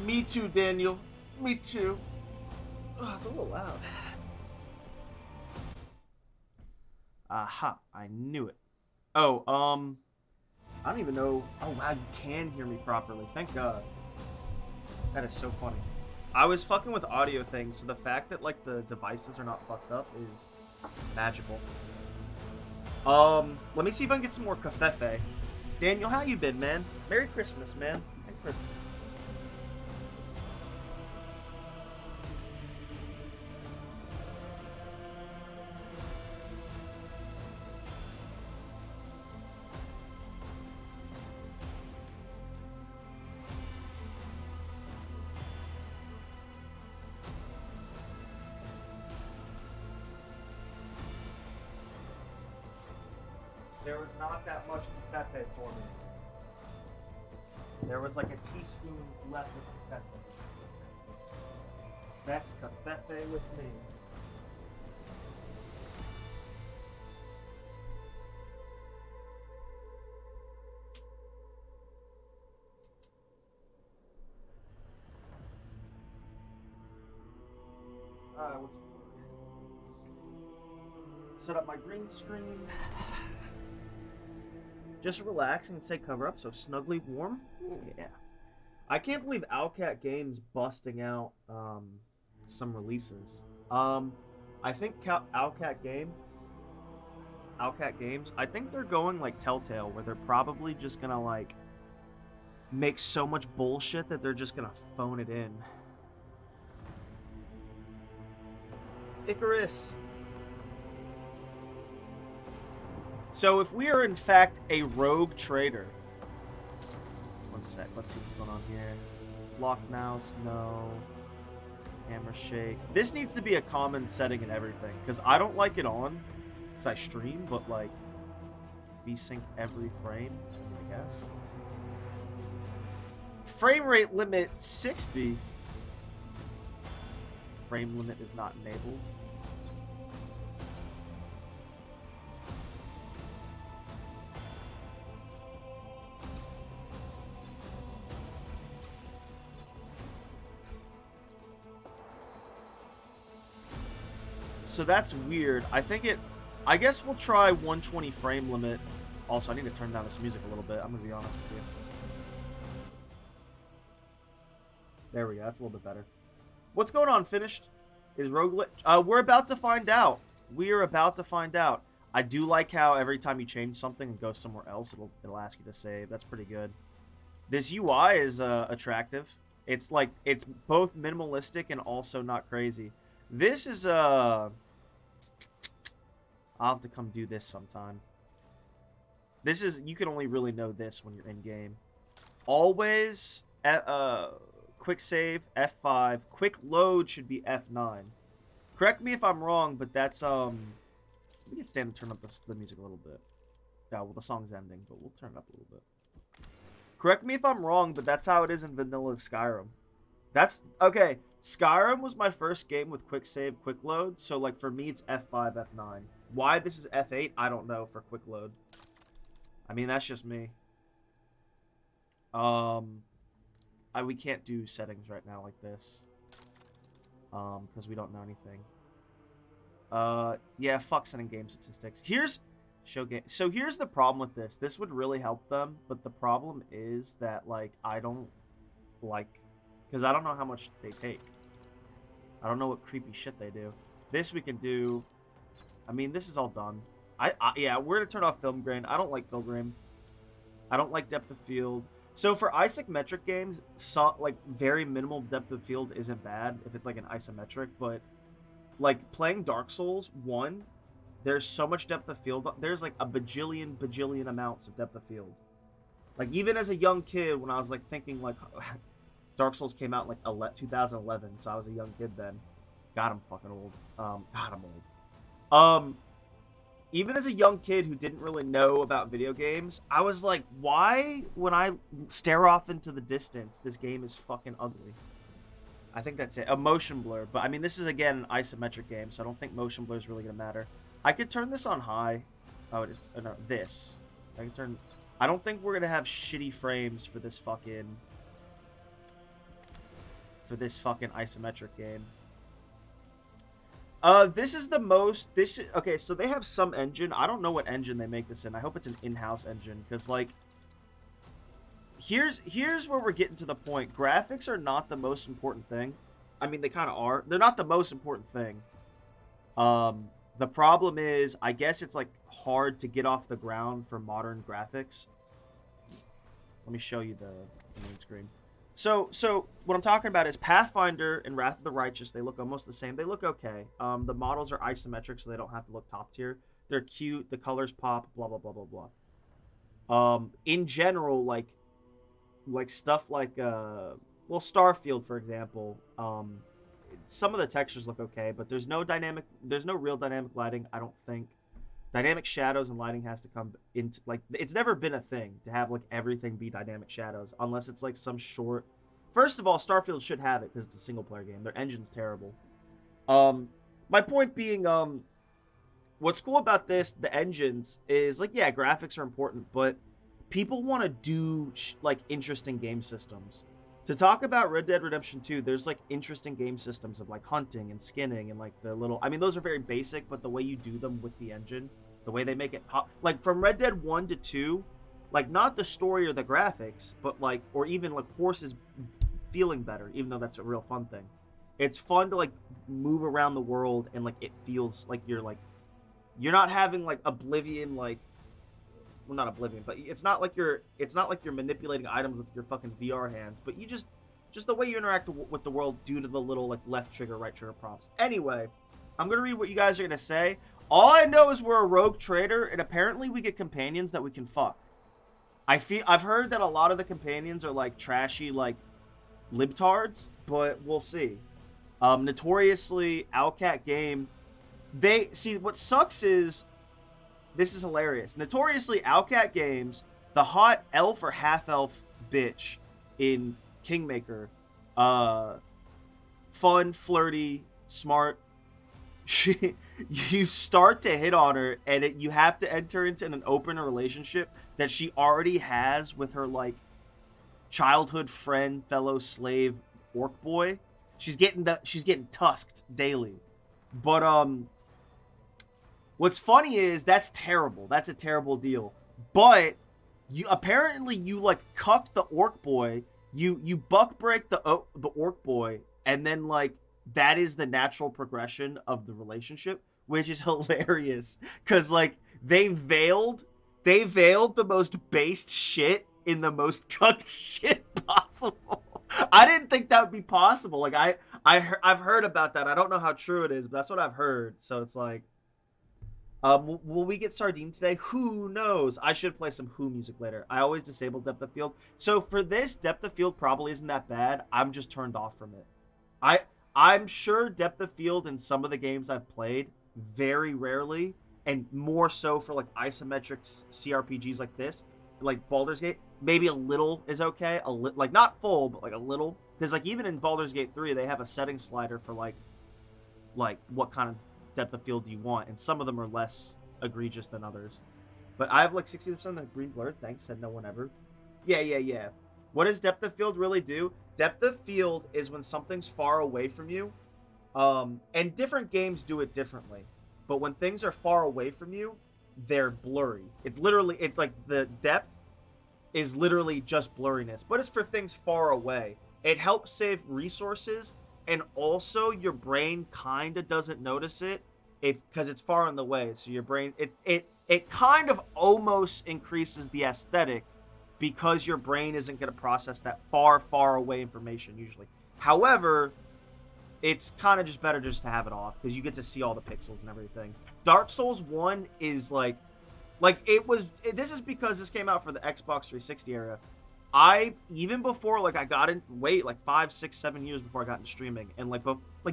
Me too, Daniel. Me too. Oh, it's a little loud. Aha, I knew it. Oh, I don't even know. Oh, wow, you can hear me properly. Thank God. That is so funny. I was fucking with audio things, so the fact that, like, the devices are not fucked up is magical. Let me see if I can get some more cafefe. Daniel, how you been, man? Merry Christmas, man. Merry Christmas. There was not that much cafefe for me. There was like a teaspoon left of cafefe. That's cafefe with me. What's set up my green screen. Just relax and stay cover up, so snugly warm. Ooh, yeah. I can't believe Owlcat Games busting out some releases. I think Owlcat Games. I think they're going like Telltale, where they're probably just gonna like make so much bullshit that they're just gonna phone it in. Icarus. So if we are in fact a rogue trader, one sec, let's see what's going on here. Lock mouse, no. Hammer shake. This needs to be a common setting in everything, because I don't like it on, because I stream, but like, VSync every frame, I guess. Frame rate limit 60. Frame limit is not enabled. So that's weird. I guess we'll try 120 frame limit. Also, I need to turn down this music a little bit. I'm gonna be honest with you. There we go. That's a little bit better. What's going on, Finished? Is Rogue we're about to find out. We are about to find out. I do like how every time you change something and go somewhere else, it'll ask you to save. That's pretty good. This UI is attractive. It's like, it's both minimalistic and also not crazy. This is I'll have to come do this sometime. This is, you can only really know this when you're in game. Always quick save F5, quick load should be F9. Correct me if I'm wrong, but that's we can stand to turn up the music a little bit. Yeah, well, the song's ending, but we'll turn it up a little bit. Correct me if I'm wrong, but that's how it is in vanilla Skyrim. That's okay. Skyrim was my first game with quick save, quick load, so like for me it's F5, F9. Why this is F8, I don't know for quick load. I mean, that's just me. We can't do settings right now like this. Because we don't know anything. Yeah, fuck setting game statistics. Show game. So here's the problem with this. This would really help them, but the problem is that, like, I don't like, because I don't know how much they take. I don't know what creepy shit they do. This we can do. I mean, this is all done. Yeah, we're gonna turn off film grain. I don't like film grain. I don't like depth of field. So for isometric games, like very minimal depth of field isn't bad if it's like an isometric, but like playing Dark Souls 1, there's so much depth of field. There's like a bajillion amounts of depth of field. Like even as a young kid, when I was like thinking like Dark Souls came out in like 2011, so I was a young kid then. God, I'm fucking old. God, I'm old. Even as a young kid who didn't really know about video games, I was like, why, when I stare off into the distance, this game is fucking ugly? I think that's it. A motion blur. But, I mean, this is, again, an isometric game, so I don't think motion blur is really going to matter. I could turn this on high. Oh, it is. No, this. I can turn... I don't think we're going to have shitty frames for this fucking... for this fucking isometric game. This is the most, okay, so they have some engine. I don't know what engine they make this in. I hope it's an in-house engine, because, like, here's where we're getting to the point. Graphics are not the most important thing. I mean, they kind of are. They're not the most important thing. The problem is, I guess it's, like, hard to get off the ground for modern graphics. Let me show you the main screen. So what I'm talking about is Pathfinder and Wrath of the Righteous. They look almost the same. They look okay. The models are isometric, so they don't have to look top tier. They're cute. The colors pop. Blah blah blah blah blah. In general, like stuff like well, Starfield, for example. Some of the textures look okay, but there's no real dynamic lighting. I don't think. Dynamic shadows and lighting has to come into, like, it's never been a thing to have, like, everything be dynamic shadows, unless it's, like, some short... First of all, Starfield should have it, because it's a single-player game. Their engine's terrible. My point being, what's cool about this, the engines, is, like, yeah, graphics are important, but people want to do, like, interesting game systems. To talk about Red Dead Redemption 2, there's, like, interesting game systems of, like, hunting and skinning and, like, the little... I mean, those are very basic, but the way you do them with the engine, the way they make it pop... Like, from Red Dead 1 to 2, like, not the story or the graphics, but, like, or even, like, horses feeling better, even though that's a real fun thing. It's fun to, like, move around the world and, like, it feels like you're not having, like, Oblivion, like... Well, not Oblivion, but it's not like you're manipulating items with your fucking VR hands, but you just the way you interact with the world due to the little, like, left trigger, right trigger prompts. Anyway, I'm gonna read what you guys are gonna say. All I know is we're a rogue trader, and apparently we get companions that we can fuck. I've heard that a lot of the companions are, like, trashy, like, libtards, but we'll see. Notoriously, Owlcat game, what sucks is, this is hilarious. Notoriously, Owlcat Games, the hot elf or half-elf bitch in Kingmaker, fun, flirty, smart. You start to hit on her, and you have to enter into an open relationship that she already has with her, like, childhood friend, fellow slave, orc boy. She's getting tusked daily, but what's funny is that's terrible. That's a terrible deal. But you apparently like cuck the orc boy. You buck break the orc boy, and then, like, that is the natural progression of the relationship, which is hilarious. Cause, like, they veiled the most based shit in the most cucked shit possible. I didn't think that would be possible. Like, I've heard about that. I don't know how true it is, but that's what I've heard. So it's like. Will we get Sardine today? Who knows? I should play some Who music later. I always disable depth of field. So for this, depth of field probably isn't that bad. I'm just turned off from it. I'm sure depth of field in some of the games I've played, very rarely, and more so for, like, isometric CRPGs like this, like Baldur's Gate, maybe a little is okay. Like, not full, but, like, a little. Because, like, even in Baldur's Gate 3, they have a setting slider for, like what kind of depth of field do you want, and some of them are less egregious than others. But I have, like, 60% of the green blur. Thanks, said no one ever. Yeah. What does depth of field really do? Depth of field is when something's far away from you, and different games do it differently. But when things are far away from you, they're blurry. It's like the depth is literally just blurriness, but it's for things far away. It helps save resources. And also, your brain kind of doesn't notice it because it's far on the way. So your brain, it kind of almost increases the aesthetic because your brain isn't going to process that far away information usually. However, it's kind of just better just to have it off because you get to see all the pixels and everything. Dark Souls 1 is this is because this came out for the Xbox 360 era. Even before, like, I got in, like 5, 6, 7 years before I got into streaming, and like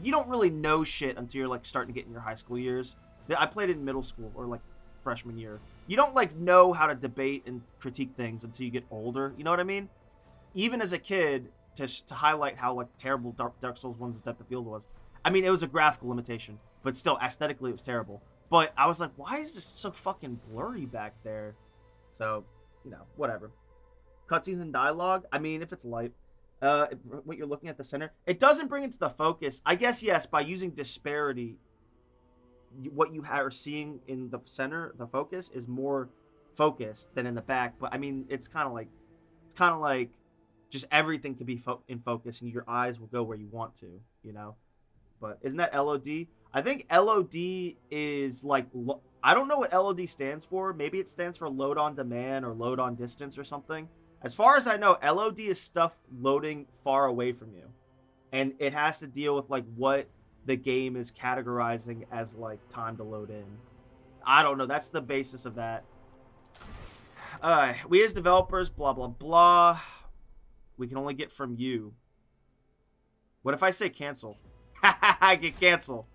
you don't really know shit until you're, like, starting to get in your high school years. I played it in middle school or, like, freshman year. You don't, like, know how to debate and critique things until you get older. You know what I mean? Even as a kid, to highlight how, like, terrible Dark Souls 1's depth of field was. I mean, it was a graphical limitation, but still, aesthetically, it was terrible. But I was like, why is this so fucking blurry back there? So, you know, whatever. Cutscenes and dialogue, I mean, if it's light. what you're looking at the center, it doesn't bring it to the focus. I guess yes, by using disparity, what you are seeing in the center, the focus is more focused than in the back. But I mean, it's kind of like just everything can be in focus, and your eyes will go where you want to, you know. But isn't that LOD? I think LOD is like I don't know what LOD stands for. Maybe it stands for load on demand or load on distance or something. As far as I know, LOD is stuff loading far away from you, and it has to deal with like what the game is categorizing as like time to load in. I don't know. That's the basis of that. We as developers, blah blah blah. We can only get from you. What if I say cancel? I get cancel.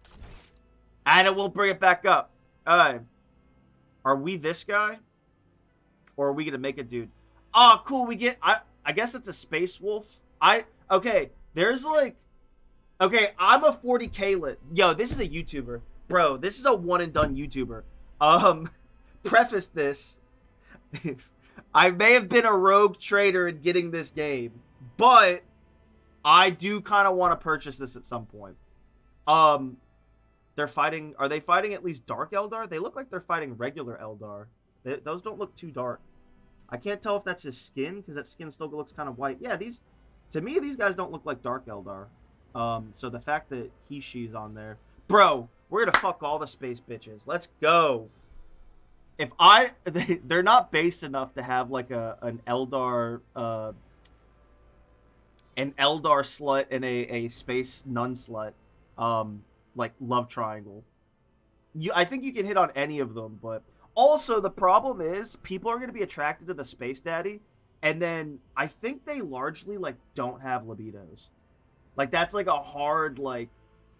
And it won't bring it back up. Are we this guy? Or are we gonna make a dude? Oh, cool. We get. I guess it's a space wolf. Okay. There's like. Okay, I'm a 40K lit. Yo, this is a YouTuber, bro. This is a one and done YouTuber. Preface this. I may have been a rogue trader in getting this game, but I do kind of want to purchase this at some point. They're fighting. Are they fighting at least Dark Eldar? They look like they're fighting regular Eldar. Those don't look too dark. I can't tell if that's his skin, because that skin still looks kind of white. Yeah, to me, these guys don't look like Dark Eldar. So the fact that she's on there, bro, we're gonna fuck all the space bitches. Let's go. If they're not base enough to have like an Eldar slut and a space nun slut, like love triangle. I think you can hit on any of them, but also the problem is people are gonna be attracted to the space daddy, and then I think they largely like don't have libidos. Like that's like a hard like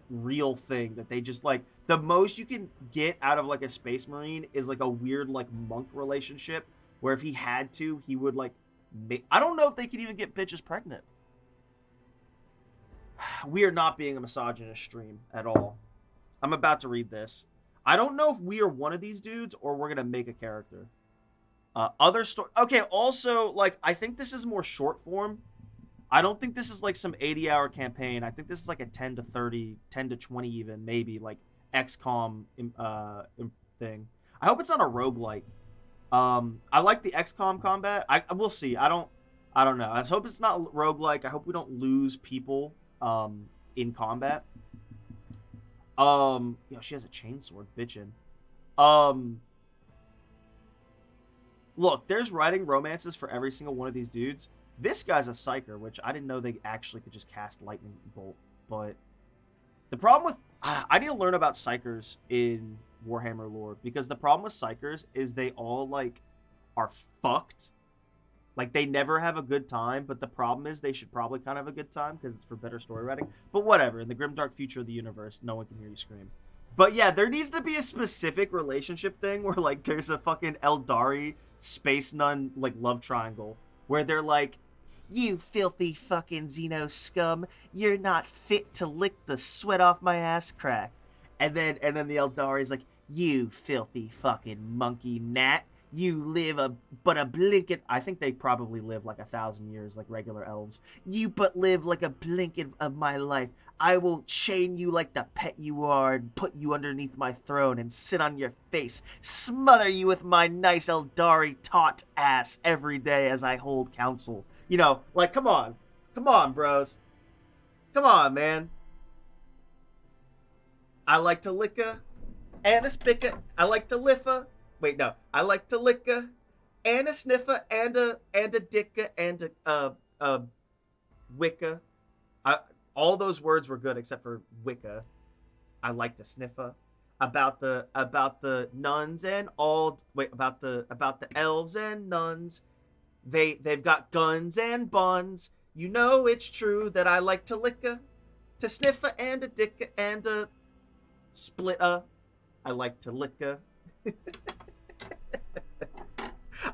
real thing that they just like. The most you can get out of like a space marine is like a weird like monk relationship where if he had to, he would like I don't know if they could even get bitches pregnant. We are not being a misogynist stream at all. I'm about to read this. I don't know if we are one of these dudes or we're gonna make a character. Other story. Okay, also like I think this is more short form. I don't think this is like some 80-hour campaign. I think this is like a 10 to 30, 10 to 20 even, maybe, like XCOM thing. I hope it's not a roguelike. I like the XCOM combat. We'll see. I don't know. I hope it's not roguelike. I hope we don't lose people in combat. She has a chainsword, bitchin'. Look, there's writing romances for every single one of these dudes. This guy's a psyker, which I didn't know they actually could just cast lightning bolt. But the problem with I need to learn about psykers in Warhammer lore, because the problem with psykers is they all like are fucked. Like they never have a good time, but the problem is they should probably kind of have a good time because it's for better story writing. But whatever, in the grimdark future of the universe, no one can hear you scream. But yeah, there needs to be a specific relationship thing where like there's a fucking Eldari space nun like love triangle where they're like, you filthy fucking Xeno scum, you're not fit to lick the sweat off my ass crack. And then the Eldari's like, you filthy fucking monkey gnat, you live but a blinking. I think they probably live like 1,000 years like regular elves. You but live like a blinking of my life. I will chain you like the pet you are and put you underneath my throne and sit on your face, smother you with my nice Eldari taut ass every day as I hold counsel. You know, like, come on, bros. Come on, man. I like to licka and a spicka. I like to liffa. Wait, no. I like to licka and a sniffa and a dicka and a wicca. All those words were good except for wicca. I like to sniffa. About the nuns and about the elves and nuns. They've got guns and buns. You know it's true that I like to licka, to sniffa and a dicka and a splitta. I like to licka.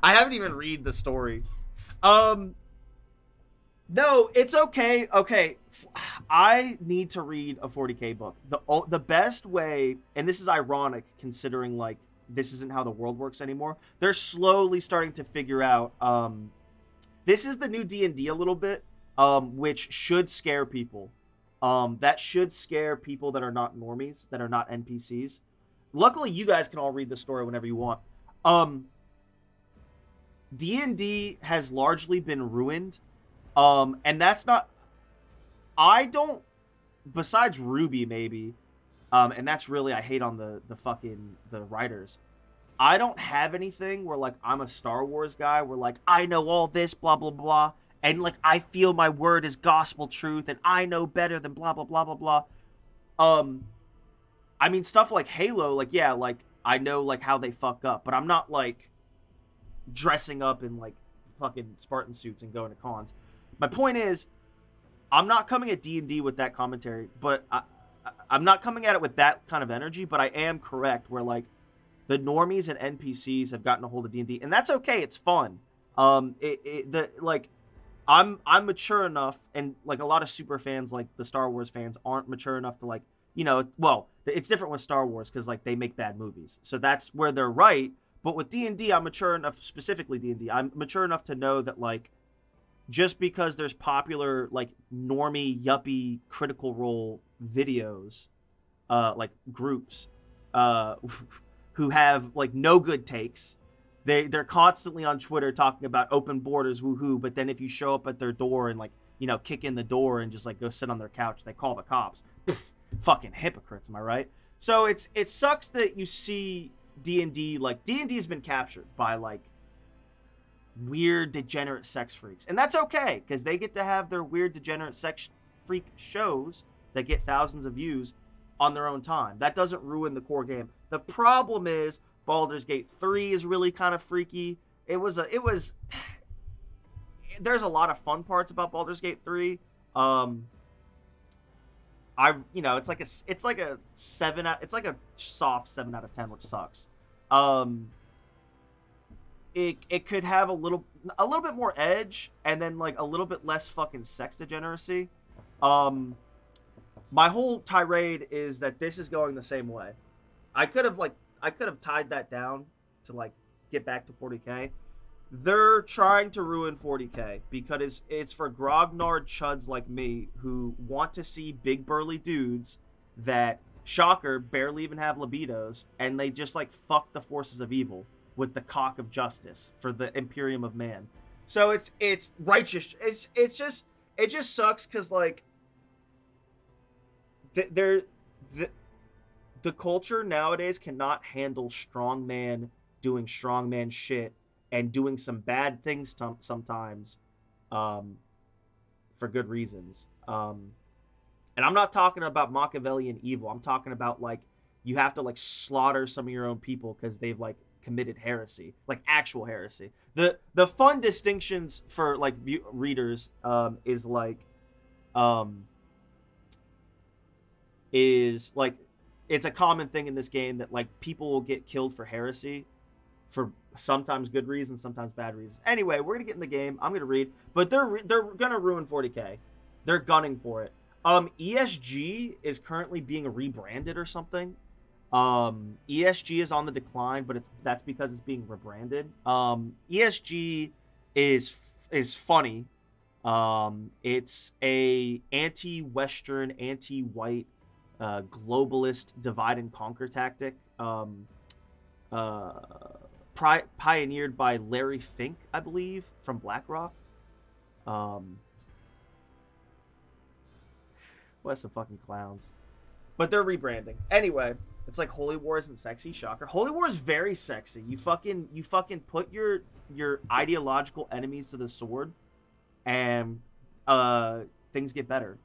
I haven't even read the story. No, it's okay. Okay, I need to read a 40K book. The best way, and this is ironic considering like this isn't how the world works anymore. They're slowly starting to figure out. This is the new D&D a little bit. which should scare people. That should scare people that are not normies, that are not NPCs. Luckily, you guys can all read the story whenever you want. D&D has largely been ruined, and that's not. I don't. Besides Ruby, maybe, and that's really I hate on the fucking the writers. I don't have anything where like I'm a Star Wars guy where like I know all this blah blah blah and like I feel my word is gospel truth and I know better than blah blah blah blah blah. Um I mean stuff like Halo, like yeah, like I know like how they fuck up, but I'm not like dressing up in like fucking Spartan suits and going to cons. My point is I'm not coming at D&D with that commentary, but I'm not coming at it with that kind of energy, but I am correct where like the normies and NPCs have gotten a hold of D&D, and that's okay. It's fun. I'm mature enough, and like a lot of super fans, like the Star Wars fans, aren't mature enough to like, well, it's different with Star Wars because like they make bad movies, so that's where they're right. But with D&D, I'm mature enough, specifically D&D, I'm mature enough to know that like just because there's popular like normie yuppie critical role videos, like groups, uh who have like no good takes. They're constantly on Twitter talking about open borders, woohoo. But then if you show up at their door and like kick in the door and just like go sit on their couch, they call the cops. Pfft, fucking hypocrites, am I right? So it sucks that you see D&D like D&D has been captured by like weird degenerate sex freaks, and that's okay because they get to have their weird degenerate sex freak shows that get thousands of views on their own time. That doesn't ruin the core game. The problem is Baldur's Gate 3 is really kind of freaky. There's a lot of fun parts about Baldur's Gate 3. It's like a 7 out, it's like a soft 7 out of 10, which sucks. It could have a little bit more edge and then like a little bit less fucking sex degeneracy. My whole tirade is that this is going the same way. I could have tied that down to like get back to 40k. They're trying to ruin 40k because it's for grognard chuds like me who want to see big burly dudes that, shocker, barely even have libidos, and they just like fuck the forces of evil with the cock of justice for the Imperium of Man. So it's righteous. It just sucks because like the culture nowadays cannot handle strongman doing strongman shit and doing some bad things sometimes, for good reasons. And I'm not talking about Machiavellian evil. I'm talking about like you have to like slaughter some of your own people because they've like committed heresy, like actual heresy. The fun distinctions for like readers is like it's a common thing in this game that like people will get killed for heresy for sometimes good reasons, sometimes bad reasons. Anyway, we're gonna get in the game. I'm gonna read, but they're gonna ruin 40k. They're gunning for it. ESG is currently being rebranded or something. ESG is on the decline, but that's because it's being rebranded. ESG is funny. It's a anti-Western, anti-white, globalist divide and conquer tactic. Pioneered by Larry Fink, I believe, from BlackRock. What's the fucking clowns? But they're rebranding. Anyway, it's like Holy War isn't sexy, shocker. Holy War is very sexy. You fucking put your ideological enemies to the sword, and things get better.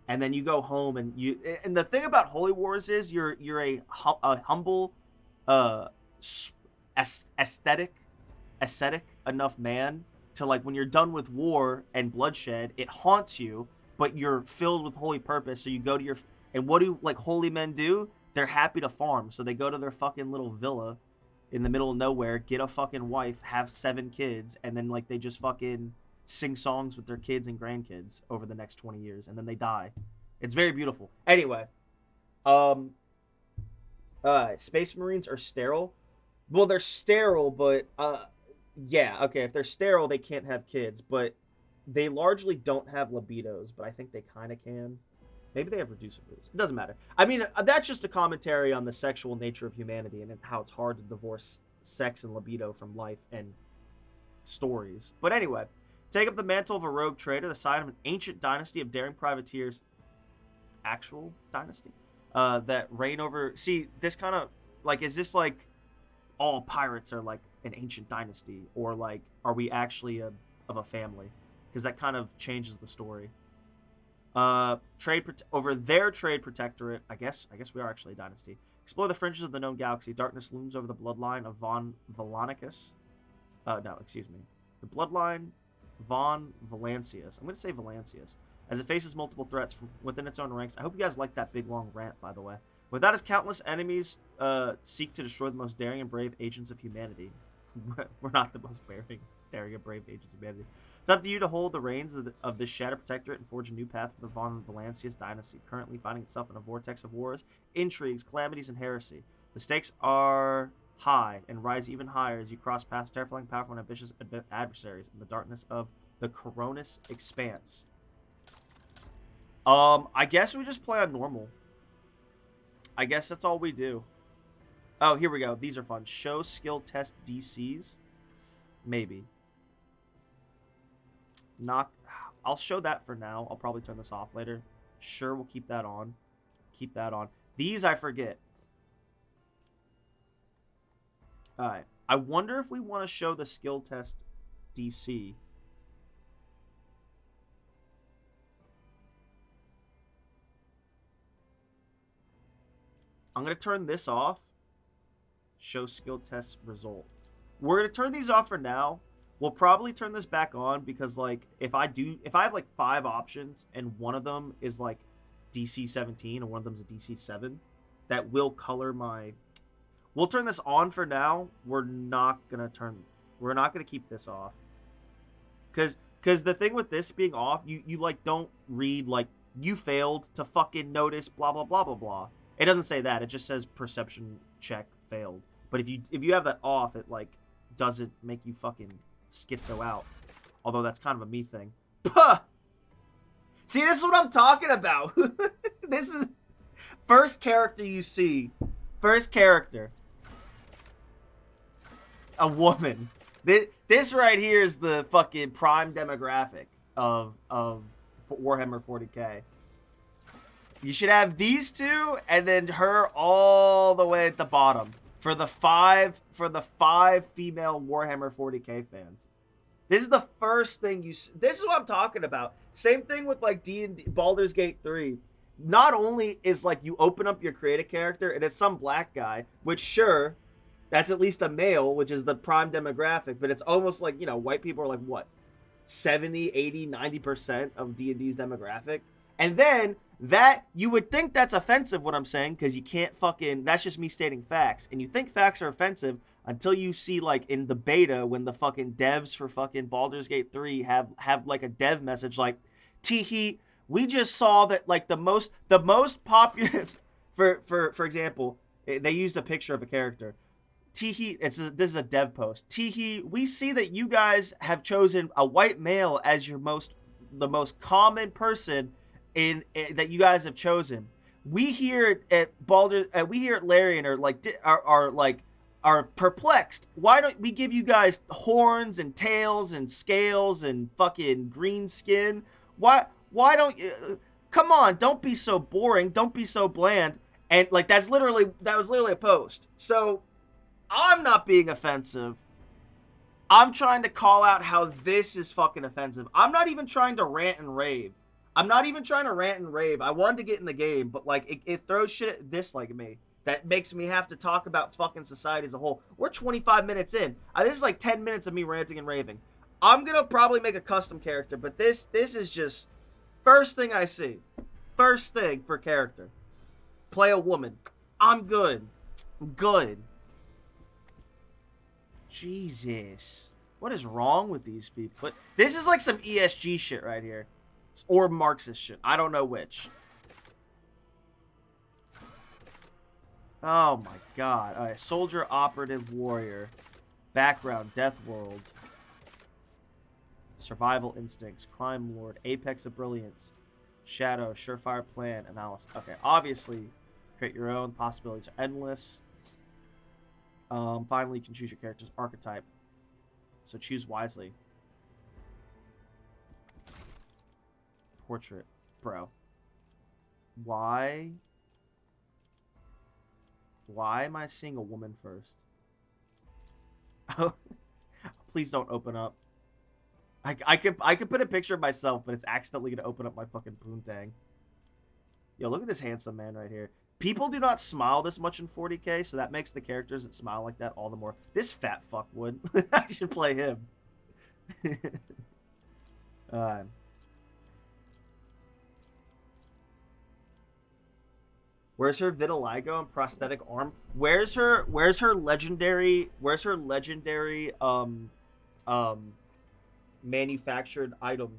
And then you go home and the thing about Holy Wars is you're a humble, ascetic enough man to like when you're done with war and bloodshed, it haunts you, but you're filled with holy purpose. So you go to and what do like holy men do? They're happy to farm. So they go to their fucking little villa in the middle of nowhere, get a fucking wife, have 7 kids, and then like they just fucking sing songs with their kids and grandkids over the next 20 years, and then they die. It's very beautiful. Anyway, Space Marines are sterile. Well, they're sterile, but yeah, okay, if they're sterile, they can't have kids, but they largely don't have libidos, but I think they kind of can. Maybe they have reduced libidos. It doesn't matter. I mean, that's just a commentary on the sexual nature of humanity and how it's hard to divorce sex and libido from life and stories. But anyway, take up the mantle of a rogue trader, the sign of an ancient dynasty of daring privateers. Actual dynasty? That reign over... See, this kind of... Like, is this like all pirates are like an ancient dynasty? Or like, are we actually of a family? Because that kind of changes the story. Over their trade protectorate. I guess we are actually a dynasty. Explore the fringes of the known galaxy. Darkness looms over the bloodline of Von Valanicus. No, excuse me. The bloodline Von Valancius. I'm going to say Valancius. As it faces multiple threats from within its own ranks. I hope you guys like that big long rant, by the way. Without its countless enemies seek to destroy the most daring and brave agents of humanity. We're not the most daring and brave agents of humanity. It's up to you to hold the reins of this Shadow Protectorate and forge a new path for the Von Valancius dynasty, currently finding itself in a vortex of wars, intrigues, calamities, and heresy. The stakes are high and rise even higher as you cross past terrifying, powerful, and ambitious adversaries in the darkness of the Coronis Expanse. I guess we just play on normal. I guess that's all we do. Oh, here we go. These are fun. Show skill test DCs. Maybe. I'll show that for now. I'll probably turn this off later. Sure, we'll keep that on. Keep that on. These I forget. Alright. I wonder if we want to show the skill test DC. I'm going to turn this off. Show skill test result. We're going to turn these off for now. We'll probably turn this back on because, like, if I have, like, 5 options and one of them is, like, DC 17 and one of them is a DC 7, that will color my... We'll turn this on for now. We're not going to keep this off. Because the thing with this being off, you, like, don't read, like, you failed to fucking notice blah, blah, blah, blah, blah. It doesn't say that. It just says perception check failed. But if you have that off, it, like, doesn't make you fucking schizo out. Although that's kind of a me thing. Puh! See, this is what I'm talking about. This is first character you see. First character. A woman. This right here is the fucking prime demographic of Warhammer 40k. You should have these two and then her all the way at the bottom. For the five female Warhammer 40k fans. This is the first thing you see. This is what I'm talking about. Same thing with like D&D Baldur's Gate 3. Not only is like you open up your creative character and it's some black guy, which sure, that's at least a male, which is the prime demographic, but it's almost like, you know, white people are like what? 70, 80, 90% of D&D's demographic. And then that, you would think that's offensive what I'm saying, because you can't fucking, that's just me stating facts. And you think facts are offensive until you see like in the beta when the fucking devs for fucking Baldur's Gate 3 have like a dev message like, teehee, we just saw that like the most popular, for example, they used a picture of a character. Teehee, this is a dev post. Teehee, we see that you guys have chosen a white male as the most common person that you guys have chosen. We here at Larian are perplexed. Why don't we give you guys horns and tails and scales and fucking green skin? Why don't you? Come on, don't be so boring. Don't be so bland. And like that was literally a post. So I'm not being offensive. I'm trying to call out how this is fucking offensive. I'm not even trying to rant and rave. I wanted to get in the game, but like it throws shit at this like me. That makes me have to talk about fucking society as a whole. We're 25 minutes in. This is like 10 minutes of me ranting and raving. I'm gonna probably make a custom character, but this is just first thing I see. First thing for character. Play a woman. I'm good. Jesus. What is wrong with these people? This is like some ESG shit right here. Or Marxist shit. I don't know which. Oh my god. Alright, soldier, operative, warrior. Background, death world. Survival instincts, crime lord, apex of brilliance, shadow, surefire plan, analysis. Okay, obviously, create your own. Possibilities are endless. Finally, you can choose your character's archetype. So choose wisely. Portrait, bro. Why am I seeing a woman first? Oh, please don't open up. I could put a picture of myself, but it's accidentally gonna open up my fucking poontang. Yo, look at this handsome man right here. People do not smile this much in 40k, so that makes the characters that smile like that all the more. This fat fuck would. I should play him. Where's her vitiligo and prosthetic arm? Where's her legendary manufactured item?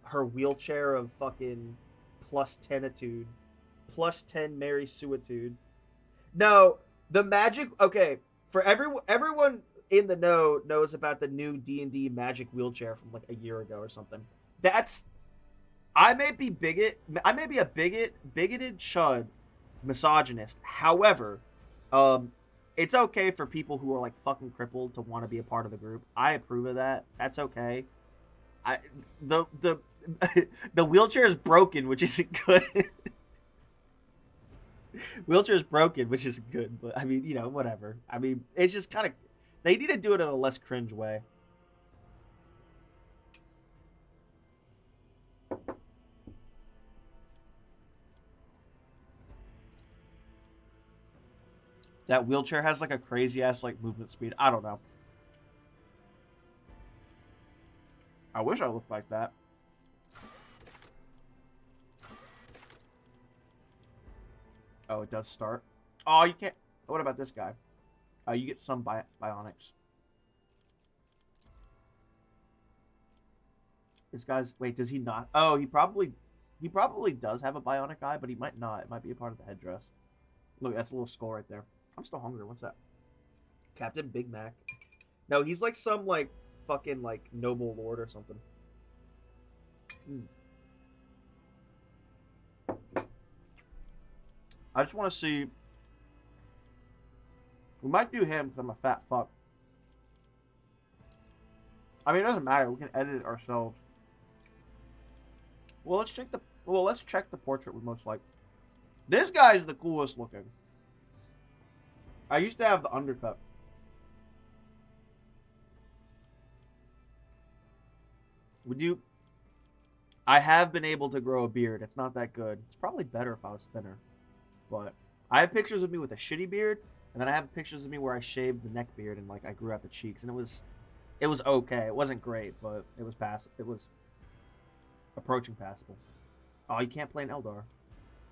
Her wheelchair of fucking plus 10itude. Plus 10 Mary Suitude. No, the magic. Okay, for everyone in the know knows about the new D&D magic wheelchair from like a year ago or something. That's I may be a bigoted chud, misogynist. However, it's okay for people who are like fucking crippled to want to be a part of the group. I approve of that. That's okay. The the wheelchair is broken, which isn't good. Wheelchair is broken, which is good, but I mean, you know, whatever. I mean, it's just kind of they need to do it in a less cringe way. That wheelchair has like a crazy ass like movement speed. I don't know. I wish I looked like that. Oh, it does start. Oh, you can't. What about this guy? Oh, you get some bionics. This guy's. Wait, does he not? Oh, he probably does have a bionic eye, but he might not. It might be a part of the headdress. Look, that's a little skull right there. I'm still hungry. What's that? Captain Big Mac. No, he's like some like fucking like noble lord or something. I just want to see. We might do him because I'm a fat fuck. I mean, it doesn't matter. We can edit it ourselves. Well, let's check the portrait we most like. This guy's the coolest looking. I used to have the undercut. Would you? I have been able to grow a beard. It's not that good. It's probably better if I was thinner. But I have pictures of me with a shitty beard, and then I have pictures of me where I shaved the neck beard and like I grew out the cheeks, and it was okay. It wasn't great, but it was It was approaching passable. Oh, you can't play an Eldar.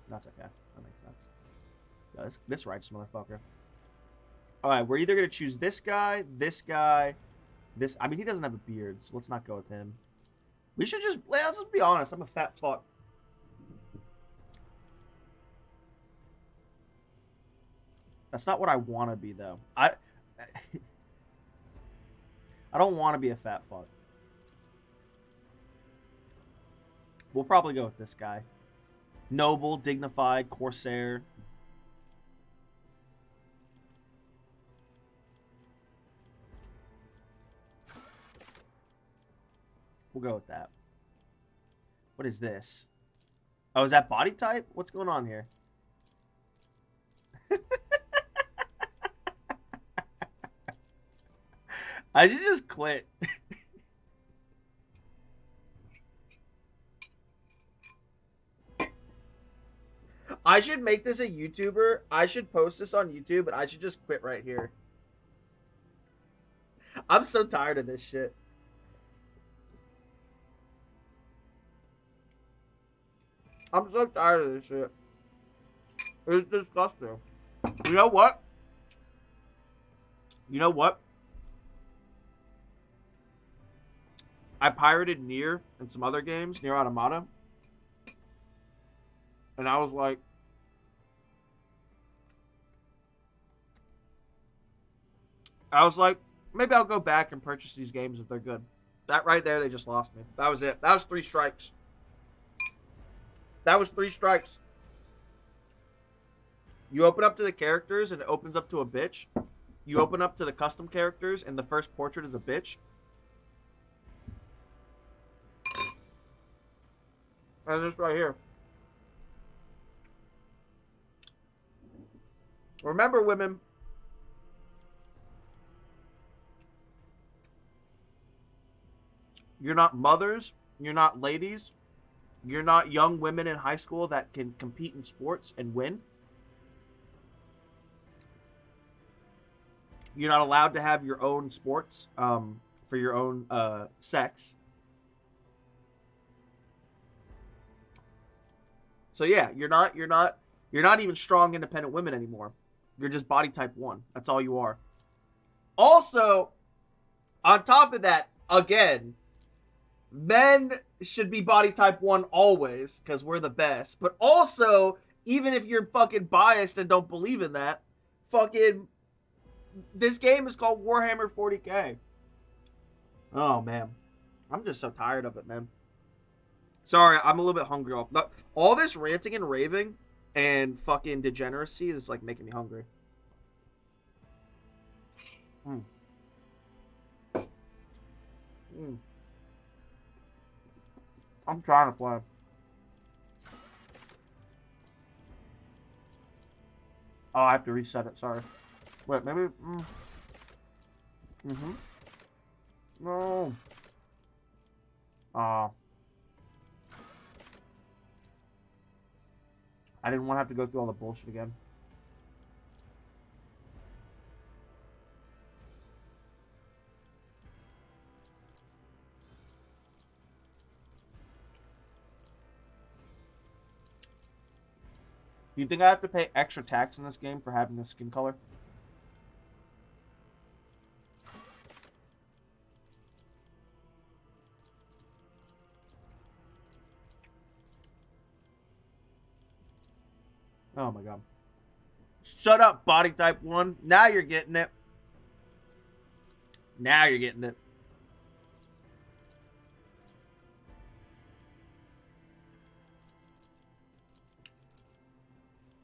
That's okay. That makes sense. Yeah, this righteous motherfucker. All right, we're either gonna choose this guy. I mean, he doesn't have a beard, so let's not go with him. We should let's just be honest. I'm a fat fuck. That's not what I want to be, though. I don't want to be a fat fuck. We'll probably go with this guy. Noble, dignified, corsair. We'll go with that. What is this? Oh, is that body type? What's going on here? I should just quit. I should make this a YouTuber. I should post this on YouTube, and I should just quit right here. I'm so tired of this shit. I'm so tired of this shit. It's disgusting. You know what? You know what? I pirated Nier and some other games, Nier Automata. And I was like, maybe I'll go back and purchase these games if they're good. That right there, they just lost me. That was it. That was 3 strikes. That was 3 strikes. You open up to the characters and it opens up to a bitch. You open up to the custom characters and the first portrait is a bitch. And this right here. Remember, women. You're not mothers. You're not ladies. You're not young women in high school that can compete in sports and win. You're not allowed to have your own sports for your own sex. So yeah, you're not even strong, independent women anymore. You're just body type 1. That's all you are. Also, on top of that, again, men should be body type 1 always, because we're the best. But also, even if you're fucking biased and don't believe in that, fucking, this game is called Warhammer 40k. Oh, man. I'm just so tired of it, man. Sorry, I'm a little bit hungry. All this ranting and raving and fucking degeneracy is, like, making me hungry. I'm trying to play. Oh, I have to reset it. Sorry. Wait, maybe. No. I didn't want to have to go through all the bullshit again. Do you think I have to pay extra tax in this game for having this skin color? Oh my god. Shut up, body type 1. Now you're getting it. Now you're getting it.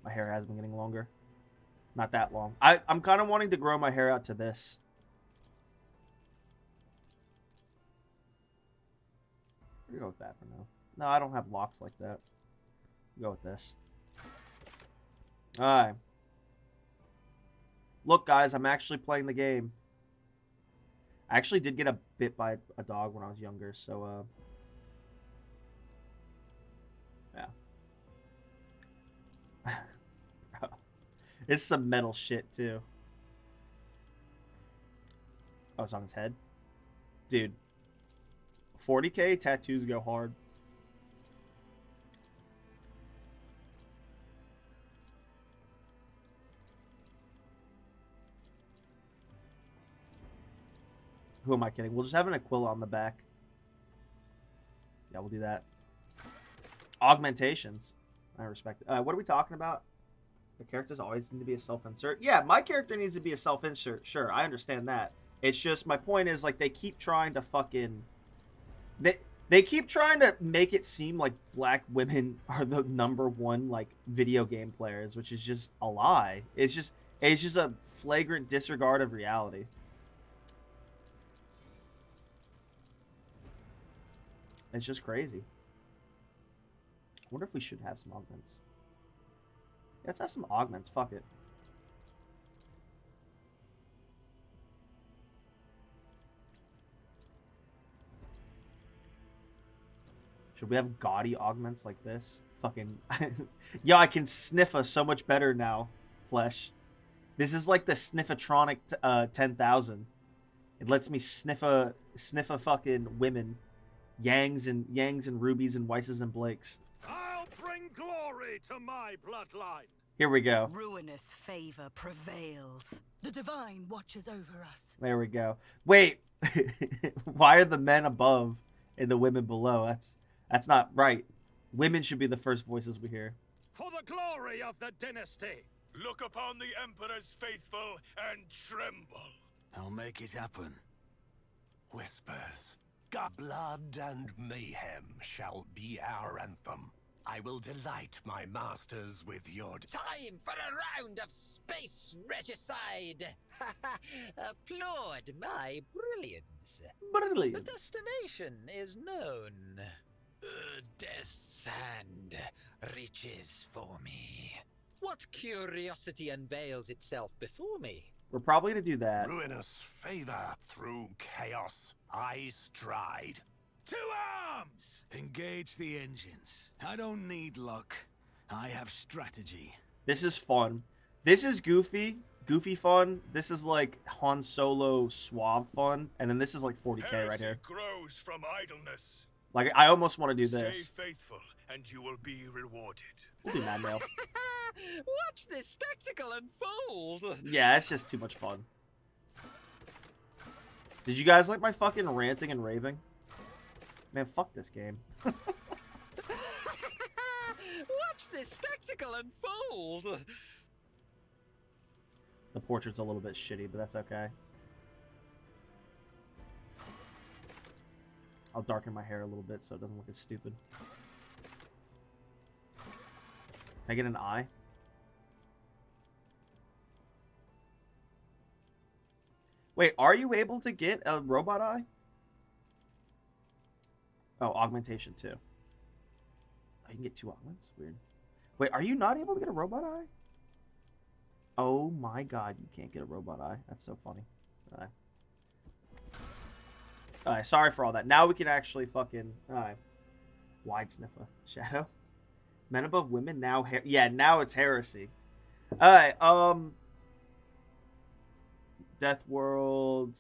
My hair has been getting longer. Not that long. I'm kind of wanting to grow my hair out to this. We'll go with that for now. No, I don't have locks like that. We'll go with this. Alright. Look, guys, I'm actually playing the game. I actually did get bit by a dog when I was younger, so, yeah. It's some metal shit, too. Oh, it's on his head? Dude. 40k tattoos go hard. Who am I kidding? We'll just have an Aquila on the back. Yeah, we'll do that. Augmentations. I respect it. What are we talking about? The characters always need to be a self-insert. Yeah, my character needs to be a self-insert. Sure, I understand that. It's just, my point is, like, they keep trying to fucking... They keep trying to make it seem like black women are the #1, like, video game players, which is just a lie. It's just a flagrant disregard of reality. It's just crazy. I wonder if we should have some augments. Yeah, let's have some augments. Fuck it. Should we have gaudy augments like this? Fucking... Yo, I can sniff so much better now, Flesh. This is like the Sniffatronic 10,000. It lets me sniff a fucking women. Yangs and Rubies and Weisses and Blakes. I'll bring glory to my bloodline. Here we go. Ruinous favor prevails. The divine watches over us. There we go. Wait. Why are the men above and the women below? That's not right. Women should be the first voices we hear. For the glory of the dynasty. Look upon the Emperor's faithful and tremble. I'll make it happen. Whispers. Blood and mayhem shall be our anthem. I will delight my masters with your... Time for a round of space regicide! Applaud my brilliance. The destination is known. Death's hand reaches for me. What curiosity unveils itself before me? We're probably gonna do that. Ruinous favor through chaos I stride. To arms! Engage the engines. I don't need luck. I have strategy. This is fun. This is goofy fun. This is like Han Solo suave fun, and then this is like 40k right here. Grows from idleness. Like I almost want to do this. Stay faithful, and you will be rewarded. We'll do Mad Mail. Watch this spectacle unfold! Yeah, it's just too much fun. Did you guys like my fucking ranting and raving? Man, fuck this game. Watch this spectacle unfold! The portrait's a little bit shitty, but that's okay. I'll darken my hair a little bit so it doesn't look as stupid. Can I get an eye? Wait, are you able to get a robot eye? Oh, augmentation too. Oh, you can get 2 augments? Weird. Wait, are you not able to get a robot eye? Oh my god, you can't get a robot eye. That's so funny. Alright. Alright, sorry for all that. Now we can actually fucking... Alright. Wide sniffer. Shadow. Men above women, now... Yeah, now it's heresy. Alright, Death World.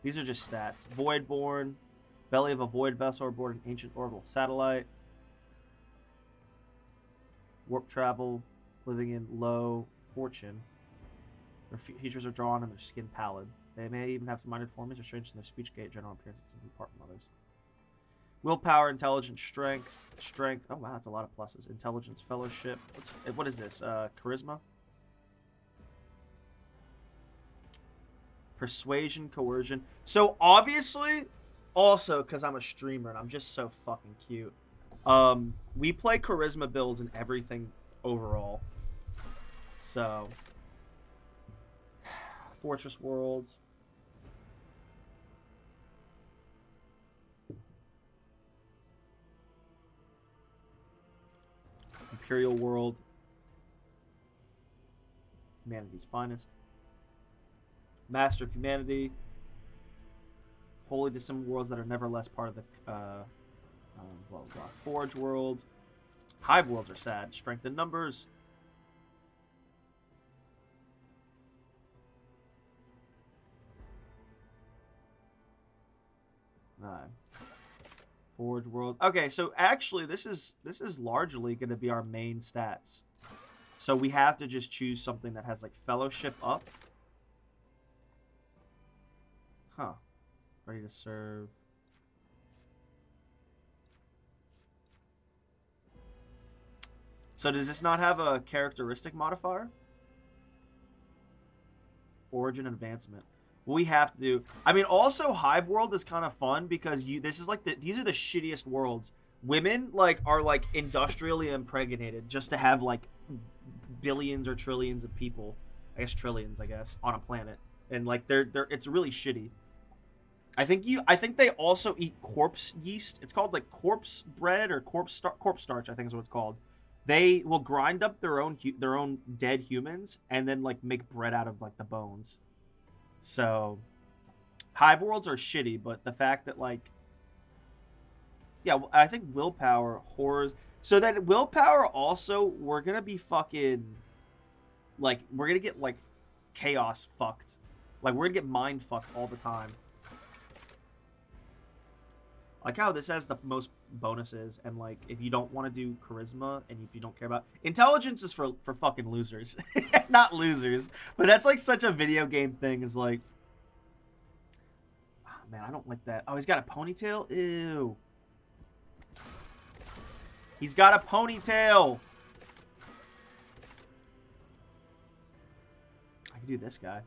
These are just stats. Voidborn. Belly of a void vessel aboard an ancient orbital satellite. Warp travel. Living in low fortune. Their features are drawn and their skin pallid. They may even have some minor deformities or strange in their speech gait, general appearance, and apart from others. Willpower, intelligence, strength. Oh wow, that's a lot of pluses. Intelligence, fellowship. What is this? Charisma. Persuasion, coercion. So obviously, also because I'm a streamer and I'm just so fucking cute. We play charisma builds and everything overall. So, Fortress Worlds. Imperial World. Humanity's Finest. Master of Humanity. Wholly dissimilar worlds that are nevertheless part of the blah, blah. Forge World. Hive Worlds are sad. Strength in numbers. Forge World. Okay, so actually this is largely going to be our main stats. So we have to just choose something that has like fellowship up. Huh. Ready to serve. So does this not have a characteristic modifier? Origin and advancement. We have to do. I mean, also Hive World is kind of fun because this is like these are the shittiest worlds. Women like are like industrially impregnated just to have like billions or trillions of people. I guess trillions, on a planet, and like they're it's really shitty. I think they also eat corpse yeast. It's called like corpse bread or corpse starch. I think is what it's called. They will grind up their own dead humans and then like make bread out of like the bones. So, Hive Worlds are shitty, but the fact that, like... Yeah, I think willpower, horrors... So that willpower also, we're gonna be fucking... Like, we're gonna get, like, chaos fucked. Like, we're gonna get mind fucked all the time. Like how this has the most bonuses, and, like, if you don't want to do charisma, and if you don't care about... Intelligence is for fucking losers. Not losers. But that's, like, such a video game thing, is like... Oh, man, I don't like that. Oh, he's got a ponytail? Ew. He's got a ponytail! I can do this guy.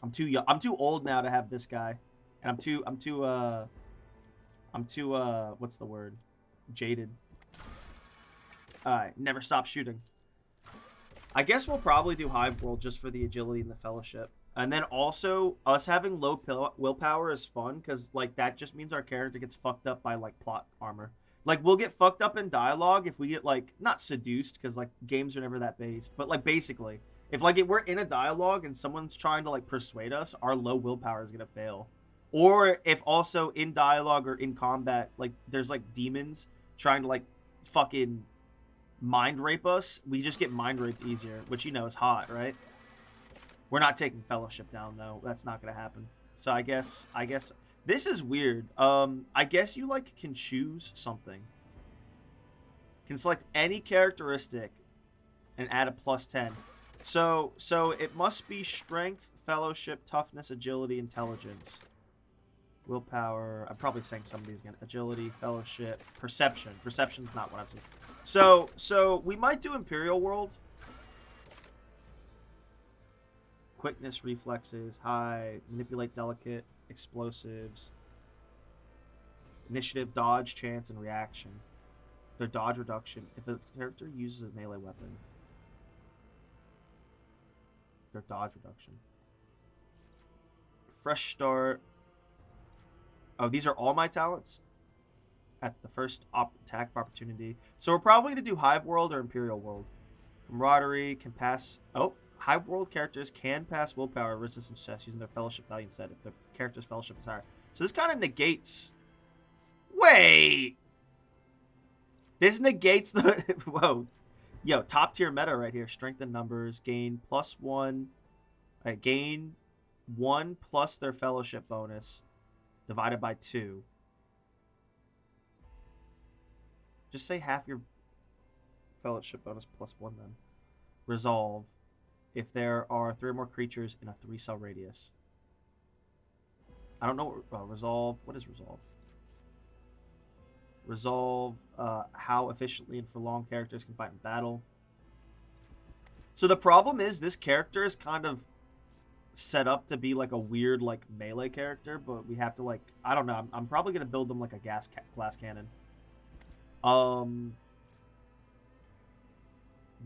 I'm too young. I'm too old now to have this guy, and I'm too what's the word? Jaded. All right, never stop shooting. I guess we'll probably do Hive World just for the agility and the fellowship. And then also, us having low willpower is fun, because, like, that just means our character gets fucked up by, like, plot armor. Like, we'll get fucked up in dialogue if we get, like, not seduced, because, like, games are never that based, but, like, basically, if, like, if we're in a dialogue and someone's trying to, like, persuade us, our low willpower is gonna fail. Or if also in dialogue or in combat, like, there's, like, demons trying to, like, fucking mind rape us, we just get mind raped easier, which, you know, is hot, right? We're not taking fellowship down, though. That's not gonna happen. So I guess this is weird. I guess you, like, can choose something. Can select any characteristic and add a +10. So it must be strength, fellowship, toughness, agility, intelligence, willpower. I'm probably saying some of these again. Agility, fellowship, perception. Perception's not what I'm saying. So we might do Imperial World. Quickness, reflexes, high, manipulate, delicate, explosives, initiative, dodge, chance, and reaction. Their dodge reduction. If a character uses a melee weapon, their dodge reduction. Fresh start. Oh, these are all my talents? At the first attack of opportunity. So we're probably going to do Hive World or Imperial World. Camaraderie can pass... Oh, Hive World characters can pass willpower resistance tests using their fellowship value instead if the character's fellowship is higher. So this kind of negates... Wait! This negates the... Whoa. Yo, top tier meta right here. Strength in numbers. Gain +1. Gain 1 plus their fellowship bonus divided by 2. Just say half your fellowship bonus +1 then. Resolve. If there are 3 or more creatures in a 3-cell radius. I don't know what resolve. What is resolve? Resolve how efficiently and for long characters can fight in battle. So the problem is this character is kind of set up to be like a weird like melee character, but we have to like I don't know. I'm probably gonna build them like a glass cannon.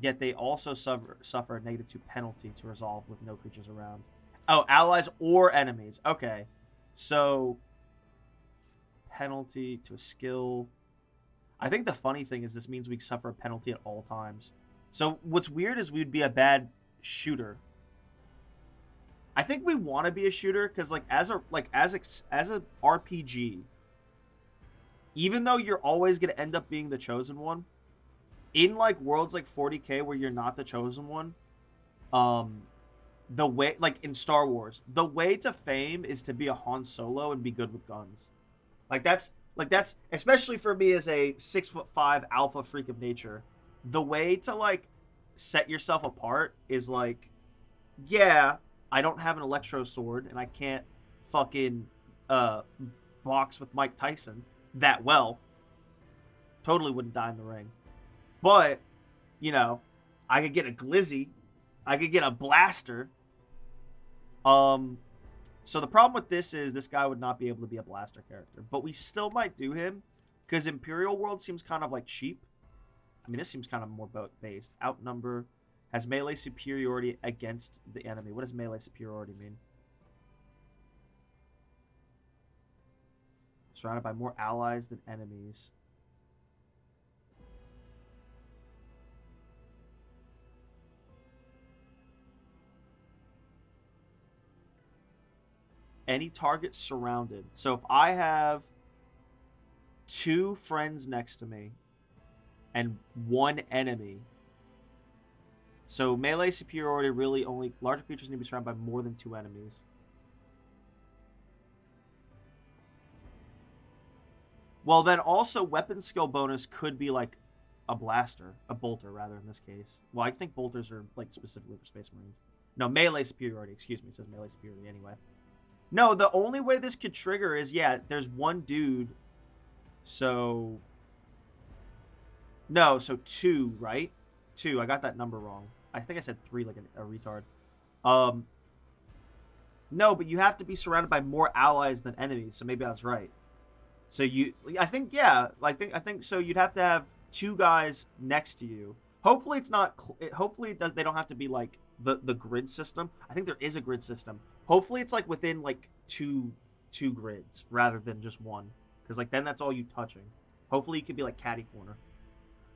Yet they also suffer a -2 penalty to resolve with no creatures around. Oh, allies or enemies. Okay. So, penalty to a skill. I think the funny thing is this means we suffer a penalty at all times. So, what's weird is we'd be a bad shooter. I think we want to be a shooter because, like, as a RPG, even though you're always going to end up being the chosen one, in like worlds like 40K where you're not the chosen one, the way like in Star Wars, the way to fame is to be a Han Solo and be good with guns. Like that's especially for me as a 6'5" alpha freak of nature. The way to like set yourself apart is like, yeah, I don't have an electro sword and I can't fucking box with Mike Tyson that well. Totally wouldn't die in the ring. But, you know, I could get a glizzy. I could get a blaster. So the problem with this is this guy would not be able to be a blaster character. But we still might do him because Imperial World seems kind of like cheap. I mean, this seems kind of more boat-based. Outnumber. Has melee superiority against the enemy. What does melee superiority mean? Surrounded by more allies than enemies. Any target surrounded. So if I have 2 friends next to me and 1 enemy. So melee superiority really only larger creatures need to be surrounded by more than 2 enemies. Well, then also weapon skill bonus could be like a blaster, a bolter rather in this case. Well, I think bolters are like specifically for Space Marines. No, melee superiority. Excuse me, it says melee superiority anyway. No, the only way this could trigger is, yeah, there's 1 dude. So... No, so 2, right? 2. I got that number wrong. I think I said 3 like a retard. No, No, but you have to be surrounded by more allies than enemies. So maybe I was right. So I think, yeah, I think so. You'd have to have 2 guys next to you. Hopefully it's not. Hopefully they don't have to be like the grid system. I think there is a grid system. Hopefully it's like within like two grids rather than just one, because like then that's all you touching. Hopefully you could be like catty corner.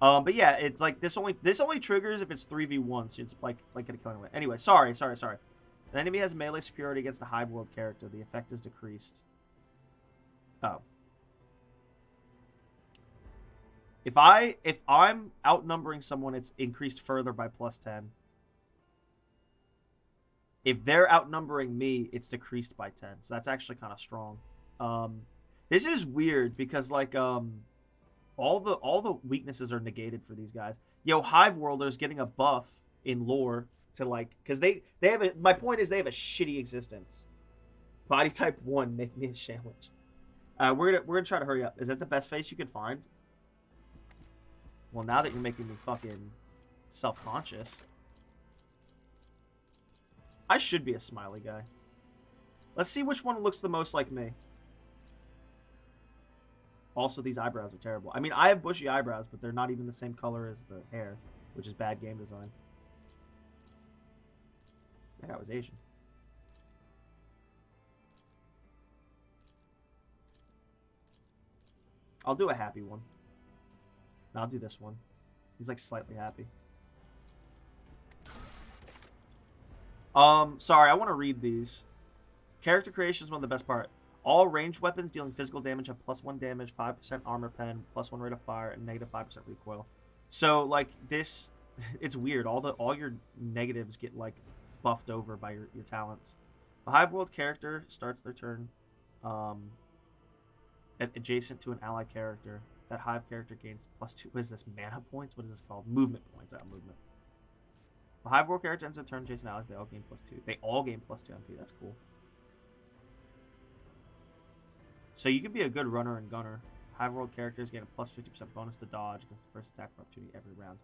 But yeah, it's like this only triggers if it's 3v1, so it's like gonna come away. Anyway, sorry. An enemy has melee superiority against a Hive World character. The effect is decreased. Oh. If I'm outnumbering someone, it's increased further by +10. If they're outnumbering me, it's decreased by 10. So that's actually kind of strong. This is weird because like all the weaknesses are negated for these guys. Yo, Hive Worlders getting a buff in lore to like, because they have a, my point is they have a shitty existence. Body type 1, make me a sandwich. We're gonna try to hurry up. Is that the best face you could find? Well, now that you're making me fucking self-conscious, I should be a smiley guy. Let's see which one looks the most like me. Also, these eyebrows are terrible. I mean, I have bushy eyebrows, but they're not even the same color as the hair, which is bad game design. That guy was Asian. I'll do a happy one. No, I'll do this one. He's like slightly happy. Sorry, I want to read these. Character creation is one of the best part. All ranged weapons dealing physical damage have +1 damage, 5% armor pen, +1 rate of fire, and -5% recoil. So like this, it's weird. All your negatives get like buffed over by your talents. A Hive World character starts their turn adjacent to an ally character. That Hive character gains +2. What is this? Mana points? What is this called? Movement points. Movement. If a Hive World character ends a turn chasing allies, they all gain +2. They all gain +2 MP. That's cool. So you can be a good runner and gunner. Hive World characters get a +50% bonus to dodge against the first attack opportunity every round.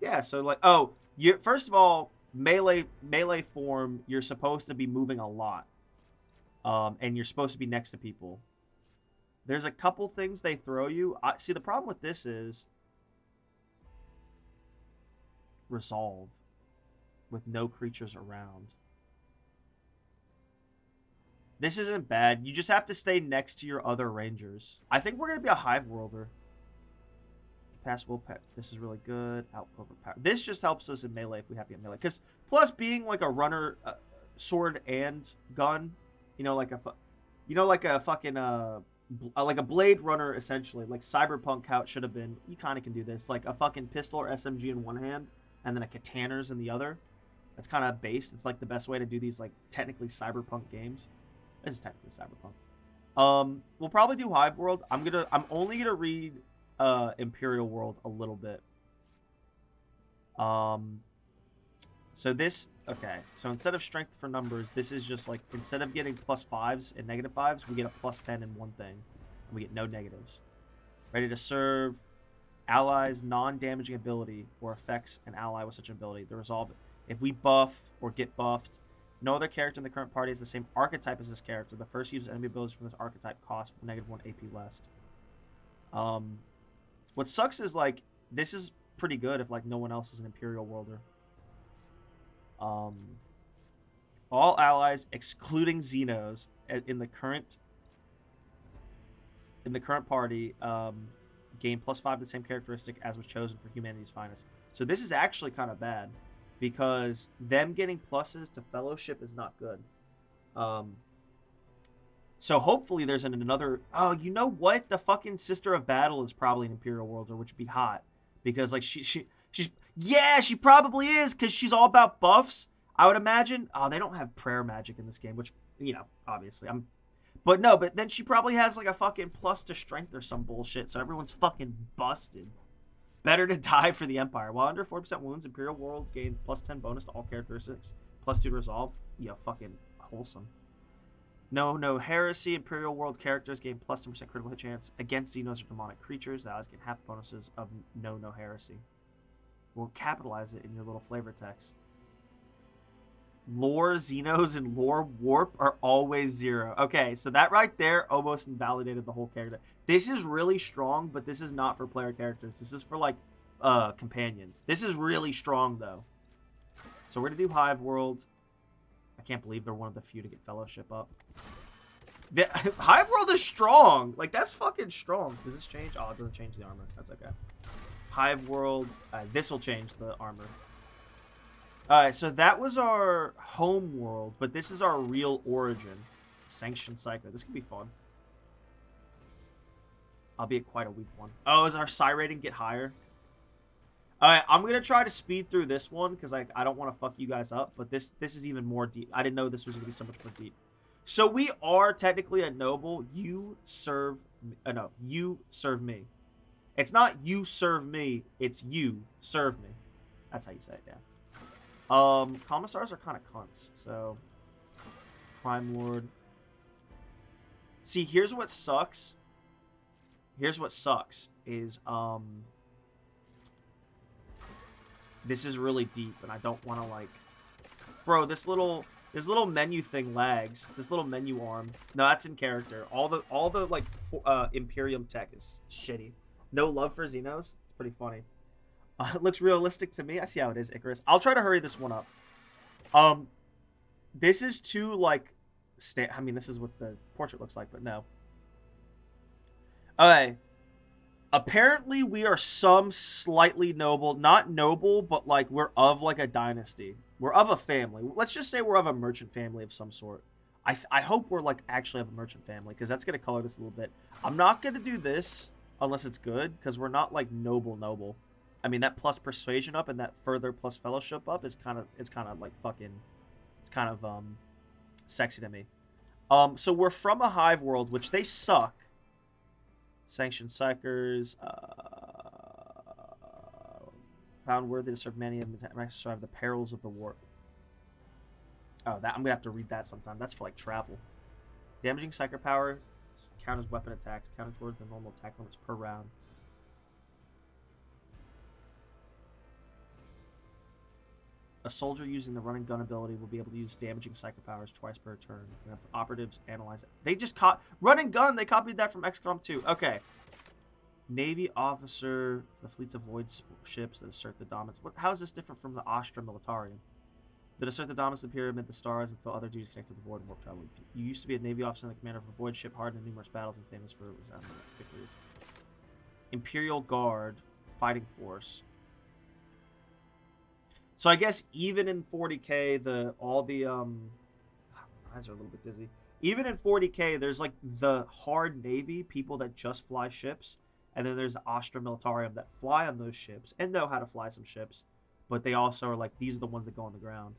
Yeah, so like, oh, you first of all, melee form, you're supposed to be moving a lot. And you're supposed to be next to people. There's a couple things they throw you. See, the problem with this is resolve with no creatures around. This isn't bad. You just have to stay next to your other rangers. I think we're going to be a Hive Worlder. Capacity pet. This is really good. Overpower. This just helps us in melee if we have to get melee. Because plus being like a runner, sword and gun, like a fucking like a blade runner essentially, like Cyberpunk how it should have been. You kind of can do this, like a fucking pistol or SMG in one hand, and then a katana's in the other. That's kind of based. It's like the best way to do these like technically Cyberpunk games. This is technically Cyberpunk. We'll probably do Hive World. I'm only gonna read Imperial World a little bit. So this, okay. So instead of strength for numbers, this is just like, instead of getting +5s and -5s, we get a +10 in one thing. And we get no negatives. Ready to serve. Allies non-damaging ability or affects an ally with such an ability. The resolve, if we buff or get buffed, no other character in the current party has the same archetype as this character. The first use enemy abilities from this archetype cost -1 AP less. What sucks is like, this is pretty good if like no one else is an Imperial Worlder. All allies, excluding Xenos, in the current party, gain +5 the same characteristic as was chosen for humanity's finest. So this is actually kind of bad, because them getting pluses to fellowship is not good. So hopefully there's another. Oh, you know what? The fucking Sister of Battle is probably an Imperial Worlder, which would be hot, because like she's. Yeah, she probably is, because she's all about buffs, I would imagine. Oh, they don't have prayer magic in this game, which, obviously. But then she probably has, like, a fucking plus to strength or some bullshit, so everyone's fucking busted. Better to die for the Empire. While under 4% wounds, Imperial World gain +10 bonus to all characteristics, +2 to resolve. Yeah, fucking wholesome. No heresy. Imperial World characters gain +10% critical hit chance against Xenos or demonic creatures. The allies get half bonuses of no heresy. We'll capitalize it in your little flavor text. Lore Xenos and lore Warp are always 0. Okay, so that right there almost invalidated the whole character. This is really strong, but this is not for player characters. This is for, like, companions. This is really strong, though. So we're going to do Hive World. I can't believe they're one of the few to get Fellowship up. Hive World is strong. Like, that's fucking strong. Does this change? Oh, it doesn't change the armor. That's okay. Hive World. This will change the armor. Alright, so that was our home world, but this is our real origin. Sanctioned Psycho. This could be fun. Albeit quite a weak one. Oh, is our Psi rating get higher? Alright, I'm going to try to speed through this one, because I don't want to fuck you guys up, but this is even more deep. I didn't know this was going to be so much more deep. So we are technically a noble. You serve... no, you serve me. It's not you serve me, it's you serve me. That's how you say it, yeah. Commissars are kind of cunts, so... Crime Lord. See, here's what sucks. Here's what sucks, is, this is really deep, and I don't want to, like... Bro, this little menu thing lags. This little menu arm. No, that's in character. All the like, Imperium tech is shitty. No love for Xenos. It's pretty funny. It looks realistic to me. I see how it is, Icarus. I'll try to hurry this one up. This is too, like... I mean, this is what the portrait looks like, but no. Okay. Apparently, we are some slightly noble. Not noble, but, like, we're of, like, a dynasty. We're of a family. Let's just say we're of a merchant family of some sort. I hope we're, like, actually of a merchant family, because that's going to color this a little bit. I'm not going to do this unless it's good, because we're not, like, noble. I mean, that plus persuasion up and that further plus fellowship up is kind of like fucking, it's kind of sexy to me. So we're from a hive world, which they suck. Sanctioned Psychers, found worthy to serve many of them, survive the perils of the warp. Oh, that I'm gonna have to read that sometime. That's for like travel. Damaging Psyker power counters weapon attacks, counter towards the normal attack limits per round. A soldier using the running gun ability will be able to use damaging psychic powers twice per turn. And operatives analyze it. They just caught running gun. They copied that from XCOM 2. Okay. Navy officer. The fleets avoid ships that assert the dominance. How is this different from the Astra Militarium? That assert the dominance of the pyramid, the stars, and fill other duties connected to the void and warp travel. You used to be a Navy officer and the commander of a void ship, hardened in numerous battles and famous for resounding victories. Imperial Guard. Fighting force. So I guess even in 40k, all the my eyes are a little bit dizzy. Even in 40k, there's like the hard navy, people that just fly ships, and then there's the Astra Militarium that fly on those ships and know how to fly some ships, but they also are like, these are the ones that go on the ground.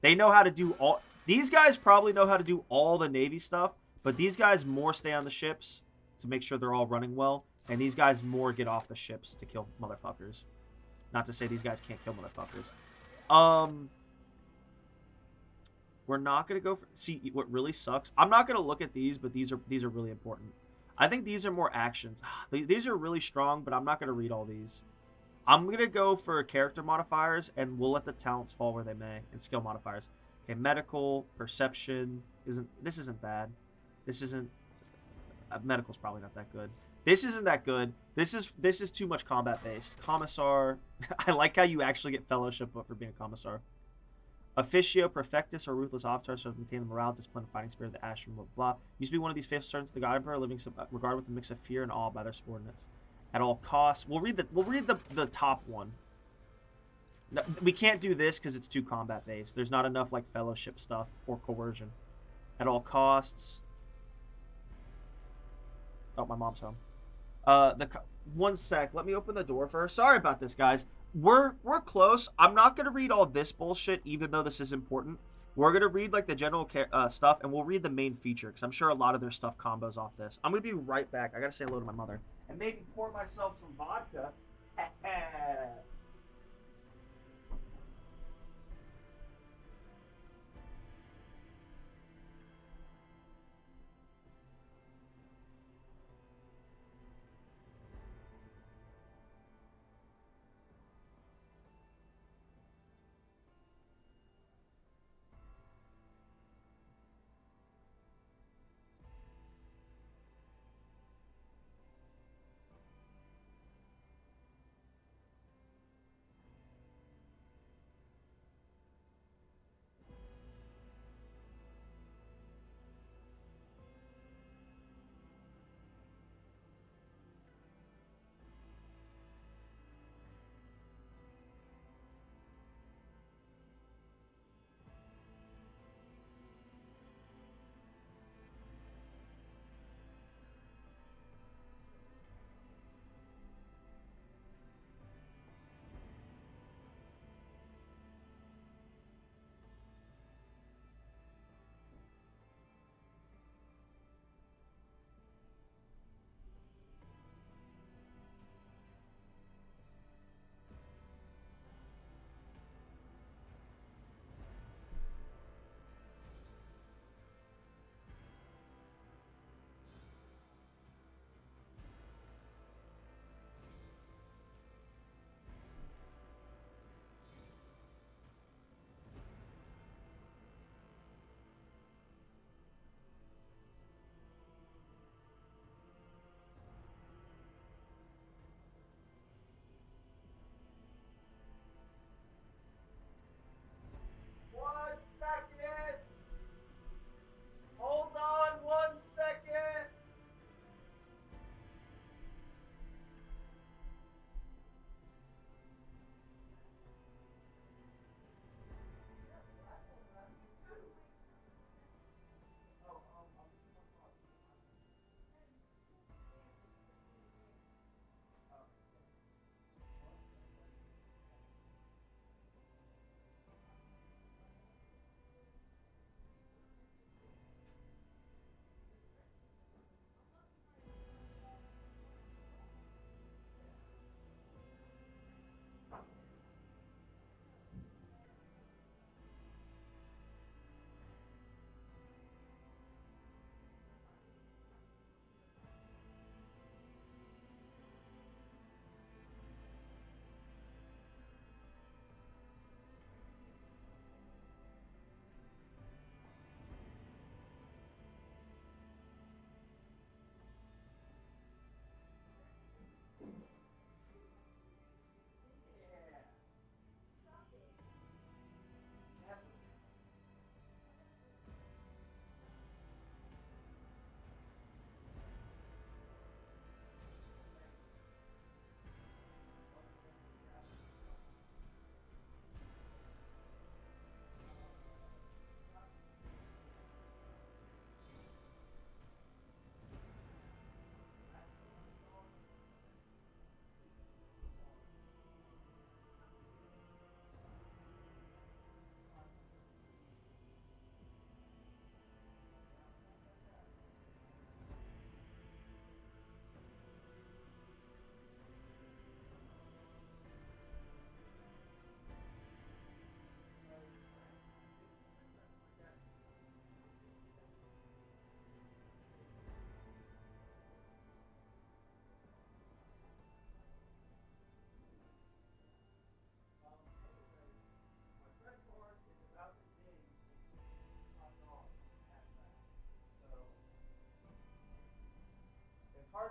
They know how to do all. These guys probably know how to do all the navy stuff, but these guys more stay on the ships to make sure they're all running well, and these guys more get off the ships to kill motherfuckers. Not to say these guys can't kill motherfuckers. We're not gonna go for. See, what really sucks. I'm not gonna look at these, but these are really important. I think these are more actions. These are really strong, but I'm not gonna read all these. I'm gonna go for character modifiers, and we'll let the talents fall where they may, and skill modifiers. Okay, medical, perception this isn't bad. This isn't. Medical's probably not that good. This isn't that good. This is too much combat based. Commissar. I like how you actually get fellowship but for being a commissar. Officio, Perfectus, or Ruthless Officer, so maintain the morale, discipline, fighting spirit of the Ashram, blah, blah. Used to be one of these faithful servants of the God Emperor, living regarded with a mix of fear and awe by their subordinates. At all costs. We'll read the top one. No, we can't do this because it's too combat based. There's not enough like fellowship stuff or coercion. At all costs. Oh, my mom's home. One sec. Let me open the door for her. Sorry about this, guys. We're close. I'm not gonna read all this bullshit, even though this is important. We're gonna read like the general stuff, and we'll read the main feature because I'm sure a lot of their stuff combos off this. I'm gonna be right back. I gotta say hello to my mother and maybe pour myself some vodka.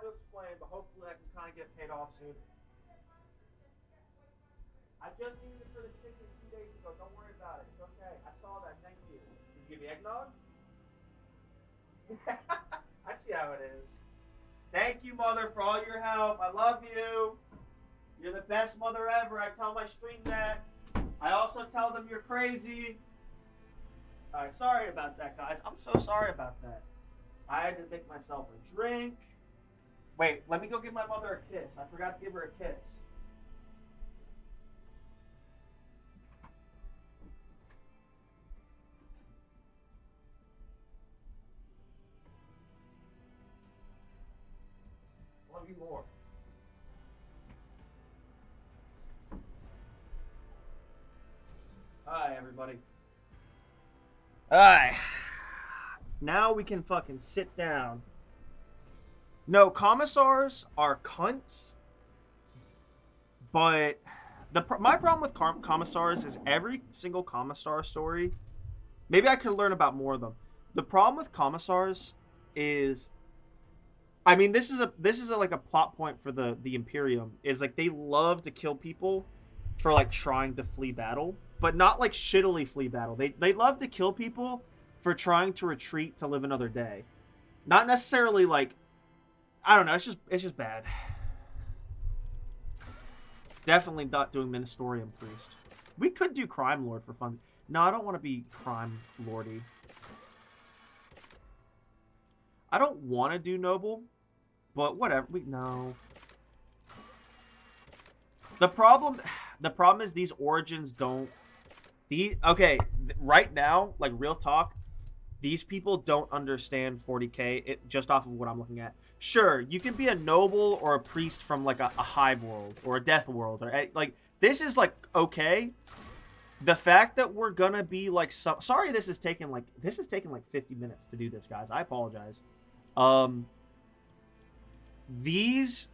to explain, but hopefully I can kind of get paid off soon. I just needed it for the chicken 2 days ago. Don't worry about it. It's okay. I saw that. Thank you. Did you give me eggnog? I see how it is. Thank you, Mother, for all your help. I love you. You're the best mother ever. I tell my stream that. I also tell them you're crazy. Alright, sorry about that, guys. I'm so sorry about that. I had to make myself a drink. Wait, let me go give my mother a kiss. I forgot to give her a kiss. Love you more. Hi, everybody. Alright. Now we can fucking sit down. No, commissars are cunts. But my problem with commissars is every single commissar story. Maybe I could learn about more of them. The problem with commissars is, I mean, this is like a plot point for the Imperium. Is like they love to kill people for like trying to flee battle, but not like shittily flee battle. They love to kill people for trying to retreat to live another day. Not necessarily like, I don't know. It's just bad. Definitely not doing Ministerium Priest. We could do Crime Lord for fun. No, I don't want to be Crime Lordy. I don't want to do Noble, but whatever. No. The problem is these origins don't. Okay, right now, like real talk, these people don't understand 40k just off of what I'm looking at. Sure, you can be a noble or a priest from like a hive world or a death world, or like this is like okay. The fact that we're gonna be like sorry, this is taking like 50 minutes to do this, guys. I apologize. These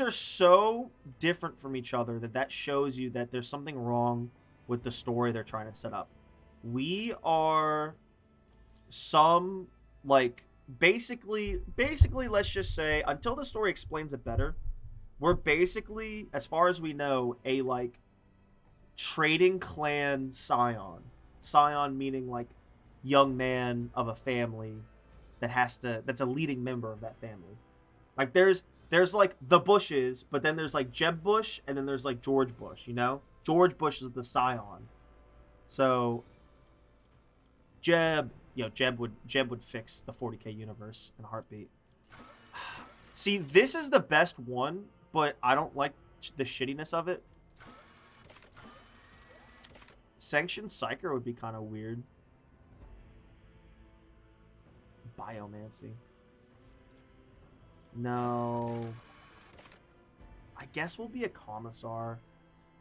are so different from each other that shows you that there's something wrong with the story they're trying to set up. We are some like basically let's just say until the story explains it better, we're basically, as far as we know, a like trading clan scion meaning like young man of a family that's a leading member of that family. Like there's like the Bushes, but then there's like Jeb Bush, and then there's like George Bush, you know? George Bush is the scion. So Jeb would fix the 40k universe in a heartbeat. See, this is the best one, but I don't like the shittiness of it. Sanctioned Psyker would be kind of weird. Biomancy. No. I guess we'll be a commissar.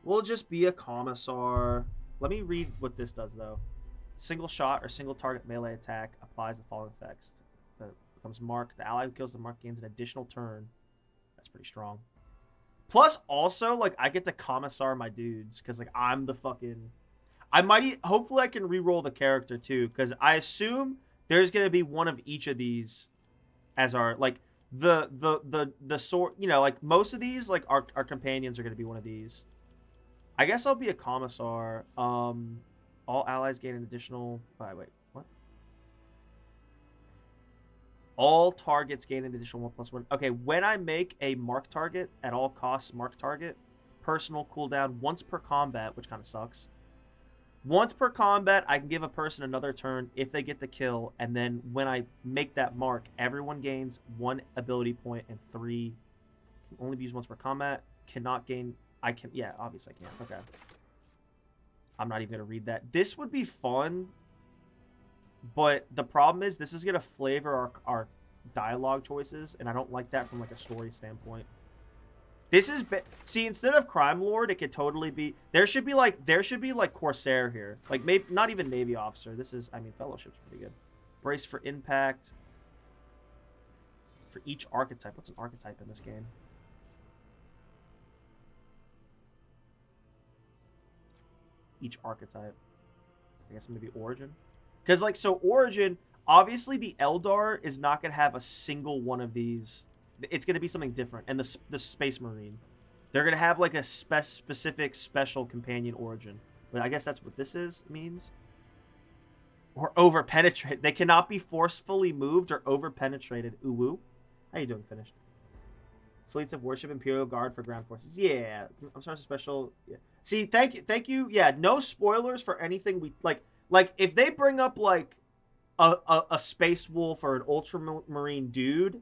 We'll just be a commissar. Let me read what this does, though. Single shot or single target melee attack applies the following effects. That becomes marked. The ally who kills the mark gains an additional turn. That's pretty strong. Plus, also, like, I get to commissar my dudes. Because, like, I'm the fucking... hopefully I can re-roll the character, too. Because I assume there's going to be one of each of these as our... Like, the sort... You know, like, most of these, like, our companions are going to be one of these. I guess I'll be a commissar. All allies gain an additional... wait, what? All targets gain an additional 1+1. Okay, when I make a mark target, at all costs mark target, personal cooldown once per combat, which kind of sucks. Once per combat, I can give a person another turn if they get the kill, and then when I make that mark, everyone gains 1 ability point and 3 can only be used once per combat. Cannot gain... Yeah, obviously I can. Okay. I'm not even going to read that. This would be fun, but the problem is this is going to flavor our dialogue choices, and I don't like that from like a story standpoint. This is... See, instead of Crime Lord, it could totally be... There should be like Corsair here. Like, maybe not even Navy Officer. This is... I mean, Fellowship's pretty good. Brace for Impact. For each archetype. What's an archetype in this game? Each archetype. I guess maybe Origin. Because, like, so Origin, obviously the Eldar is not going to have a single one of these it's gonna be something different. And the Space Marine, they're gonna have like a specific special companion origin. But I guess that's what this means. Or over penetrate. They cannot be forcefully moved or over penetrated. Ooh woo. How you doing? Finished. Fleets of Worship, Imperial Guard for ground forces. Yeah, I'm sorry, special. Yeah. See, thank you. Yeah, no spoilers for anything we like. Like if they bring up like a space wolf or an ultramarine dude,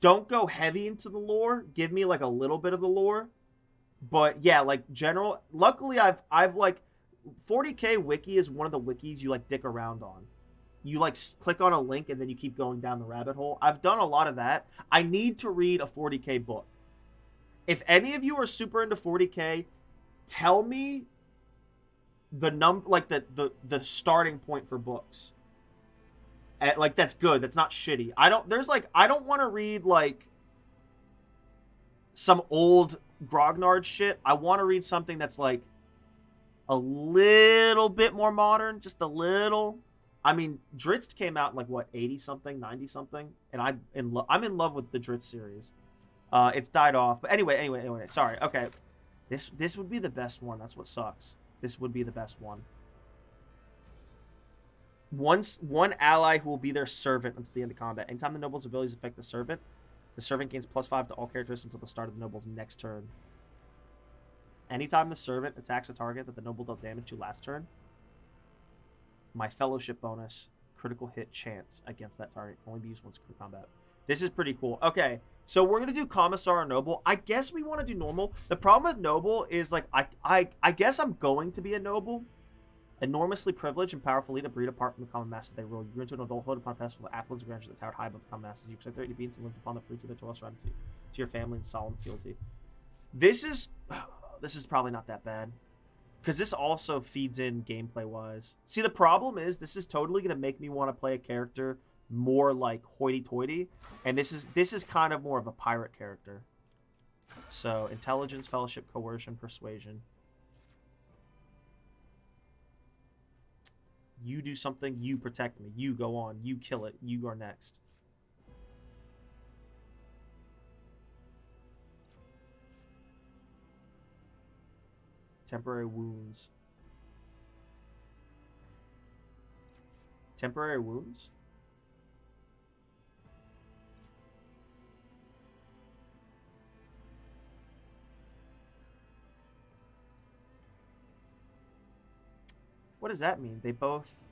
don't go heavy into the lore. Give me like a little bit of the lore. But yeah, like general. Luckily, I've like 40K wiki is one of the wikis you like dick around on. You like click on a link and then you keep going down the rabbit hole. I've done a lot of that. I need to read a 40K book. If any of you are super into 40K, tell me the the starting point for books. Like that's good. That's not shitty. I don't want to read like some old grognard shit. I want to read something that's like a little bit more modern, just a little. I mean, Dritz came out in like what 80 something, 90 something, and I'm in love with the Dritz series. It's died off, but anyway. Sorry. Okay, this would be the best one. That's what sucks. This would be the best one. One ally who will be their servant until the end of combat. Anytime the noble's abilities affect the servant gains +5 to all characters until the start of the noble's next turn. Anytime the servant attacks a target that the noble dealt damage to last turn, my fellowship bonus, critical hit chance against that target can only be used once in combat. This is pretty cool. Okay, so we're gonna do Commissar or Noble. I guess we want to do Normal. The problem with Noble is like I guess I'm going to be a Noble. Enormously privileged and powerful lead, a breed apart from the common masses they rule. You grew into an adulthood upon passing from the affluence and grandeur that towered high above the common masses. You accept their beings and lived upon the fruits of their toil, surrounded to your family in solemn fealty. This is probably not that bad. Because this also feeds in gameplay-wise. See, the problem is this is totally going to make me want to play a character more like hoity-toity. And this is kind of more of a pirate character. So, intelligence, fellowship, coercion, persuasion. You do something, you protect me. You go on, you kill it, you are next. Temporary wounds. Temporary wounds? What does that mean? They both...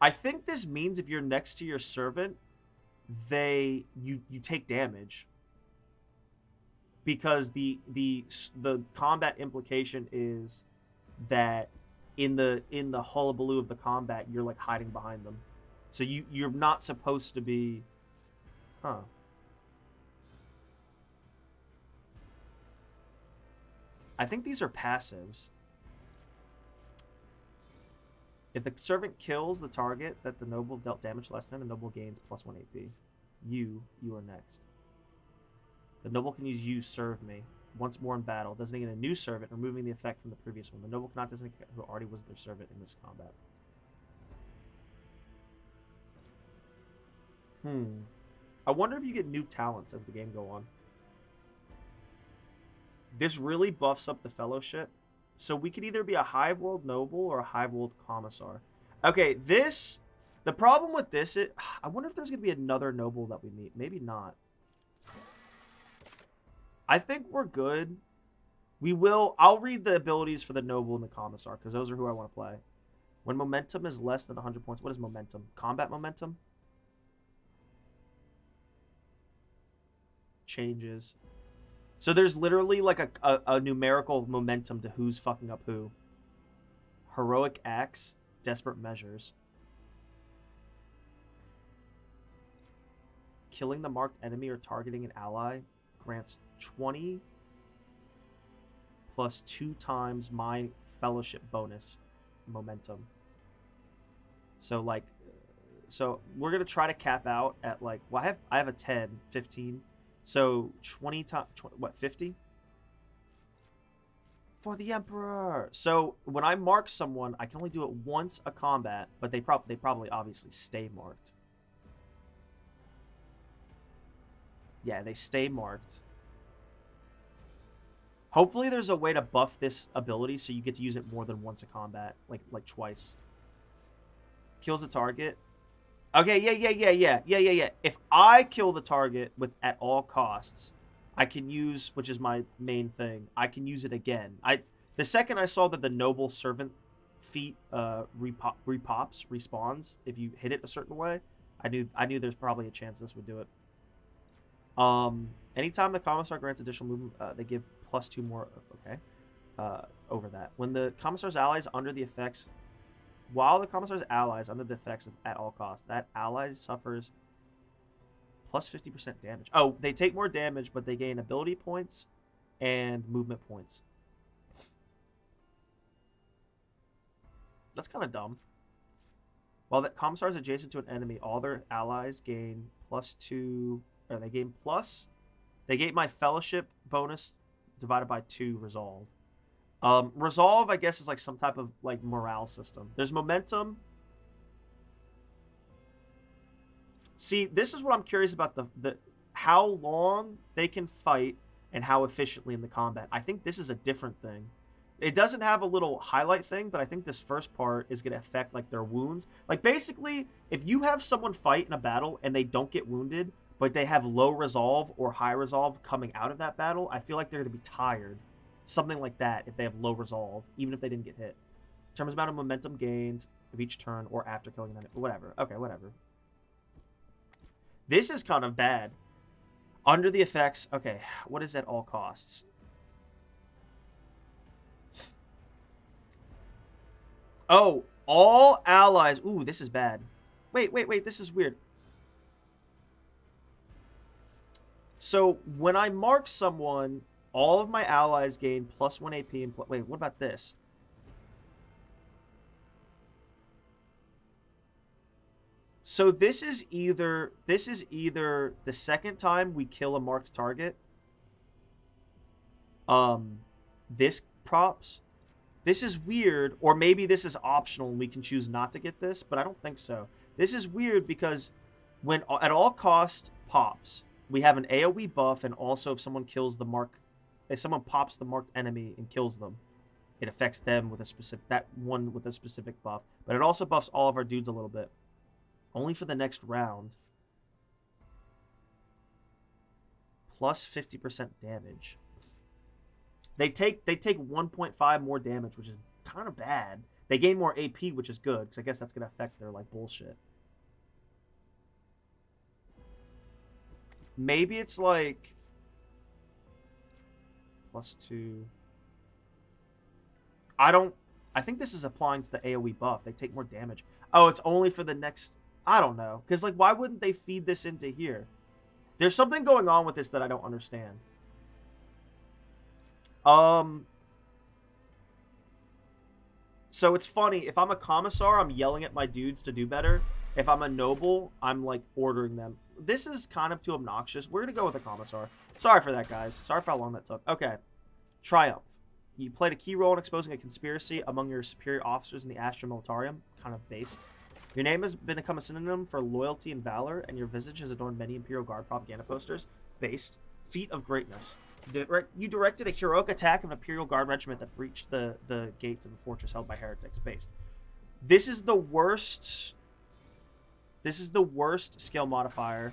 I think this means if you're next to your servant, you take damage. Because the combat implication is that in the hullabaloo of the combat, you're like hiding behind them. So you're not supposed to be... Huh. I think these are passives. If the servant kills the target that the noble dealt damage last turn, the noble gains +1 AP. You are next. The noble can use you serve me once more in battle, designating a new servant, removing the effect from the previous one. The noble cannot designate who already was their servant in this combat. I wonder if you get new talents as the game go on. This really buffs up the fellowship. So we could either be a Hive World Noble or a Hive World Commissar. Okay, the problem with this is, I wonder if there's going to be another Noble that we meet. Maybe not. I think we're good. I'll read the abilities for the Noble and the Commissar, because those are who I want to play. When momentum is less than 100 points, what is momentum? Combat momentum? Changes. So there's literally like a numerical momentum to who's fucking up who. Heroic acts, desperate measures. Killing the marked enemy or targeting an ally grants 20 plus 2 times my fellowship bonus momentum. So like, so we're gonna try to cap out at like, well, I have a 10, 15. So 20 times, what, 50? For the Emperor. So when I mark someone, I can only do it once a combat, but they probably obviously stay marked. Yeah, they stay marked. Hopefully there's a way to buff this ability so you get to use it more than once a combat, like twice. Kills the target. Okay, yeah. If I kill the target with at all costs, I can use, which is my main thing, I can use it again. The second I saw that the noble servant feat respawns if you hit it a certain way, I knew there's probably a chance this would do it. Anytime the commissar grants additional movement, they give +2 more. Okay, over that. When the commissar's allies under the effects, while the commissar's allies under the effects of at all costs, that ally suffers +50% damage. Oh, they take more damage, but they gain ability points and movement points. That's kind of dumb. While the commissar is adjacent to an enemy, all their allies gain +2, or they gain my fellowship bonus divided by 2 resolve. Resolve, I guess, is like some type of like morale system. There's momentum. See, this is what I'm curious about, the how long they can fight and how efficiently in the combat. I think this is a different thing. It doesn't have a little highlight thing, but I think this first part is going to affect like their wounds. Like basically, if you have someone fight in a battle and they don't get wounded, but they have low resolve or high resolve coming out of that battle, I feel like they're going to be tired. Something like that if they have low resolve, even if they didn't get hit. In terms of amount of momentum gained of each turn or after killing an enemy. Whatever. Okay, whatever. This is kind of bad. Under the effects. Okay, what is at all costs? Oh, all allies. Ooh, this is bad. Wait. This is weird. So when I mark someone, all of my allies gain +1 AP and wait, what about this? So this is either the second time we kill a marked target. This props. This is weird, or maybe this is optional and we can choose not to get this, but I don't think so. This is weird because when at all cost pops, we have an AoE buff, and also if someone kills the mark, if someone pops the marked enemy and kills them, it affects them with a specific buff. But it also buffs all of our dudes a little bit. Only for the next round. +50% damage. They take 1.5 more damage, which is kind of bad. They gain more AP, which is good, because I guess that's going to affect their like bullshit. Maybe it's like +2. I think this is applying to the AoE buff. They take more damage. Oh, it's only for the next. I don't know, because like, why wouldn't they feed this into here? There's something going on with this that I don't understand. So it's funny, if I'm a commissar, I'm yelling at my dudes to do better. If I'm a noble, I'm like ordering them. This is kind of too obnoxious. We're gonna go with a commissar. Sorry for that, guys. Sorry for how long that took. Okay. Triumph. You played a key role in exposing a conspiracy among your superior officers in the Astra Militarium. Kind of based. Your name has become a synonym for loyalty and valor, and your visage has adorned many Imperial Guard propaganda posters. Based. Feat of greatness. You directed a heroic attack of an Imperial Guard regiment that breached the gates of a fortress held by heretics. Based. This is the worst. This is the worst skill modifier.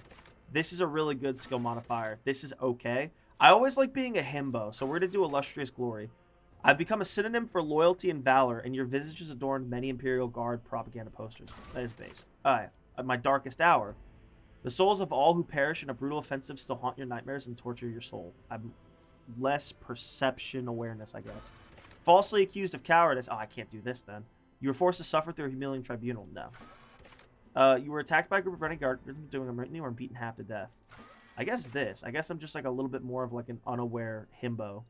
This is a really good skill modifier. This is okay. I always like being a himbo, so we're going to do Illustrious Glory. I've become a synonym for loyalty and valor, and your visage has adorned many Imperial Guard propaganda posters. That is based. At my darkest hour. The souls of all who perish in a brutal offensive still haunt your nightmares and torture your soul. I'm less perception awareness, I guess. Falsely accused of cowardice. Oh, I can't do this then. You were forced to suffer through a humiliating tribunal. No. You were attacked by a group of renegade guards doing a mutiny or beaten half to death. I guess this. I guess I'm just like a little bit more of like an unaware himbo.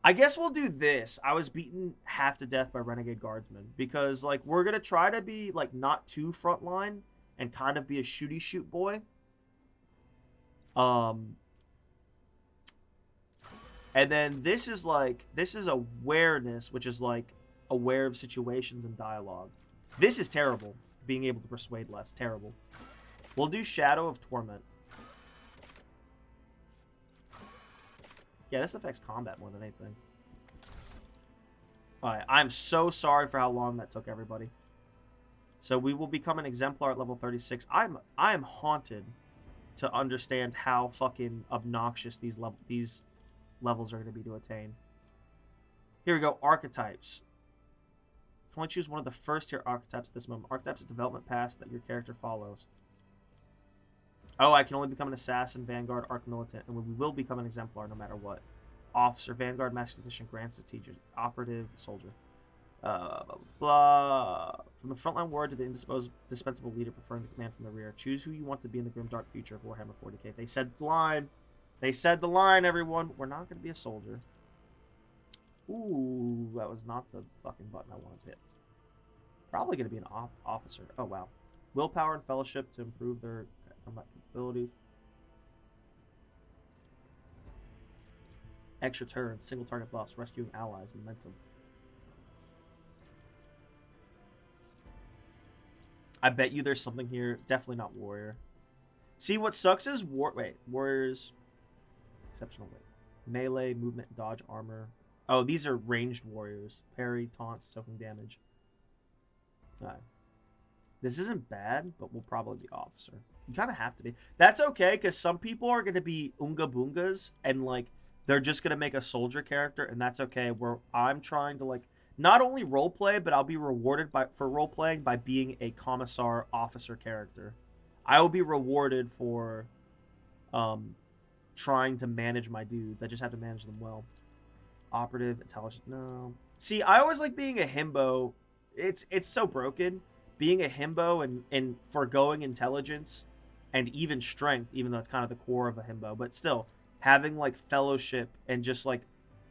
I guess we'll do this. I was beaten half to death by renegade guardsmen because like we're gonna try to be like not too frontline and kind of be a shooty shoot boy. And then this is awareness, which is like aware of situations and dialogue. This is terrible. Being able to persuade less. Terrible. We'll do Shadow of Torment. Yeah, this affects combat more than anything. Alright, I'm so sorry for how long that took, everybody. So we will become an exemplar at level 36. I am haunted to understand how fucking obnoxious these levels are going to be to attain. Here we go, archetypes. You can only choose one of the first tier archetypes at this moment. Archetypes of development path that your character follows. Oh, I can only become an assassin, vanguard, arc militant, and we will become an exemplar no matter what. Officer, vanguard, master tactician, grand strategic, operative, soldier. Blah. From the frontline warrior to the indispensable leader preferring the command from the rear. Choose who you want to be in the grim dark future of Warhammer 40k. They said the line. They said the line, everyone. We're not going to be a soldier. Ooh, that was not the fucking button I wanted to hit. Probably going to be an officer. Oh, wow. Willpower and fellowship to improve their combat capabilities. Extra turns, single target buffs, rescuing allies, momentum. I bet you there's something here. Definitely not warrior. See, what sucks is warriors. Exceptional weight. Melee, movement, dodge, armor. Oh, these are ranged warriors. Parry, taunt, soaking damage. Alright. This isn't bad, but we'll probably be officer. You kind of have to be. That's okay, because some people are going to be Unga Boongas, and, like, they're just going to make a soldier character, and that's okay. Where I'm trying to, like, not only roleplay, but I'll be rewarded for roleplaying by being a commissar officer character. I will be rewarded for trying to manage my dudes. I just have to manage them well. Operative, intelligence, no. See, I always like being a himbo. It's so broken. Being a himbo and foregoing intelligence and even strength, even though it's kind of the core of a himbo. But still, having, like, fellowship and just, like,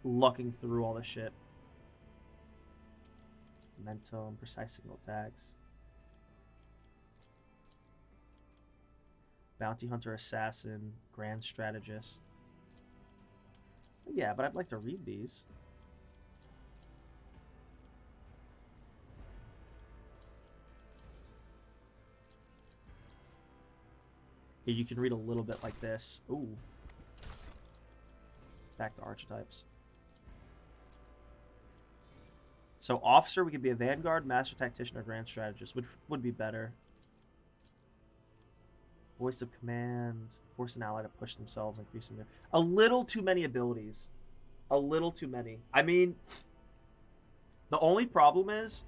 lucking through all this shit. Momentum, precise signal attacks. Bounty hunter, assassin, grand strategist. Yeah, but I'd like to read these. Here, you can read a little bit like this. Ooh. Back to archetypes. So, officer, we could be a vanguard, master tactician, or grand strategist, which would be better. Voice of command, force an ally to push themselves, increasing their... A little too many abilities. A little too many. I mean, the only problem is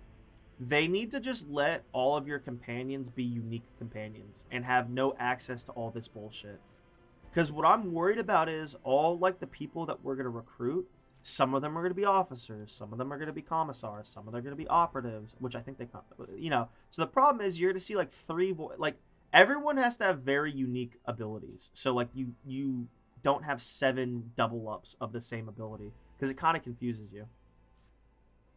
they need to just let all of your companions be unique companions and have no access to all this bullshit. Because what I'm worried about is all, like, the people that we're going to recruit, some of them are going to be officers, some of them are going to be commissars, some of them are going to be operatives, which I think they, you know. So the problem is you're going to see, like, everyone has to have very unique abilities. So, like, you don't have 7 double ups of the same ability because it kind of confuses you.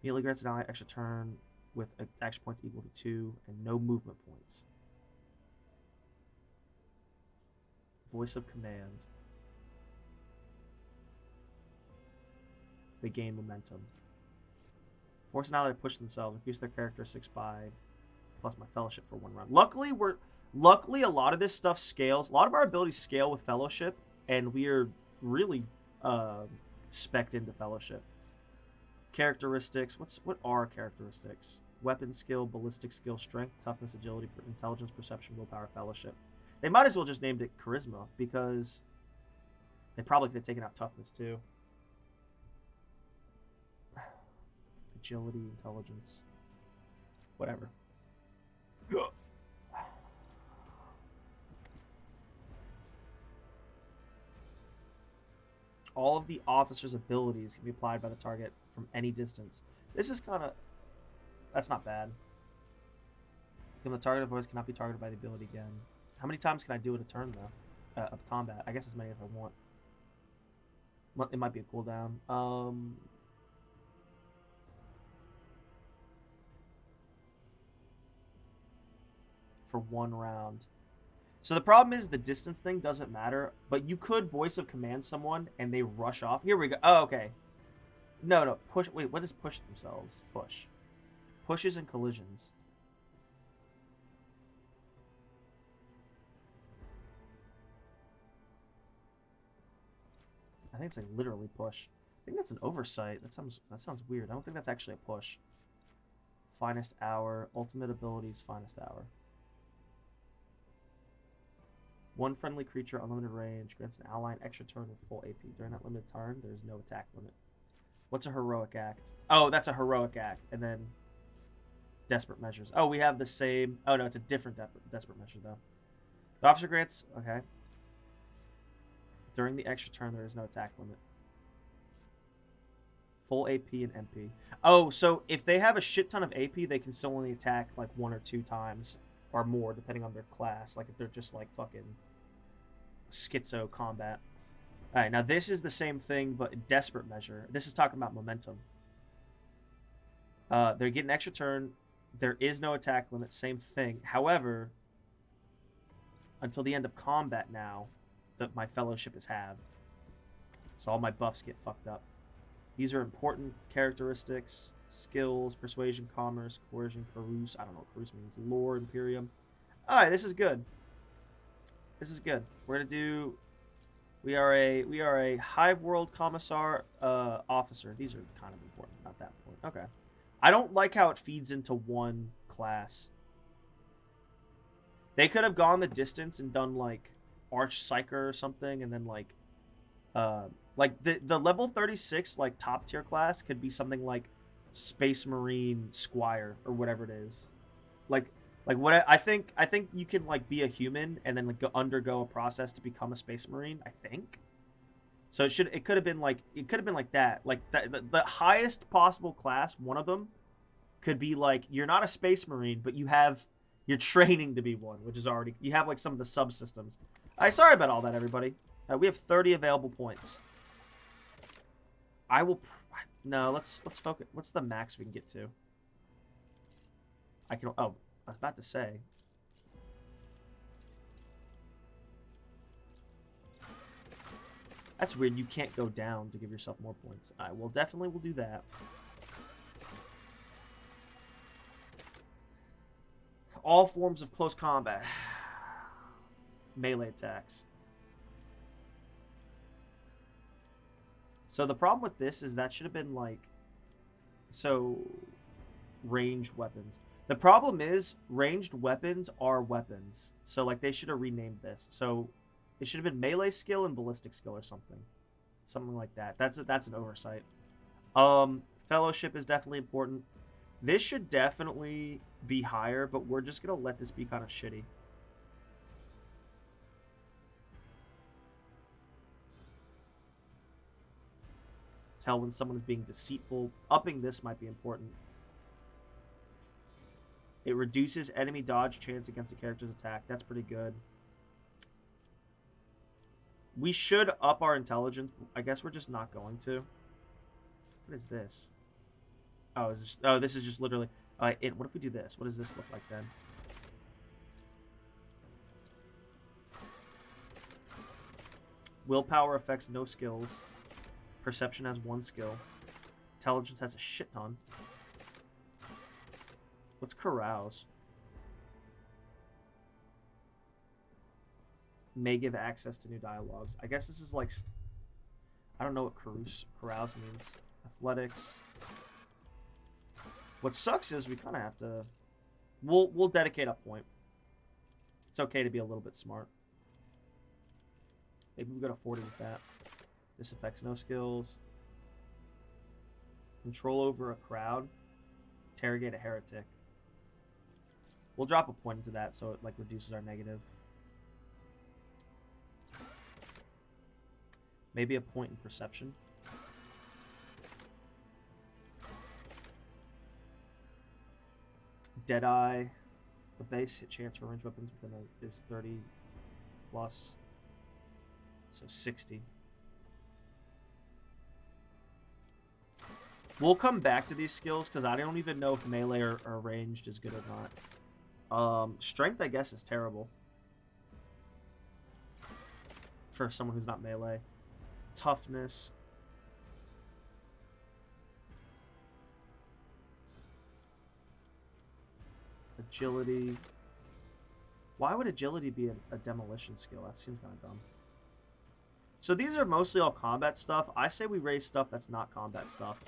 Immediately grants an ally extra turn with action points equal to 2 and no movement points. Voice of command. They gain momentum. Force an ally to push themselves, increase their characteristics by plus my fellowship for 1 round. Luckily, a lot of this stuff scales. A lot of our abilities scale with fellowship, and we are really spec'd into fellowship. Characteristics. What are characteristics? Weapon skill, ballistic skill, strength, toughness, agility, intelligence, perception, willpower, fellowship. They might as well just named it charisma, because they probably could have taken out toughness too. Agility, intelligence, whatever. All of the officer's abilities can be applied by the target from any distance. This is kind of... That's not bad. The target of voice cannot be targeted by the ability again. How many times can I do it a turn, though? Of combat? I guess as many as I want. It might be a cooldown. For 1 round. So the problem is the distance thing doesn't matter, but you could voice of command someone and they rush off. Here we go. Oh, okay. No. Push. Wait, what is push themselves? Push. Pushes and collisions. I think it's like literally push. I think that's an oversight. That sounds weird. I don't think that's actually a push. Finest hour. Ultimate abilities. Finest hour. One friendly creature, unlimited range, grants an ally an extra turn with full AP. During that limited turn, there's no attack limit. What's a heroic act? Oh, that's a heroic act. And then desperate measures. Oh, we have the same. Oh, no, it's a different desperate measure, though. The officer grants. Okay. During the extra turn, there is no attack limit. Full AP and MP. Oh, so if they have a shit ton of AP, they can still only attack like 1 or 2 times or more, depending on their class. Like if they're just like fucking schizo combat. All right, now this is the same thing, but desperate measure. This is talking about momentum. They're getting an extra turn. There is no attack limit. Same thing. However, until the end of combat now, that my fellowship is halved. So all my buffs get fucked up. These are important characteristics, skills, persuasion, commerce, coercion, carouse. I don't know what carouse means. Lore, Imperium. All right, this is good. This is good. We're gonna do. We are a Hive World Commissar officer. These are kind of important at that point. Okay. I don't like how it feeds into one class. They could have gone the distance and done like Arch Psyker or something, and then like the level 36 like top tier class could be something like Space Marine Squire or whatever it is. Like what I think you can like be a human and then like undergo a process to become a Space Marine. I think. So it could have been like that. Like the highest possible class, one of them, could be like you're not a Space Marine, but you're training to be one, which is already you have like some of the subsystems. Sorry about all that, everybody. We have 30 available points. Let's focus. What's the max we can get to? I was about to say. That's weird. You can't go down to give yourself more points. I will definitely do that. All forms of close combat. Melee attacks. So the problem with this is that should have been like... So, ranged weapons. The problem is, ranged weapons are weapons. So, like, they should have renamed this. So, it should have been melee skill and ballistic skill or something. Something like that. That's an oversight. Fellowship is definitely important. This should definitely be higher, but we're just going to let this be kind of shitty. Tell when someone is being deceitful. Upping this might be important. It reduces enemy dodge chance against the character's attack. That's pretty good. We should up our intelligence. I guess we're just not going to. What is this? Oh, this is just literally... what if we do this? What does this look like then? Willpower affects no skills. Perception has 1 skill. Intelligence has a shit ton. What's carouse? May give access to new dialogues. I guess this is like... I don't know what carouse means. Athletics. What sucks is we kind of have to... We'll dedicate a point. It's okay to be a little bit smart. Maybe we go to 40 with that. This affects no skills. Control over a crowd. Interrogate a heretic. We'll drop a point into that so it like reduces our negative. Maybe a point in perception. Deadeye. The base hit chance for ranged weapons is 30 plus. So 60. We'll come back to these skills because I don't even know if melee or ranged is good or not. Strength, I guess, is terrible for someone who's not melee. Toughness. Agility. Why would agility be a demolition skill? That seems kind of dumb. So these are mostly all combat stuff. I say we raise stuff that's not combat stuff.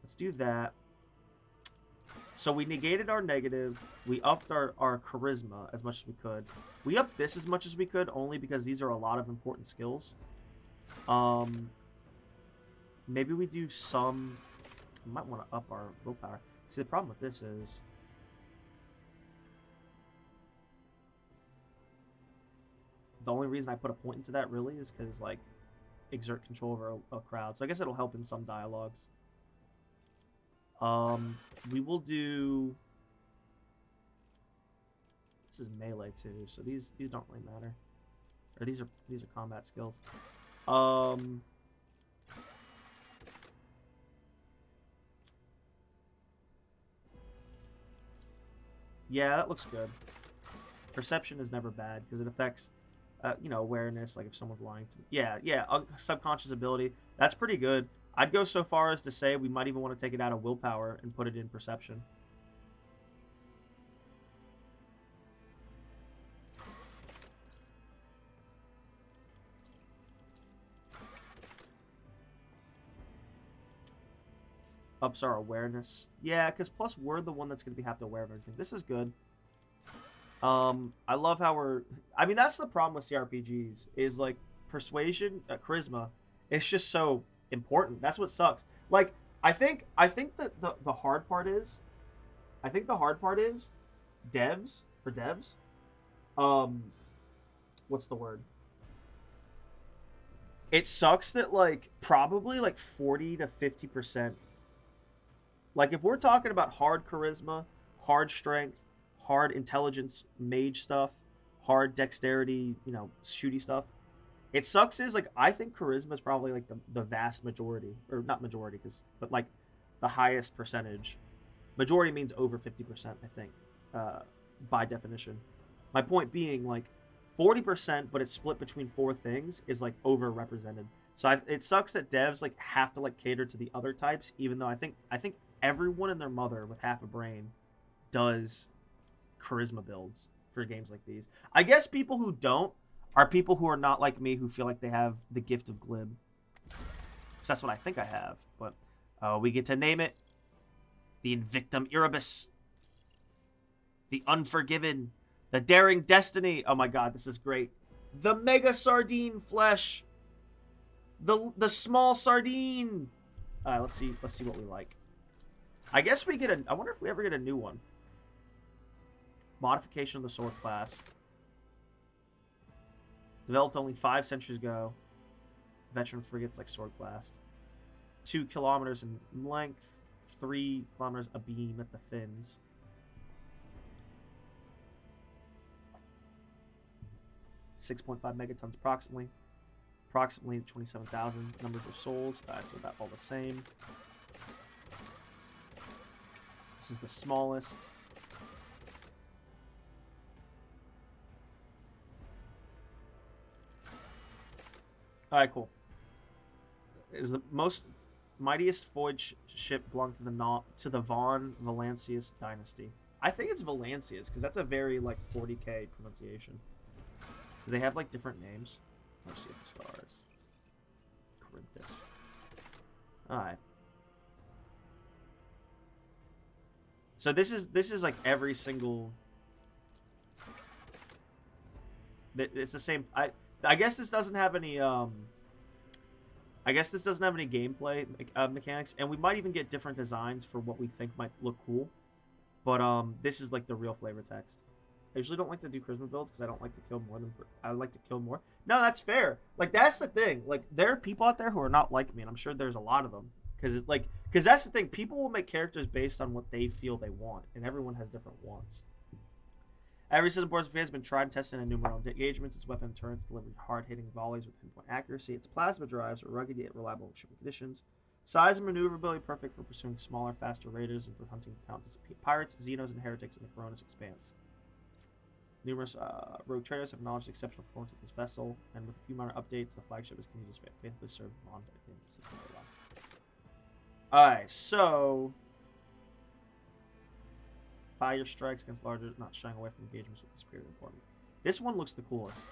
Let's do that. So we negated our negative. We upped our charisma as much as we could. We upped this as much as we could only because these are a lot of important skills. Maybe we do some... We might want to up our willpower. See, the problem with this is... The only reason I put a point into that really is because, like, exert control over a crowd. So I guess it'll help in some dialogues. We will do... This is melee too, so these don't really matter. Or these are combat skills. Yeah, that looks good. Perception is never bad because it affects, you know, awareness. Like if someone's lying to me. Yeah, subconscious ability. That's pretty good. I'd go so far as to say we might even want to take it out of willpower and put it in perception. Ups our awareness. Yeah, because plus we're the one that's going to have to aware of everything. This is good. I love how we're... I mean, that's the problem with CRPGs, is like persuasion, charisma, it's just so important. That's what sucks. Like, I think that the hard part is... I think the hard part is devs, for devs, what's the word? It sucks that, like, probably, like, 40 to 50%. Like, if we're talking about hard charisma, hard strength, hard intelligence, mage stuff, hard dexterity, you know, shooty stuff, it sucks is, like, I think charisma is probably, like, the vast majority. Or not majority, but, like, the highest percentage. Majority means over 50%, I think, by definition. My point being, like, 40%, but it's split between 4 things, is, like, overrepresented. So it sucks that devs, like, have to, like, cater to the other types, even though I think everyone and their mother with half a brain does charisma builds for games like these. I guess people who don't are people who are not like me, who feel like they have the gift of glib. So that's what I think I have. But we get to name it the Invictum Erebus, the Unforgiven, the Daring Destiny. Oh my god, this is great. The Mega Sardine Flesh, the Small Sardine. All right, let's see what we like. I guess we get I wonder if we ever get a new one. Modification of the sword class. Developed only 5 centuries ago. Veteran frigates like sword class. 2 kilometers in length. 3 kilometers abeam at the fins. .5 megatons approximately. Approximately 27,000 numbers of souls. So that's all the same. This is the smallest. Alright, cool. It is the most mightiest voyage ship belonging to the Von Valancius dynasty. I think it's Valancius, because that's a very, like, 40k pronunciation. Do they have, like, different names? Let's see the stars. Corinthus. Alright. So this is like every single... It's the same... I guess this doesn't have any gameplay mechanics, and we might even get different designs for what we think might look cool. But this is like the real flavor text. I usually don't like to do charisma builds because I don't like to kill more than... I like to kill more. No, that's fair. Like, that's the thing. Like, there are people out there who are not like me, and I'm sure there's a lot of them. Because that's the thing. People will make characters based on what they feel they want, and everyone has different wants. Every system board has been tried and tested in numerous engagements. Its weapon turrets deliver hard-hitting volleys with pinpoint accuracy. Its plasma drives are rugged yet reliable in shipping conditions. Size and maneuverability perfect for pursuing smaller, faster raiders and for hunting countless pirates, Xenos, and heretics in the Coronis Expanse. Numerous rogue traders have acknowledged exceptional performance of this vessel, and with a few minor updates, the flagship is continued to faithfully serve Vaughn. Alright, so... Fire strikes against larger, not shying away from engagements with the superior important. This one looks the coolest.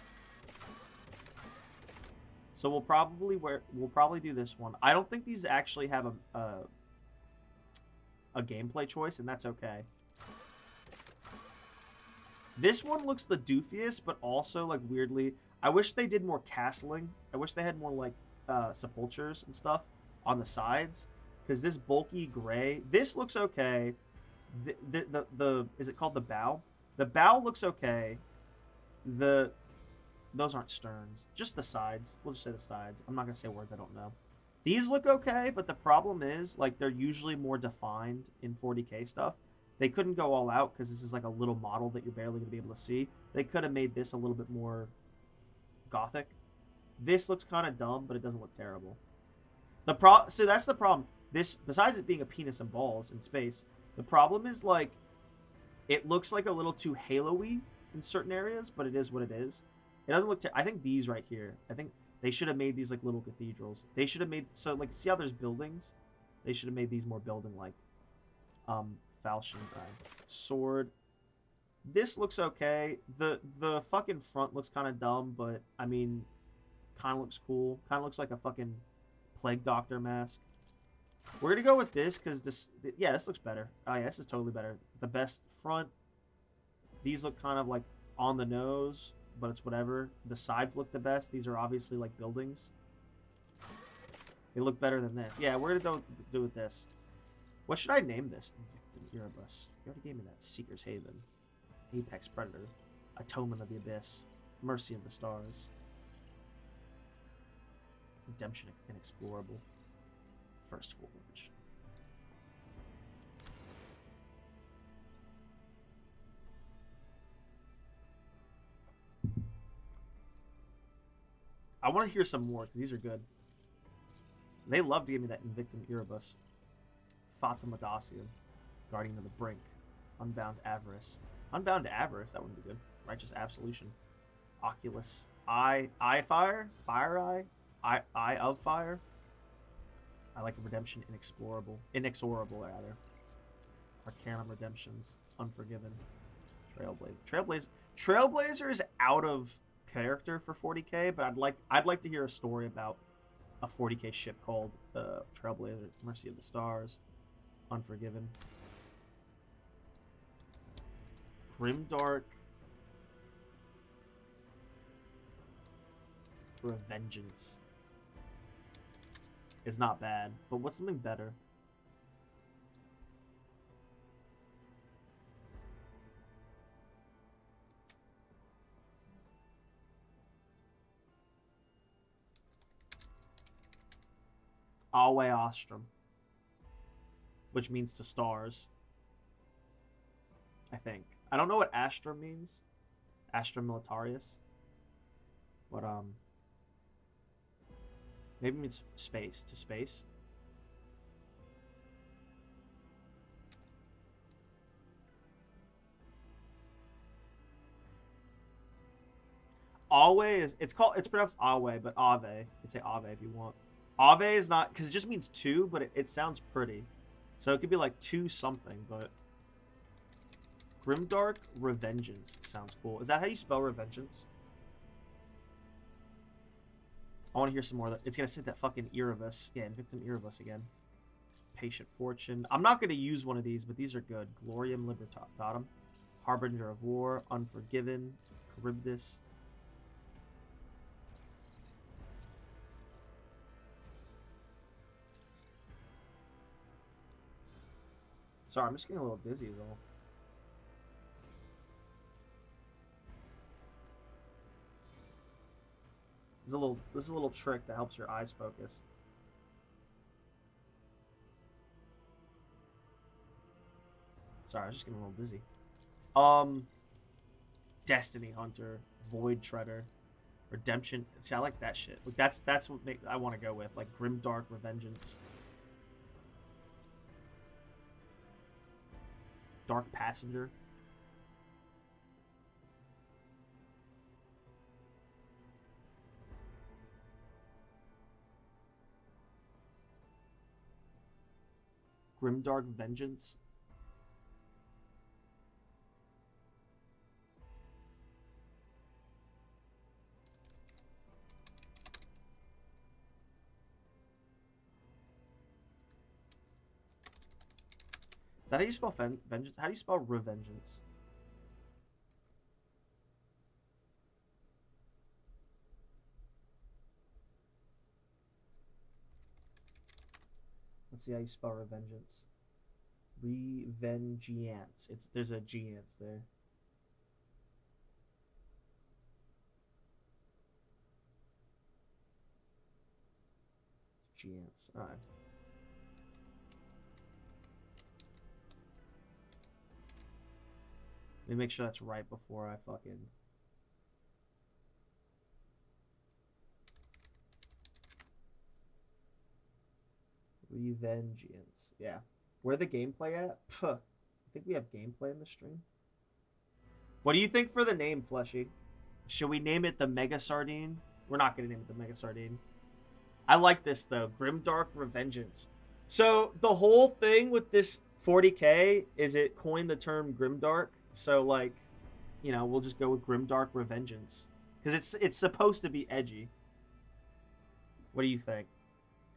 So we'll probably do this one. I don't think these actually have a gameplay choice, and that's okay. This one looks the doofiest, but also like weirdly. I wish they did more castling. I wish they had more like sepulchres and stuff on the sides, because this bulky gray. This looks okay. The is it called the bow? The bow looks okay. Those aren't sterns, just the sides. We'll just say the sides. I'm not gonna say words I don't know. These look okay, but the problem is like they're usually more defined in 40K stuff. They couldn't go all out because this is like a little model that you're barely gonna be able to see. They could have made this a little bit more gothic. This looks kind of dumb, but it doesn't look terrible. So that's the problem. This, besides it being a penis and balls in space, the problem is like it looks like a little too Halo-y in certain areas, but it is what it is. It doesn't look. I think these right here. I think they should have made these like little cathedrals. They should have made so like see how there's buildings. They should have made these more building like. Falchion sword. This looks okay. The fucking front looks kind of dumb, but I mean, kind of looks cool. Kind of looks like a fucking plague doctor mask. We're gonna go with this because this looks better. Oh yeah, this is totally better. The best front. These look kind of like on the nose, but it's whatever. The sides look the best. These are obviously like buildings. They look better than this. Yeah, we're gonna do with this. What should I name this? Victim Erebus. You already gave me that. Seeker's Haven. Apex Predator. Atonement of the Abyss. Mercy of the Stars. Redemption Inexplorable. First Forge. I want to hear some more, because these are good. They love to give me that Invictum Erebus. Fatima Dacian. Guardian of the Brink. Unbound Avarice. Unbound Avarice, that wouldn't be good. Righteous Absolution. Oculus. Eye Fire? Fire Eye? Eye of Fire? I like Redemption Inexorable, rather. Arcanum Redemptions. Unforgiven. Trailblazer is out of character for 40K, but I'd like to hear a story about a 40K ship called Trailblazer, Mercy of the Stars, Unforgiven. Grimdark Revengeance is not bad, but what's something better? Alwe Ostrom, which means to stars. I think. I don't know what Astra means. Astra Militarius. But maybe it means space, to space. Alwe is it's pronounced Awe, but Ave. You could say Ave if you want. Ave is not, because it just means two, but it sounds pretty. So it could be like two something, but Grimdark Revengeance sounds cool. Is that how you spell Revengeance? I want to hear some more. It's going to sit that fucking Erebus. Yeah, Invictum Erebus again. Patient Fortune. I'm not going to use one of these, but these are good. Glorium Libertatum. Harbinger of War. Unforgiven. Charybdis. Sorry, I'm just getting a little dizzy though. This is a little trick that helps your eyes focus. Sorry, I was just getting a little dizzy. Destiny Hunter, Void Treader, Redemption. See, I like that shit. Like that's what I want to go with. Like Grimdark Revengeance. Dark Passenger. Grimdark Vengeance. that how you spell vengeance? How do you spell revengeance? Let's see how you spell revengeance. Revengeance. There's a G-ance there. G-ance. Alright. Let me make sure that's right before I fucking... Revengeance. Yeah. Where the gameplay at? Puh. I think we have gameplay in the stream. What do you think for the name, Fleshy? Should we name it the Mega Sardine? We're not going to name it the Mega Sardine. I like this, though. Grimdark Revengeance. So, the whole thing with this 40k is it coined the term Grimdark. So, like, you know, we'll just go with Grimdark Revengeance. Because it's supposed to be edgy. What do you think?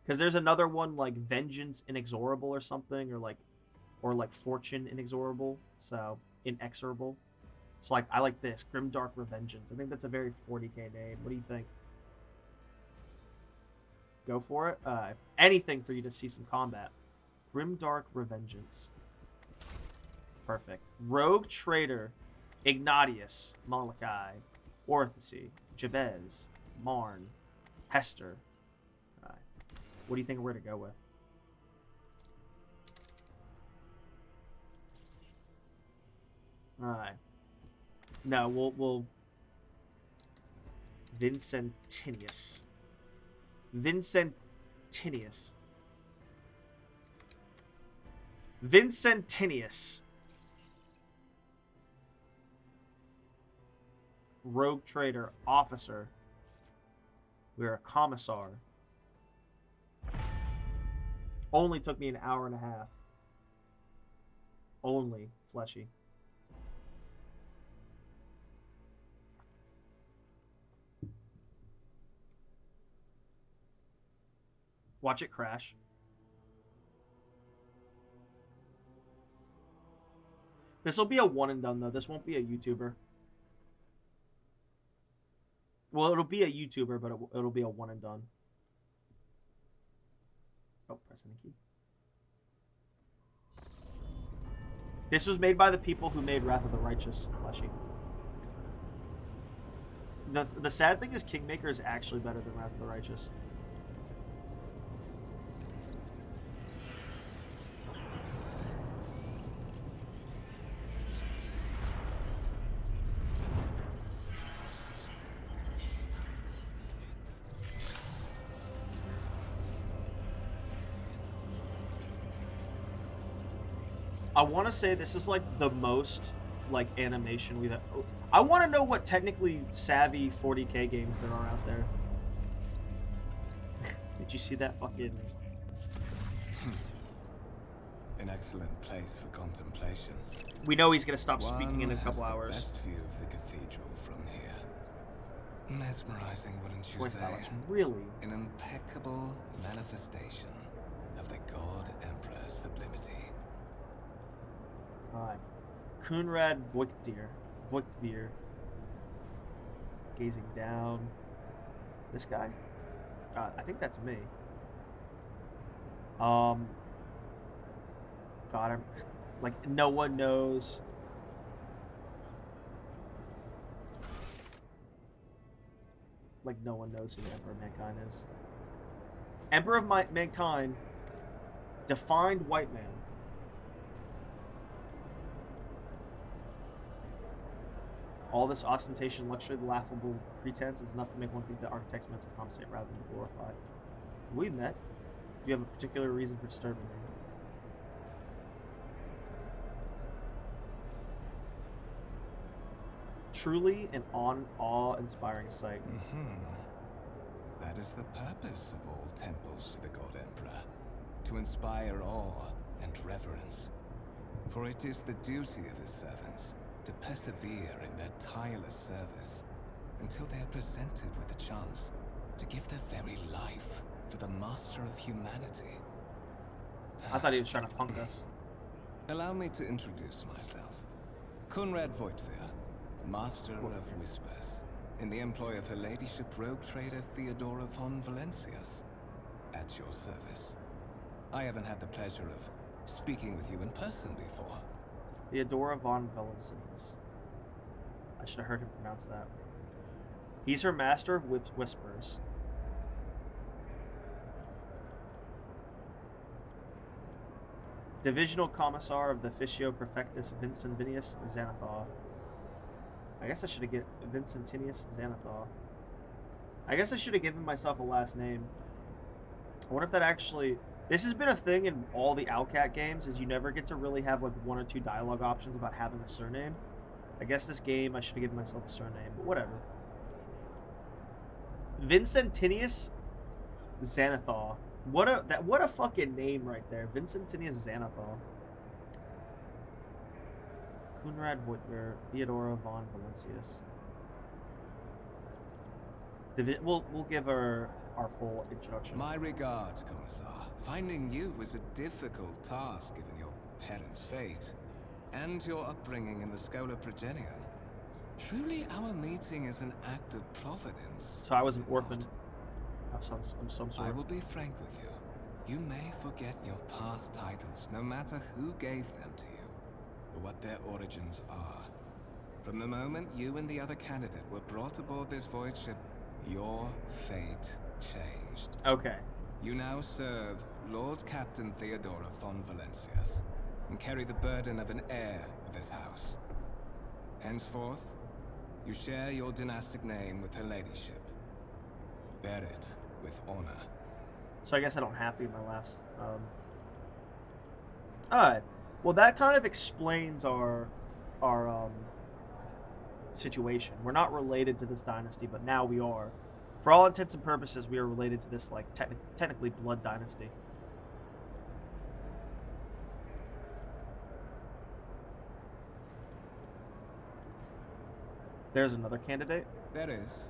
Because there's another one like Vengeance Inexorable or something, or like Fortune Inexorable, so Inexorable. So like I like this Grimdark Revengeance. I think that's a very 40k name. What do you think? Go for it. Anything for you to see some combat. Grimdark Revengeance. Perfect. Rogue Trader, Ignatius, Malachi, Orthocy, Jabez, Marn, Hester. What do you think we're to go with? Alright. No, we'll Vincentinius. Vincentinius. Vincentinius. Rogue Trader, Officer. We're a Commissar. Only took me an hour and a half. Only, Fleshy. Watch it crash. This will be a one and done, though. This won't be a YouTuber. Well, it'll be a YouTuber, but it'll be a one and done. Oh, press any key. This was made by the people who made Wrath of the Righteous, Fleshy. The sad thing is Kingmaker is actually better than Wrath of the Righteous. I want to say this is like the most like animation we've had. I want to know what technically savvy 40k games there are out there. Did you see that fucking... An excellent place for contemplation. We know he's gonna stop speaking in a couple hours. Best view of the cathedral from here. Mesmerizing, wouldn't you Voice say? talents, really? An impeccable manifestation of the God Emperor's sublimity. Alright. Kunrad Voigtvir. Gazing down. This guy? I think that's me. God, I'm... Like, no one knows. Like, no one knows who the Emperor of Mankind is. Emperor of Mankind. Defined white man. All this ostentation, luxury, the laughable pretense is enough to make one think that architects meant to compensate rather than glorify. We met. Do you have a particular reason for disturbing me? Truly an awe-inspiring sight. That is the purpose of all temples to the God Emperor. To inspire awe and reverence. For it is the duty of his servants to persevere in their tireless service until they are presented with a chance to give their very life for the master of humanity. I thought he was trying to punk us. Allow me to introduce myself. Conrad Voigtveer, Master of Whispers, in the employ of Her Ladyship Rogue Trader Theodora von Valencias. At your service. I haven't had the pleasure of speaking with you in person before. Theodora von Valencias. I should have heard him pronounce that. He's her master of whispers. Divisional Commissar of the Officio Prefectus Vincentinius Xanathar. I guess I should have given Vincentinius Xanathar. I guess I should have given myself a last name. I wonder if that actually... This has been a thing in all the Owlcat games, is you never get to really have like 1 or 2 dialogue options about having a surname. I guess this game I should have given myself a surname, but whatever. Vincentinius Xanathar. What a fucking name right there. Vincentinius Xanathar. Conrad Voigtveer, Theodora von Valencias. We'll give her our full introduction. My regards, Commissar. Finding you was a difficult task given your parents' fate and your upbringing in the Schola Progenium. Truly, our meeting is an act of providence. So I was an orphan of some sort. I will be frank with you. You may forget your past titles, no matter who gave them to you, or what their origins are. From the moment you and the other candidate were brought aboard this void ship, your fate changed. Okay. You now serve Lord Captain Theodora von Valencias, and carry the burden of an heir of this house. Henceforth, you share your dynastic name with Her Ladyship. Bear it with honor. So I guess I don't have to get my last. Alright. Well, that kind of explains our situation. We're not related to this dynasty, but now we are. For all intents and purposes, we are related to this, like, technically blood dynasty. There's another candidate. There is.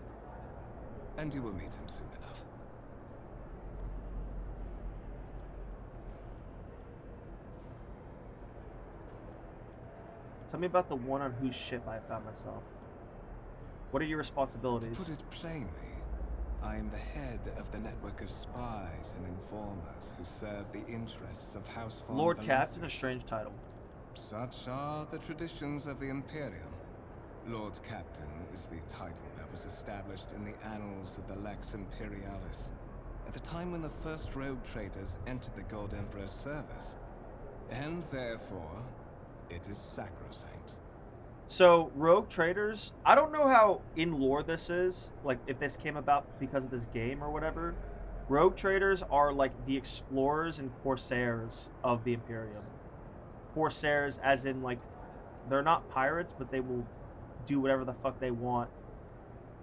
And you will meet him soon enough. Tell me about the one on whose ship I found myself. What are your responsibilities? To put it plainly, I am the head of the network of spies and informers who serve the interests of House von Lord Valencias. Captain, a strange title. Such are the traditions of the Imperium. Lord Captain is the title that was established in the annals of the Lex Imperialis at the time when the first rogue traders entered the Gold Emperor's service, and therefore, it is sacrosanct. So, rogue traders, I don't know how in lore this is, like if this came about because of this game or whatever. Rogue traders are like the explorers and corsairs of the Imperium. Corsairs as in like, they're not pirates, but they will do whatever the fuck they want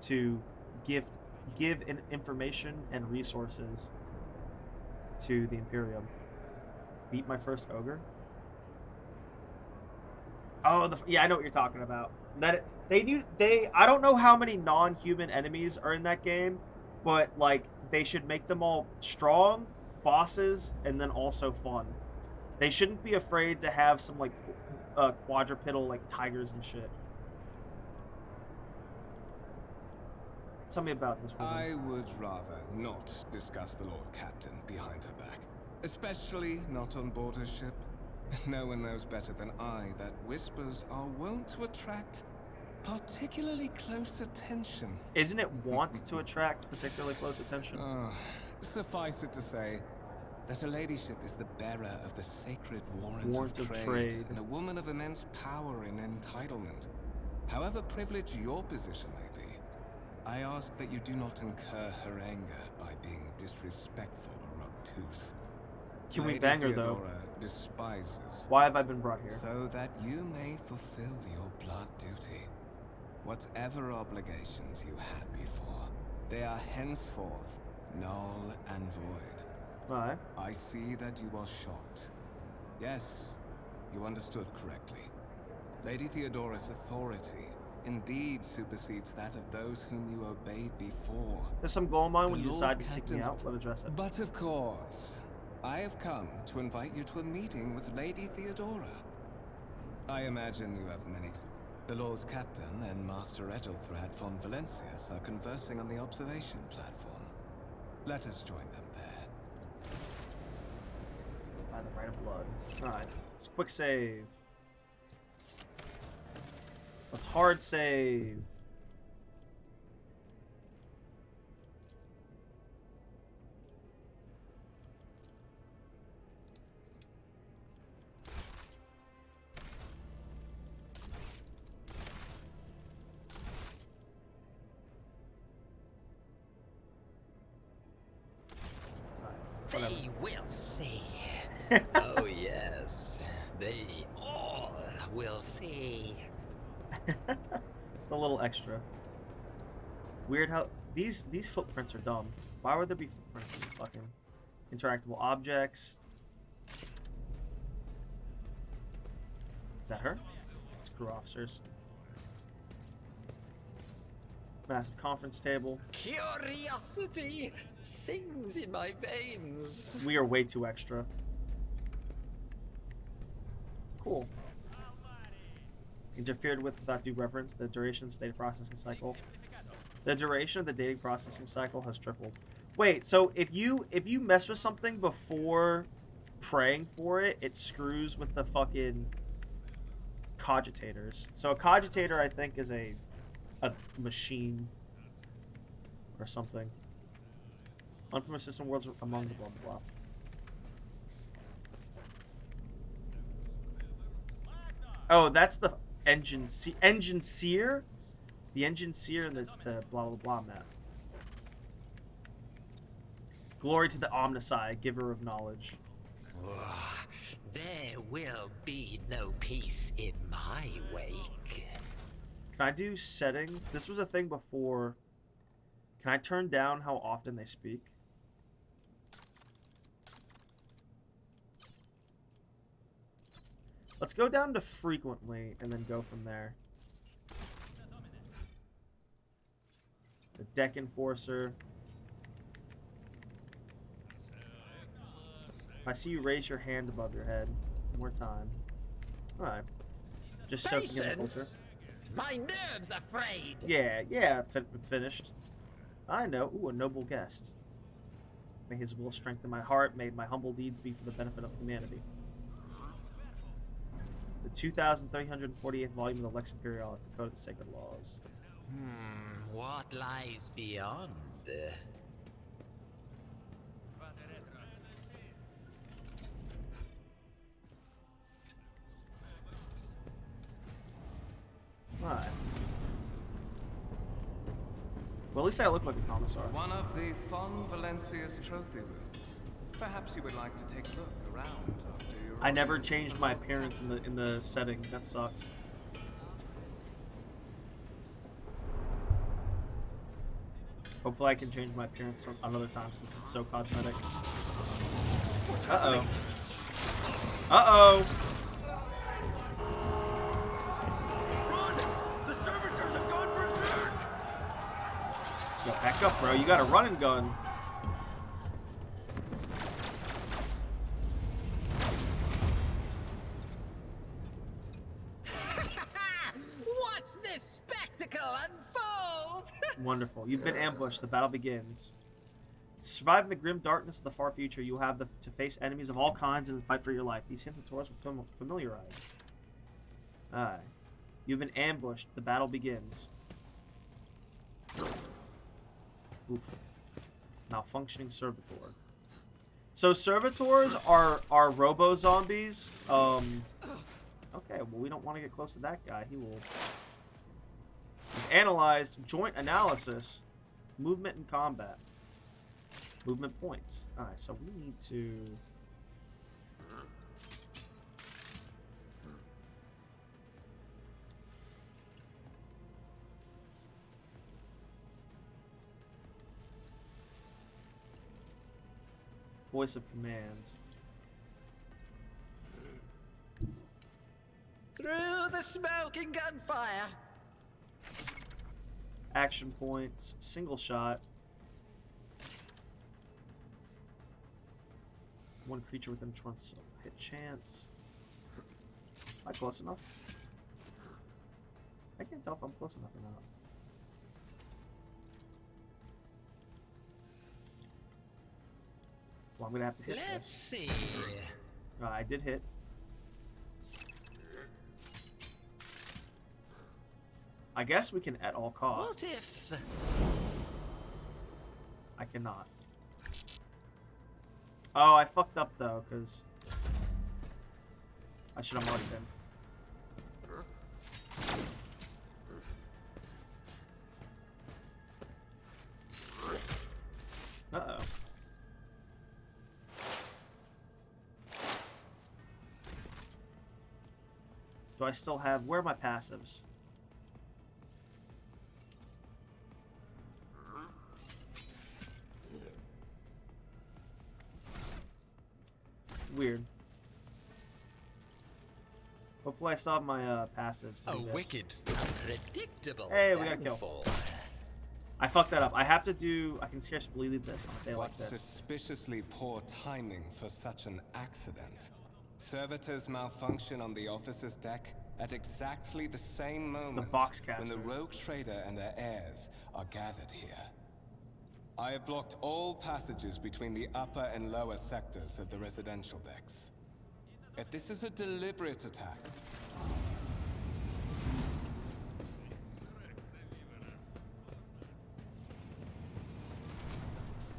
to give information and resources to the Imperium. Beat my first ogre? Oh, yeah, I know what you're talking about. That I don't know how many non-human enemies are in that game, but like they should make them all strong, bosses, and then also fun. They shouldn't be afraid to have some like quadrupedal like tigers and shit. Tell me about this woman. I would rather not discuss the Lord Captain behind her back, especially not on board her ship. No one knows better than I that whispers are wont to attract particularly close attention. Isn't it want to attract particularly close attention? Suffice it to say that Her Ladyship is the bearer of the sacred warrant of trade, and a woman of immense power and entitlement. However privileged your position may be, I ask that you do not incur her anger by being disrespectful or obtuse. Can we Lady bang her though? Theodora despises. Why have I been brought here? So that you may fulfill your blood duty. Whatever obligations you had before, they are henceforth null and void. Alright. I see that you are shocked. Yes, you understood correctly. Lady Theodora's authority indeed supersedes that of those whom you obeyed before. There's some gold mine when The you Lord decide to seek me Captain's out. Let me address it. But of course, I have come to invite you to a meeting with Lady Theodora. I imagine you have many. The Lord's Captain and Master Edelthrad von Valencius are conversing on the observation platform. Let us join them there. By the right of blood. Alright, let's quick save. Let's hard save. They will see. Oh yes, they all will see. It's a little extra. Weird how these footprints are dumb. Why would there be footprints in these fucking interactable objects? Is that her? It's crew officers. Massive conference table. Curiosity sings in my veins. We are way too extra. Cool. Interfered with without due reverence. The duration of the data processing cycle. The duration of the data processing cycle has tripled. Wait, so if you mess with something before praying for it, it screws with the fucking cogitators. So a cogitator, I think, is a machine or something. Unfamiliar system worlds among the blah blah blah. Oh, that's the engine seer? The engine seer and the blah blah blah map. Glory to the Omnicide, giver of knowledge. There will be no peace in my wake. Can I do settings? This was a thing before. Can I turn down how often they speak? Let's go down to frequently and then go from there. The deck enforcer. I see you raise your hand above your head. One more time. Alright. Just soaking in the culture. Patience. My nerves are frayed. Yeah, finished. I know. Ooh, a noble guest. May his will strengthen my heart. May my humble deeds be for the benefit of humanity. The 2,348th volume of the Lex Imperialis, the Code of the Sacred Laws. What lies beyond? Alright. Well, at least I look like a commissar. One of the Von Valencius trophy rooms. Perhaps you would like to take a look around after your... I never changed my appearance in the settings. That sucks. Hopefully I can change my appearance another time since it's so cosmetic. Uh-oh. Uh-oh! Run! The servitors have gone berserk! Yo, back up, bro. You got a running gun. Watch this spectacle unfold! Wonderful. You've been ambushed. The battle begins. To survive in the grim darkness of the far future, you will have to face enemies of all kinds and fight for your life. These hints and tours will familiarize. Alright. You've been ambushed. The battle begins. Oof. Malfunctioning servitor. So servitors are robo-zombies. Okay, well we don't want to get close to that guy. He will... He's analyzed. Joint analysis. Movement and combat. Movement points. Alright, so we need to... Voice of command. Through the smoke and gunfire. Action points. Single shot. One creature within 20 hit chance. Am I close enough? I can't tell if I'm close enough or not. Well, I'm gonna have to hit Let's this. see. I did hit. I guess we can at all costs. What if? I cannot. Oh, I fucked up though, because I should have marked him. Uh-oh. Do I still have... Where are my passives? Weird. Hopefully I saw my passives. to do A this. wicked, unpredictable Hey, we got a kill. downfall. I fucked that up. I have to do... I can scarce believe this on a day like What this. suspiciously poor timing for such an accident. Servitors malfunction on the officer's deck at exactly the same moment Foxcaster. when the rogue trader and her heirs are gathered here. I have blocked all passages between the upper and lower sectors of the residential decks. If this is a deliberate attack,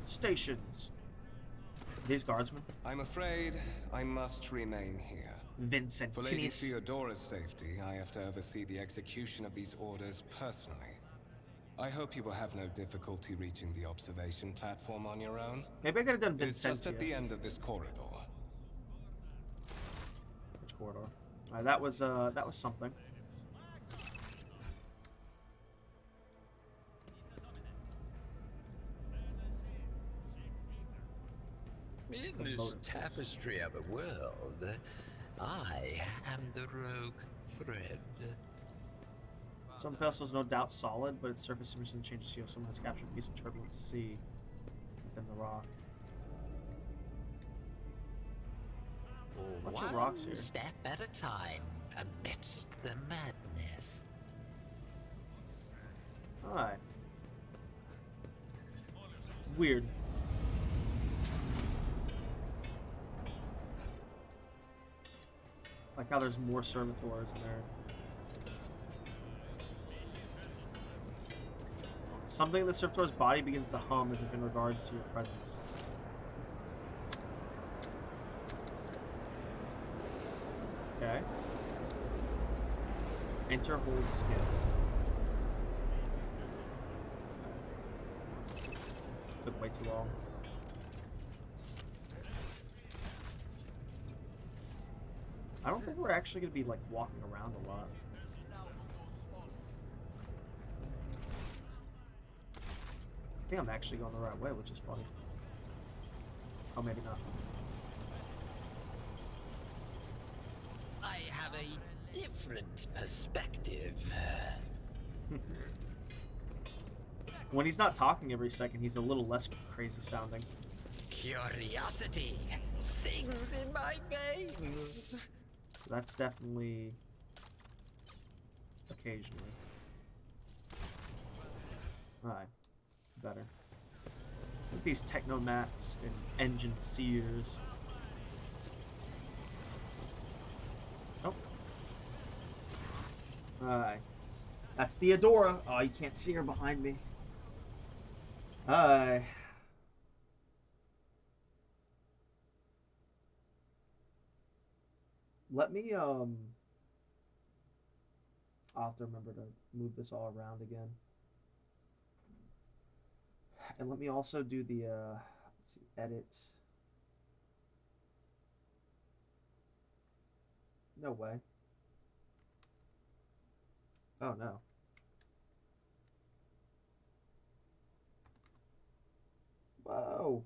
Stations. These guardsmen. I'm afraid I must remain here. Vincent. For Lady Theodora's safety, I have to oversee the execution of these orders personally. I hope you will have no difficulty reaching the observation platform on your own. Maybe I could have done It's Vincent. just at the end of this corridor. Which corridor? Alright, that was something. In this tapestry of a world, I am the rogue thread. Some vessels no doubt solid, but its surface emission changes to someone has captured a piece of turbulent sea within the rock. Bunch of rocks here. One step at a time amidst the madness. Alright. Weird. Like how there's more servitors in there. Something in the servitor's body begins to hum as if in regards to your presence. Okay. Enter holy skin. Took way too long. I don't think we're actually going to be like walking around a lot. I think I'm actually going the right way, which is funny. Oh, maybe not. I have a different perspective. When he's not talking every second, he's a little less crazy sounding. Curiosity sings in my veins. So that's definitely occasionally. Alright, better. Look at these technomats and engine seers. Oh. Alright. That's Theodora. Oh, you can't see her behind me. Alright. Let me, I'll have to remember to move this all around again. And let me also do the, let's see, edit. No way. Oh, no. Whoa.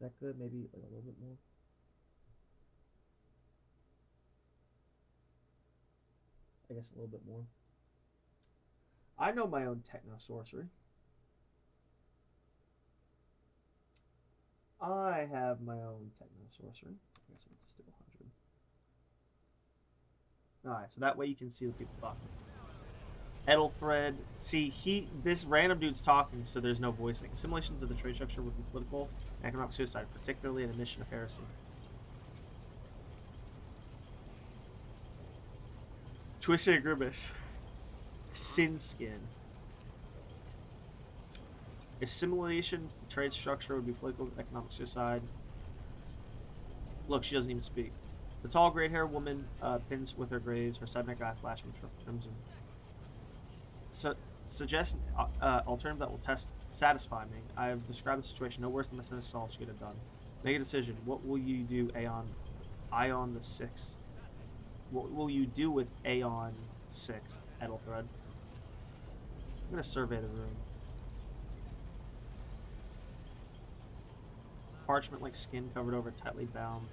Is that good? Maybe like a little bit more. I guess a little bit more. I know my own techno sorcery. I have my own techno sorcery. I guess we'll just do 100. Alright, so that way you can see the people talking. Ethelthred. See, this random dude's talking, so there's no voicing. Assimilations of the trade structure would be political and economic suicide, particularly an admission of heresy. Twisted Grimace. Sin Skin. Assimilation to the trade structure would be political and economic suicide. Look, she doesn't even speak. The tall, gray-haired woman pins with her grays, her side-neck eye flashing crimson. Suggest an alternative that will satisfy me. I have described the situation no worse than the sinister assault she could have done. Make a decision. What will you do, Aeon the Sixth? What will you do with Aeon Sixth, Ethelthred? I'm gonna survey the room. Parchment like skin covered over, tightly bound,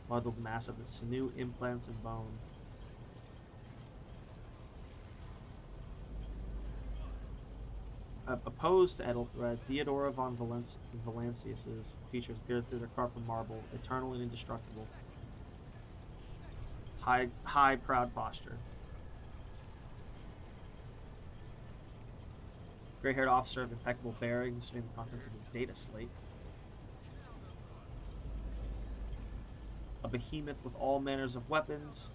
muddled mass of sinew, implants, and bone. Opposed to Ethelthred, Theodora von Valancius's features appear through their carved from marble, eternal and indestructible. High, proud posture. Gray-haired officer of impeccable bearing, displaying the contents of his data slate. A behemoth with all manners of weapons.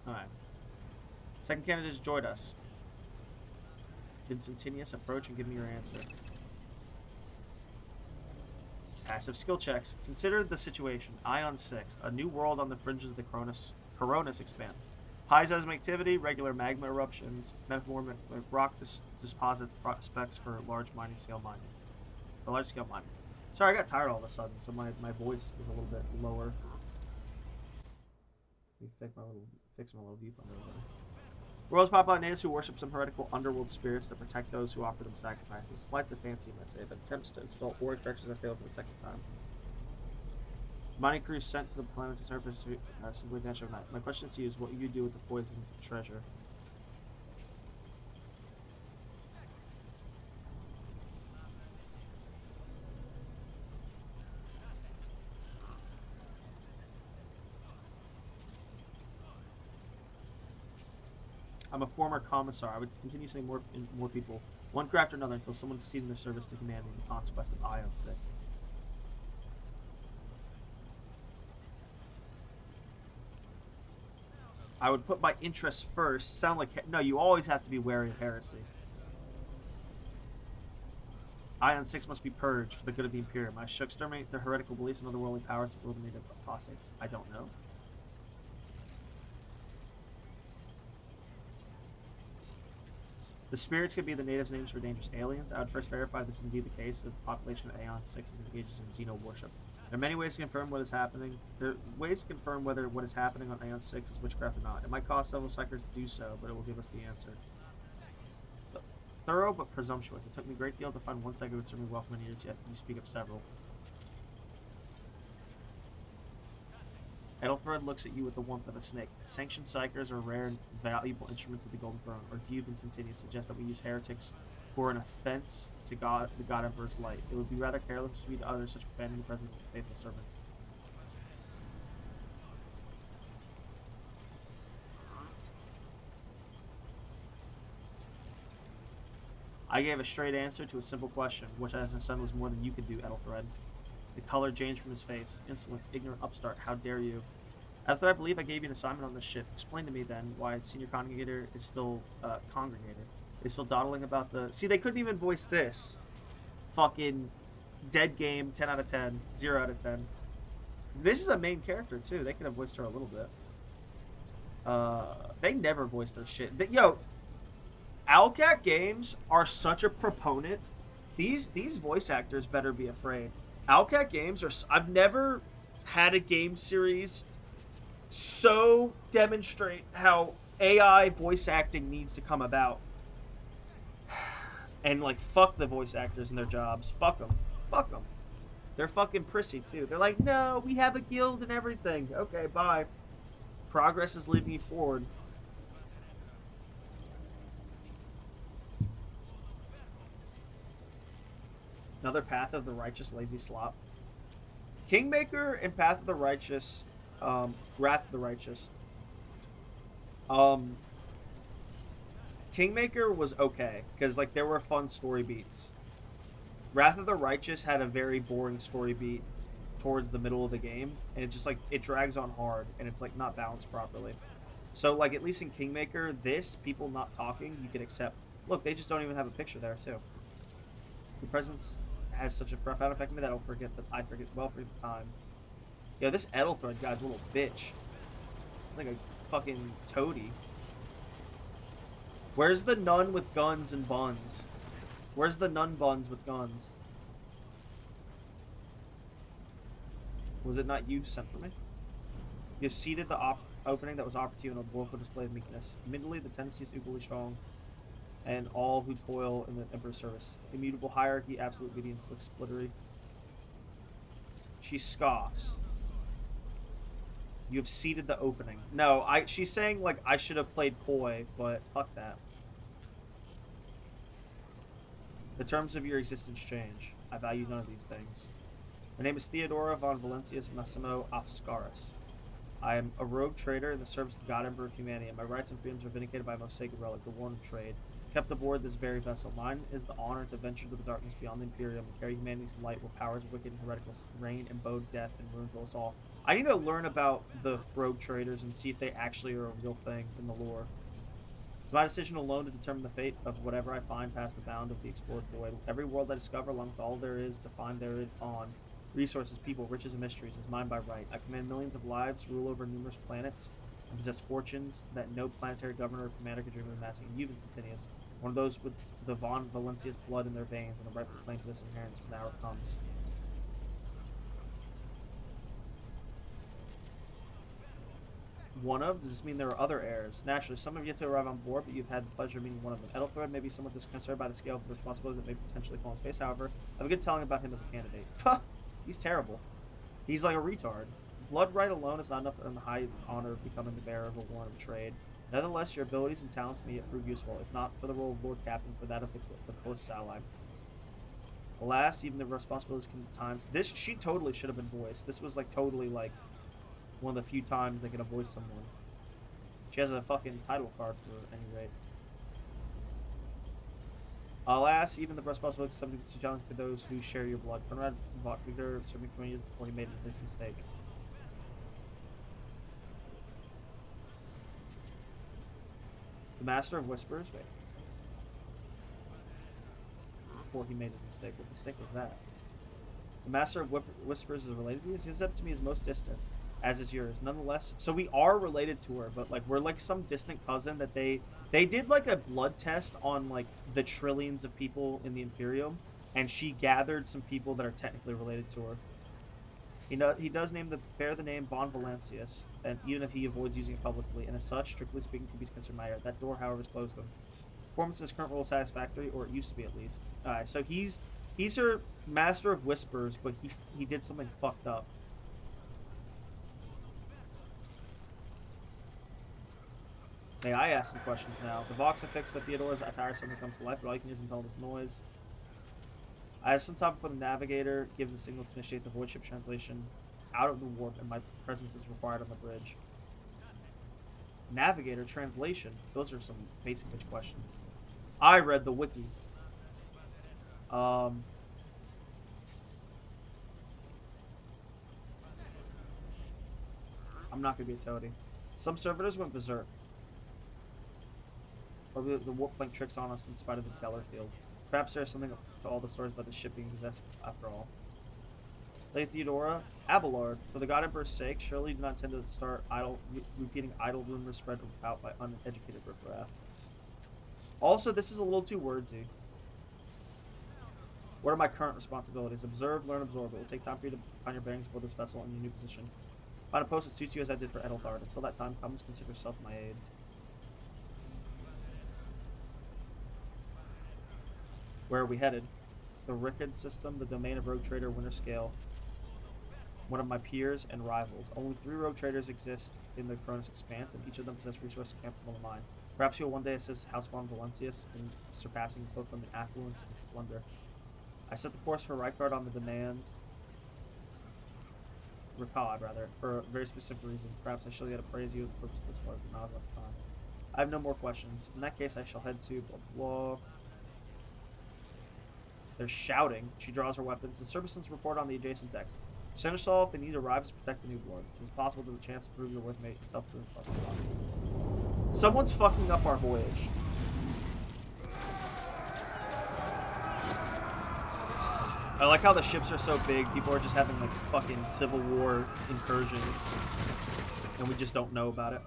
Alright. Second candidate has joined us. Vincentinius, approach and give me your answer. Passive skill checks. Consider the situation. Ion 6. A new world on the fringes of the Coronis expanse. High-seismic activity, regular magma eruptions, metamorphic rock deposits, prospects for large scale mining. Sorry, I got tired all of a sudden, so my voice is a little bit lower. Let me fix my little viewfinder over there. Worlds populate natives who worship some heretical underworld spirits that protect those who offer them sacrifices. Flight's a fancy mess, but attempts to install auric structures have failed for the second time. Mining crews sent to the planet's surface simply vanish overnight. My question to you is what you do with the poisoned treasure. I'm a former commissar. I would continue sending more people, one crew after another, until someone succeeded in their service to command me in the conquest of Ion 6. I would put my interests first. Sound like... No, you always have to be wary of heresy. Ion 6 must be purged for the good of the Imperium. I should exterminate their heretical beliefs and otherworldly powers that eliminate apostates. I don't know. The spirits could be the natives' names for dangerous aliens. I would first verify this is indeed the case if the population of Aeon 6 engages in xeno worship. There are many ways to confirm what is happening. There are ways to confirm whether what is happening on Aeon 6 is witchcraft or not. It might cost several cycles to do so, but it will give us the answer. Thorough but presumptuous. It took me a great deal to find one cycle that would serve me well for many years, yet you speak of several. Ethelthred looks at you with the warmth of a snake. Sanctioned psychers are rare and valuable instruments of the Golden Throne, or do you, Vincentinius, suggest that we use heretics who are an offense to God, the God Emperor's light? It would be rather careless to to others such profanity in the presence of his faithful servants. I gave a straight answer to a simple question, which as his son was more than you could do, Ethelthred. The color changed from his face. Insolent, ignorant upstart, how dare you? After I believe I gave you an assignment on this ship. Explain to me then why senior congregator is still is still dawdling about the... See, they couldn't even voice this. Fucking dead game, 10 out of 10, 0 out of 10. This is a main character too. They could have voiced her a little bit. They never voice their shit. Yo, Owlcat games are such a proponent. These voice actors better be afraid. Owlcat games are... I've never had a game series so demonstrate how AI voice acting needs to come about. And, like, fuck the voice actors and their jobs. Fuck them. Fuck them. They're fucking prissy, too. They're like, no, we have a guild and everything. Okay, bye. Progress is leading you forward. Another Path of the Righteous lazy slop. Kingmaker and Path of the Righteous, Wrath of the Righteous. Kingmaker was okay because like there were fun story beats. Wrath of the Righteous had a very boring story beat towards the middle of the game, and it just like it drags on hard and it's like not balanced properly. So like at least in Kingmaker, this people not talking you could accept. Look, they just don't even have a picture there too. The presence has such a profound effect on me that I forget the time. Yo, this Edelthread guy's a little bitch. Like a fucking toady. Where's the nun with guns and buns? Where's the nun buns with guns? Was it not you sent for me? You have seeded the opening that was offered to you in a woeful display of meekness. Admittedly, the tendency is equally strong, and all who toil in the Emperor's service. Immutable hierarchy, absolute obedience, slick splittery. She scoffs. You have seeded the opening. No, she's saying like I should have played coy, but fuck that. The terms of your existence change. I value none of these things. My name is Theodora von Valentius Massimo Afscaris. I am a rogue trader in the service of the God Emperor of humanity, and my rights and freedoms are vindicated by a most sacred relic, the Warren of Trade. Kept aboard this very vessel. Mine is the honor to venture to the darkness beyond the Imperium and carry humanity's light where powers wicked and heretical reign and bode death and ruin to us all. I need to learn about the rogue traders and see if they actually are a real thing in the lore. It's my decision alone to determine the fate of whatever I find past the bound of the explored void. Every world I discover, along with all there is to find thereon, resources, people, riches, and mysteries, is mine by right. I command millions of lives, rule over numerous planets, and possess fortunes that no planetary governor or commander could dream of amassing. And you, Vincentinius, one of those with the von Valentius blood in their veins and a rightful claim to this inheritance when the hour comes. One of? Does this mean there are other heirs? Naturally, some have yet to arrive on board, but you've had the pleasure of meeting one of them. Edelthread may be somewhat disconcerted by the scale of the responsibility that may potentially fall on his face. However, I have a good telling about him as a candidate. He's terrible. He's like a retard. Blood right alone is not enough to earn the high honor of becoming the bearer of a warrant of trade. Nevertheless, your abilities and talents may yet prove useful, if not for the role of Lord Captain, for that of the closest ally. Alas, even the responsibilities can at times... she totally should have been voiced. This was like totally like one of the few times they could have voiced someone. She has a fucking title card for any rate. Alas, even the responsibility is something too challenging for those who share your blood. Conrad Victor served me 20 years before he made this mistake. The Master of Whispers? Wait. Before he made his mistake. What mistake was that? The Master of Whispers is related to you? He said to me is most distant, as is yours. Nonetheless, so we are related to her, but like we're like some distant cousin that they did like a blood test on like the trillions of people in the Imperium, and she gathered some people that are technically related to her. He does bear the name von Valentius, and even if he avoids using it publicly, and as such, strictly speaking, to be considered my heir. That door, however, is closed to him. Performance in his current role is satisfactory, or it used to be at least. Alright, so he's her Master of Whispers, but he did something fucked up. May I ask some questions now? The Vox affix that Theodora's attire suddenly comes to life, but all you can use is intelligent noise. I have some time before the navigator gives a signal to initiate the void ship translation out of the warp, and my presence is required on the bridge. Navigator translation? Those are some basic bitch questions. I read the wiki. I'm not gonna be a toady. Some servitors went berserk. Or the warp plank tricks on us in spite of the Keller field. Perhaps there's something to all the stories about the ship being possessed after all. Lady Theodora, Abelard, for the God Emperor's sake, surely you do not intend to start repeating idle rumors spread out by uneducated riffraff. Also, this is a little too wordsy. What are my current responsibilities? Observe, learn, absorb. It will take time for you to find your bearings aboard this vessel in your new position. Find a post that suits you as I did for Edelthard. Until that time comes, consider yourself my aid. Where are we headed? The Rickard system, the domain of rogue trader Winter Scale. one of my peers and rivals. Only 3 rogue traders exist in the Cronus Expanse, and each of them possess resources comparable to mine. Perhaps you will one day assist House von Valencius in surpassing both them in affluence and splendor. I set the course for Reichard on the demand. Ricard, rather, for a very specific reason. Perhaps I shall yet appraise you with the purpose of this work, but not at the time. I have no more questions. In that case, I shall head to blah blah. They're shouting. She draws her weapons. The Cerbisons report on the adjacent decks. Seneschal, if they need to arrive to protect the new blood. It is possible that the chance to prove your worth may itself prove possible. Someone's fucking up our voyage. I like how the ships are so big. People are just having like fucking Civil War incursions, and we just don't know about it.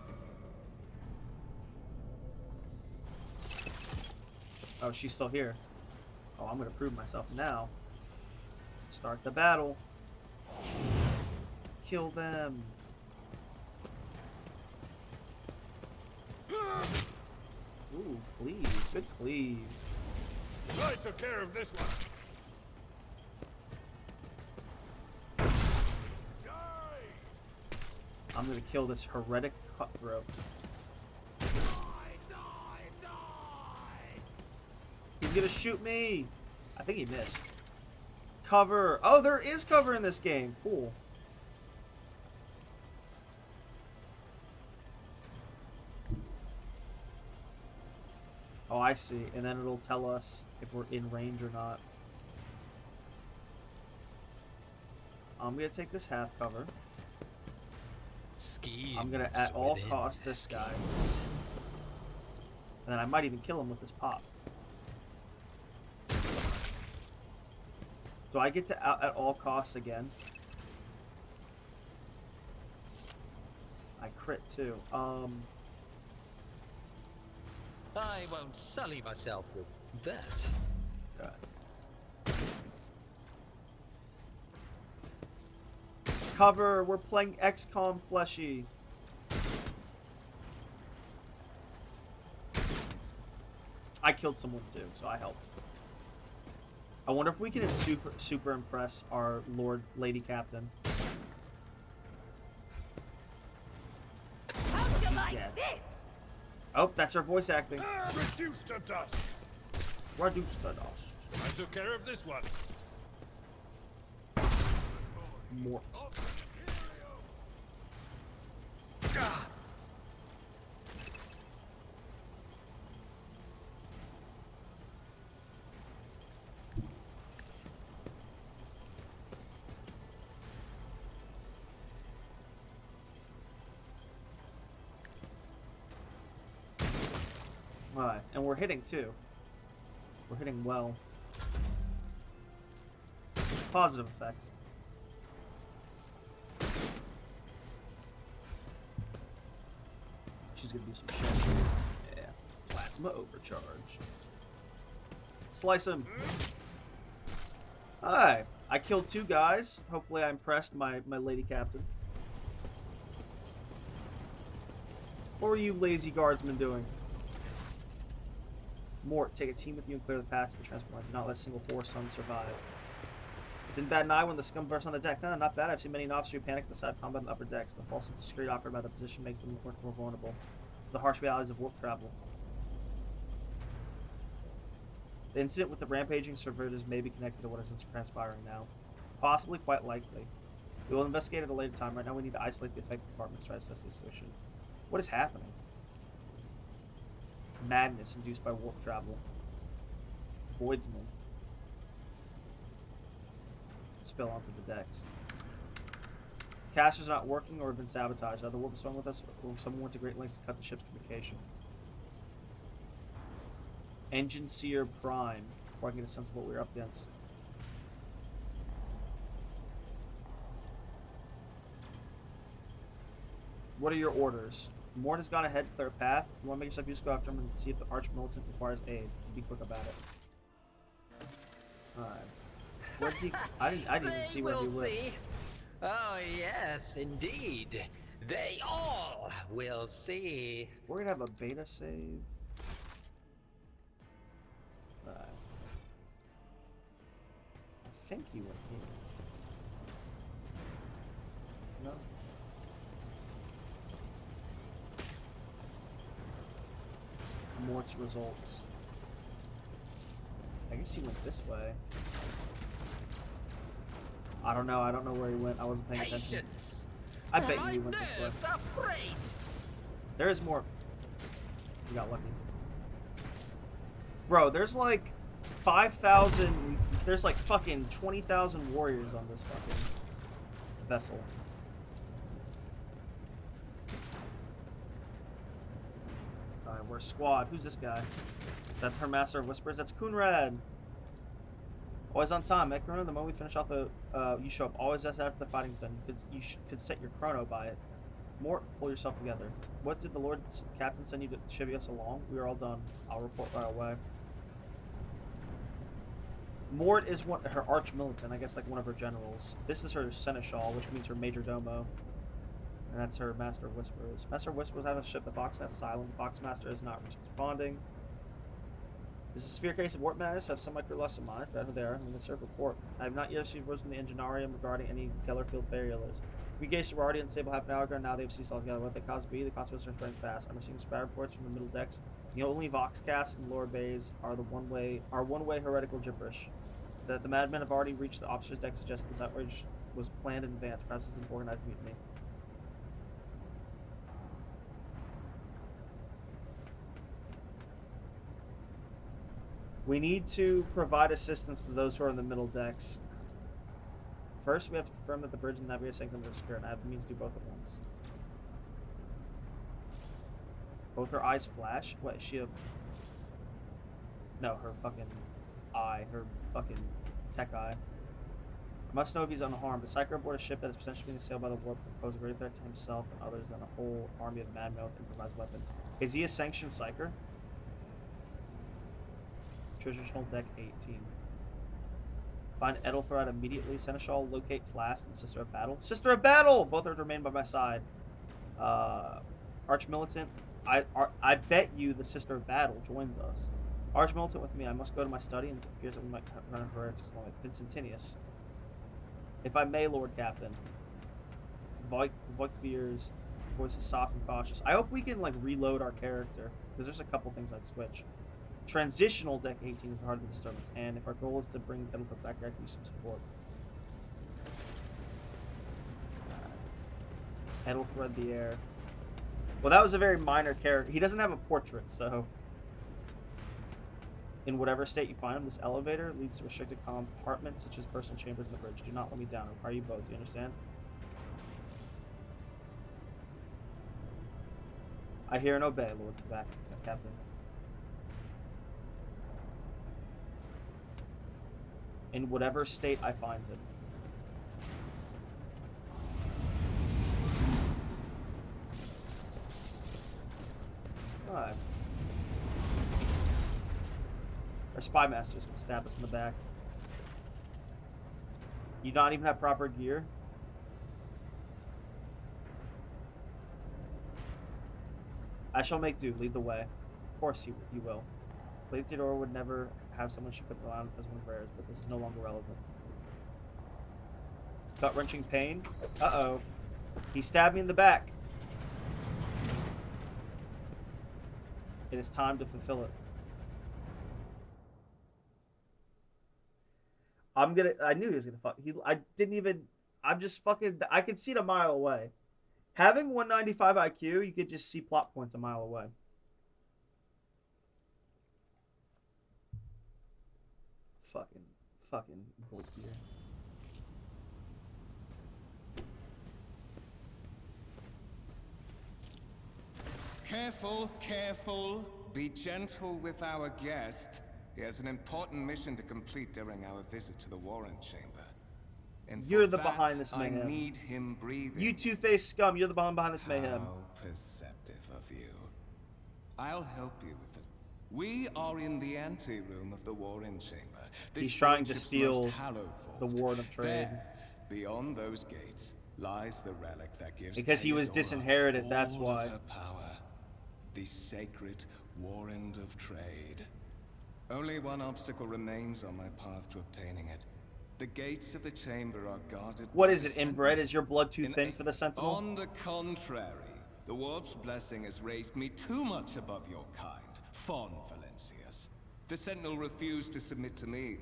Oh, she's still here. Oh, I'm gonna prove myself now. Start the battle. Kill them. Ooh, cleave. Good cleave. I took care of this one. I'm gonna kill this heretic cutthroat. He's gonna shoot me. I think he missed. Cover. Oh, there is cover in this game. Cool. Oh, I see. And then it'll tell us if we're in range or not. I'm gonna take this half cover. I'm gonna at all costs this guy. And then I might even kill him with this pop. Do I get to out at all costs again? I crit too. I won't sully myself with that. God. Cover. We're playing XCOM Fleshy. I killed someone too, so I helped. I wonder if we can super impress our Lord Lady Captain. How'd you like this? Oh, that's her voice acting. Reduced to dust. Reduced to dust. I took care of this one. Mort. Alright, and we're hitting too. We're hitting well. Positive effects. She's gonna do some shit. Yeah. Plasma overcharge. Slice him. Alright. I killed 2 guys. Hopefully I impressed my lady captain. What were you lazy guardsmen doing? Mort, take a team with you and clear the path to the transport line. Do not let a single horse son survive. Didn't bat an eye when the scum burst on the deck. No, not bad. I've seen many officers who panic at the side of combat on the upper decks. The false sense of security offered by the position makes them more vulnerable to the harsh realities of warp travel. The incident with the rampaging servitors may be connected to what is transpiring now. Possibly, quite likely. We will investigate at a later time. Right now we need to isolate the affected departments to try to assess the situation. What is happening? Madness induced by warp travel. Voidsman. Spill onto the decks. Casters not working or have been sabotaged. Either warp storm with us or someone went to great lengths to cut the ship's communication. Engine Seer Prime. Before I can get a sense of what we're up against. What are your orders? Mort has gone ahead to clear a path. If you want to make yourself useful, go after him and see if the Arch Militant requires aid. Be quick about it. Alright. Where did he... I didn't even see where he will went. see. Oh, yes, indeed. They all will see. We're gonna have a beta save. Alright. I think he went here. No. Mort's results. I guess he went this way. I don't know. I don't know where he went. I wasn't paying attention. Patience! I bet you he went this way. Nerves are frayed! There is more. You got lucky. Bro, there's like 5,000. There's like fucking 20,000 warriors on this fucking vessel. Alright, we're a squad. Who's this guy? That's her Master of Whispers. That's Kunrad. Always on time, eh, Chrono? The moment we finish off the, you show up. Always just after the fighting's done. You could set your chrono by it. Mort, pull yourself together. What did the Lord Captain send you to chivvy us along? We are all done. I'll report right away. Mort is her arch-militant, I guess like one of her generals. This is her seneschal, which means her major domo. And that's her Master of Whispers. Master of Whispers have a ship. The Fox that's silent. Foxmaster is not responding. Is the sphere case of warp matters? Have some crew lost a mind? Better there. I'm going to serve report. I have not yet received words from the Enginarium regarding any Kellerfield failures. We engaged sorority and stable half an hour ago, and now they've ceased altogether. What the cause be? The consequences are spreading fast. I'm receiving spy reports from the middle decks. The only Voxcasts and lower bays are one-way heretical gibberish. That the madmen have already reached the officers' deck suggests this outrage was planned in advance. Perhaps it's an organized mutiny. We need to provide assistance to those who are in the middle decks. First, we have to confirm that the bridge and navigator sanctum are secure, and I have the means to do both at once. Both her eyes flash? What, is she a... No, her fucking eye. Her fucking tech eye. I must know if he's unharmed. A psyker aboard a ship that is potentially being assailed by the warp can pose a greater threat to himself and others than a whole army of madmen with improvised weapon. Is he a sanctioned psyker? Traditional deck 18. Find Edelthrad immediately. Seneschal locates last and Sister of Battle. Sister of Battle! Both are to remain by my side. Arch-Militant. I bet you the Sister of Battle joins us. Arch-Militant with me. I must go to my study and it appears that we might run a heretics along with Vincentinius. If I may, Lord Captain. Voigtveer's voice is soft and cautious. I hope we can like reload our character because there's a couple things I'd switch. Transitional deck 18 is the heart of the disturbance, and if our goal is to bring Edelthrad back, I can use some support. Edelthrad the air. Well, that was a very minor character. He doesn't have a portrait, so... In whatever state you find him, this elevator leads to restricted compartments, such as personal chambers in the bridge. Do not let me down. I require you both. Do you understand? I hear and obey, Lord Captain. In whatever state I find him. God. Our spy masters can stab us in the back. You not even have proper gear? I shall make do. Lead the way. Of course you will. Lady Theodora would never have someone she could rely on as one of hers, but this is no longer relevant. Gut-wrenching pain? Uh-oh. He stabbed me in the back. It is time to fulfill it. I knew he was gonna fuck. I'm just fucking, I could see it a mile away. Having 195 IQ, you could just see plot points a mile away. Fucking Volt here. Careful, careful. Be gentle with our guest. He has an important mission to complete during our visit to the Warren Chamber. And you're for the that, behind this mayhem. I need him breathing. You two-faced scum, you're the behind this mayhem. How perceptive of you. I'll help you with it. We are in the anteroom of the Warren Chamber. He's trying to steal the Warren of Trade. There, beyond those gates, lies the relic that gives because he was Theodora disinherited, that's all why. of her power. The sacred Warren of Trade. Only one obstacle remains on my path to obtaining it. The gates of the chamber are guarded. What by is the it, inbred? Is your blood too In thin a- for the Sentinel? On the contrary, the warp's blessing has raised me too much above your kind, Fon Valencius. The Sentinel refused to submit to me.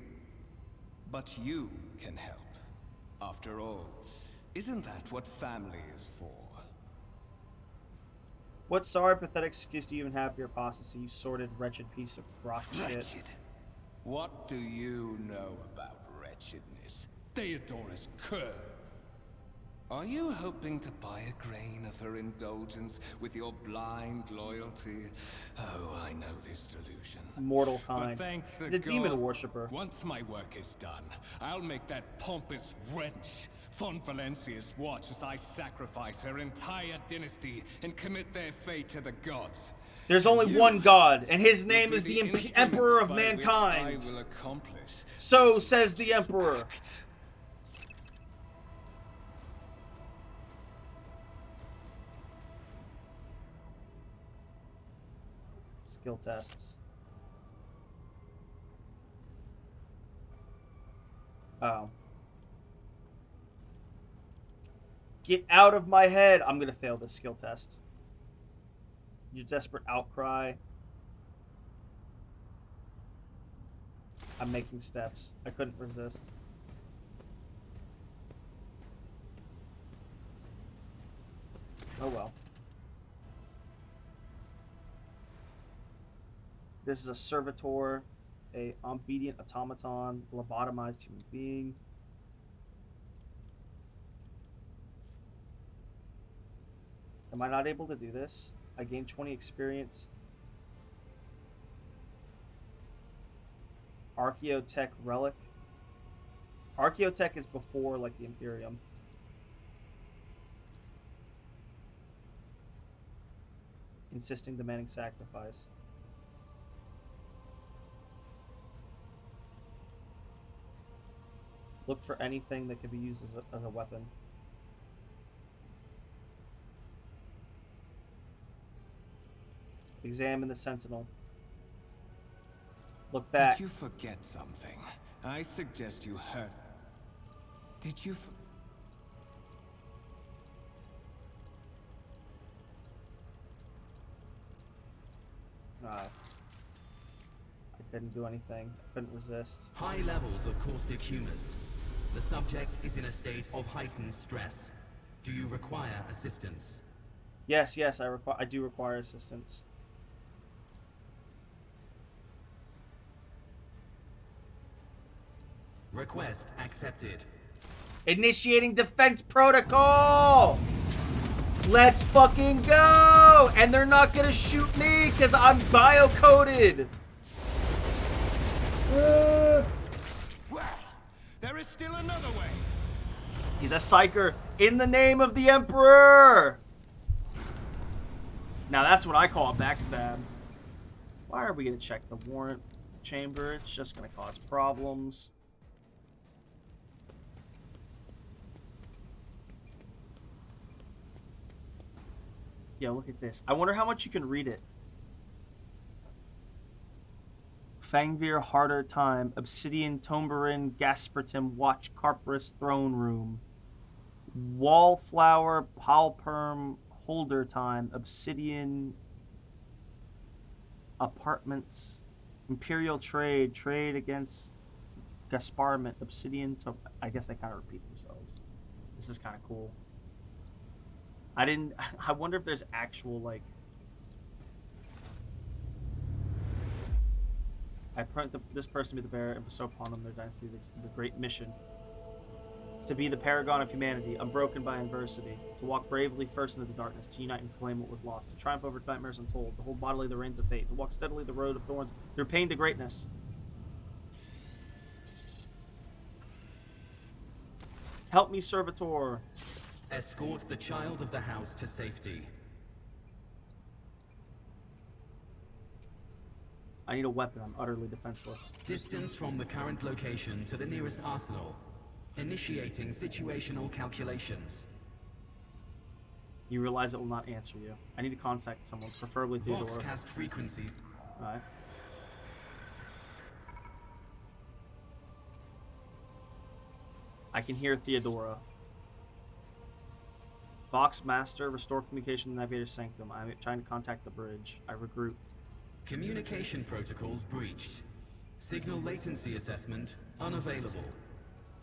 But you can help. After all, isn't that what family is for? What sorry, pathetic excuse do you even have for your apostasy, you sordid, wretched piece of rock shit? Wretched? What do you know about wretchedness, Theodorus Kerr? Are you hoping to buy a grain of her indulgence with your blind loyalty? Oh, I know this delusion. Mortal But kind. thank The demon worshipper. Once my work is done, I'll make that pompous wench Fon Valencius watch as I sacrifice her entire dynasty and commit their fate to the gods. There's only You one God, and his will name be is the instrument Emperor of by which Mankind. I will accomplish So says the Emperor. Skill tests. Oh. Get out of my head. I'm going to fail this skill test. Your desperate outcry. I'm making steps. I couldn't resist. Oh well. This is a servitor, a obedient automaton, lobotomized human being. Am I not able to do this? I gained 20 experience. Archaeotech relic. Archaeotech is before, like, the Imperium. Insisting, demanding sacrifice. Look for anything that could be used as a weapon. Examine the Sentinel. Look back. Did you forget something? I suggest you heard. Did you I couldn't do anything. I couldn't resist. High levels of caustic humus. The subject is in a state of heightened stress. Do you require assistance? Yes, I do require assistance. Request accepted. Initiating defense protocol! Let's fucking go! And they're not gonna shoot me because I'm biocoded! Well, there is still another way. He's a psyker in the name of the Emperor! Now that's what I call a backstab. Why are we gonna check the warrant chamber? It's just gonna cause problems. Yo, look at this. I wonder how much you can read it. Fangvir, Harder Time, Obsidian, Tomberin, Gaspertum, Watch, Carpus, Throne Room. Wallflower, Palperm, Holder Time, Obsidian, Apartments, Imperial Trade, Trade against Gasparment, Obsidian, I guess they kind of repeat themselves. This is kind of cool. I wonder if there's actual, like... I appoint this person to be the bearer and bestow upon them their dynasty the great mission. To be the paragon of humanity, unbroken by adversity. To walk bravely first into the darkness, to unite and claim what was lost. To triumph over nightmares untold. To hold bodily the reins of fate. To walk steadily the road of thorns through pain to greatness. Help me, servitor. Escort the child of the house to safety. I need a weapon. I'm utterly defenseless. Distance from the current location to the nearest arsenal. Initiating situational calculations. You realize it will not answer you. I need to contact someone, preferably Theodore. Voxcast frequencies. Alright. . I can hear Theodora. Vox Master, restore communication with the Navigator's Sanctum. I'm trying to contact the bridge. I regroup. Communication protocols breached. Signal latency assessment unavailable.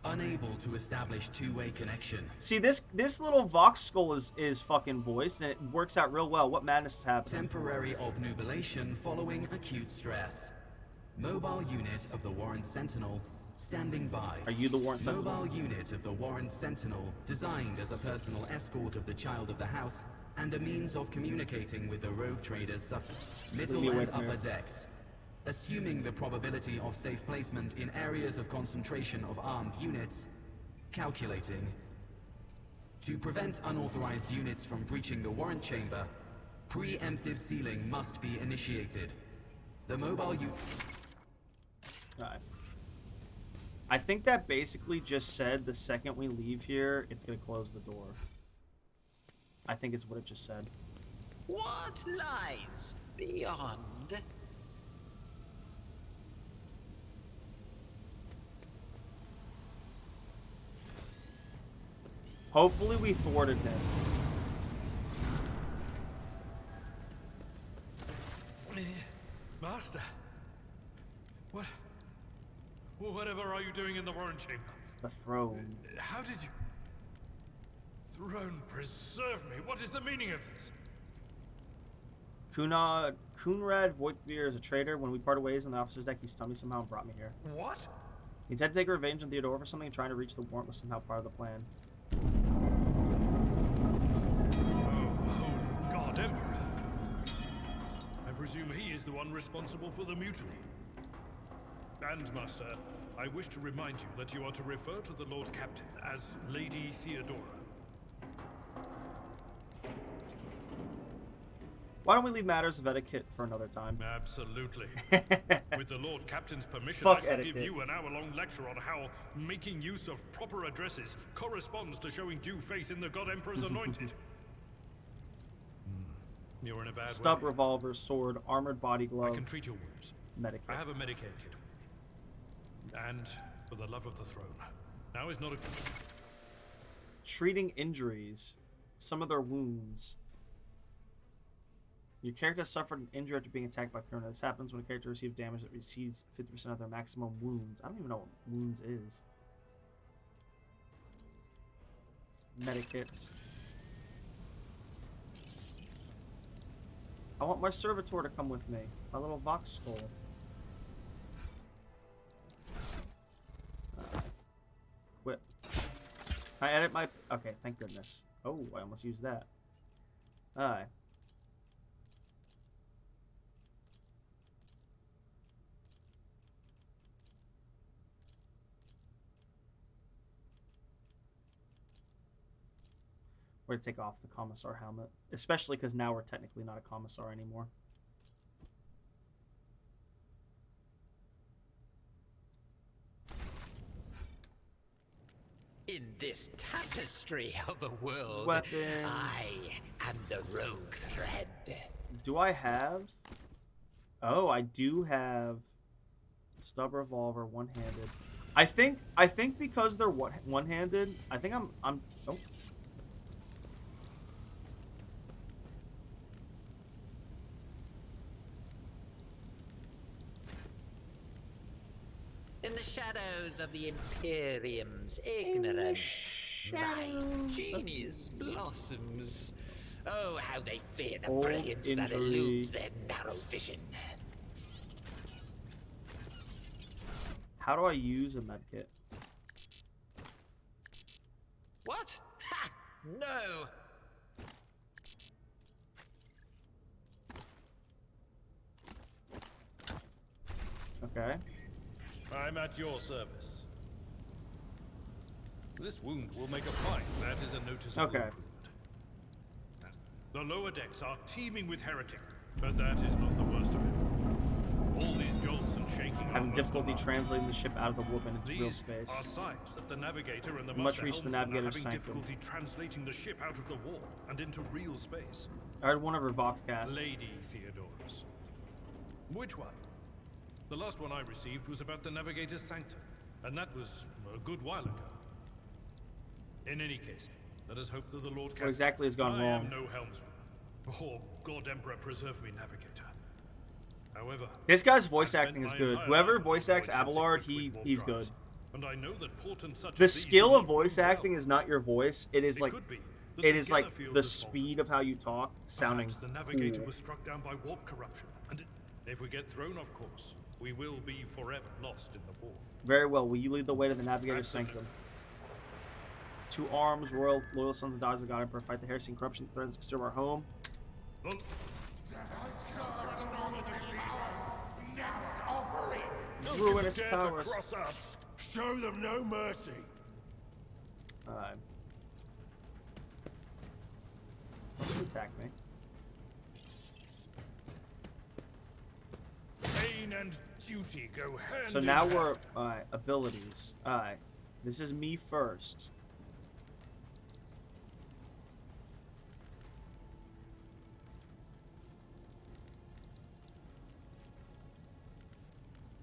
Unable to establish two-way connection. See, this little Vox skull is fucking voiced, and it works out real well. What madness is happening? Temporary obnubilation following acute stress. Mobile unit of the Warren Sentinel standing by. Are you the Warren Sentinel? Mobile unit of the Warren Sentinel, designed as a personal escort of the child of the house and a means of communicating with the rogue traders middle and upper decks. Assuming the probability of safe placement in areas of concentration of armed units, calculating. To prevent unauthorized units from breaching the warrant chamber, preemptive sealing must be initiated. The mobile unit... Alright. I think that basically just said the second we leave here, it's going to close the door. I think it's what it just said. What lies beyond? Hopefully we thwarted him. Master. Whatever are you doing in the Warren Chamber? The throne. How did you... Throne preserve me. What is the meaning of this? Kunrad Voigtveer is a traitor. When we parted ways on the officer's deck, he stunned me somehow and brought me here. What? He intended to take revenge on Theodora for something, and trying to reach the warrant was somehow part of the plan. Oh, holy God, Emperor. I presume he is the one responsible for the mutiny. And, Master, I wish to remind you that you are to refer to the Lord Captain as Lady Theodora. Why don't we leave matters of etiquette for another time? Absolutely. With the Lord Captain's permission, Fuck I shall etiquette. give you an hour-long lecture on how making use of proper addresses corresponds to showing due faith in the God Emperor's anointed. You're in a bad Stub, way. revolver, sword, armored body I glove, can treat your wounds. medic. I have a Medicaid kit. And for the love of the throne, now is not a... Treating injuries. Some of their wounds. Your character suffered an injury after being attacked by Kurna. This happens when a character receives damage that receives 50% of their maximum wounds. I don't even know what wounds is. Medikits. I want my servitor to come with me. My little Vox skull. Quit. Can I edit my... Okay, thank goodness. Oh, I almost used that. Alright. We're going to take off the Commissar helmet. Especially because now we're technically not a Commissar anymore. In this tapestry of a world, Weapons. I am the rogue thread. Do I have... Oh, I do have... Stub revolver, one-handed. I think because they're one-handed, I think I'm... Oh. In the shadows of the Imperium's ignorance, my genius blossoms. Oh, how they fear the Old brilliance that injury. eludes their narrow vision. How do I use a medkit? What? Ha! No! Okay. I'm at your service. This wound will make a fight. That is a noticeable Okay. improvement. The lower decks are teeming with heretic, but that is not the worst of it. All these jolts and shaking are Having most difficulty alarming. translating the ship out of the warp and into real These space. are signs that the navigator and the Must master reach the helmsman are navigator's having sanctum. difficulty translating the ship out of the warp and into real space. I heard one of her Vox casts. Lady Theodora's. Which one? The last one I received was about the navigator's sanctum, and that was a good while ago. In any case, let us hope that the Lord What exactly has gone I wrong? am no helmsman, or God Emperor preserve me navigator. However, This guy's voice I've spent acting is my good. entire Whoever life voice on acts voyages Abelard, equipped with warp he's drives, good. and I know that portents such The as these skill will of not voice bode well. acting is not your voice. It is It like could be that it the is like Gellerfield the has fallen. speed of how you talk sounding Perhaps the navigator cool. was struck down by warp corruption, and if we get thrown off course, we will be forever lost in the war. Very well. Will you lead the way to the Navigator's Absolutely. Sanctum? Two arms, royal, loyal sons and daughters of God Emperor, fight the heresy and corruption that threatens to consume our home. Well, Ruinous dare powers. to cross us. Show them no mercy. Alright. Don't attack me. Pain and duty go hand So in now hand. we're abilities. Alright. This is me first.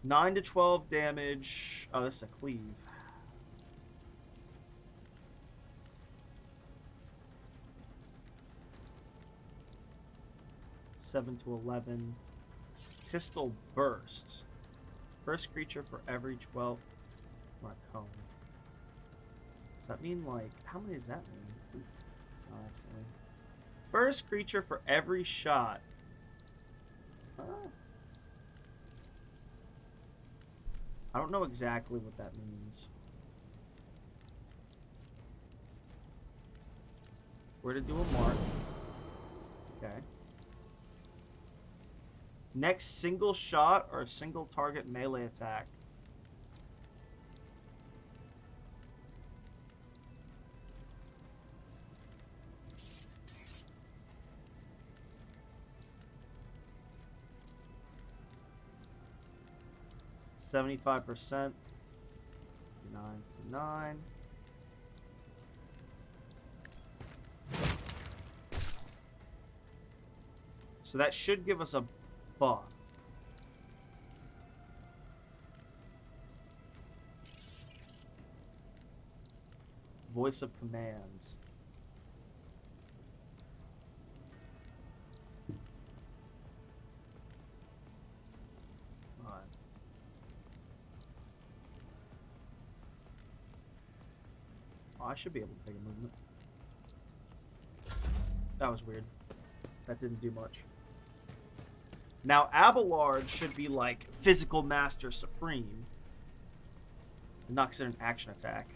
Nine to 12 damage. Oh, this is a cleave. Seven to 11. Pistol burst. First creature for every 12. My cone. Does that mean like how many does that mean? Ooh, that's not actually. First creature for every shot. I don't know exactly what that means. We're to do a mark. Okay. Next single shot or single target melee attack. %. 9. So that should give us a buff. Voice of command. Alright. Oh, I should be able to take a movement. That was weird. That didn't do much. Now, Abelard should be like Physical Master Supreme. Knocks in an action attack.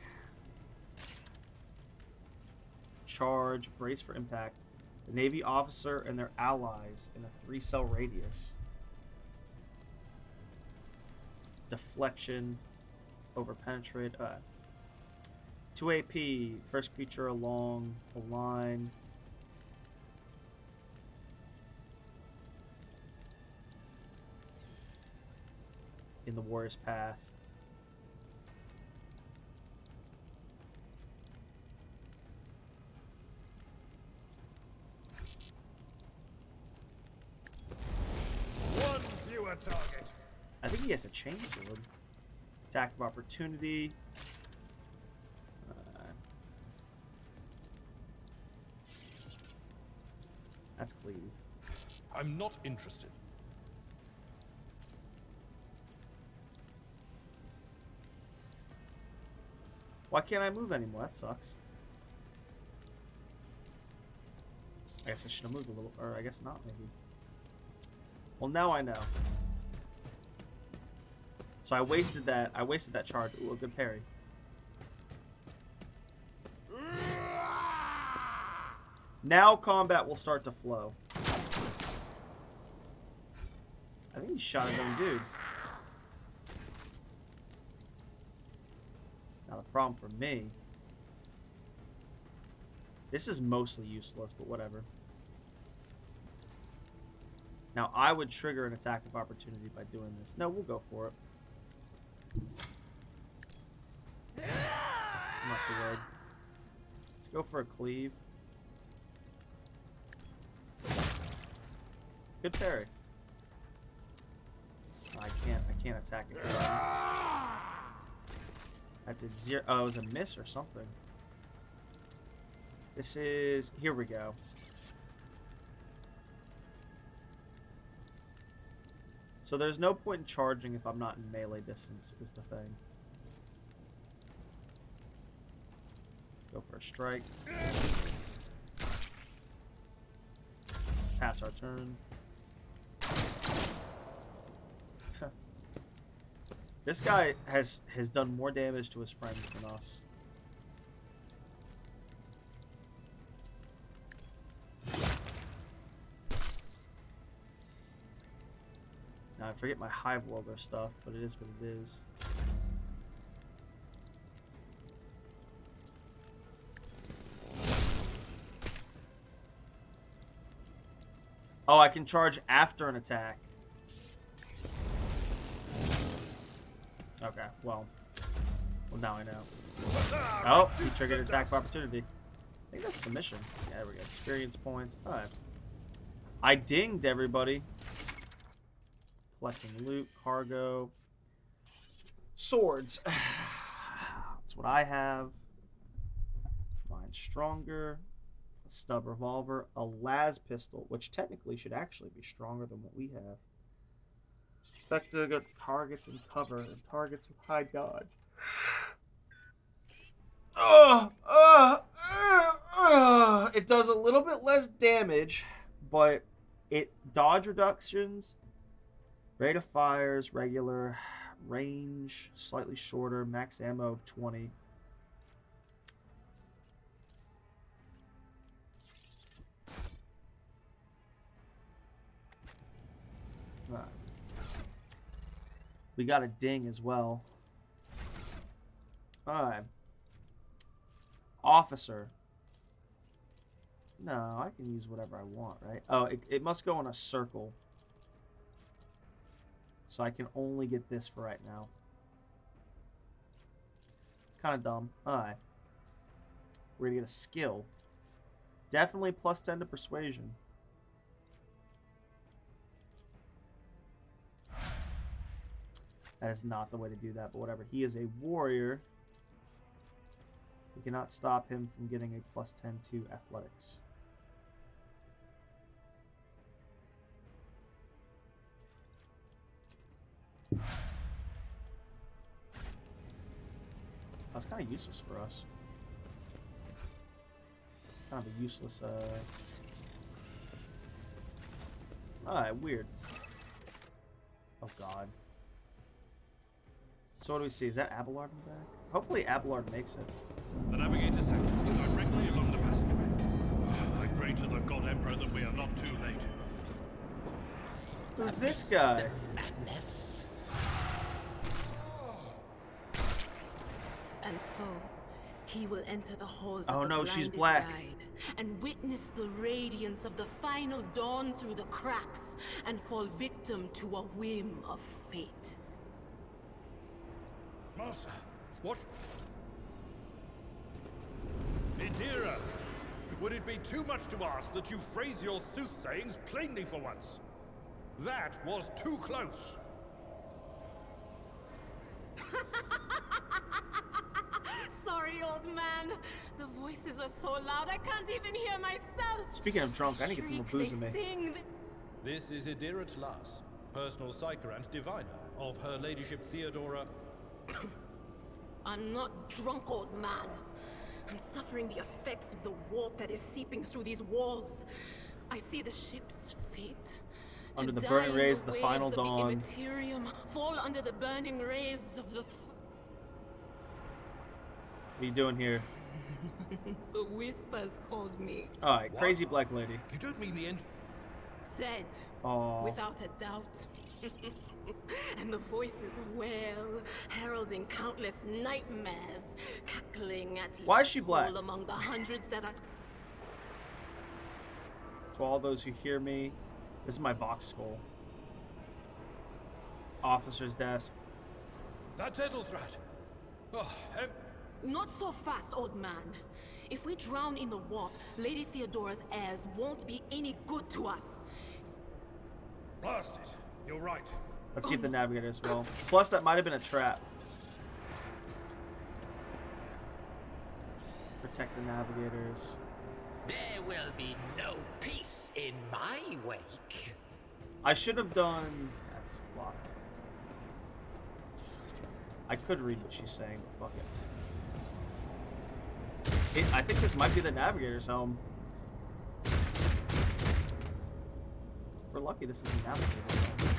Charge, brace for impact. The Navy officer and their allies in a 3-cell radius. Deflection. Overpenetrate. 2 AP. First creature along the line. In the warrior's path. One fewer target. I think he has a chainsword. Attack of opportunity. That's cleave. I'm not interested. Why can't I move anymore? That sucks. I guess I should have moved a little, or I guess not, maybe. Well, now I know. So I wasted that charge. Ooh, a good parry. Now combat will start to flow. I think he shot his own dude. Now the problem for me... This is mostly useless, but whatever. Now I would trigger an attack of opportunity by doing this. No, we'll go for it. I'm not too worried. Let's go for a cleave. Good parry. I can't attack it. That did 0. Oh, it was a miss or something. This is... Here we go. So there's no point in charging if I'm not in melee distance, is the thing. Let's go for a strike. Pass our turn. This guy has done more damage to his friends than us. Now I forget my Hive Welder stuff, but it is what it is. Oh, I can charge after an attack. Okay, well now I know. Oh, he triggered attack of opportunity. I think that's the mission. Yeah, there we go. Experience points. Alright. I dinged everybody. Collecting loot, cargo. Swords. That's what I have. Mine's stronger. A stub revolver. A las pistol, which technically should actually be stronger than what we have. Effective against targets in cover and targets with high dodge. It does a little bit less damage, but it dodge reductions, rate of fires, regular, range, slightly shorter, max ammo of 20. Alright. We got a ding as well. Alright. Officer. No, I can use whatever I want, right? Oh, it must go in a circle. So I can only get this for right now. It's kind of dumb. Alright. We're going to get a skill. Definitely plus 10 to persuasion. That is not the way to do that, but whatever. He is a warrior. We cannot stop him from getting a plus 10 to athletics. That's kind of useless for us. Kind of a useless, Alright, weird. Oh god. So what do we see? Is that Abelard in the back? Hopefully Abelard makes it. The navigator said directly along the passageway. I pray to the God Emperor that we are not too late. Who's this guy? Madness. And so, he will enter the halls Oh of the no, she's blinded black. guide and witness the radiance of the final dawn through the cracks and fall victim to a whim of fate. Master, what? Idira, would it be too much to ask that you phrase your soothsayings plainly for once? That was too close. Sorry, old man. The voices are so loud I can't even hear myself. Speaking of drunk, I need to get some more booze in me. This is Idira Tlas, personal psyker and diviner of Her Ladyship Theodora. I'm not drunk, old man. I'm suffering the effects of the warp that is seeping through these walls. I see the ship's fate. Under the die burning in rays of the waves final of dawn. The immaterium, fall under the burning rays of the... What are you doing here? The whispers called me. Alright, crazy black lady. You don't mean the end? Said, Aww. without a doubt. And the voices wail, heralding countless nightmares, cackling at each Why is she black? soul among the hundreds that are... To all those who hear me, this is my Vox skull. Officer's desk. That's Edelthrat. Oh, Not so fast, old man. If we drown in the warp, Lady Theodora's heirs won't be any good to us. blast it. You're right. Let's see if the navigator as well. Plus, that might have been a trap. Protect the navigators. There will be no peace in my wake. I should have done... That's locked. I could read what she's saying, but fuck it. I think this might be the Navigator's helm. If we're lucky, this is the Navigator's helm.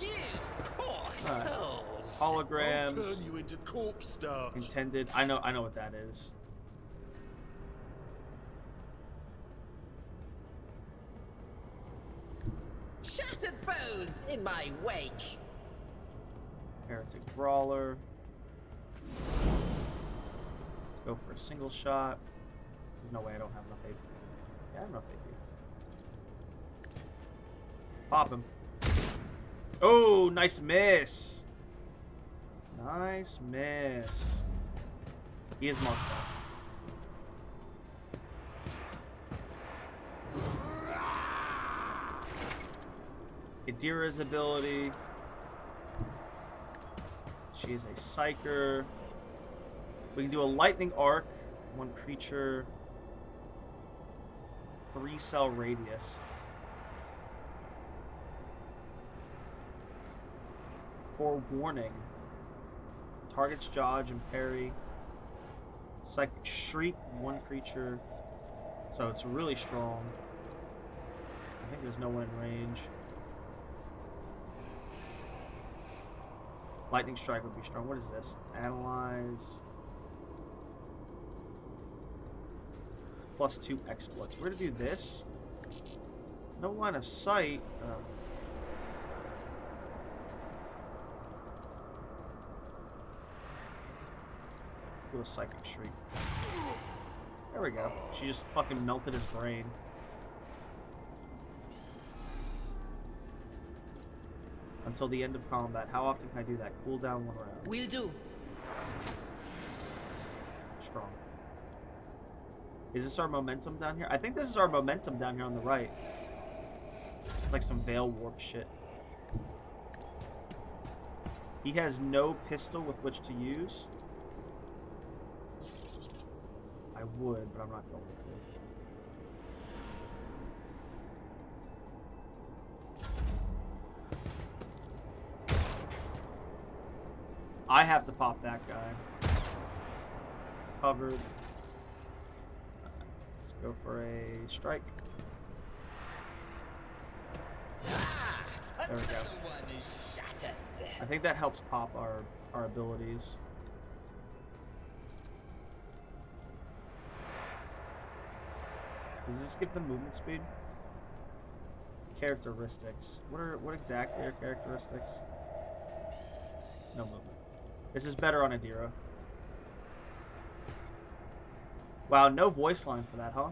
You poor Alright. souls. I'll Holograms. turn you into corpse starch. Intended. I know what that is. Shattered foes in my wake. Heretic Brawler. Let's go for a single shot. There's no way I don't have enough AP. Yeah, I have enough AP. Pop him. Oh, nice miss. Nice miss. He is marked up. Adira's ability. She is a Psyker. We can do a Lightning Arc. One creature. 3-cell radius. Forewarning. Targets dodge and parry. Psychic Shriek. One creature. So it's really strong. I think there's no one in range. Lightning Strike would be strong. What is this? Analyze. +2 exploits. We're gonna do this. No line of sight. Do a Psychic Shriek. There we go. She just fucking melted his brain. Until the end of combat. How often can I do that? Cool down 1 round. Will do. Strong. Is this our momentum down here? I think this is our momentum down here on the right. It's like some Veil Warp shit. He has no pistol with which to use. I would, but I'm not going to. I have to pop that guy. Covered. Let's go for a strike. There we go. Another one is shattered. I think that helps pop our abilities. Does this give them movement speed? Characteristics. What exactly are characteristics? No movement. This is better on Adira. Wow, no voice line for that, huh?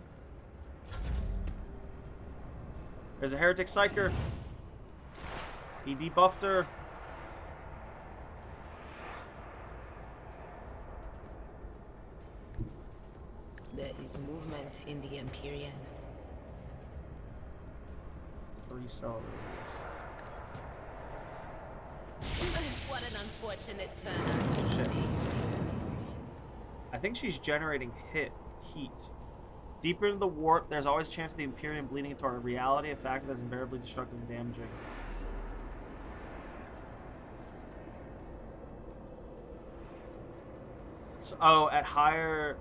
There's a Heretic Psyker. He debuffed her. There is movement in the Empyrean. 3-cell radius. What an unfortunate turn. Shit. I think she's generating heat. Deeper into the warp, there's always a chance of the Empyrean bleeding into our reality, a factor that's invariably destructive and damaging. So, oh, at higher...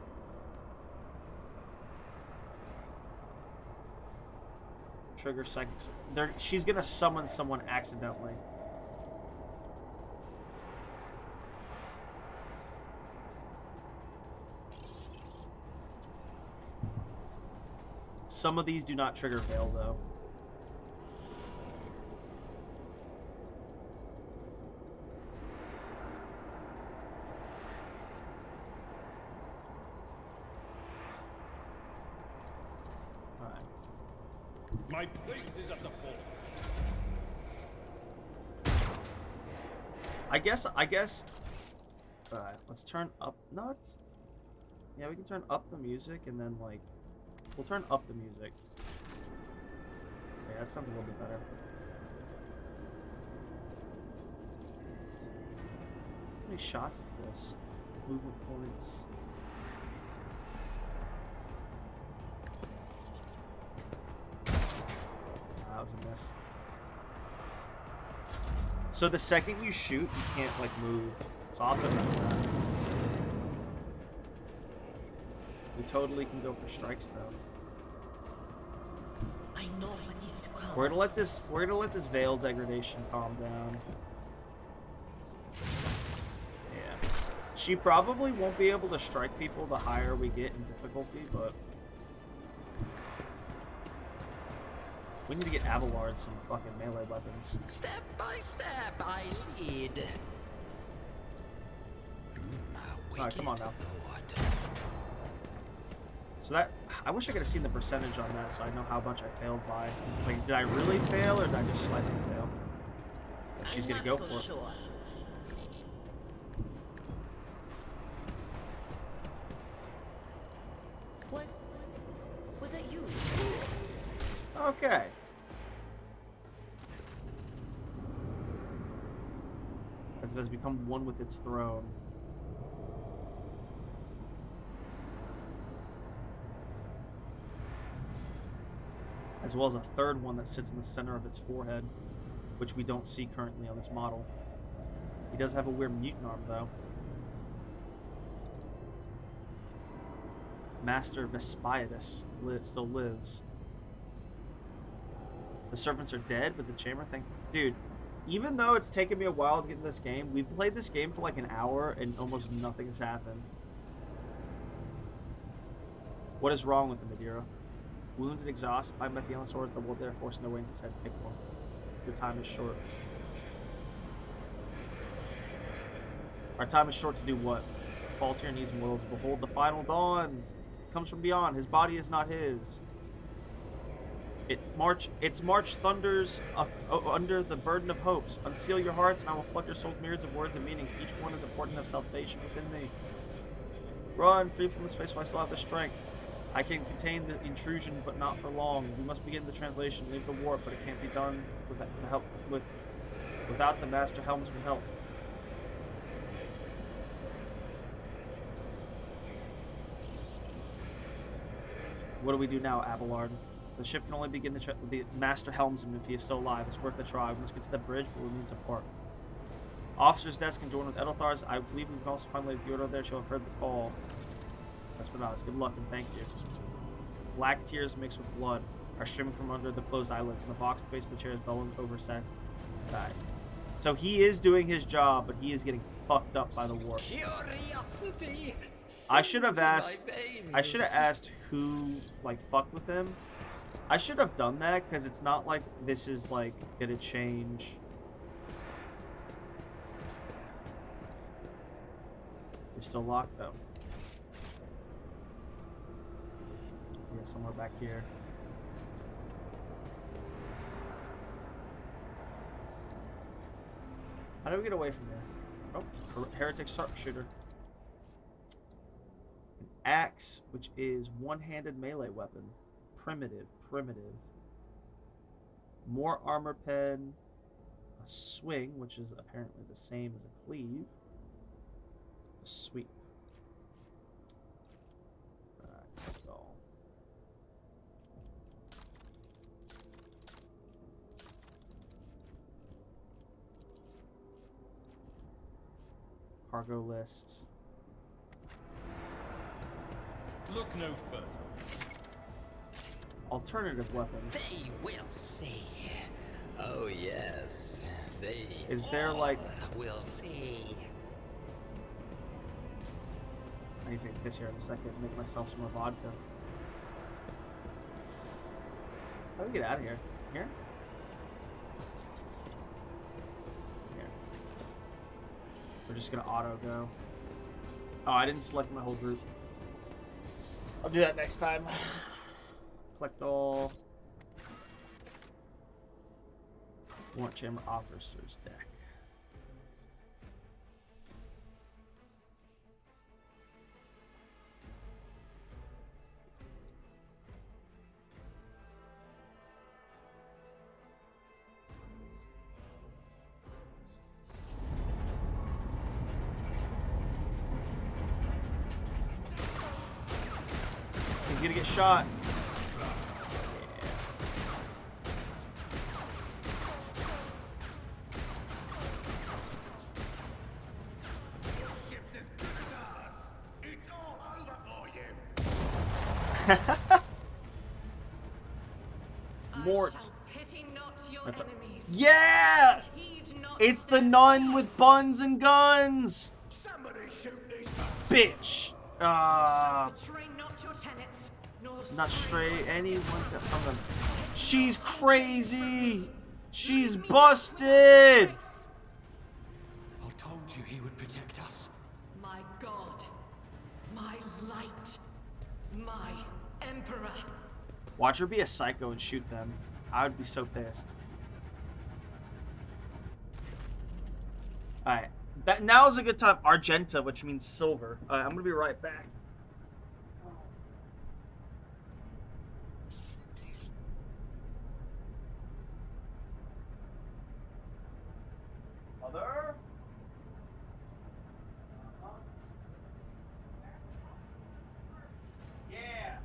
Trigger psychics. She's gonna summon someone accidentally. Some of these do not trigger Veil, though. Alright. My place is at the fort. I guess. Alright, let's turn up. No, it's. Yeah, we can turn up the music and then, like. We'll turn up the music. Yeah, that sounds a little bit better. How many shots is this? movement points. That was a miss. So the second you shoot, you can't like move. So I'll have to remember that. We totally can go for strikes though. I know what needs to come. We're gonna let this veil degradation calm down. Yeah. She probably won't be able to strike people the higher we get in difficulty, but we need to get Abelard some fucking melee weapons. Step by step, I lead. Alright, come on now. So that, I wish I could have seen the percentage on that so I know how much I failed by. Like, did I really fail or did I just slightly fail? She's gonna go for it. Sure. Was that you? Okay. As it has become one with its throne. As well as a third one that sits in the center of its forehead, which we don't see currently on this model. He does have a weird mutant arm, though. Master Vespiatus still lives. The servants are dead, but the chamber thing... Dude, even though it's taken me a while to get in this game, we've played this game for like an hour and almost nothing has happened. What is wrong with the Madeira? Wounded, exhausted, I met the Swords, the world they're forcing their way into said pick one. The time is short. Our time is short to do what? Fall to your knees, mortals. Behold the final dawn. Comes from beyond. His body is not his. Its march thunders up, under the burden of hopes. Unseal your hearts, and I will flood your souls myriads of words and meanings. Each one is a portent of salvation within me. Run, free from the space while I still have the strength. I can contain the intrusion, but not for long. We must begin the translation, leave the warp, but it can't be done without the Master Helmsman help. What do we do now, Abelard? The ship can only begin the Master Helmsman if he is still alive. It's worth a try. We must get to the bridge, but we need support. Officer's desk can join with Edelthar's. I believe we can also find Lady Theodore there. She'll have heard the call. Espinados, good luck and thank you. Black tears mixed with blood are streaming from under the closed eyelids, and the box at the base of the chair is bellowing over sad. So he is doing his job, but he is getting fucked up by the war. Curiosity. I should have asked who like fucked with him. I should have done that because it's not like this is like gonna change. You're still locked though. Yeah, somewhere back here. How do we get away from here? Oh, heretic sharpshooter. An axe, which is one-handed melee weapon. Primitive. More armor pen. A swing, which is apparently the same as a cleave. A sweep. Alright, that's all. Cargo lists. Look no further. Alternative weapons. They will see. Oh yes, they. Is there like? We'll see. I need to take this here in a second and make myself some more vodka. How do we get out of here? Here? Here. We're just gonna auto go. Oh, I didn't select my whole group. I'll do that next time. Collect all. Warrant Chamber Officer's deck. gonna get shot. Ship's as good as ours. It's all over for you. Mort. I shall pity not your That's enemies. Yeah! Heed not It's the their nun with voice. buns and guns! Somebody shoot these Bitch! Betray not your tenets, nor Not stray stray one anyone step to from them. She's crazy! She's Leave me busted! without trace. I told you he would protect us. My God, my light, my emperor. Watch her be a psycho and shoot them. I would be so pissed. Alright. Now is a good time. Argenta, which means silver. I'm gonna be right back. Mother? Yeah.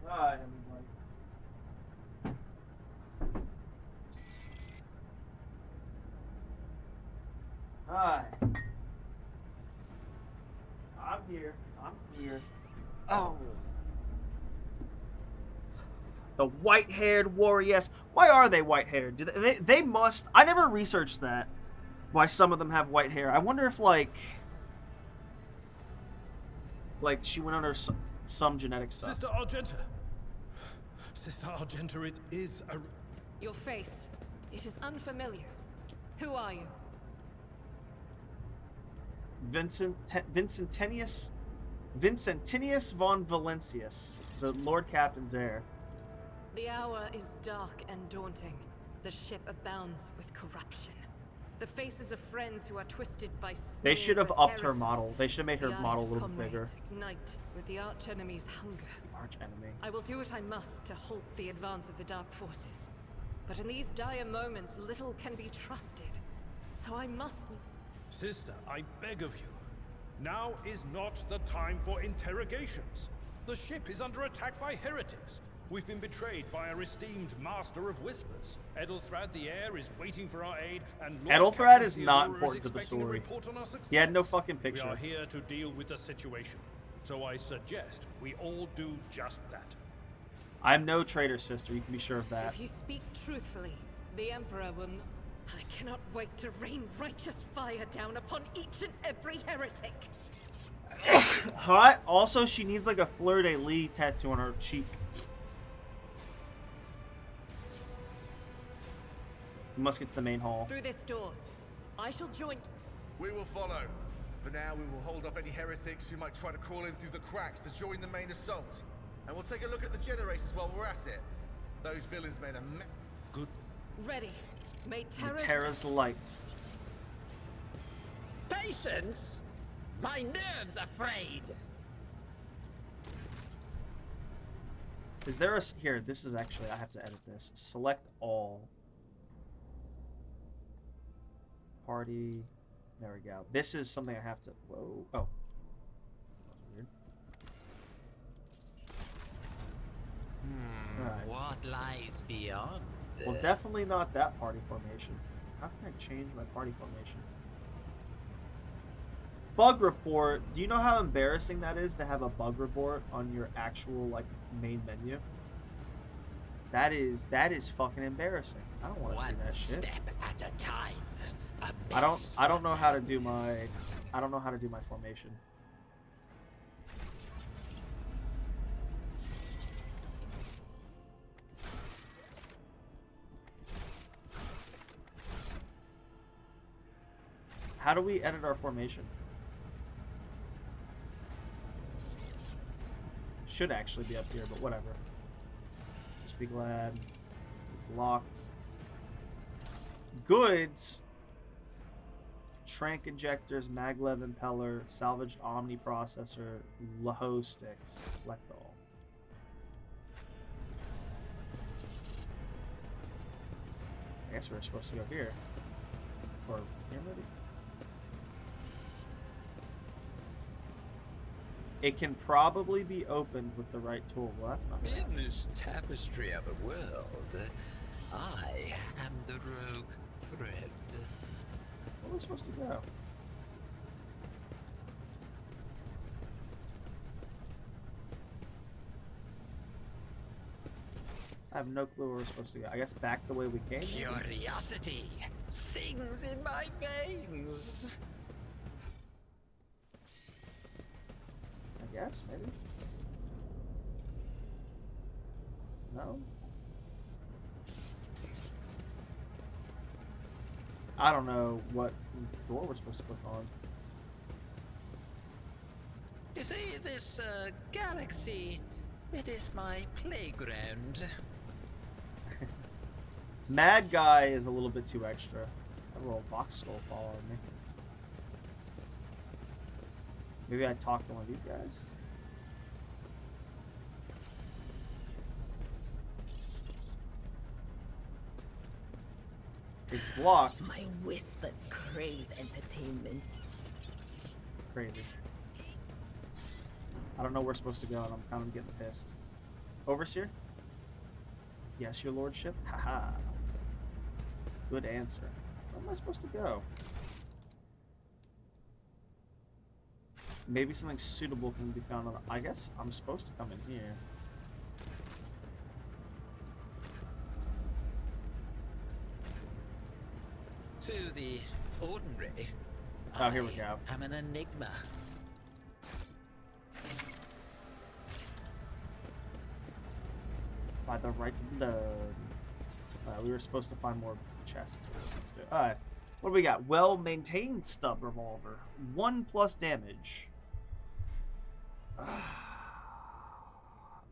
Hi, everybody. Hi. I'm here. I'm here. Oh. The white-haired warriors. Why are they white-haired? Do they must. I never researched that. Why some of them have white hair. I wonder if like she went under some genetic stuff. Sister Argenta. Sister Argenta, it is a... Your face, it is unfamiliar. Who are you? Vincentinius von Valentius, the Lord Captain's heir. The hour is dark and daunting. The ship abounds with corruption. The faces of friends who are twisted by They should have of upped her heresy. model. They should have made her The eyes model a of little bit bigger. comrades ignite with the arch-enemy's hunger. Arch-enemy. I will do what I must to halt the advance of the dark forces. But in these dire moments, little can be trusted. So I must... Sister, I beg of you. Now is not the time for interrogations. The ship is under attack by heretics. We've been betrayed by our esteemed Master of Whispers. Edelthrad the Heir is waiting for our aid, and Lord Edelthrad Captain is not Theodora important to the expecting a story. report on our success. He had no fucking picture. We are here to deal with the situation, so I suggest we all do just that. I'm no traitor, sister. You can be sure of that. If you speak truthfully, the Emperor will not... I cannot wait to rain righteous fire down upon each and every heretic. Hot. Also, she needs like a fleur-de-lis tattoo on her cheek. We must get to the main hall. Through this door. I shall join... We will follow. For now, we will hold off any heretics who might try to crawl in through the cracks to join the main assault. And we'll take a look at the generators while we're at it. Those villains made a Good. Ready. May Terra's light. Patience? My nerves are frayed. Is there a... Here, this is actually... I have to edit this. Select all. Party. There we go. This is something I have to... Whoa. Oh. That was weird. Alright. What lies beyond? Well, definitely not that party formation. How can I change my party formation? Bug report. Do you know how embarrassing that is to have a bug report on your actual like main menu? That is fucking embarrassing. I don't want to see that shit. Step at a time. I don't know how to do my formation. How do we edit our formation? Should actually be up here, but whatever. Just be glad it's locked. Goods. Trank injectors, maglev impeller, salvaged omni processor, Laho sticks. Select all. I guess we're supposed to go here. Or here maybe? It can probably be opened with the right tool. Well, that's not bad. In this tapestry of a world, I am the rogue thread. Where are we supposed to go? I have no clue where we're supposed to go. I guess back the way we came. Curiosity sings in my veins. I guess, maybe. No? I don't know what door we're supposed to click on. You see, this galaxy, it is my playground. Mad Guy is a little bit too extra. That little box skull following me. Maybe I talk to one of these guys. It's blocked. My whispers crave entertainment. Crazy. I don't know where we're supposed to go, and I'm kind of getting pissed. Overseer? Yes, your lordship? Haha. Good answer. Where am I supposed to go? Maybe something suitable can be found on... I guess I'm supposed to come in here. To the ordinary, Oh, here we go. I'm an enigma. By the right of blood. We were supposed to find more chests. Alright. What do we got? Well-maintained stub revolver. 1+ damage.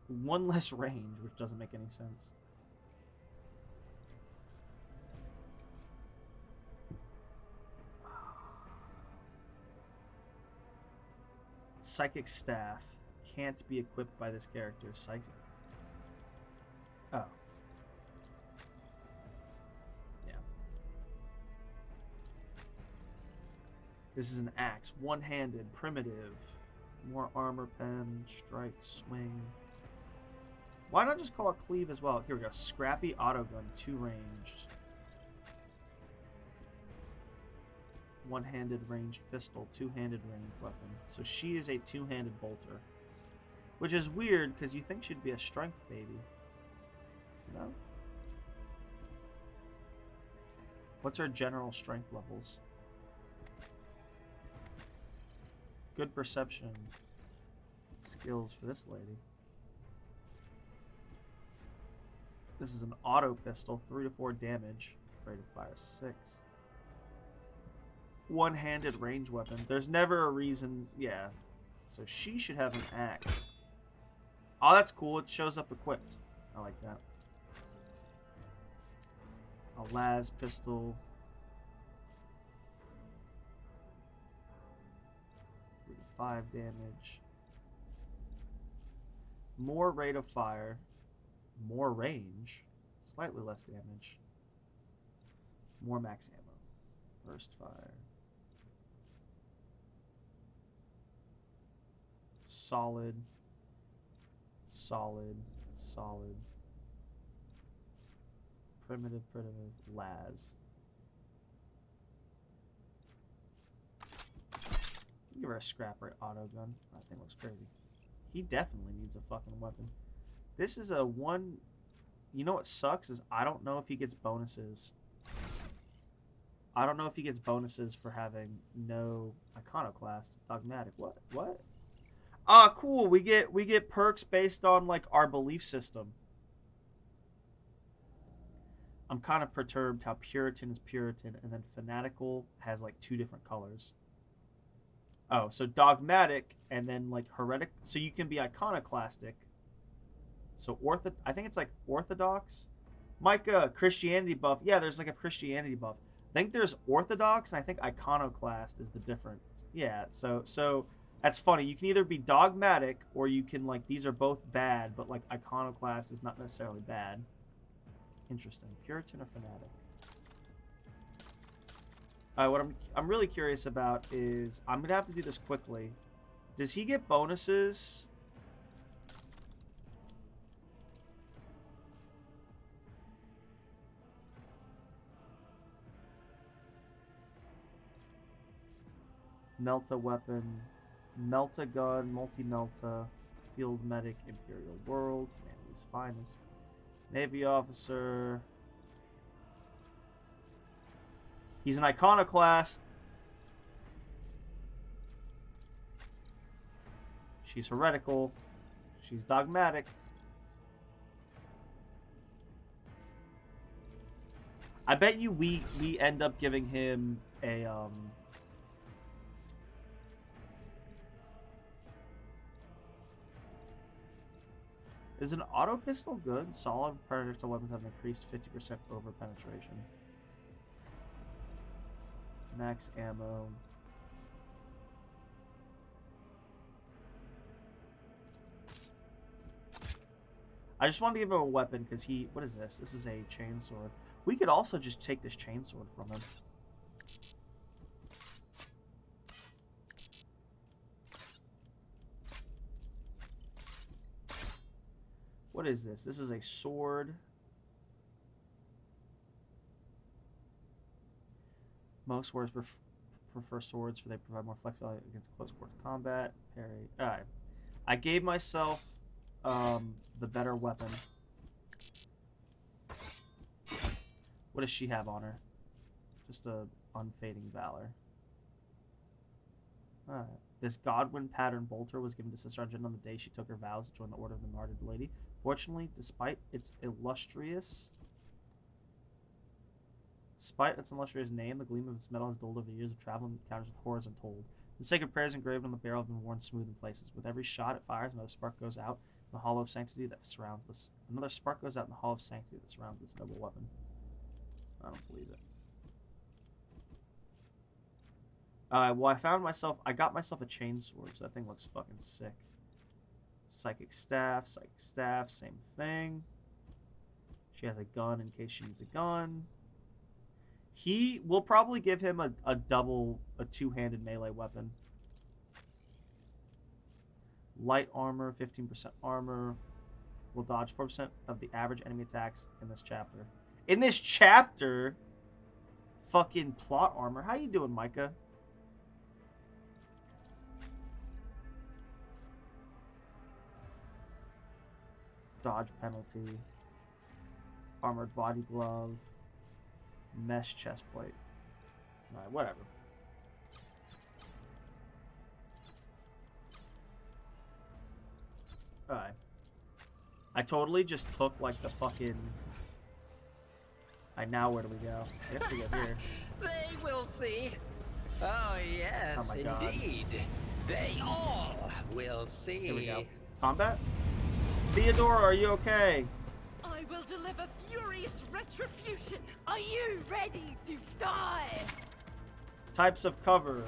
1 less range, which doesn't make any sense. Psychic staff. Can't be equipped by this character. Psychic. Oh. Yeah. This is an axe. One-handed. Primitive. More armor pen. Strike. Swing. Why not just call it cleave as well? Here we go. Scrappy autogun, 2 ranged. One-handed ranged pistol, 2-handed ranged weapon. So she is a 2-handed bolter. Which is weird, because you think she'd be a strength baby. No? What's her general strength levels? Good perception. Skills for this lady. This is an auto pistol, 3 to 4 damage. Rate of fire 6. One-handed range weapon. There's never a reason. Yeah. So she should have an axe. Oh, that's cool. It shows up equipped. I like that. A las pistol. 3 to 5 damage. More rate of fire. More range. Slightly less damage. More max ammo. Burst fire. Solid. Solid. Solid. Primitive. Las. Give her a scrap rate auto gun. That thing looks crazy. He definitely needs a fucking weapon. This is a 1... You know what sucks is I don't know if he gets bonuses. I don't know if he gets bonuses for having no iconoclast. Dogmatic. What? Ah, cool. We get perks based on like our belief system. I'm kind of perturbed how Puritan is Puritan and then Fanatical has like 2 different colors. Oh, so Dogmatic and then like Heretic. So you can be iconoclastic. So I think it's like Orthodox. Micah, Christianity buff. Yeah, there's like a Christianity buff. I think there's Orthodox and I think iconoclast is the difference. Yeah, so that's funny. You can either be dogmatic or you can like these are both bad, but like iconoclast is not necessarily bad. Interesting. Puritan or fanatic? What I'm really curious about is I'm gonna have to do this quickly. Does he get bonuses? Melta weapon, Melta gun, multi-Melta, field medic, Imperial World, Humanity's finest, Navy officer. He's an iconoclast. She's heretical. She's dogmatic. I bet you we end up giving him a Is an auto pistol good? Solid projectile weapons have increased 50% over penetration. Max ammo. I just wanted to give him a weapon because he... What is this? This is a chainsword. We could also just take this chainsword from him. What is this? This is a sword. Most swords prefer swords for they provide more flexibility against close quarters combat. Parry. Alright. I gave myself the better weapon. What does she have on her? Just a unfading valor. Alright. This Godwin pattern bolter was given to Sister Argent on the day she took her vows to join the Order of the Martyred Lady. Fortunately, despite its illustrious name, the gleam of its metal has dulled over years of travel and encounters with horrors untold. The sacred prayers engraved on the barrel have been worn smooth in places. With every shot it fires, another spark goes out in the hollow of sanctity that surrounds this. Another spark goes out in the hollow of sanctity that surrounds this noble weapon. I don't believe it. Well, I got myself a chainsword, so that thing looks fucking sick. Psychic staff, same thing. She has a gun in case she needs a gun. We'll probably give him a two-handed melee weapon. Light armor, 15% armor. will dodge 4% of the average enemy attacks in this chapter. In this chapter? Fucking plot armor. How you doing, Micah? Dodge penalty. Armored body glove. Mesh chest plate. Alright, whatever. Alright. I totally just took like the fucking... Alright, now where do we go? I guess we go here. They will see. Oh yes, Oh my God. indeed. They all will see. Here we go. Combat? Theodore, are you okay? I will deliver furious retribution. Are you ready to die? Types of cover.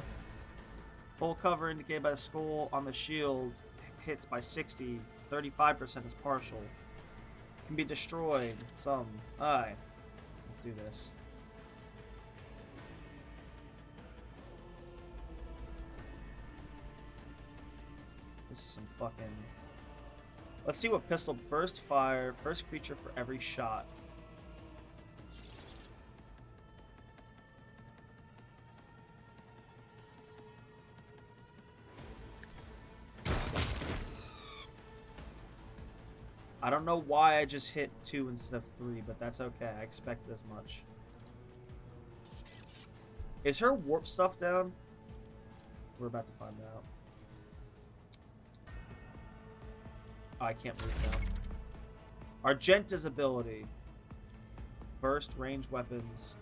Full cover indicated by the skull on the shield. Hits by 60. 35% is partial. Can be destroyed. Some. Alright. Let's do this. This is some fucking... Let's see what pistol. Burst fire. First creature for every shot. I don't know why I just hit 2 instead of 3, but that's okay. I expected as much. Is her warp stuff down? We're about to find out. Oh, I can't move now. Argenta's ability. Burst, ranged weapons.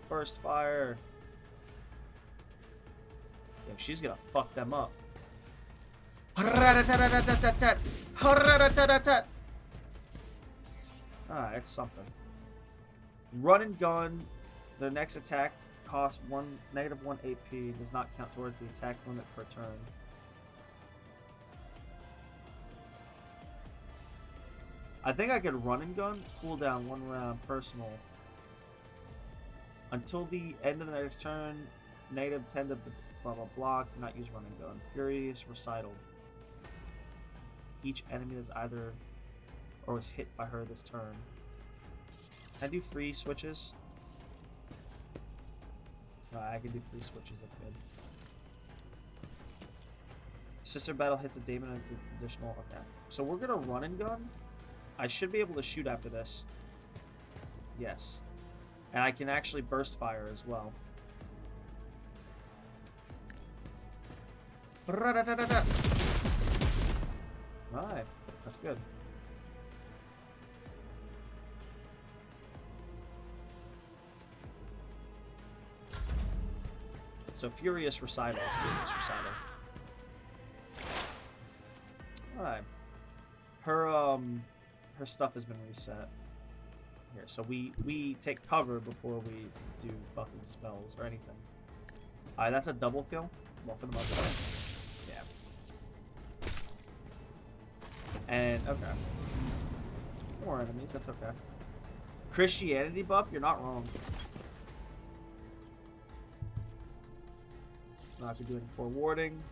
Burst fire. Yo, she's gonna fuck them up. Ah, it's something. Run and gun. The next attack costs -1 AP. Does not count towards the attack limit per turn. I think I could run and gun. Cooldown 1 round. Personal. Until the end of the next turn. -10 to the blah blah blah. Cannot use run and gun. Furious recital. Each enemy is either or was hit by her this turn. Can I do free switches? I can do free switches, that's good. Sister battle hits a demon and additional. Okay. So we're gonna run and gun. I should be able to shoot after this. Yes. And I can actually burst fire as well. Alright, that's good. So Furious Recital. Alright. Her stuff has been reset. Here, so we take cover before we do fucking spells or anything. Alright, that's a double kill. Well, for the most part. Yeah. And okay. More enemies, that's okay. Christianity buff, you're not wrong. Not to do any forwarding.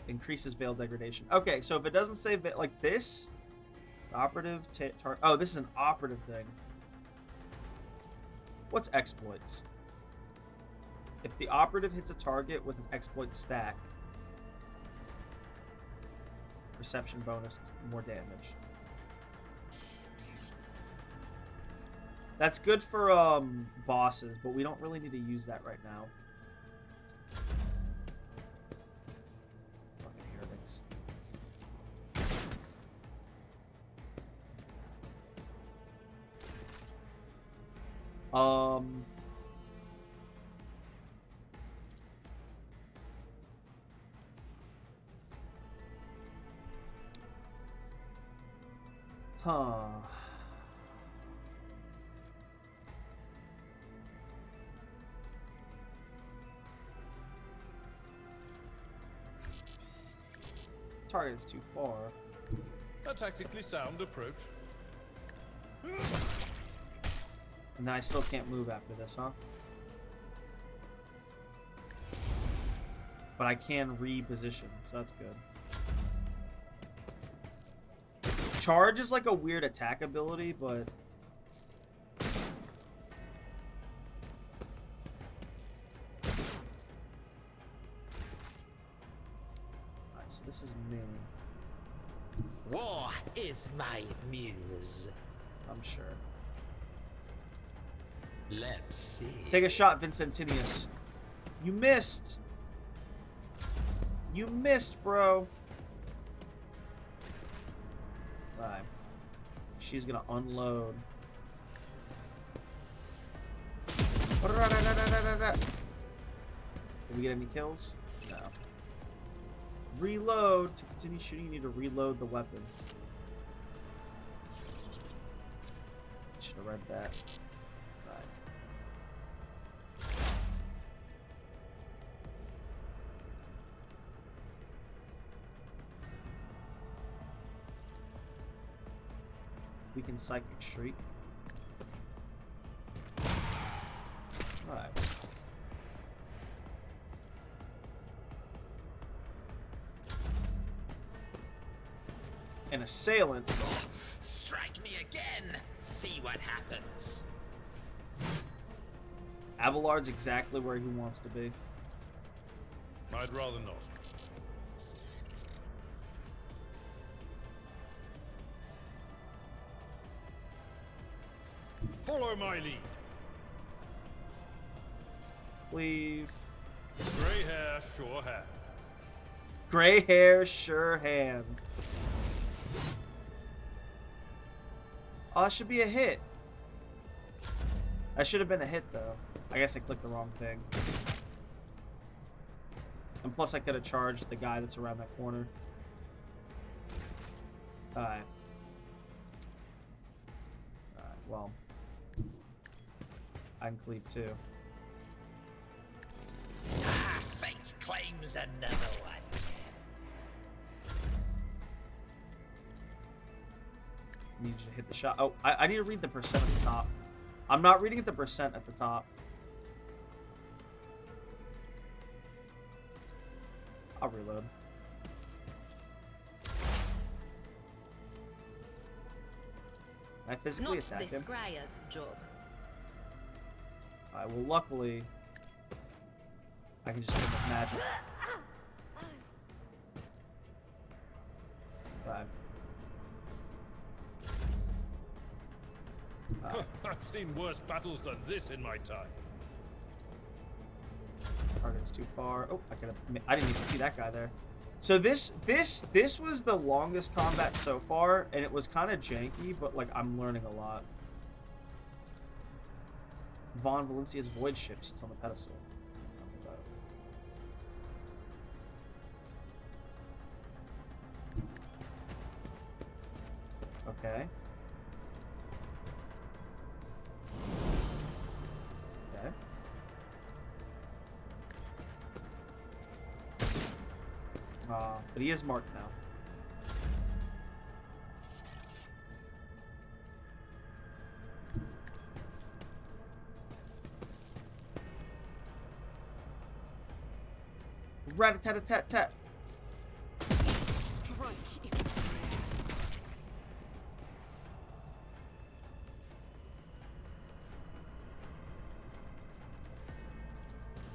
Increases veil degradation. Okay, so if it doesn't say like this, operative oh, this is an operative thing. What's exploits? If the operative hits a target with an exploit stack, perception bonus, more damage. That's good for bosses, but we don't really need to use that right now. Fucking heretics. Huh. Target is too far. A tactically sound approach. And then I still can't move after this, huh? But I can reposition, so that's good. Charge is like a weird attack ability, but... Alright, so this is me. War is my muse. I'm sure. Let's see. Take a shot, Vincentinius. You missed! You missed, bro! Alright. She's gonna unload. Did we get any kills? No. Reload! To continue shooting, you need to reload the weapon. Should have read that. Right. We can Psychic Shriek. Alright. An assailant. Strike me again. See what happens. Abelard's exactly where he wants to be. I'd rather not. Follow my lead. Leave. Grey hair, sure hand. Gray hair, sure hand. Oh, that should be a hit. That should have been a hit, though. I guess I clicked the wrong thing. And plus, I could have charged the guy that's around that corner. Alright. Alright, well. I can cleave too. Ah, fate claims another one. Need you to hit the shot. Oh, I need to read the percent at the top. I'm not reading the percent at the top. I'll reload. Can I physically attack him? Not the Scryer's job. Alright, well, luckily, I can just hit him with magic. Alright. I've seen worse battles than this in my time. Target's too far. Oh, I didn't even see that guy there. So this was the longest combat so far, and it was kind of janky, but like I'm learning a lot. Von Valencia's void ship sits on the pedestal. Tell me about it. Okay. Okay. But he is marked now. Rat-a-tat-a-tat-tat. Strike is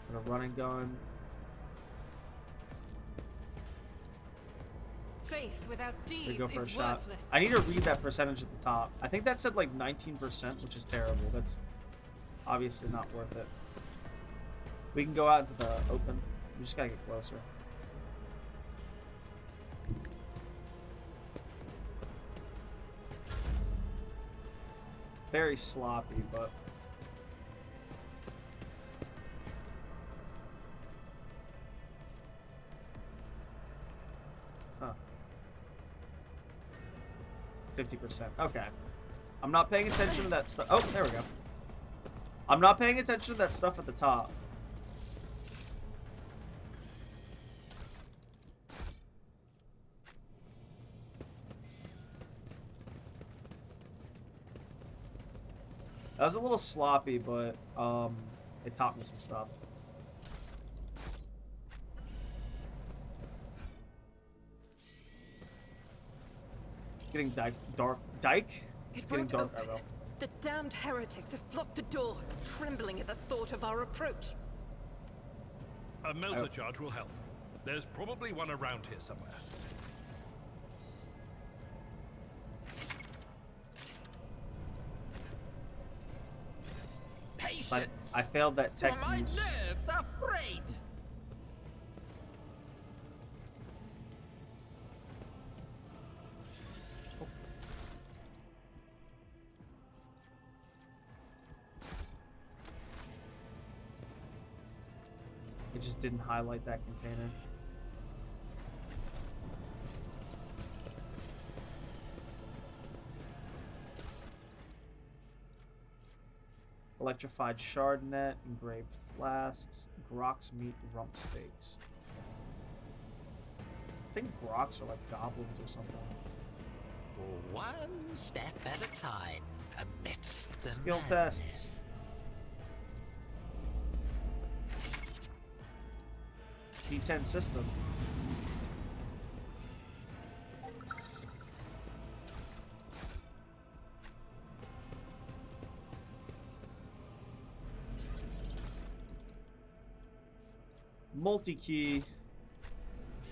And a running gun. faith without deeds We go for a is shot. worthless. I need to read that percentage at the top. I think that said like 19%, which is terrible. That's obviously not worth it. We can go out into the open. We just gotta get closer. Very sloppy, but... Huh. 50%. Okay. I'm not paying attention to that stuff. Oh, there we go. I'm not paying attention to that stuff at the top. That was a little sloppy, but it taught me some stuff. It's getting dark. Dyke? It's getting dark, I will. The damned heretics have blocked the door, trembling at the thought of our approach. A melter charge will help. There's probably one around here somewhere. Patience. I failed that tech My use. nerves are frayed. It just didn't highlight that container. Electrified shard net, engraved flasks, Grox meat rump steaks. I think Grox are like goblins or something. One step at a time amidst the Skill madness. tests. D10 system. Multi-key.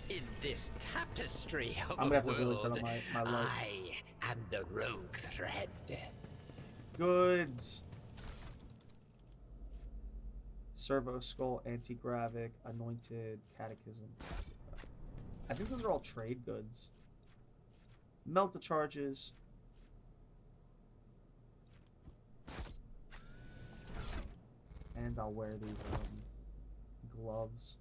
In this tapestry of I'm a gonna have to really turn world, on my light. I am the rogue thread. Goods. Servo skull, anti-gravic, anointed, catechism. I think those are all trade goods. Melta charges. And I'll wear these gloves.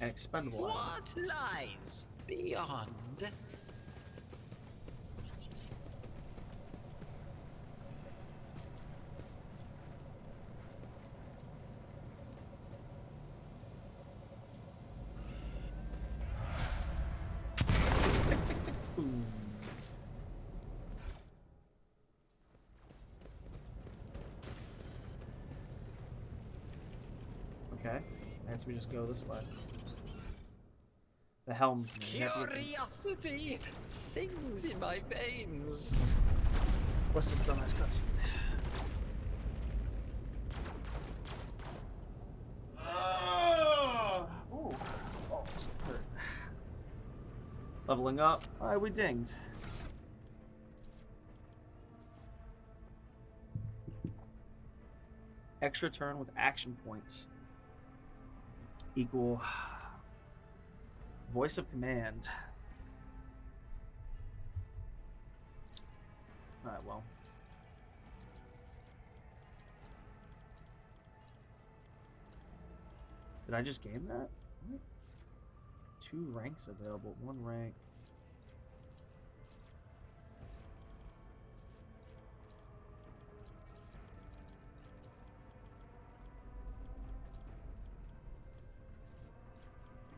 And expendable items. What lies beyond? Boom. Okay, I guess we just go this way. The helmsman. Curiosity sings in my veins. What's this dumbass cutscene? Ooh. Oh, it's hurt. Leveling up. Alright, we dinged. Extra turn with action points. Equal voice of command. Alright, well. Did I just game that? What? 2 ranks available. 1 rank.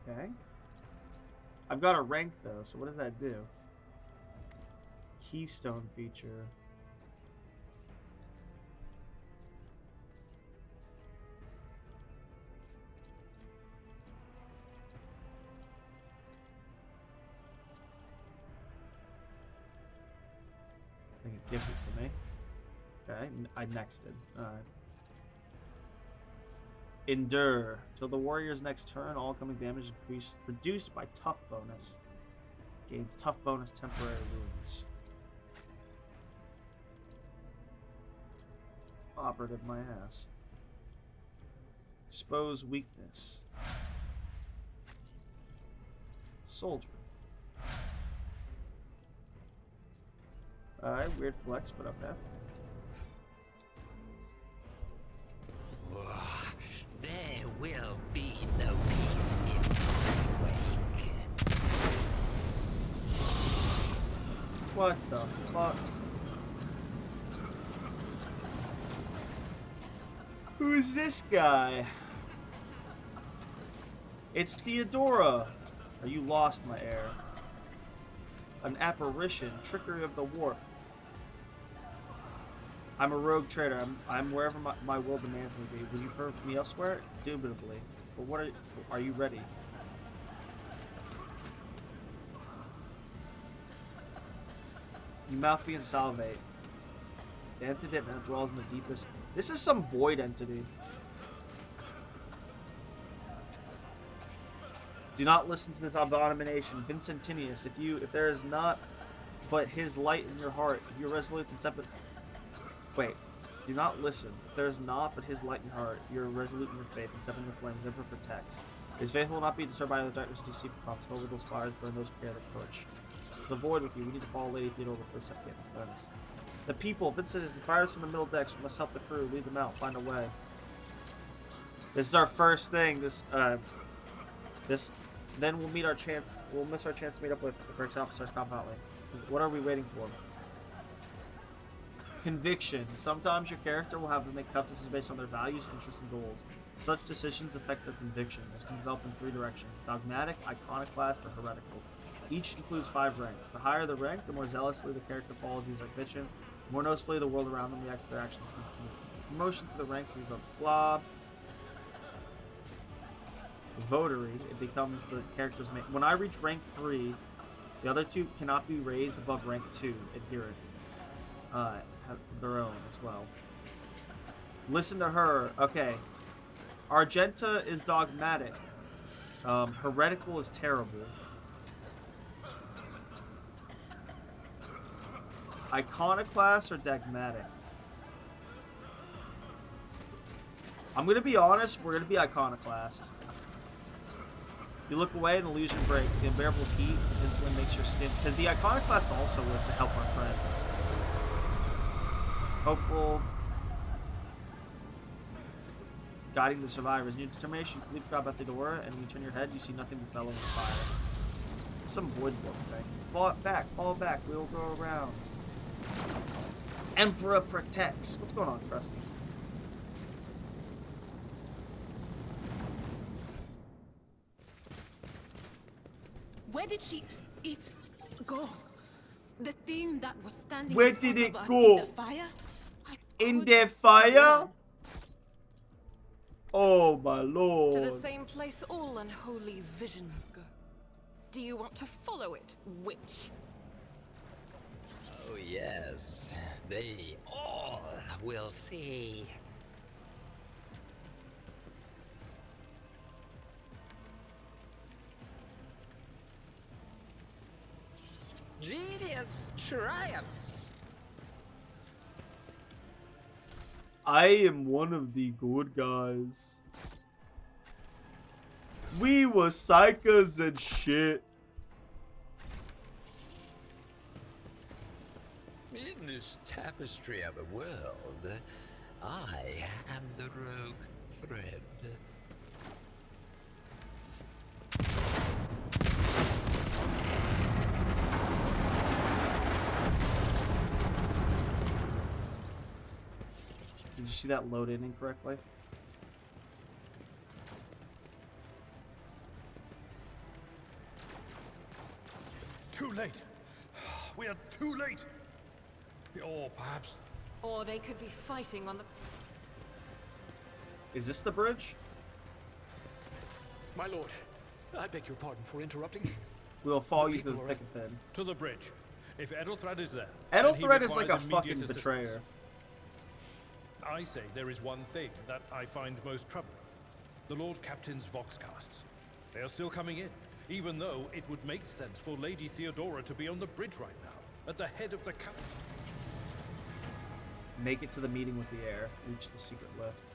Okay. I've got a rank though, so what does that do? Keystone feature. I think it gives it to me. Okay, I nexted. Alright. Endure. Till the warrior's next turn, all coming damage increased, reduced by tough bonus. Gains tough bonus temporary wounds. Operative my ass. Expose weakness. Soldier. Alright, weird flex, but okay. There will be no peace in my wake. What the fuck? Who's this guy? It's Theodora. Are you lost, my heir? An apparition, trickery of the warp. I'm a rogue trader. I'm wherever my will demands me be. Will you permit me elsewhere? Indubitably. But what are you ready? You mouth me and salivate. The entity that dwells in the deepest. This is some void entity. Do not listen to this abomination, Vincentinius. If there is not but his light in your heart, if you're resolute and separate. Wait. Do not listen. If there is not but his light in your heart, if you're resolute in your faith and seven the flames, never protects. His faith will not be disturbed by the darkness to see props. Over those fires, burn those who carry the torch. The void with you. We need to follow Lady Theodora for the second thence. The people, Vincent is the fires from the middle decks. We must help the crew, lead them out, find a way. This is our first thing. Then we'll meet our chance. We'll miss our chance to meet up with the Briggs officers confidently. What are we waiting for? Conviction. Sometimes your character will have to make tough decisions based on their values, interests, and goals. Such decisions affect their convictions. This can develop in 3 directions: dogmatic, iconoclast, or heretical. Each includes 5 ranks. The higher the rank, the more zealously the character follows these convictions. The more noticeably the world around them reacts to their actions. Promotion to the ranks of the blah. Votary, it becomes the character's main. When I reach rank 3, the other 2 cannot be raised above rank 2. Adherent. Have their own as well. Listen to her. Okay. Argenta is dogmatic. Heretical is terrible. Iconoclast or dogmatic? I'm gonna be honest, we're gonna be iconoclast. You look away and the illusion breaks. The unbearable heat instantly makes your skin. Because the iconoclast also was to help our friends. Hopeful. Guiding the survivors. In your determination, you completely forgot about the door, and when you turn your head, you see nothing but bellowing fire. Some void book thing. Fall back, we'll go around. Emperor protects. What's going on, Krusty? Where did it go? The thing that was standing Where in front did it of us go? in the fire? In the fire? Oh my lord. To the same place all unholy visions go. Do you want to follow it, witch? Oh yes, they all will see. Genius triumphs. I am one of the good guys. We were psychers and shit. In this tapestry of a world, I am the rogue thread. Did you see that load in incorrectly? Too late. We are too late. Or perhaps... Or they could be fighting on the... Is this the bridge? My lord, I beg your pardon for interrupting. We'll follow The you through the people thick are- and thin. To the bridge. If Edelthrad is there... then he Edelthred is like a requires fucking immediate assistance. betrayer. I say there is one thing that I find most troubling. The Lord Captain's voxcasts. They are still coming in, even though it would make sense for Lady Theodora to be on the bridge right now, at the head of the camp. Make it to the meeting with the heir. Reach the secret lift.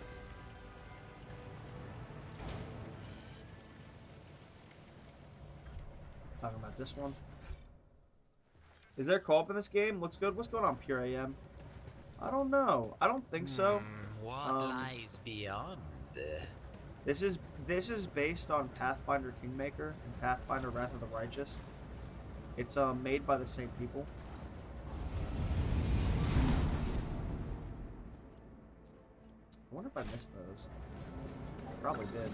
Talking about this one. Is there co-op in this game? Looks good. What's going on, Pure AM? I don't know. I don't think so. What lies beyond? This is based on Pathfinder Kingmaker and Pathfinder Wrath of the Righteous. It's made by the same people. I wonder if I missed those. I probably did.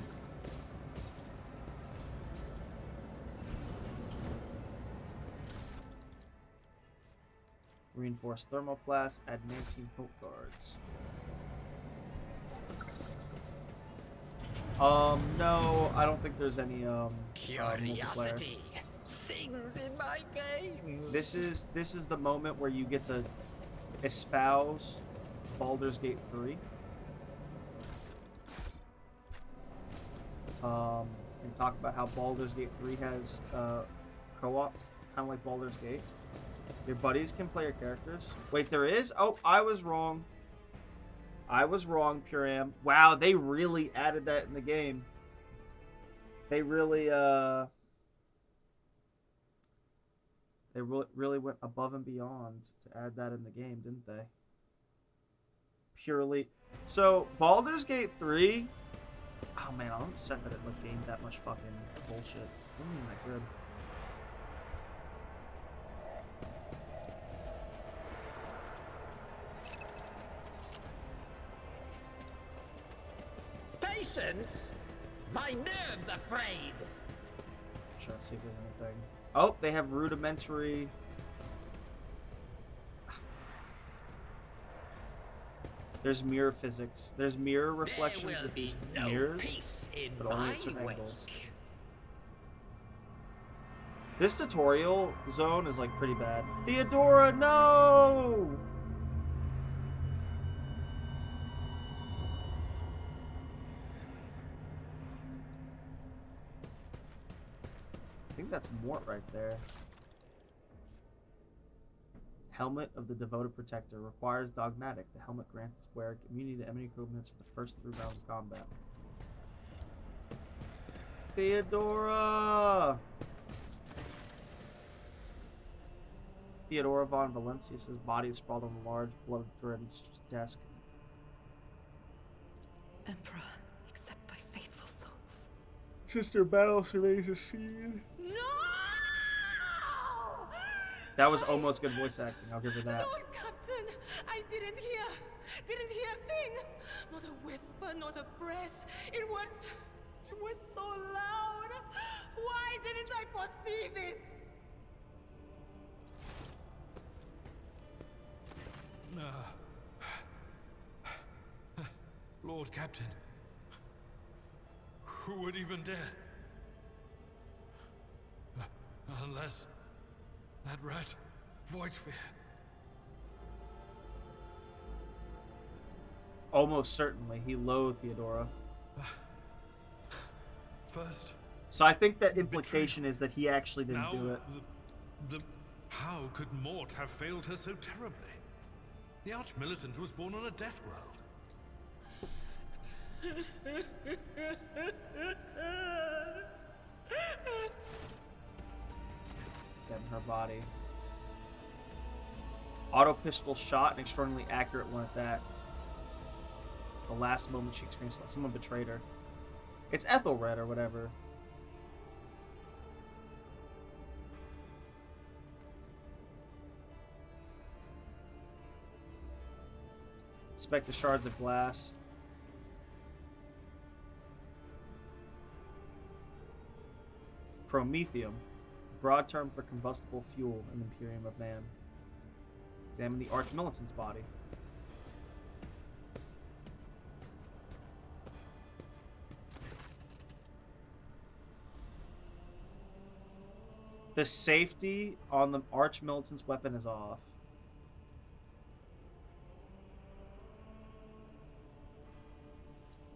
We're Reinforced thermoplast, adamantine hope guards. No, I don't think there's any Curiosity sings in my veins. This is the moment where you get to espouse Baldur's Gate 3. And talk about how Baldur's Gate 3 has co-op, kind of like Baldur's Gate. Your buddies can play your characters. Wait, there is? Oh, I was wrong. I was wrong, Puram. Wow, they really added that in the game. They really really went above and beyond to add that in the game, didn't they? Purely. So, Baldur's Gate 3. Oh man, I'm upset that it like gained that much fucking bullshit. It wasn't even that good. Patience? My nerves are frayed. Trying to see if there's anything. Oh, they have rudimentary. There's mirror physics. There's mirror reflections with these mirrors, but only at certain angles. This tutorial zone is like pretty bad. Theodora, no! I think that's Mort right there. Helmet of the Devoted Protector. Requires Dogmatic. The helmet grants its wearer immunity to enemy movements for the first 3 rounds of combat. Theodora! Theodora von Valencius's body is sprawled on a large, blood-drenched desk. Emperor, accept thy faithful souls. Sister Battle surveys the scene. No! That was almost good voice acting, I'll give her that. Lord Captain, I didn't hear a thing. Not a whisper, not a breath. It was so loud. Why didn't I foresee this? Lord Captain, who would even dare? Unless that rat, Voidsphere. Almost certainly, he loathed Theodora. First. So I think that implication is that he actually didn't Now, do it. How could Mort have failed her so terribly? The Archmilitant was born on a death world. Examine her body. Auto pistol shot, an extraordinarily accurate one at that. The last moment she experienced, someone betrayed her. It's Ethelred or whatever. Inspect the shards of glass. Promethium, broad term for combustible fuel in the Imperium of Man. Examine the Archmilitant's body. The safety on the Archmilitant's weapon is off.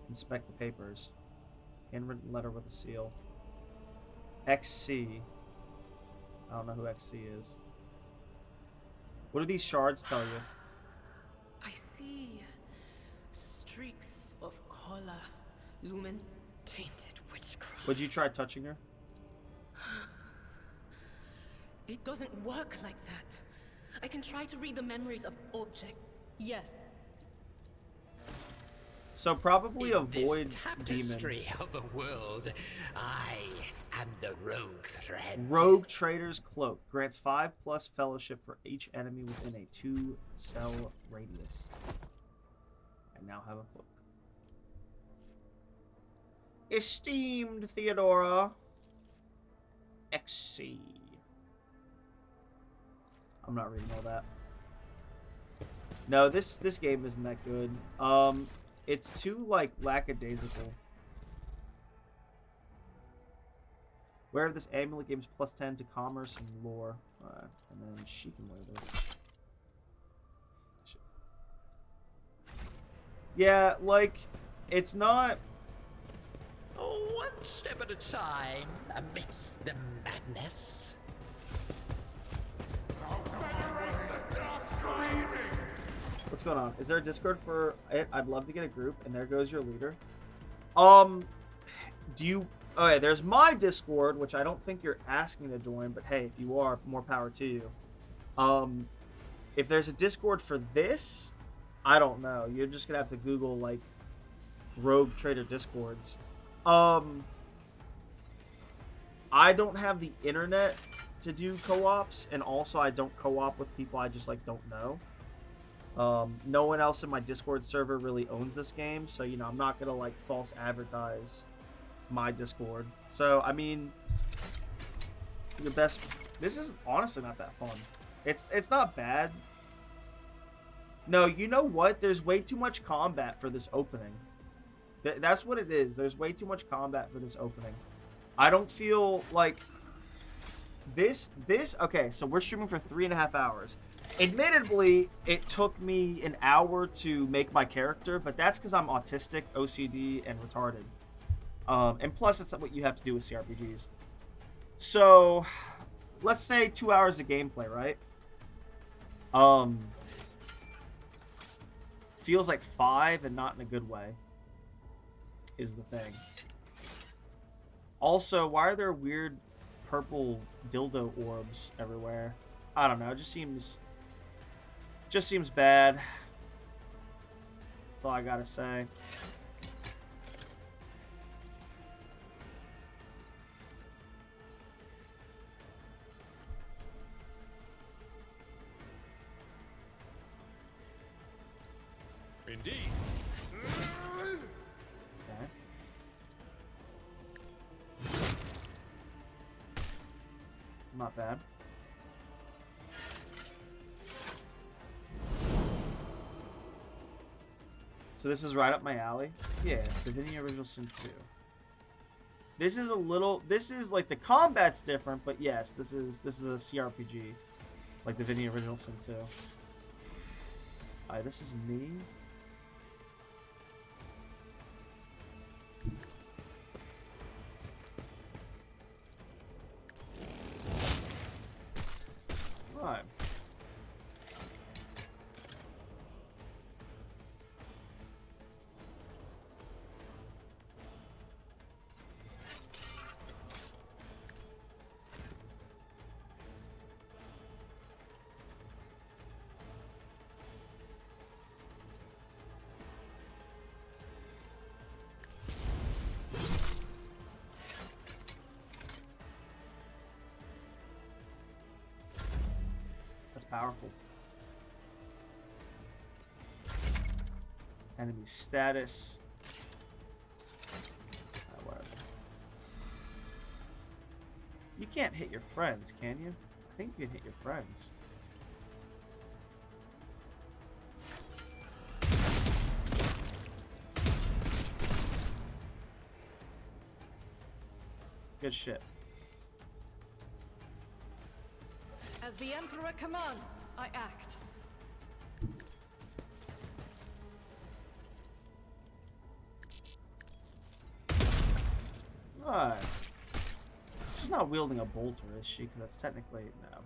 Inspect the papers. Handwritten letter with a seal. XC. I don't know who XC is. What do these shards tell you? I see streaks of color, lumen tainted witchcraft. Would you try touching her? It doesn't work like that. I can try to read the memories of objects. Yes. So probably In avoid this demon. tapestry of a world, I am the rogue thread. Rogue Trader's Cloak grants 5+ fellowship for each enemy within a 2-cell radius. I now have a cloak. Esteemed Theodora. XC. I'm not reading all that. No, this game isn't that good. It's too like lackadaisical. Wear this amulet gives +10 to commerce and lore. And then she can wear this. Yeah, like, it's not... One step at a time, amidst the madness. What's going on? Is there a Discord for it? I'd love to get a group, and there goes your leader. Do you... Okay, there's my Discord, which I don't think you're asking to join, but hey, if you are, more power to you. If there's a Discord for this, I don't know. You're just gonna have to Google, like, Rogue Trader Discords. I don't have the internet to do co-ops, and also I don't co-op with people I just, like, don't know. No one else in my Discord server really owns this game, so, you know, I'm not gonna, like, false advertise my Discord. So, I mean, your best... This is honestly not that fun. It's not bad. No, you know what? There's way too much combat for this opening. That's what it is. There's way too much combat for this opening. I don't feel like... This... Okay, so we're streaming for 3.5 hours. Admittedly, it took me an hour to make my character, but that's because I'm autistic, OCD, and retarded. And plus, it's what you have to do with CRPGs. So, let's say 2 hours of gameplay, right? Feels like 5 and not in a good way, is the thing. Also, why are there weird purple dildo orbs everywhere? I don't know, it just seems bad. That's all I gotta say. Indeed. Okay. Not bad. So this is right up my alley. Yeah, Divinity Original Sin 2. This is a little... This is, like, the combat's different, but yes, this is a CRPG. Like Divinity Original Sin 2. Alright, this is me. Right. Powerful. Enemy status. Whatever. You can't hit your friends, can you? I think you can hit your friends. Good shit. As the Emperor commands, I act. Alright. She's not wielding a bolter, is she? Because that's technically... No.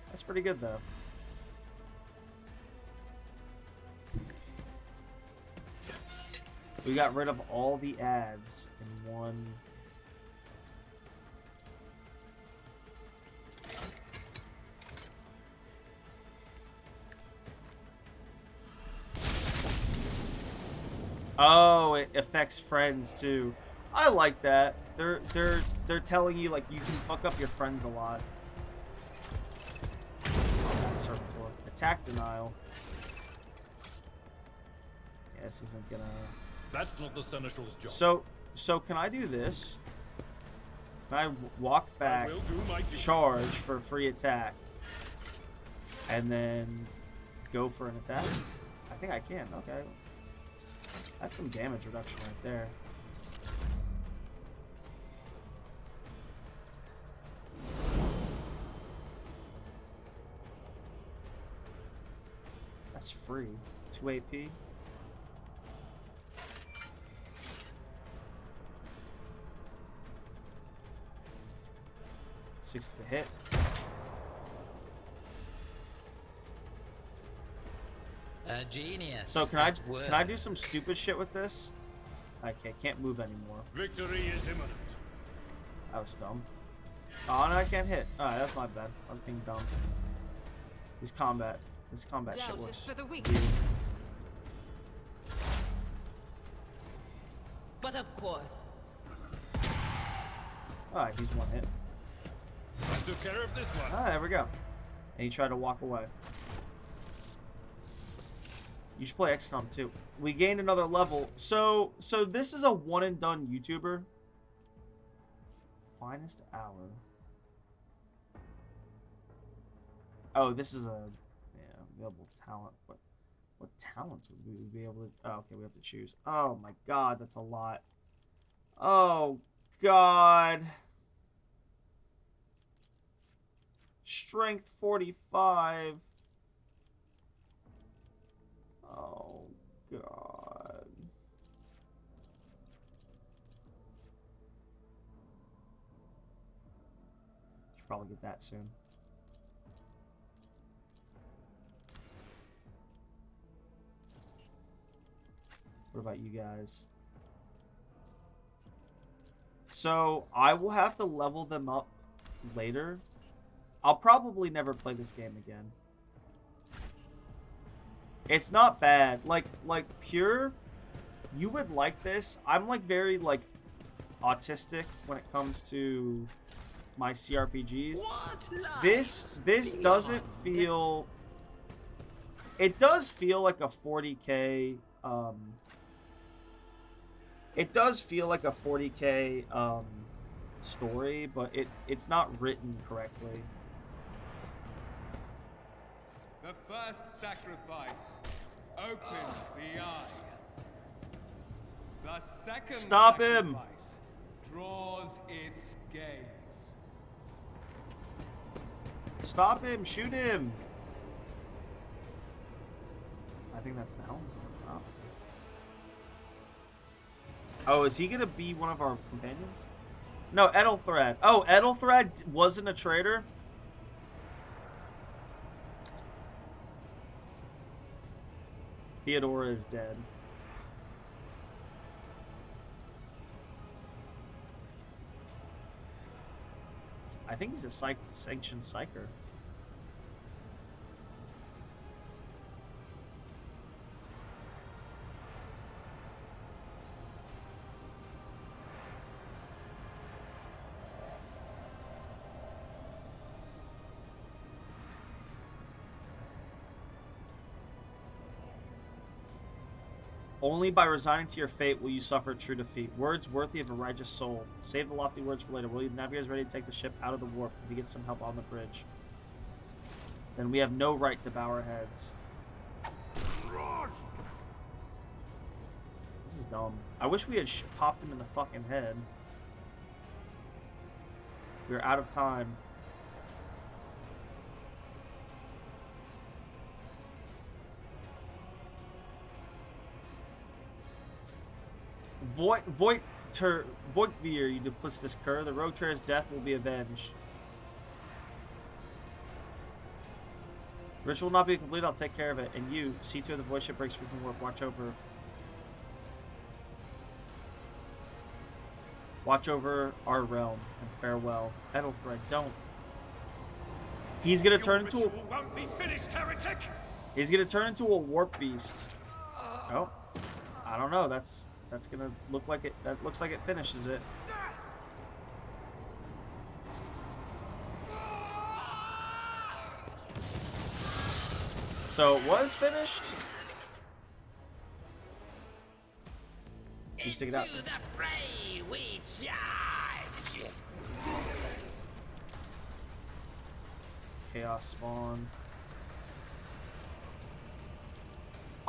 That's pretty good, though. We got rid of all the ads in one... Oh, it affects friends too. I like that. They're telling you like you can fuck up your friends a lot. Attack denial. Yeah, this isn't gonna. That's not the Seneschal's job. So can I do this? Can I walk back, charge for free attack? and then go for an attack. I think I can. Okay. That's some damage reduction right there. That's free. 2 AP. $6 to hit. A genius. So can I do some stupid shit with this? Okay, can't move anymore. Victory is imminent. That was dumb. Oh, no, I can't hit. Alright, that's my bad. I'm being dumb. This combat shit Doubt is was for the weak. weird. But of course. Alright, he's one hit. I took care of this one. Ah, there we go. And he tried to walk away. You should play XCOM too. We gained another level. So this is a one and done YouTuber. Finest hour. Oh, this is a available talent. What talents would we be able to? Oh, okay, we have to choose. Oh my God, that's a lot. Oh God. Strength 45. Oh God. Should probably get that soon. What about you guys? So I will have to level them up later. I'll probably never play this game again. It's not bad. Like Pure, you would like this. I'm like very like autistic when it comes to my CRPGs. This doesn't feel. It does feel like a 40K. It does feel like a 40K story, but it's not written correctly. The first sacrifice opens the eye. The second Stop him! sacrifice draws its gaze. Stop him! Shoot him! I think that's the helmsman. Oh. Oh, is he gonna be one of our companions? No, Ethelthred. Oh, Ethelthred wasn't a traitor? Theodora is dead. I think he's a sanctioned psyker. Only by resigning to your fate will you suffer true defeat. Words worthy of a righteous soul. Save the lofty words for later. Will you navigators ready to take the ship out of the warp if you get some help on the bridge? Then we have no right to bow our heads. This is dumb. I wish we had popped him in the fucking head. We're out of time. Voigtveer, you duplicitous cur. The rogue trader's death will be avenged. Ritual will not be complete. I'll take care of it. And you, see to it the void ship breaks free from warp. Watch over our realm. And farewell. Ethelthred, don't. He's gonna turn into a. Won't be finished, heretic. He's gonna turn into a warp beast. Oh, I don't know. That's gonna look like it. That looks like it finishes it. So it was finished. You stick it out. Into the fray we charge. Chaos spawn.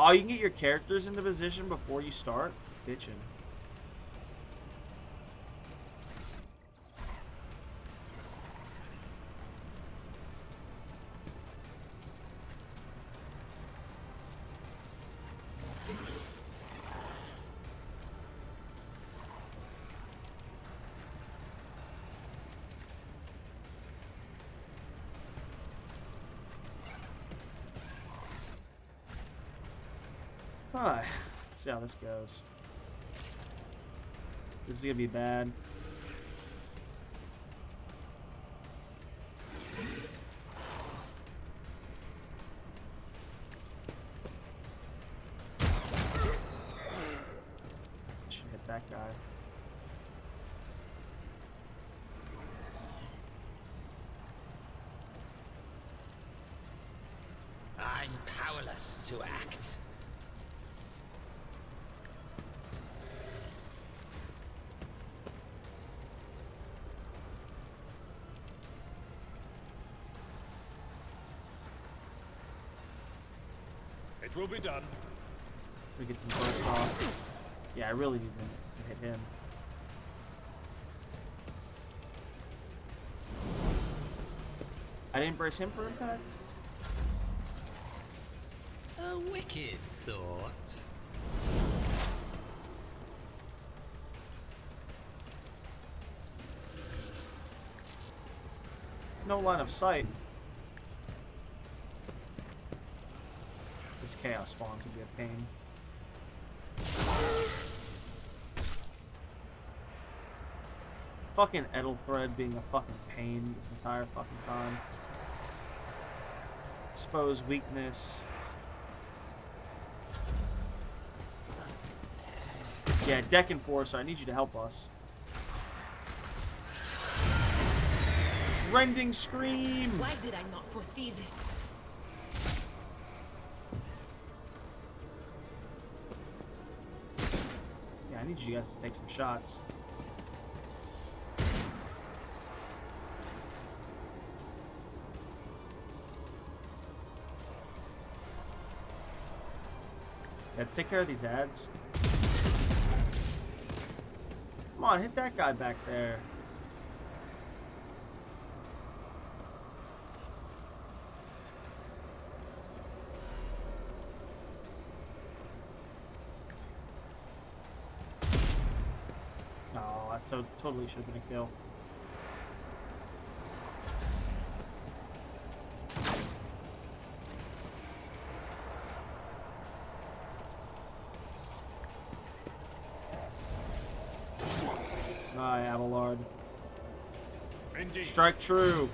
Oh, you can get your characters into position before you start? Bitchin'. Alright, let's see how this goes. This is gonna be bad. Should hit that guy. I'm powerless to act. It will be done. We get some bursts off. Yeah, I really need to hit him. I didn't brace him for impact. A wicked thought. No line of sight. This chaos spawns would be a pain. Fucking Edelthread being a fucking pain this entire fucking time. Expose weakness. Yeah, Deck Enforcer, I need you to help us. Rending Scream! Why did I not foresee this? Yeah, I need you guys to take some shots. Let's take care of these ads. Come on, hit that guy back there. Oh, that so totally should have been a kill. Aye, Abelard. Indeed. Strike true.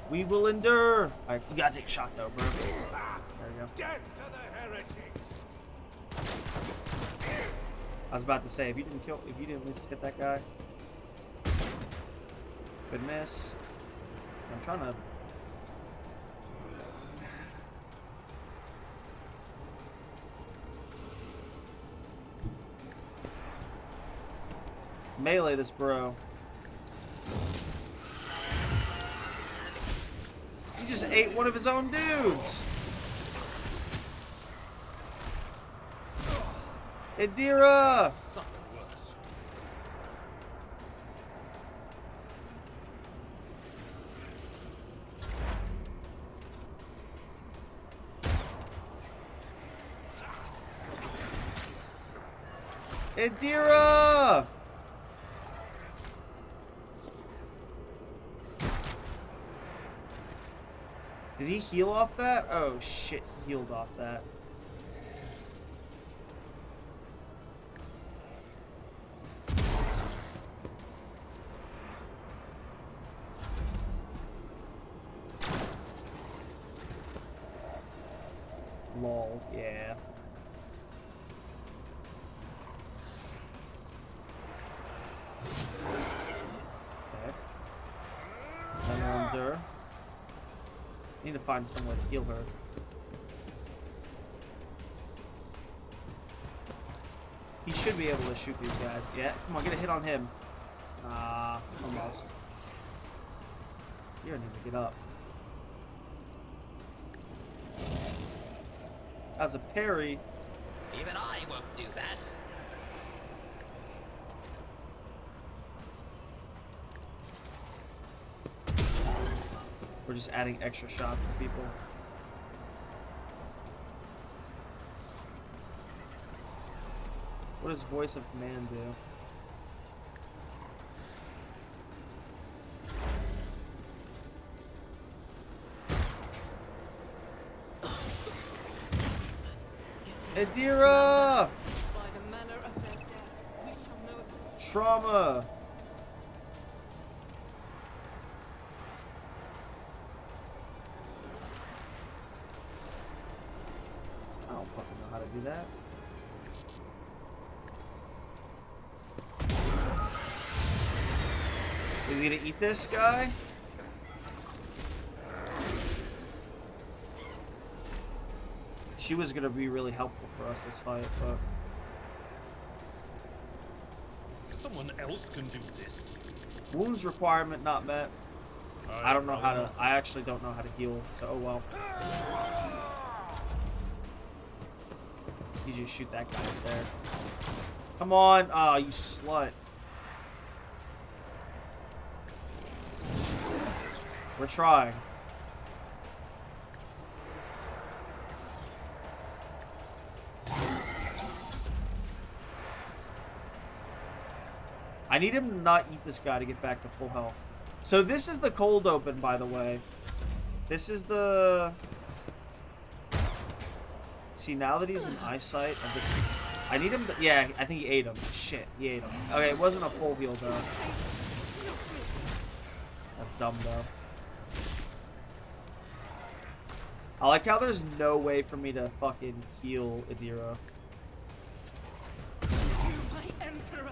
We will endure. Alright, you gotta take a shot though, bro. There we go. Death to the heretics! I was about to say, if you didn't at least hit that guy. Good miss. I'm trying to. Let's melee this bro. He just ate one of his own dudes. Adira! Adira! Did he heal off that? Oh shit, he healed off that. Lol, yeah. Okay. Under. Need to find some way to heal her. He should be able to shoot these guys. Yeah, come on, get a hit on him. Almost. You don't need to get up. As a parry. Even I won't do that. We're just adding extra shots to people. What does Voice of Command do? Adira! By the manner of their death, we shall know them. Trauma! I don't fucking know how to do that. Is he gonna eat this guy? She was gonna be really helpful for us this fight, but Someone else can do this. wounds requirement not met. I don't know how to. I actually don't know how to heal, so oh well. You just shoot that guy up there. Come on! Ah, oh, you slut. We're trying. I need him to not eat this guy to get back to full health. So this is the cold open, by the way. This is the... See, now that he's in eyesight of this... I need him to... Yeah, I think he ate him. Shit, he ate him. Okay, it wasn't a full heal, though. That's dumb, though. I like how there's no way for me to fucking heal Adira. My Emperor!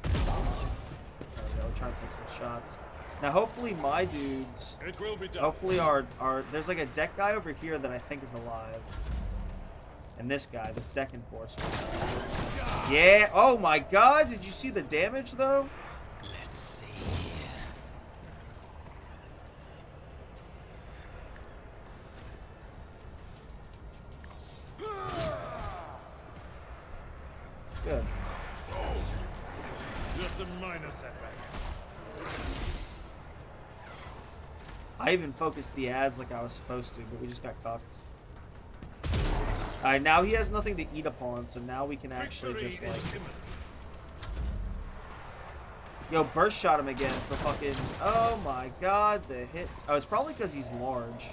There we go, trying to take some shots. Now, hopefully my dudes... It will be done. Hopefully our... There's like a deck guy over here that I think is alive. And this guy, this deck enforcer. Yeah! Oh my god! Did you see the damage, though? Let's see. Good. Just a minor setback. I even focused the ads like I was supposed to, but we just got cucked. Alright, now he has nothing to eat upon, so now we can actually just, like... Yo, burst shot him again for fucking... Oh my god, the hits... Oh, it's probably because he's large.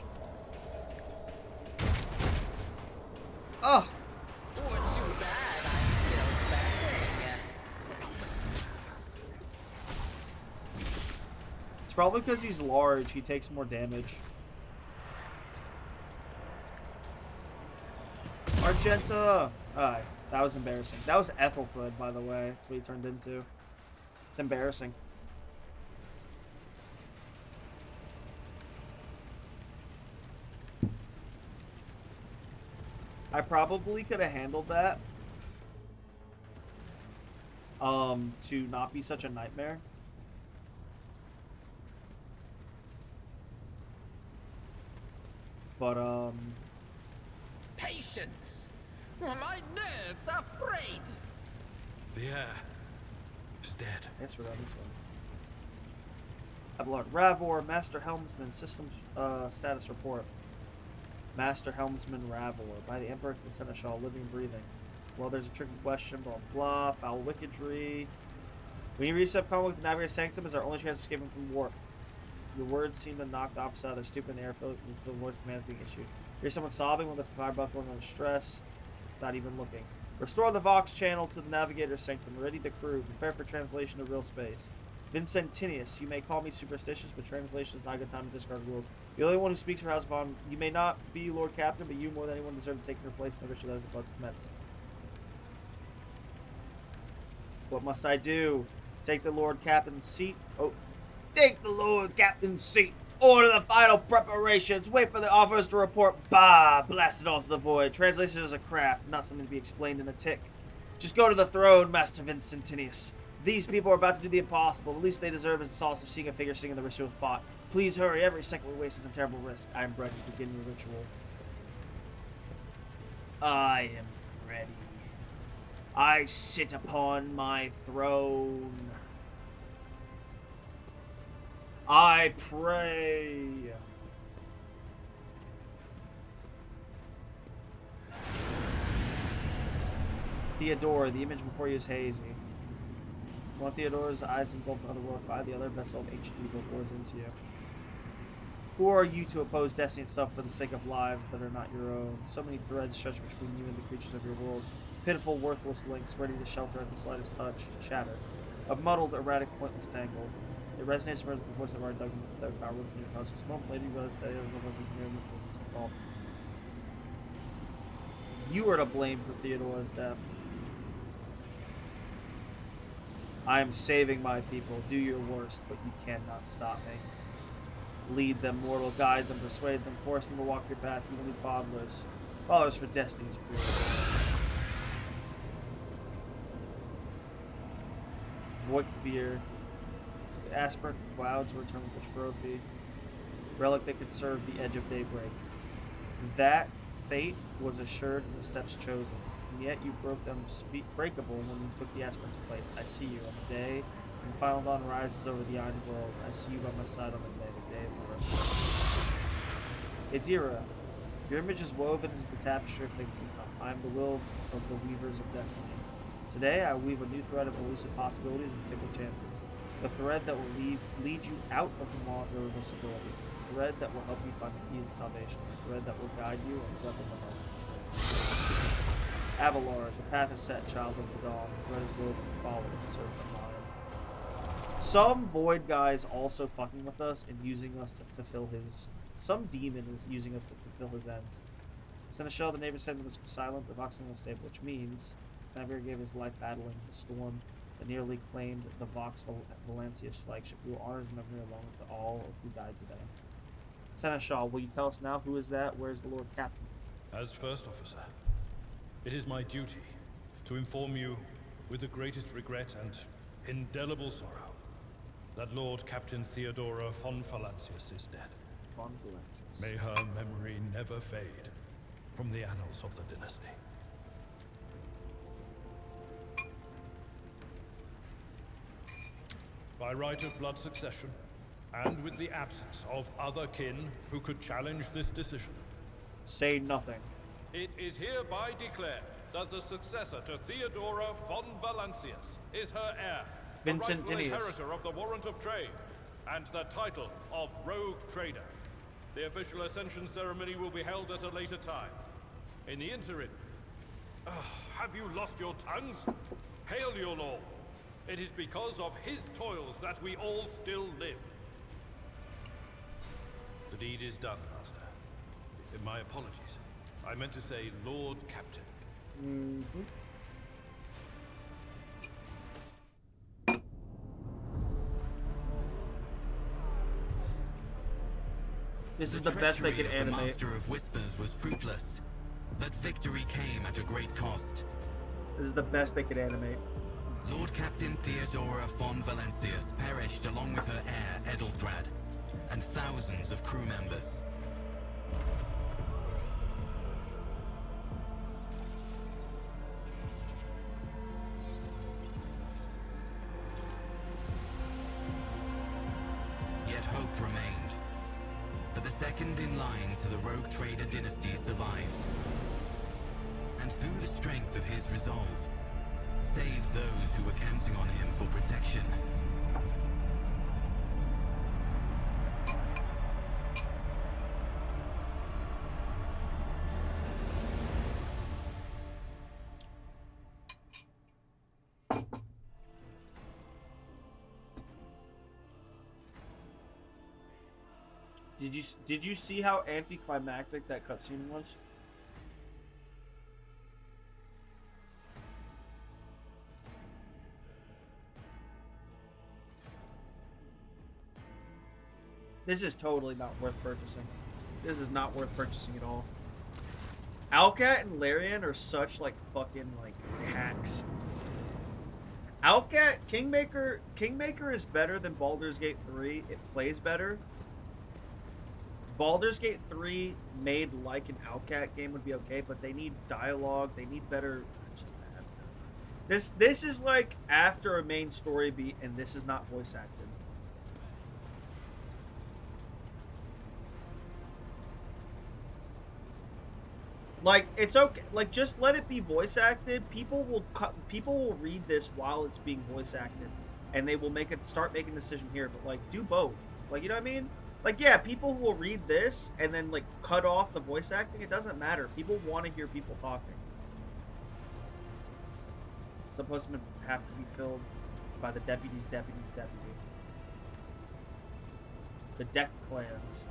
Oh! Oh, too bad. I'm still standing. It's probably because he's large, he takes more damage. Argenta! Alright, that was embarrassing. That was Ethelfred, by the way. That's what he turned into. It's embarrassing. I probably could have handled that. To not be such a nightmare. But, Patience! My nerves are frayed! The air is dead. Yes, we're on this one. Lord Ravor, Master Helmsman, Systems Status Report. Master Helmsman Ravor, by the Emperor to the Seneschal, living and breathing. Well, there's a tricky question, blah blah, foul wickedry. When you reset combat with the Navigator's Sanctum, is our only chance of escaping from warp. Your words seem to knock the opposite out of their stupid air filled with the voice command being issued. Here's someone sobbing with a fire buckling under stress, not even looking. Restore the Vox channel to the Navigator's Sanctum. Ready the crew. Prepare for translation to real space. Vincentinius, you may call me superstitious, but translation is not a good time to discard rules. The only one who speaks for House Von, you may not be Lord Captain, but you more than anyone deserve to take your place in the ritual that is about to commence. What must I do? Take the Lord Captain's seat? Oh, take the Lord Captain's seat! Order the final preparations. Wait for the officers to report. Bah! Blasted onto the void. Translation is a craft, not something to be explained in a tick. Just go to the throne, Master Vincentinius. These people are about to do the impossible. The least they deserve is the solace of seeing a figure sitting in the ritual spot. Please hurry. Every second we waste is a terrible risk. I am ready to begin your ritual. I am ready. I sit upon my throne. I pray. Theodora, the image before you is hazy. One Theodora's eyes engulf the other world, fire the other vessel of ancient evil pours into you. Who are you to oppose destiny itself for the sake of lives that are not your own? So many threads stretch between you and the creatures of your world. Pitiful, worthless links ready to shelter at the slightest touch, shattered. A muddled, erratic, pointless tangle. It resonates with the voice of our dug with the foul roots in your conscious. Moment later, you realize that it wasn't near the fault. You are to blame for Theodora's death. I am saving my people. Do your worst, but you cannot stop me. Lead them, mortal. Guide them, persuade them, force them to walk your path. You will need fathers. Fathers for destiny's pure. Voidveer. The aspirant clouds return with a trophy. Relic that could serve the edge of daybreak. That fate was assured in the steps chosen. And yet you broke them breakable when you took the aspirant's place. I see you on the day when the final dawn rises over the iron world. I see you by my side on the day of the rest. Adira, your image is woven into the tapestry of things to come. I am the will of the weavers of destiny. Today I weave a new thread of elusive possibilities and fickle chances. The thread that will lead you out of the maw of irreversibility. The thread that will help you find the key to salvation. The thread that will guide you and weapon the moment. Avalar, the path is set, child of the dawn. The thread is woven, follow it, serve the lion. Some void guy is also fucking with us and using us to fulfill his... Some demon is using us to fulfill his ends. Seneschal, the neighbor said, was silent, the Vox was stable, which means Navigator gave his life battling the storm that nearly claimed the Vox Valencia's flagship. We will honor his memory along with all who died today. Seneschal, will you tell us now who is that? Where is the Lord Captain? As First Officer, it is my duty to inform you with the greatest regret and indelible sorrow that Lord Captain Theodora von Valancius is dead. Von Valancius. May her memory never fade from the annals of the dynasty. By right of blood succession, and with the absence of other kin who could challenge this decision, say nothing. It is hereby declared that the successor to Theodora von Valancius is her heir, the rightful inheritor of the warrant of trade, and the title of Rogue Trader. The official ascension ceremony will be held at a later time. In the interim, have you lost your tongues? Hail your lord. It is because of his toils that we all still live. The deed is done, Master. My apologies. I meant to say Lord Captain. This is the best they could animate. The Master of Whispers was fruitless, but victory came at a great cost. This is the best they could animate. Lord Captain Theodora von Valancius perished along with her heir, Edelthrad, and thousands of crew members. Yet hope remained. For the second in line to the Rogue Trader dynasty survived. And through the strength of his resolve, saved those who were counting on him for protection. Did you see how anticlimactic that cutscene was? This is totally not worth purchasing. This is not worth purchasing at all. Owlcat and Larian are such like fucking like hacks. Owlcat, Kingmaker is better than Baldur's Gate 3. It plays better. Baldur's Gate 3 made like an Owlcat game would be okay, but they need dialogue. They need better. This is like after a main story beat, and this is not voice acted. Like, it's okay. Like, just let it be voice acted. People will read this while it's being voice acted, and they will start making a decision here. But like, do both. Like, you know what I mean? Like, yeah, people will read this and then like cut off the voice acting. It doesn't matter. People want to hear people talking. Some postmen have to be filled by the deputy's deputy's deputy. The deck clans.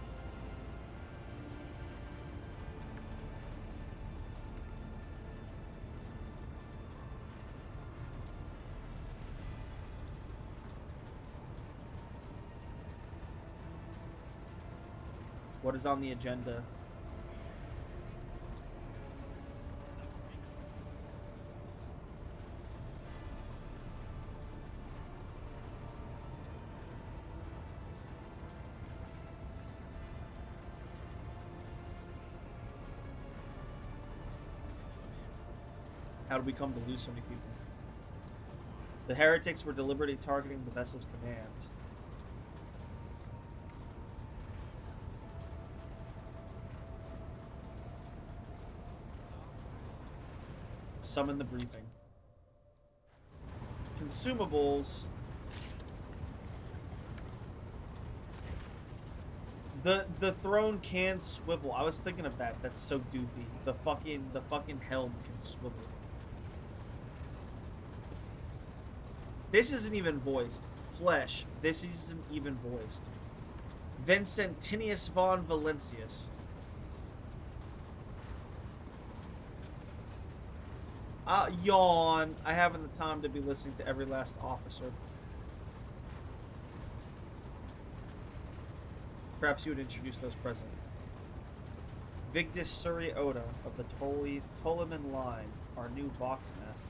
What is on the agenda? How did we come to lose so many people? The heretics were deliberately targeting the vessel's command. Summon the briefing. Consumables. The throne can swivel. I was thinking of that. That's so doofy. The fucking helm can swivel. This isn't even voiced. Flesh. This isn't even voiced. Vincentinius von Valentius. Yawn. I haven't the time to be listening to every last officer. Perhaps you would introduce those present. Vigdis Suri Oda of the Tolleman line, our new Vox Master.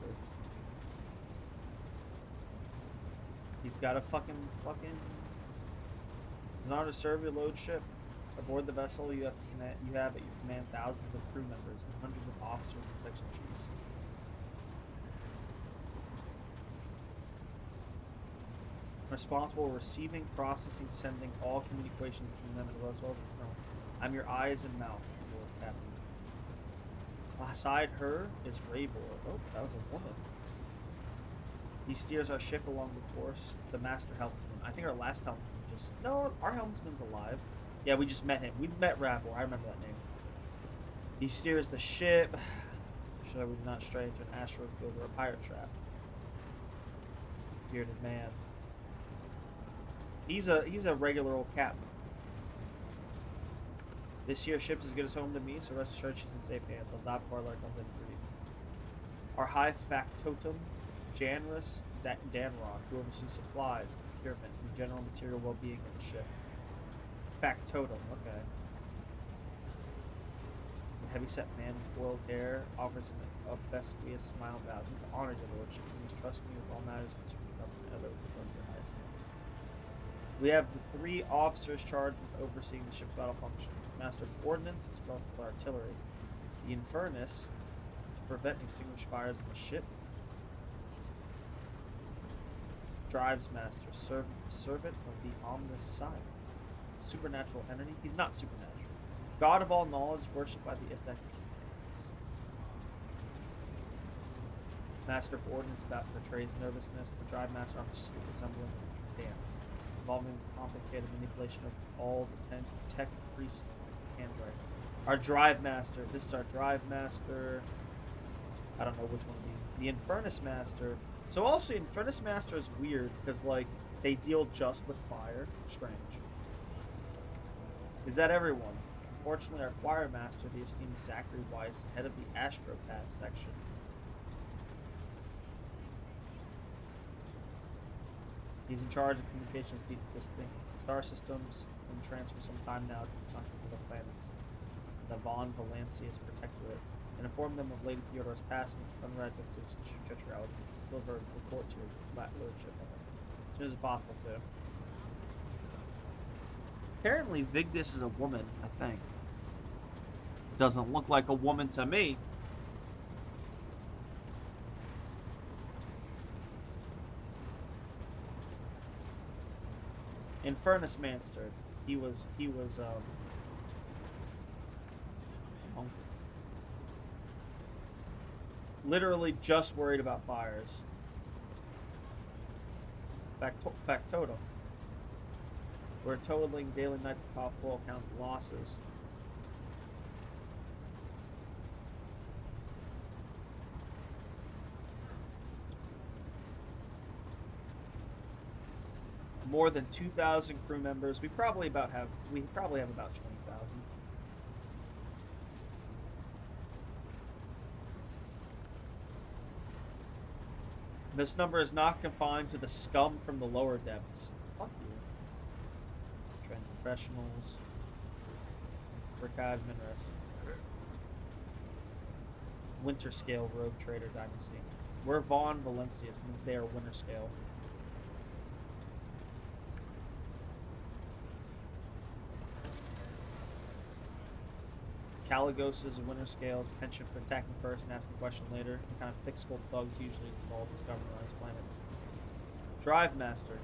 He's got a fucking... It's an honor to serve your load ship. Aboard the vessel, you have at your command thousands of crew members and hundreds of officers and section chiefs. Responsible for receiving, processing, sending all communications between them as well as external. I'm your eyes and mouth, Lord Captain. Beside her is Raybor. Oh, that was a woman. He steers our ship along the course. The master helmsman. I think our last helmsman just... No, our helmsman's alive. Yeah, we just met him. We met Ravor. I remember that name. He steers the ship. So we do not stray into an asteroid field or a pirate trap. Bearded man. He's a regular old captain. This year's ship's as good as home to me, so rest assured she's in safe hands. I'll dock for our lark on the brief. Our high factotum, Janrus Danrock, who oversees supplies, procurement, and general material well-being of the ship. Factotum, okay. The heavy-set man with boiled hair offers him a obsequious smile and bows. It's an honor, your lordship. You must trust me with all matters concerning the government and other with your highest name. We have the 3 officers charged with overseeing the ship's battle functions. Master of Ordnance is responsible for artillery. The Infernus to prevent and extinguish fires in the ship. Drives Master, servant of the Omnis Sire. Supernatural entity. He's not supernatural. God of all knowledge, worshipped by the Ithekis. Master of Ordnance portrays nervousness. The Drive Master offers resembling a dance, involving complicated manipulation of all the tech priests handwriting. Our Drive Master. This is our Drive Master. I don't know which one of these. The Infernus Master. So also, Infernus Master is weird because like they deal just with fire. Strange. Is that everyone? Unfortunately, our Choir Master, the esteemed Zachary Weiss, head of the Astropath section. He's in charge of communications with distinct star systems and transfer some time now to contact with the planets, the Von Valancius Protectorate, and inform them of Lady Theodore's passing and unread victims to Chetriality. Deliver a report to your lordship as soon as possible, too. Apparently, Vigdis is a woman, I think. Doesn't look like a woman to me. Infernus Manster. He was literally just worried about fires. Factotum. We're totaling daily night to call full account of losses. More than 2,000 crew members. We probably have about 20,000. This number is not confined to the scum from the lower depths. Fuck you. Trained professionals. Archive Minrest. Winter Scale Rogue Trader Dynasty. We're Von Valancius, and they are Winter Scale. Caligos is a Winter Scale, penchant for attacking first and asking a question later. The kind of thick-skulled thugs usually installs his government on his planets. Drive Master.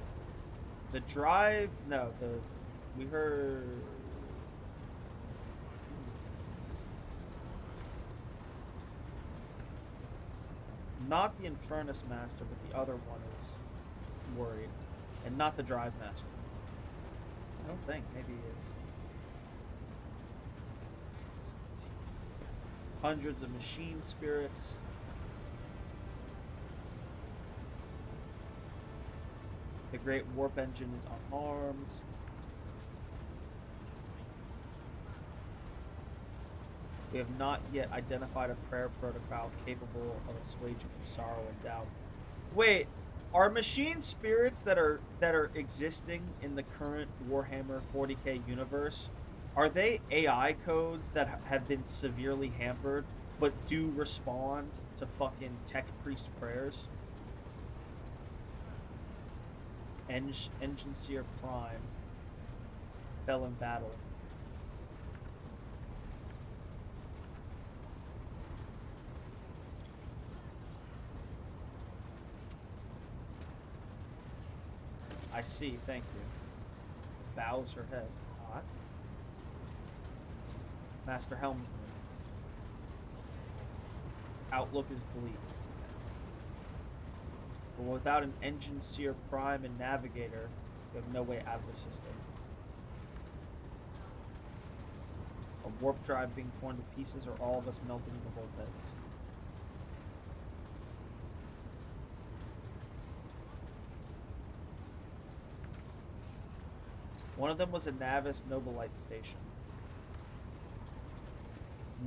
The Drive... No, the... We heard... Not the Infernus Master, but the other one is worried. And not the Drive Master. I don't think. Maybe he is. Hundreds of machine spirits. The Great Warp Engine is unharmed. We have not yet identified a prayer protocol capable of assuaging sorrow and doubt. Wait, are machine spirits that are existing in the current Warhammer 40k universe, are they AI codes that have been severely hampered but do respond to fucking tech priest prayers? Engine Seer Prime fell in battle. I see, thank you. Bows her head. Hot. Master Helmsman. Outlook is bleak. But without an Engine Seer Prime and Navigator, we have no way out of the system. A warp drive being torn to pieces, or all of us melting into vortex. One of them was a Navis Nobilite station.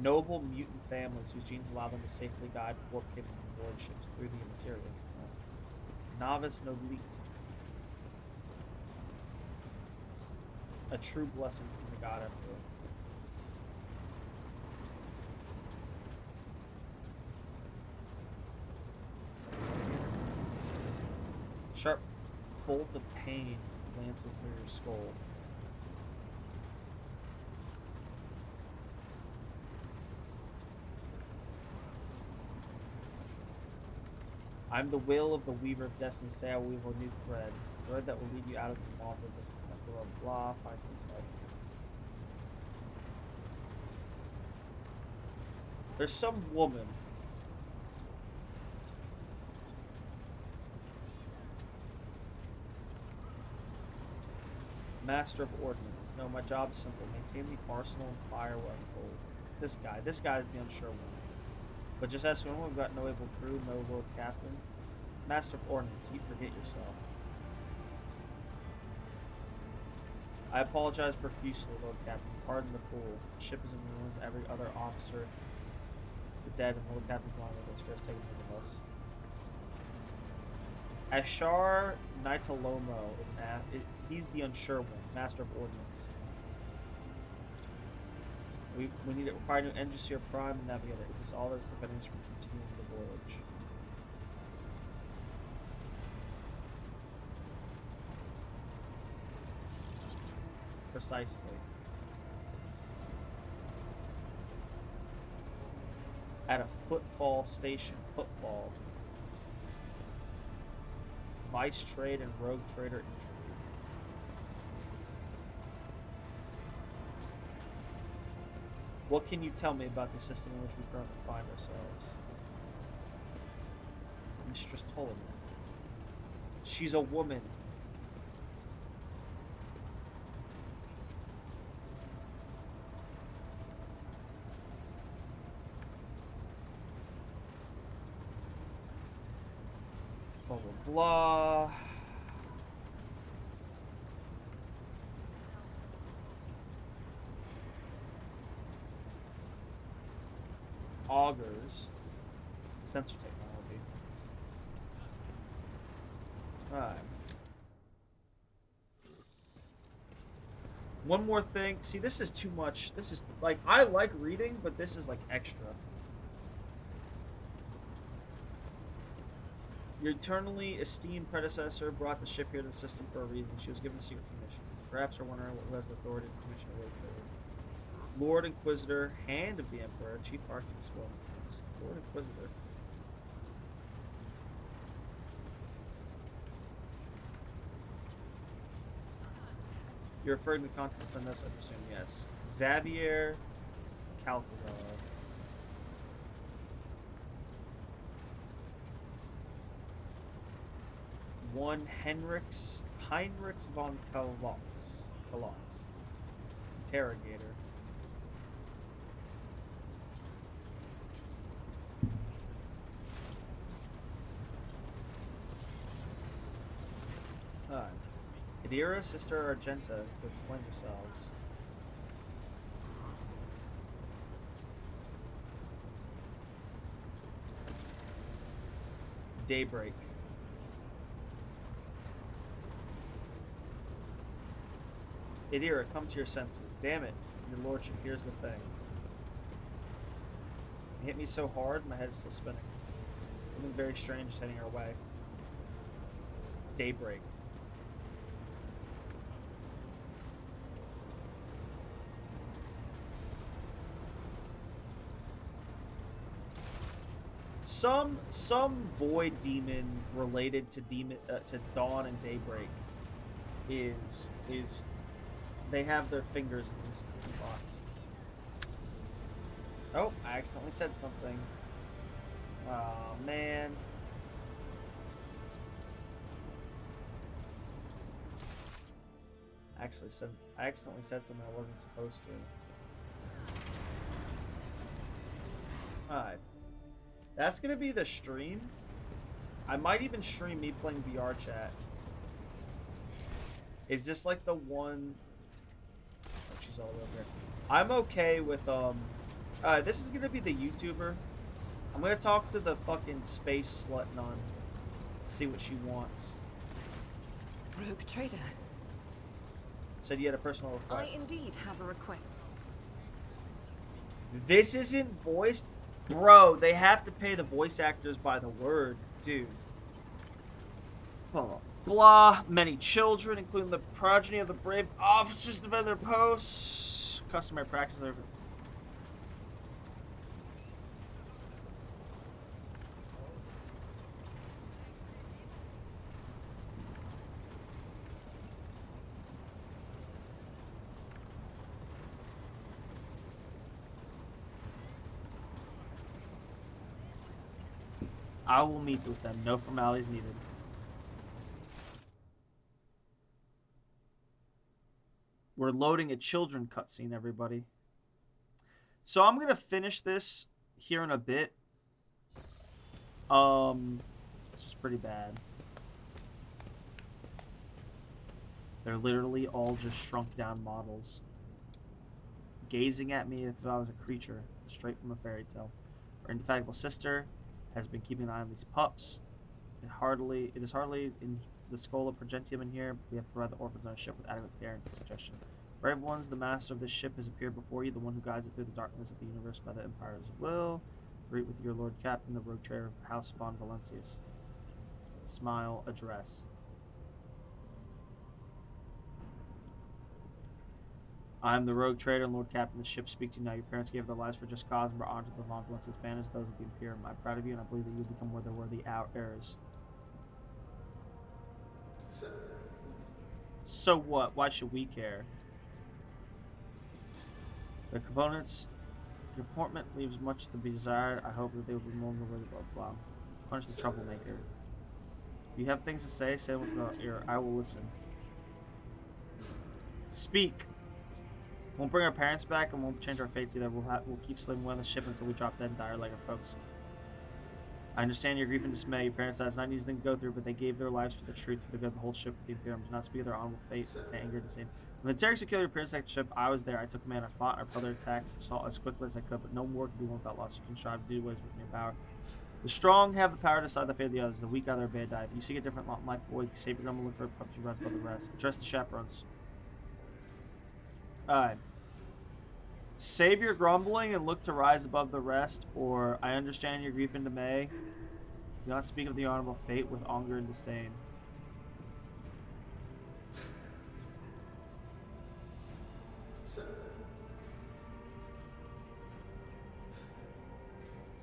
Noble mutant families whose genes allow them to safely guide warp-capable void ships through the interior. Novice Nobilite. A true blessing from the God Emperor. Sharp bolt of pain lances through your skull. I'm the will of the Weaver of Destiny. Say I will weave a new thread. Thread that will lead you out of the moth of the blah blah. Find this out. There's some woman. Master of Ordnance. No, my job's simple. Maintain the arsenal and fire where I'm told. This guy's the unsure one. But just ask when we've got no able crew, no Lord Captain. Master of Ordnance, you forget yourself. I apologize profusely, Lord Captain. Pardon the fool. The ship is in ruins. Every other officer is dead, and Lord Captain's lying with us. First taken with us. Ashar Naitalomo is he's the unsure one, master of ordnance. We need to require new engines to your prime and navigator. Is this all that is preventing us from continuing the voyage? Precisely. At a footfall station. Footfall. Vice trade and rogue trader entry. What can you tell me about the system in which we currently find ourselves? Mistress Ptolemy. She's a woman. Blah, blah, blah. Augers. Sensor technology. Alright. One more thing. See, this is too much. This is, like, I like reading, but this is, like, extra. Your eternally esteemed predecessor brought the ship here to the system for a reason. She was given a secret commission. Perhaps you're wondering who has the authority to commission a road trader. Lord Inquisitor, Hand of the Emperor, Chief Archivist, Lord Inquisitor. You're referring to the contents of the notes, I presume, yes. Xavier Calcazar. One Heinrichs von Kalox. Interrogator. Adira, Sister Argenta, to explain yourselves. Daybreak. Adira, come to your senses. Damn it, your lordship, here's the thing. It hit me so hard, my head's still spinning. Something very strange is heading our way. Daybreak. Some void demon related to Dawn and Daybreak is they have their fingers in these spots. Oh, I accidentally said something. Oh man. I accidentally said something I wasn't supposed to. Alright. That's gonna be the stream. I might even stream me playing VR chat. Is this like the one? Oh, she's all over here. I'm okay with this is gonna be the YouTuber. I'm gonna talk to the fucking space slut nun. See what she wants. Rogue trader. Said you had a personal request. I indeed have a request. This isn't voiced. Bro, they have to pay the voice actors by the word, dude. Blah, blah. Many children, including the progeny of the brave officers, defend their posts. Customary practice over. I will meet with them. No formalities needed. We're loading a children cutscene, everybody. So I'm gonna finish this here in a bit. This was pretty bad. They're literally all just shrunk down models. Gazing at me as if I was a creature, straight from a fairy tale. Our indefatigable sister has been keeping an eye on these pups. It is hardly in the skull of Progentium in here, but we have to provide the orphans on a ship with adequate care and suggestion. Brave ones, the master of this ship has appeared before you, the one who guides it through the darkness of the universe by the Empire's will. Greet with your Lord Captain, the rogue trader of House von Valencius. Smile, address. I am the rogue trader and Lord Captain. The ship speaks to you now. Your parents gave their lives for just cause and brought honor to the von Valencius banners, those of the Imperium. I'm proud of you, and I believe that you will become where there were the heirs. So what? Why should we care? The comportment leaves much to be desired. I hope that they will be more blah blah blah. Punish the troublemaker. If you have things to say, say them with your ear. I will listen. Speak. Won't bring our parents back and won't change our fates either. We'll keep slaving away on the ship until we drop dead and die like our folks. I understand your grief and dismay. Your parents had not an easy thing to go through, but they gave their lives for the truth, for the good of the whole ship, for the Imperium. Do not speak of their honorable fate, anger, disdain. When the Terrans secured your parents' ship, I was there. I took command. I fought. Our brother attacks assault as quickly as I could, but no more could be won without loss. You can strive to do what is within your power. The strong have the power to decide the fate of the others. The weak either obey or die. If you seek a different lot in life, boy, save your gun, look for a puppy runs above the rest. Address the chaperones. Alright. Save your grumbling and look to rise above the rest, or I understand your grief and dismay. Do not speak of the honorable fate with anger and disdain.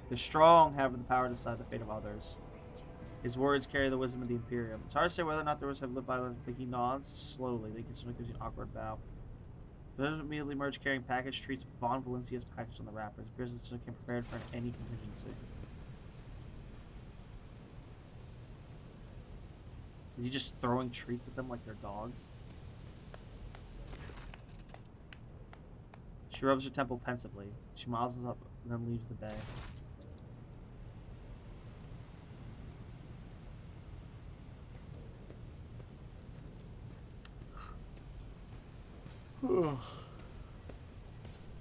The strong have the power to decide the fate of others. His words carry the wisdom of the Imperium. It's hard to say whether or not the rest have lived by them, but he nods slowly. They gives you an awkward bow. Those immediately emerge carrying package treats with von Valencia's package on the wrappers. It appears that they can prepared for any contingency. Is he just throwing treats at them like they're dogs? She rubs her temple pensively. She muzzles up and then leaves the bay.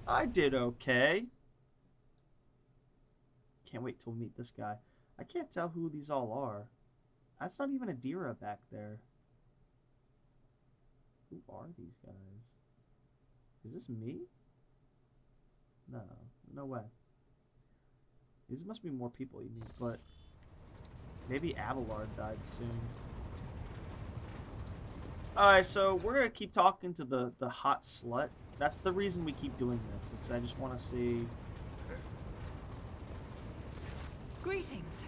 I did okay. Can't wait till we meet this guy. I can't tell who these all are. That's not even a Dira back there. Who are these guys? Is this me? No, no way. These must be more people you meet, but maybe Abelard died soon. Alright, so we're gonna keep talking to the hot slut. That's the reason we keep doing this, is because I just want to see. Greetings.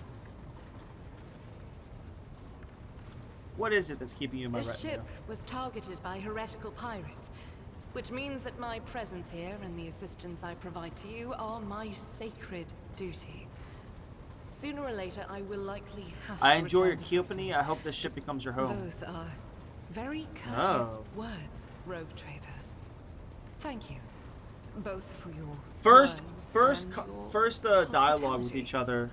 What is it that's keeping you in my The retinue? ship was targeted by heretical pirates, which means that my presence here and the assistance I provide to you are my sacred duty. Sooner or later, I will likely have to I enjoy your return to company. I hope this ship becomes your home. Those are very courteous Oh. words, Rogue Trader. Thank you, both for your First words and your dialogue with hospitality. each other,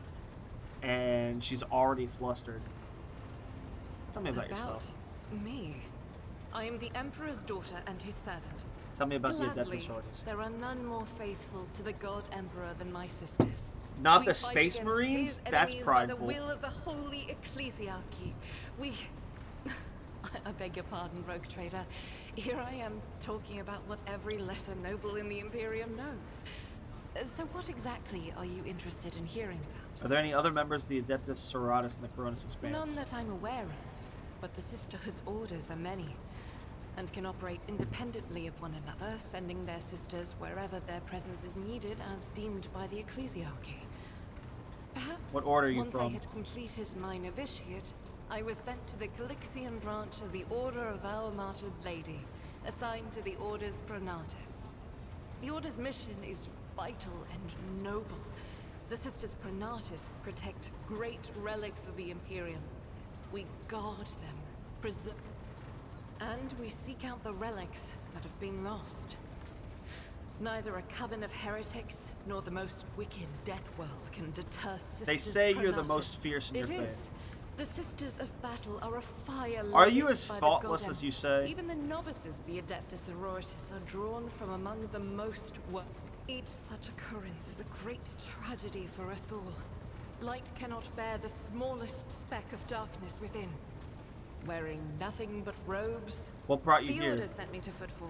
and she's already flustered. Tell me about yourself. Me. I am the Emperor's daughter and his servant. Tell me about the Gladly, Adeptus Sororitas. there are none more faithful to the God Emperor than my sisters. Not We the fight Space against Marines? his That's enemies by prideful. the will of the Holy Ecclesiarchy. We... I beg your pardon, Rogue Trader. Here I am talking about what every lesser noble in the Imperium knows. So what exactly are you interested in hearing about? Are there any other members of the Adeptus Sororitas in the Coronis Expanse? None that I'm aware of, but the Sisterhood's orders are many, and can operate independently of one another, sending their sisters wherever their presence is needed as deemed by the Ecclesiarchy. Perhaps What order are you once I from? had completed my novitiate, I was sent to the Calixian branch of the Order of Our Martyred Lady, assigned to the Order's Pronatus. The Order's mission is vital and noble. The Sisters Pronatus protect great relics of the Imperium. We guard them, preserve, and we seek out the relics that have been lost. Neither a coven of heretics nor the most wicked death world can deter Sisters They say you're the Pronatus. most fierce in your It faith. is. The Sisters of Battle are a fire. Are you lit as by the faultless God as you say? Even the novices, the Adeptus Sororitas, are drawn from among the most. Each such occurrence is a great tragedy for us all. Light cannot bear the smallest speck of darkness within. Wearing nothing but robes, What brought you the here? Order sent me to Footfall.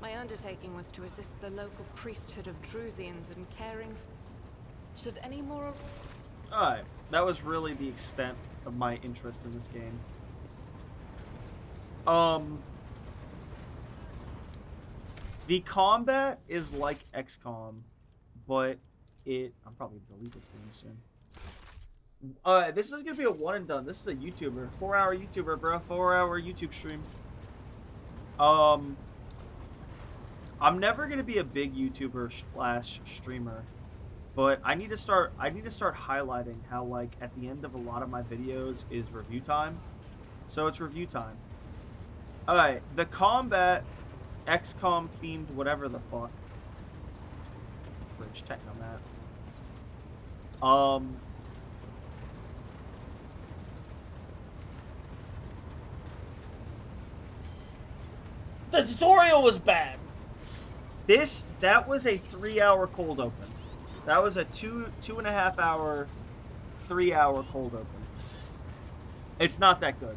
My undertaking was to assist the local priesthood of Drusians in caring for... Should any more... Alright, that was really the extent of my interest in this game. The combat is like XCOM, but I'm probably gonna delete this game soon. This is gonna be a one and done. This is a YouTuber, 4-hour YouTuber, bro, 4-hour YouTube stream. I'm never gonna be a big YouTuber / streamer, but I need to start highlighting how, like, at the end of a lot of my videos is review time. So it's review time. Alright, the combat, XCOM themed, whatever the fuck. Bridge tech on that. The tutorial was bad. That was a 3-hour cold open. That was a 2.5 hour, 3-hour cold open. It's not that good.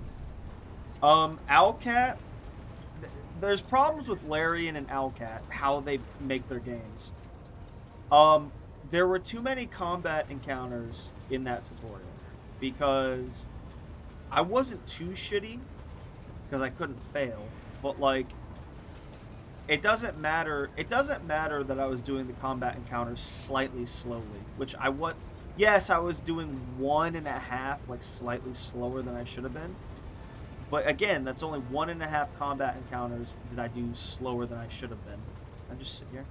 Owlcat. There's problems with Larian and Owlcat, how they make their games. There were too many combat encounters in that tutorial because I wasn't too shitty because I couldn't fail, but like it doesn't matter that I was doing the combat encounters slightly slowly, which yes, I was doing 1.5 like slightly slower than I should have been. But again, that's only 1.5 combat encounters did I do slower than I should have been. I just sit here.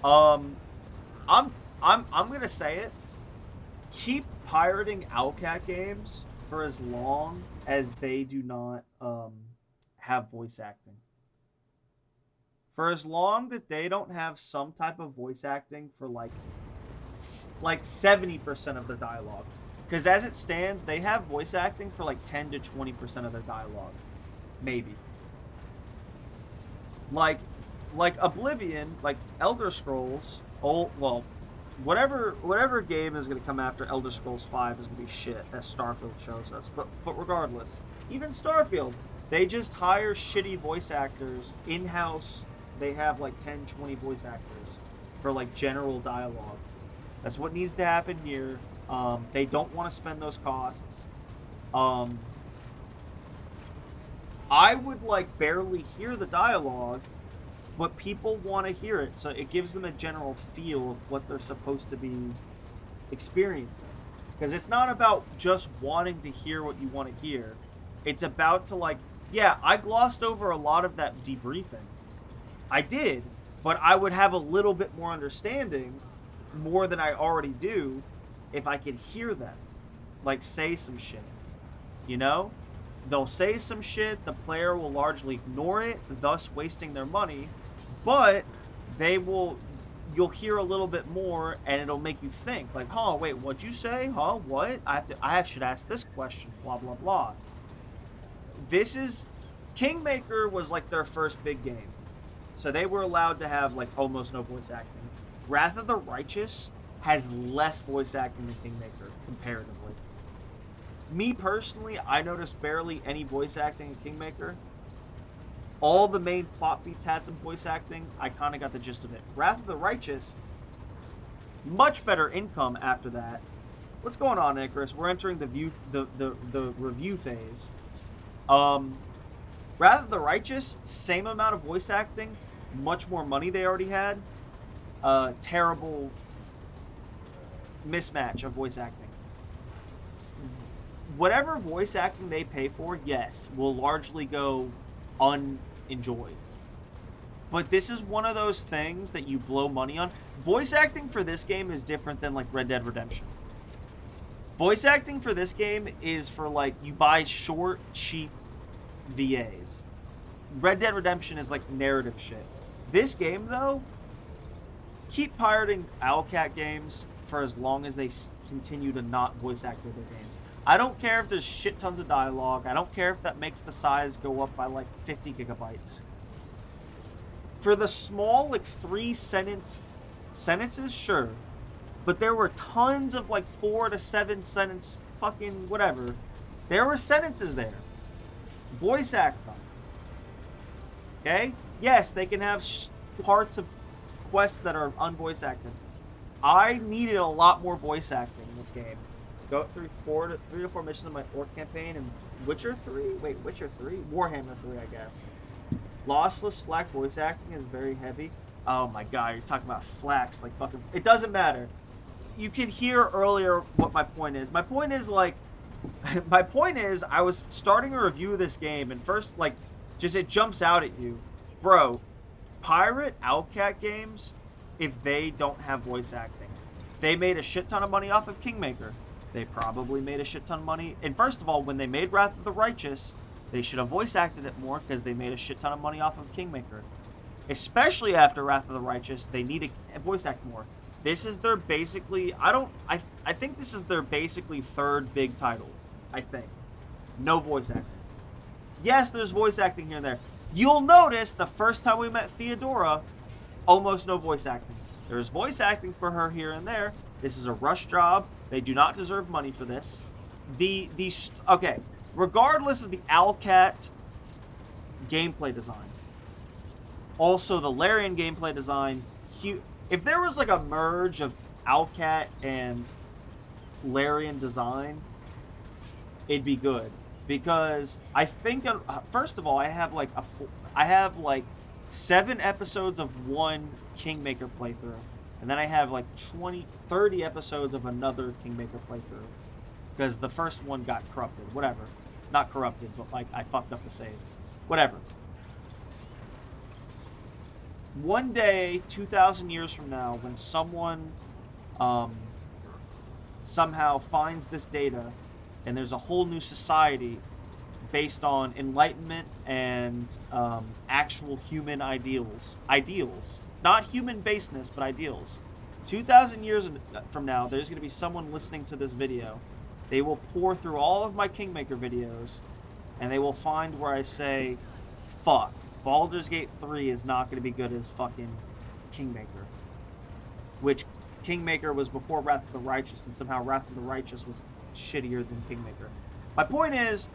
I'm gonna say it. Keep pirating Owlcat games for as long as they do not have voice acting. For as long that they don't have some type of voice acting for like 70% of their dialogue. Because as it stands, they have voice acting for like 10 to 20% of their dialogue. Maybe. Like Oblivion, like Elder Scrolls, whatever game is going to come after Elder Scrolls 5 is going to be shit, as Starfield shows us. But regardless, even Starfield, they just hire shitty voice actors in-house. They have like 10, 20 voice actors for like general dialogue. That's what needs to happen here. They don't want to spend those costs. I would like barely hear the dialogue, but people want to hear it, so it gives them a general feel of what they're supposed to be experiencing. Because it's not about just wanting to hear what you want to hear. It's about to like, yeah, I glossed over a lot of that debriefing. I did, but I would have a little bit more understanding, more than I already do, if I could hear them, like, say some shit, you know? They'll say some shit, the player will largely ignore it, thus wasting their money, but you'll hear a little bit more, and it'll make you think, like, huh, wait, what'd you say? Huh, what? I should ask this question, blah, blah, blah. Kingmaker was, like, their first big game, so they were allowed to have, like, almost no voice acting. Wrath of the Righteous has less voice acting than Kingmaker, comparatively. Me personally, I noticed barely any voice acting in Kingmaker. All the main plot beats had some voice acting. I kind of got the gist of it. Wrath of the Righteous, much better income after that. What's going on, Icarus? We're entering the review phase. Wrath of the Righteous, same amount of voice acting, much more money they already had. Terrible mismatch of voice acting. Whatever voice acting they pay for, yes, will largely go unenjoyed. But this is one of those things that you blow money on. Voice acting for this game is different than like Red Dead Redemption. Voice acting for this game is for like, you buy short, cheap VAs. Red Dead Redemption is like narrative shit. This game though, keep pirating Owlcat games for as long as they continue to not voice act their games. I don't care if there's shit tons of dialogue. I don't care if that makes the size go up by like 50 gigabytes. For the small, like 3 sentences, sure. but there were tons of like 4 to 7 sentence fucking whatever. There were sentences there. Voice act them. Okay? Yes, they can have parts of quests that are unvoice acted. I needed a lot more voice acting in this game. Go through 3 to 4 missions in my Orc campaign and Witcher 3? Wait, Witcher 3? Warhammer 3, I guess. Lossless Flack voice acting is very heavy. Oh my god, you're talking about Flax like fucking... It doesn't matter. You can hear earlier what my point is. My point is, like... my point is, I was starting a review of this game, and first, like, just it jumps out at you. Bro, pirate Owlcat games, if they don't have voice acting. They made a shit ton of money off of Kingmaker. They probably made a shit ton of money. And first of all, when they made Wrath of the Righteous, they should have voice acted it more because they made a shit ton of money off of Kingmaker. Especially after Wrath of the Righteous, they need to voice act more. This is their basically... I think this is their basically third big title. I think. No voice acting. Yes, there's voice acting here and there. You'll notice the first time we met Theodora, almost no voice acting. There's voice acting for her here and there. This is a rush job. They do not deserve money for this. Okay, regardless of the Owlcat gameplay design, also the Larian gameplay design, if there was like a merge of Owlcat and Larian design, it'd be good. Because I think, first of all, I have like 7 episodes of one Kingmaker playthrough. And then I have like 30 episodes of another Kingmaker playthrough. Because the first one got corrupted. Whatever. Not corrupted, but like I fucked up the save. Whatever. One day, 2,000 years from now, when someone somehow finds this data, and there's a whole new society based on enlightenment and actual human ideals. Ideals. Not human baseness, but ideals. 2,000 years from now, there's going to be someone listening to this video. They will pour through all of my Kingmaker videos, and they will find where I say, fuck, Baldur's Gate 3 is not going to be good as fucking Kingmaker. Which Kingmaker was before Wrath of the Righteous, and somehow Wrath of the Righteous was shittier than Kingmaker. My point is,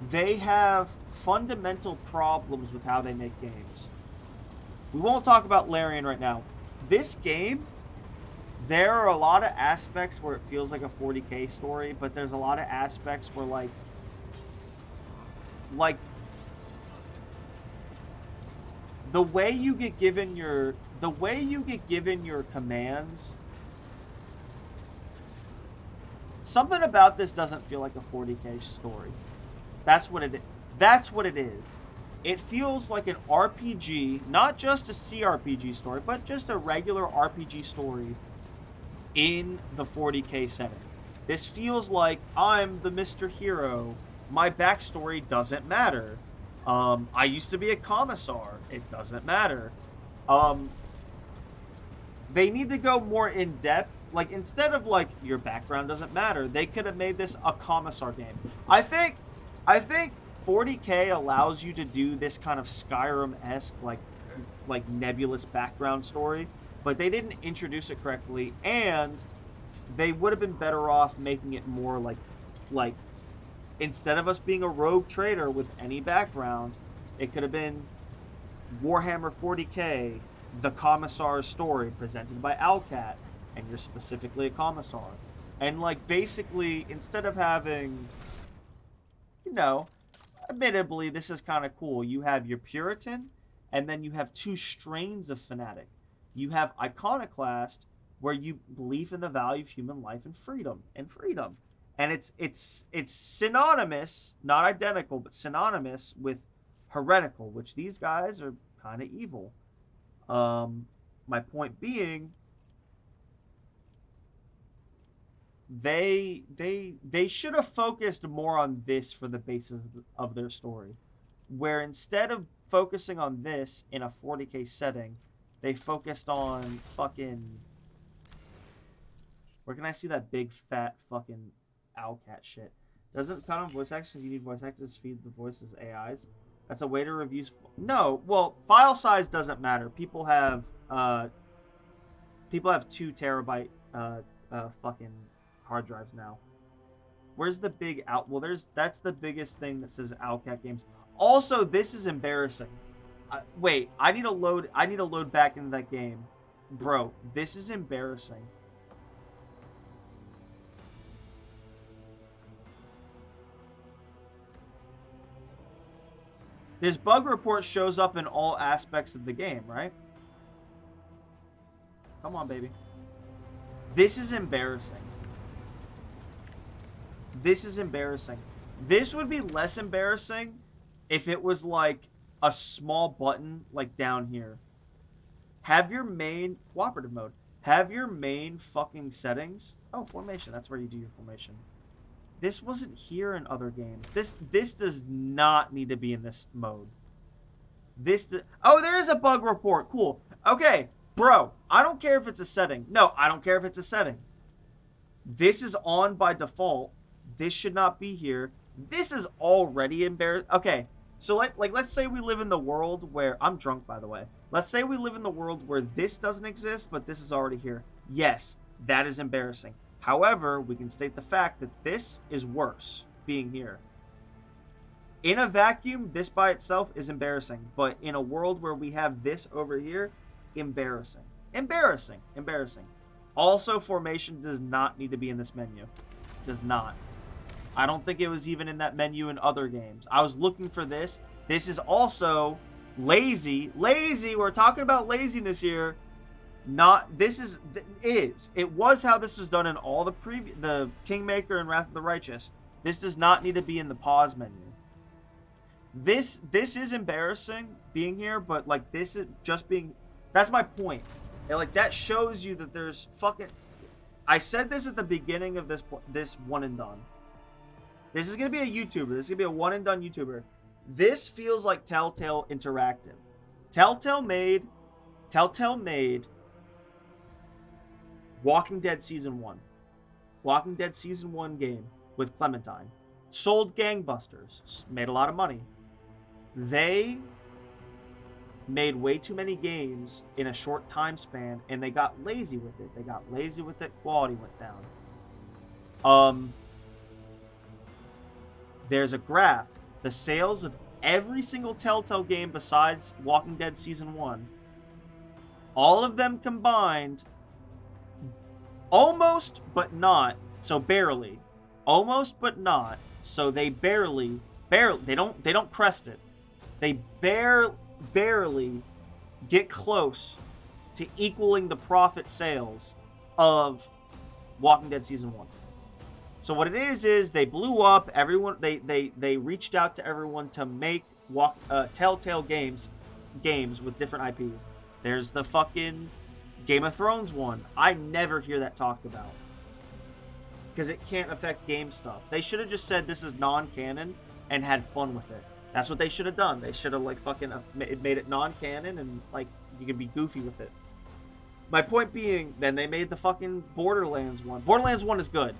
they have fundamental problems with how they make games. We won't talk about Larian right now. This game, there are a lot of aspects where it feels like a 40k story, but there's a lot of aspects where like the way you get given your commands. Something about this doesn't feel like a 40k story. That's what it is. It feels like an RPG, not just a CRPG story, but just a regular RPG story in the 40k setting. This feels like I'm the Mr. Hero. My backstory doesn't matter. I used to be a commissar. It doesn't matter. They need to go more in depth. Like, instead of like your background doesn't matter, they could have made this a commissar game. I think 40k allows you to do this kind of Skyrim-esque like nebulous background story, but they didn't introduce it correctly, and they would have been better off making it more like instead of us being a rogue trader with any background, it could have been Warhammer 40k, the commissar's story presented by Owlcat, and you're specifically a commissar. And like basically, instead of having, you know, admittedly, this is kind of cool. You have your Puritan, and then you have 2 strains of fanatic. You have Iconoclast, where you believe in the value of human life and freedom. And it's synonymous, not identical, but synonymous with heretical, which these guys are kind of evil. My point being, they should have focused more on this for the basis of their story, where instead of focusing on this in a 40k setting, they focused on fucking, where can I see that big fat fucking Owlcat shit? Doesn't count on voice actors. You need voice actors to feed the voices AIs. That's a way to review. No, well, file size doesn't matter. People have 2 terabyte fucking hard drives now. Where's the big out? Well, that's the biggest thing that says Owlcat Games. Also, this is embarrassing. Wait, I need to load back into that game. Bro, this is embarrassing. This bug report shows up in all aspects of the game, right? Come on, baby. This is embarrassing. This is embarrassing. This would be less embarrassing if it was like a small button like down here. Have your main cooperative mode. Have your main fucking settings. Oh, formation. That's where you do your formation. This wasn't here in other games. This does not need to be in this mode. Oh, there is a bug report. Cool. Okay, bro. I don't care if it's a setting. No, I don't care if it's a setting. This is on by default. This should not be here. This is already embarrassing. Okay, so let's say we live in the world where... I'm drunk, by the way. Let's say we live in the world where this doesn't exist, but this is already here. Yes, that is embarrassing. However, we can state the fact that this is worse, being here. In a vacuum, this by itself is embarrassing. But in a world where we have this over here, embarrassing. Embarrassing. Embarrassing. Also, formation does not need to be in this menu. Does not. I don't think it was even in that menu in other games. I was looking for this. This is also lazy. Lazy. We're talking about laziness here. Not this is it was how this was done in all the Kingmaker and Wrath of the Righteous. This does not need to be in the pause menu. This is embarrassing being here, but like this is just being. That's my point. And like that shows you that there's fucking. I said this at the beginning of this one and done. This is gonna be a YouTuber. This is gonna be a one and done YouTuber. This feels like Telltale Interactive. Telltale made Walking Dead Season 1. Walking Dead Season 1 game with Clementine. Sold gangbusters. Made a lot of money. They made way too many games in a short time span, and they got lazy with it. Quality went down. There's a graph. The sales of every single Telltale game besides Walking Dead Season 1, all of them combined, almost but not, so barely. Almost but not, so they barely, they don't crest it. They barely get close to equaling the profit sales of Walking Dead Season 1. So what it is they blew up. Everyone, they reached out to everyone to make Telltale games with different IPs. There's the fucking Game of Thrones one. I never hear that talked about because it can't affect game stuff. They should have just said this is non-canon and had fun with it. That's what they should have done. They should have like fucking made it non-canon and like you can be goofy with it. My point being, then they made the fucking Borderlands one. Borderlands 1 is good.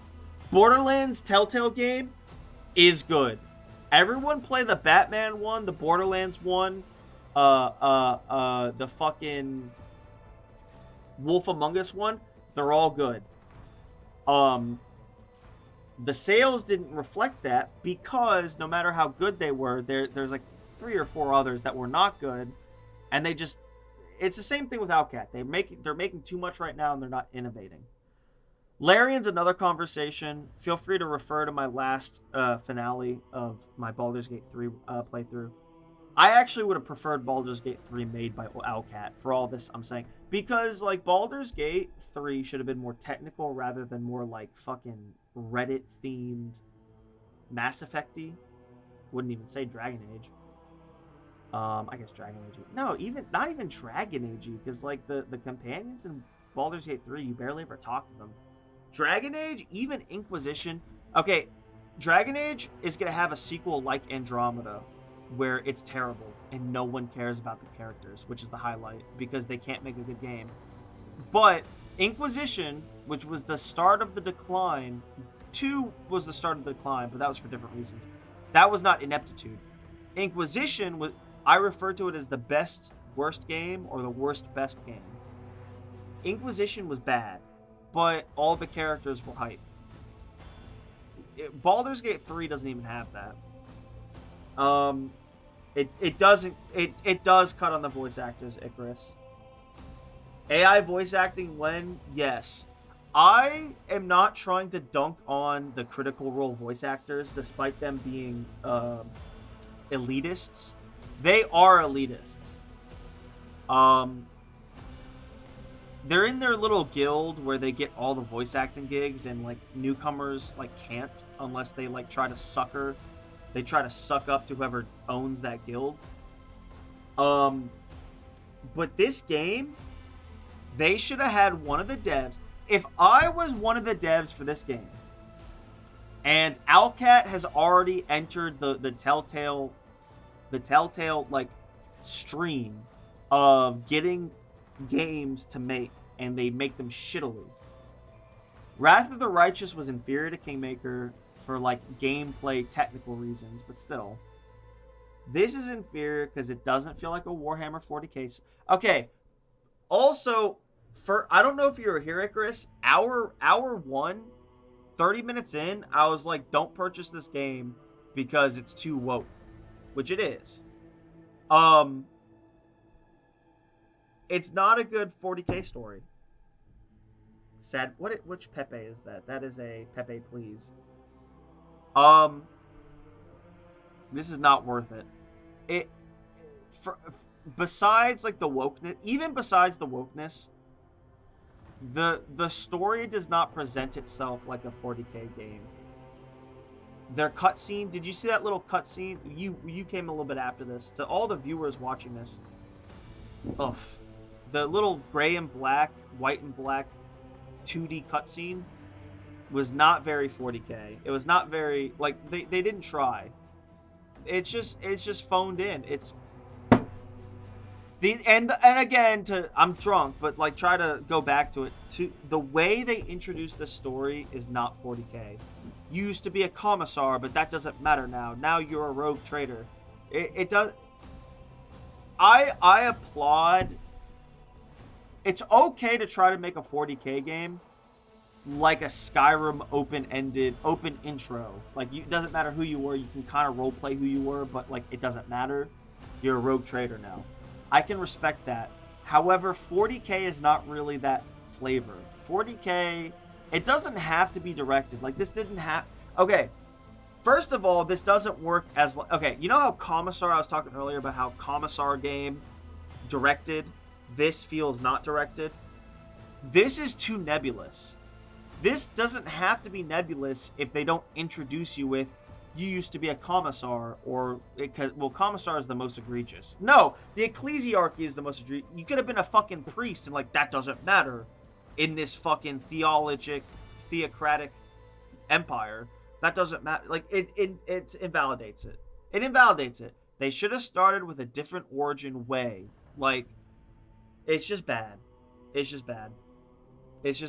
Borderlands Telltale game is good. Everyone play the Batman one, the Borderlands one, the fucking Wolf Among Us one. They're all good. The sales didn't reflect that because no matter how good they were, there's like 3 or 4 others that were not good, and they just. It's the same thing with Owlcat. They're making too much right now and they're not innovating. Larian's another conversation. Feel free to refer to my last finale of my Baldur's Gate 3 playthrough. I actually would have preferred Baldur's Gate 3 made by Owlcat for all this I'm saying. Because, like, Baldur's Gate 3 should have been more technical rather than more, like, fucking Reddit-themed Mass Effect-y. Wouldn't even say Dragon Age. I guess Dragon Age. No, not even Dragon Age, because, like, the companions in Baldur's Gate 3, you barely ever talk to them. Dragon Age, even Inquisition. Okay, Dragon Age is going to have a sequel like Andromeda, where it's terrible and no one cares about the characters, which is the highlight, because they can't make a good game. But Inquisition, which was the start of the decline, 2 was the start of the decline, but that was for different reasons. That was not ineptitude. Inquisition, was, I refer to it as the best worst game or the worst best game. Inquisition was bad. but all the characters were hype. Baldur's Gate 3 doesn't even have that. It does cut on the voice actors, Icarus. AI voice acting when? Yes. I am not trying to dunk on the Critical Role voice actors, despite them being elitists. They are elitists. They're in their little guild where they get all the voice acting gigs, and like newcomers like can't unless they like try to suck up to whoever owns that guild. But this game, they should have had one of the devs. If I was one of the devs for this game, and Owlcat has already entered the Telltale like stream of getting games to make, and they make them shittily. Wrath of the Righteous was inferior to Kingmaker for like gameplay technical reasons, but still. This is inferior because it doesn't feel like a Warhammer 40k. Okay. Also, I don't know if you were here, Icarus. Hour 1, 30 minutes in, I was like, don't purchase this game because it's too woke, which it is. It's not a good 40k story. Sad. Which Pepe is that? That is a Pepe, please. This is not worth it. Besides like the wokeness, even besides the wokeness, the story does not present itself like a 40k game. Their cutscene, did you see that little cutscene? You came a little bit after this. To all the viewers watching this, the little gray and black, white and black 2D cutscene was not very 40k. It was not very, like, they didn't try. It's just phoned in. It's and again, I'm drunk, but like try to go back to it. To the way they introduce this story is not 40k. You used to be a commissar, but that doesn't matter now. Now you're a rogue trader. It does. I applaud. It's okay to try to make a 40k game like a Skyrim open intro. Like, it doesn't matter who you were. You can kind of roleplay who you were, but like it doesn't matter. You're a rogue trader now. I can respect that. However, 40k is not really that flavor. 40k, it doesn't have to be directed. Like, this didn't have... Okay, first of all, this doesn't work as... Okay, you know how Commissar, I was talking earlier about how Commissar game directed, this feels not directed? This is too nebulous. This doesn't have to be nebulous if they don't introduce you with, you used to be a commissar, or commissar is the most egregious. No, the ecclesiarchy is the most egregious. You could have been a fucking priest, and like that doesn't matter in this fucking theocratic empire. That doesn't matter. Like it invalidates it. It invalidates it. They should have started with a different origin way. Like, it's just bad. It's just bad. It's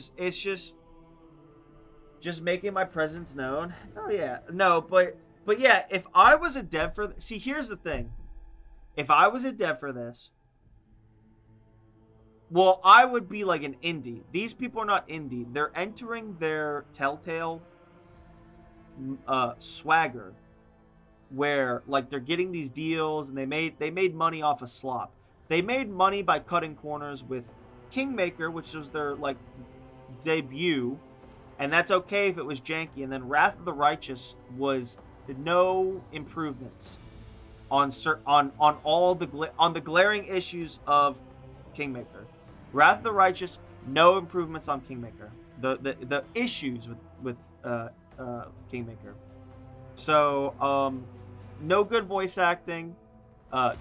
just making my presence known. Oh yeah, no, but yeah, if I was a dev for see, here's the thing. If I was a dev for this, well, I would be like an indie. These people are not indie. They're entering their Telltale swagger, where like they're getting these deals, and they made money off of slop. They made money by cutting corners with Kingmaker, which was their like debut. And that's okay if it was janky. And then Wrath of the Righteous was no improvements on the glaring issues of Kingmaker. Wrath of the Righteous, no improvements on Kingmaker. The issues with Kingmaker. So no good voice acting,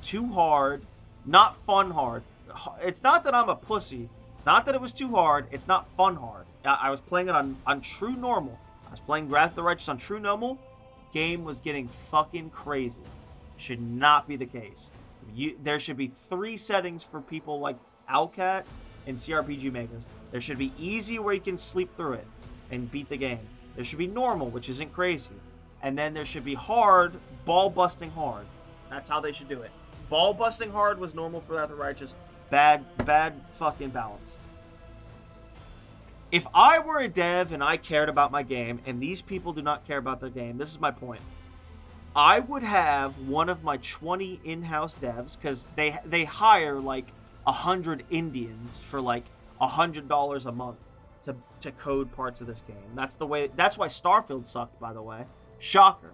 too hard, not fun hard. It's not that I'm a pussy. Not that it was too hard. It's not fun hard. I was playing it on true normal. I was playing Wrath of the Righteous on true normal. Game was getting fucking crazy. Should not be the case. There should be 3 settings for people like Owlcat and CRPG makers. There should be easy, where you can sleep through it and beat the game. There should be normal, which isn't crazy. And then there should be hard, ball-busting hard. That's how they should do it. Ball-busting hard was normal for Wrath of the Righteous. Bad fucking balance. If I were a dev and I cared about my game, and these people do not care about their game, this is my point. I would have one of my 20 in-house devs, because they hire like 100 Indians for like $100 a month to code parts of this game. That's why Starfield sucked, by the way. Shocker.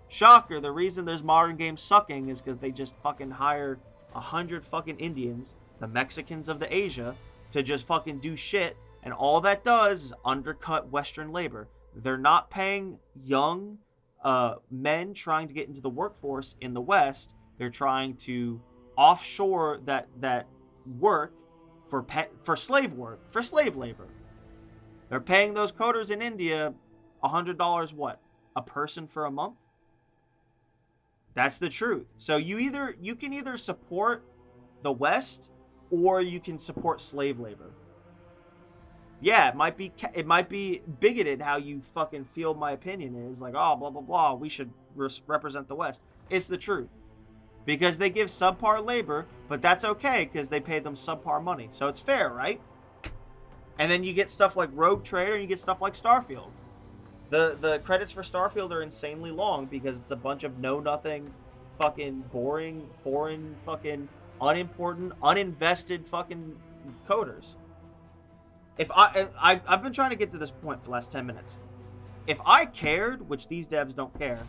The reason there's modern games sucking is because they just fucking hire 100 fucking Indians, the Mexicans of the Asia, to just fucking do shit, and all that does is undercut Western labor. They're not paying young men trying to get into the workforce in the West. They're trying to offshore that work for slave labor. They're paying those coders in India $100 what? A person for a month? That's the truth. So you can either support the West or you can support slave labor. Yeah, it might be bigoted how you fucking feel my opinion is, like, oh, blah, blah, blah, we should represent the West. It's the truth. Because they give subpar labor, but that's okay because they pay them subpar money. So it's fair, right? And then you get stuff like Rogue Trader and you get stuff like Starfield. The credits for Starfield are insanely long because it's a bunch of know-nothing, fucking boring, foreign, fucking unimportant, uninvested fucking coders. If I've been trying to get to this point for the last 10 minutes. If I cared, which these devs don't care,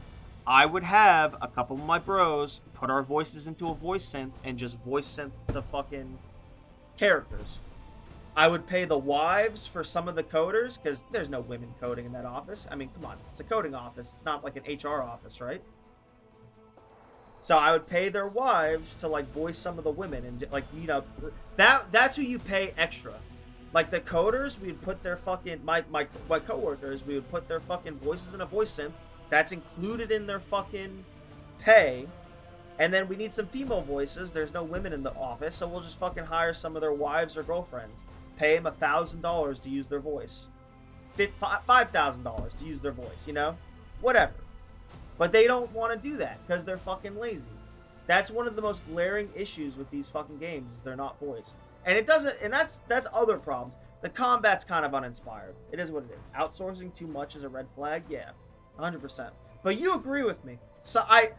I would have a couple of my bros put our voices into a voice synth and just voice synth the fucking characters. I would pay the wives for some of the coders, because there's no women coding in that office. I mean, come on, it's a coding office. It's not like an HR office, right? So I would pay their wives to like voice some of the women, and like, you know, that's who you pay extra. Like the coders, we'd put their fucking my coworkers, we would put their fucking voices in a voice synth. That's included in their fucking pay. And then we need some female voices. There's no women in the office, so we'll just fucking hire some of their wives or girlfriends. Pay them $1,000 to use their voice. $5,000 to use their voice, you know? Whatever. But they don't want to do that because they're fucking lazy. That's one of the most glaring issues with these fucking games is they're not voiced. And it doesn't, and that's other problems. The combat's kind of uninspired. It is what it is. Outsourcing too much is a red flag, yeah, 100%. But you agree with me. So I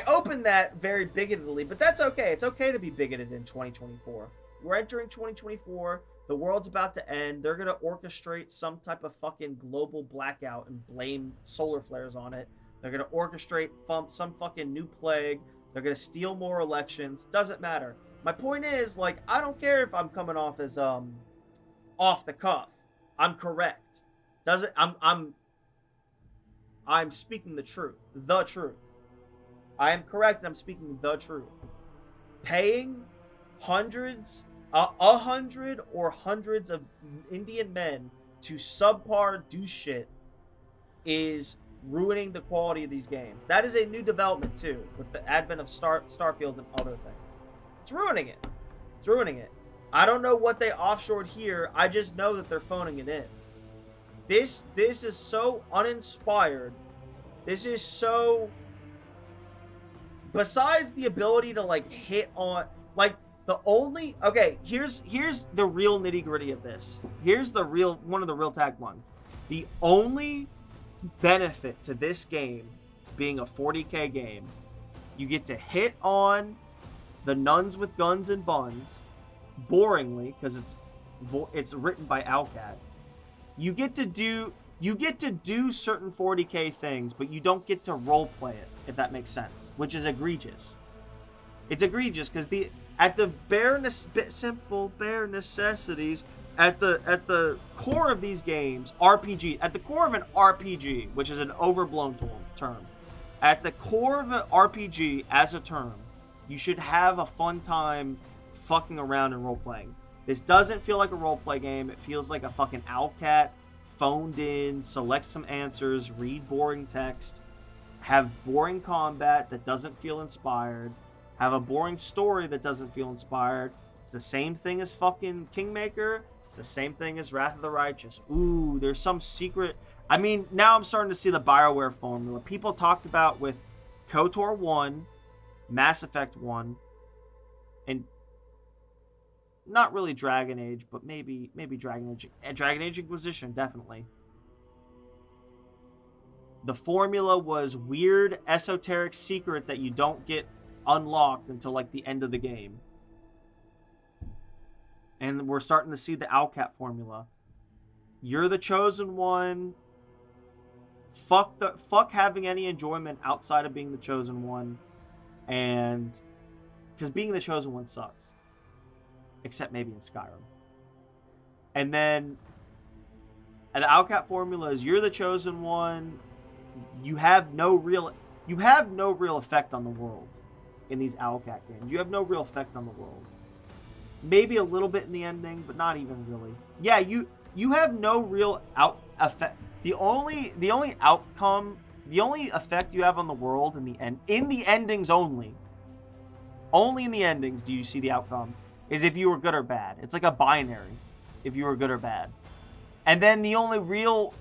opened that very bigotedly, but that's okay. It's okay to be bigoted in 2024. We're entering 2024. The world's about to end. They're going to orchestrate some type of fucking global blackout and blame solar flares on it. They're going to orchestrate some fucking new plague. They're going to steal more elections. Doesn't matter. My point is, like, I don't care if I'm coming off as off the cuff. I'm correct. I'm speaking the truth. The truth. I am correct and I'm speaking the truth. Paying hundreds, 100 or hundreds of Indian men to subpar do shit is ruining the quality of these games. That is a new development too, with the advent of Starfield and other things. It's ruining it. It's ruining it. I don't know what they offshored here. I just know that they're phoning it in. This is so uninspired. This is so... Besides the ability to, like, hit on... Like, the only... Okay, here's the real nitty-gritty of this. Here's the real... One of the real tag ones. The only benefit to this game being a 40k game, you get to hit on the nuns with guns and buns, boringly, because it's written by Owlcat. You get to do certain 40k things, but you don't get to roleplay it, if that makes sense, which is egregious. It's egregious because at the simple bare necessities, at the core of these games, RPG, at the core of an RPG, which is an overblown term, at the core of an RPG as a term, you should have a fun time fucking around and role-playing. This doesn't feel like a role-play game. It feels like a fucking Owlcat, phoned in, select some answers, read boring text, have boring combat that doesn't feel inspired, have a boring story that doesn't feel inspired. It's the same thing as fucking Kingmaker. It's the same thing as Wrath of the Righteous. Ooh, there's some secret... I mean, now I'm starting to see the BioWare formula. People talked about with KOTOR 1, Mass Effect 1, and not really Dragon Age, but maybe Dragon Age. Dragon Age Inquisition, definitely. The formula was weird, esoteric secret that you don't get unlocked until like the end of the game. And we're starting to see the Owlcat formula. You're the chosen one. Fuck having any enjoyment outside of being the chosen one. And because being the chosen one sucks. Except maybe in Skyrim. And then the Owlcat formula is you're the chosen one. You have no real effect on the world in these Owlcat games. You have no real effect on the world. Maybe a little bit in the ending, but not even really. Yeah, you have no real effect. The only outcome, the only effect you have on the world in the endings only in the endings do you see the outcome, is if you were good or bad. It's like a binary, if you were good or bad. And then the only real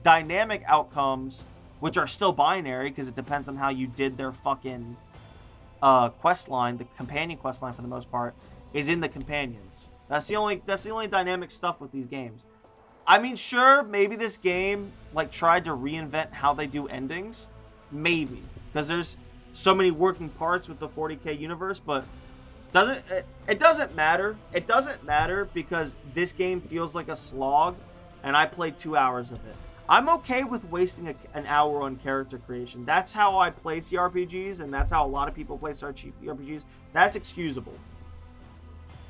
dynamic outcomes, which are still binary because it depends on how you did their fucking quest line, the companion quest line for the most part, is in the companions. That's the only dynamic stuff with these games. I mean, sure, maybe this game like tried to reinvent how they do endings, maybe, because there's so many working parts with the 40K universe, but it doesn't matter. It doesn't matter because this game feels like a slog, and I played 2 hours of it. I'm okay with wasting an hour on character creation. That's how I play CRPGs, and that's how a lot of people play CRPGs. That's excusable.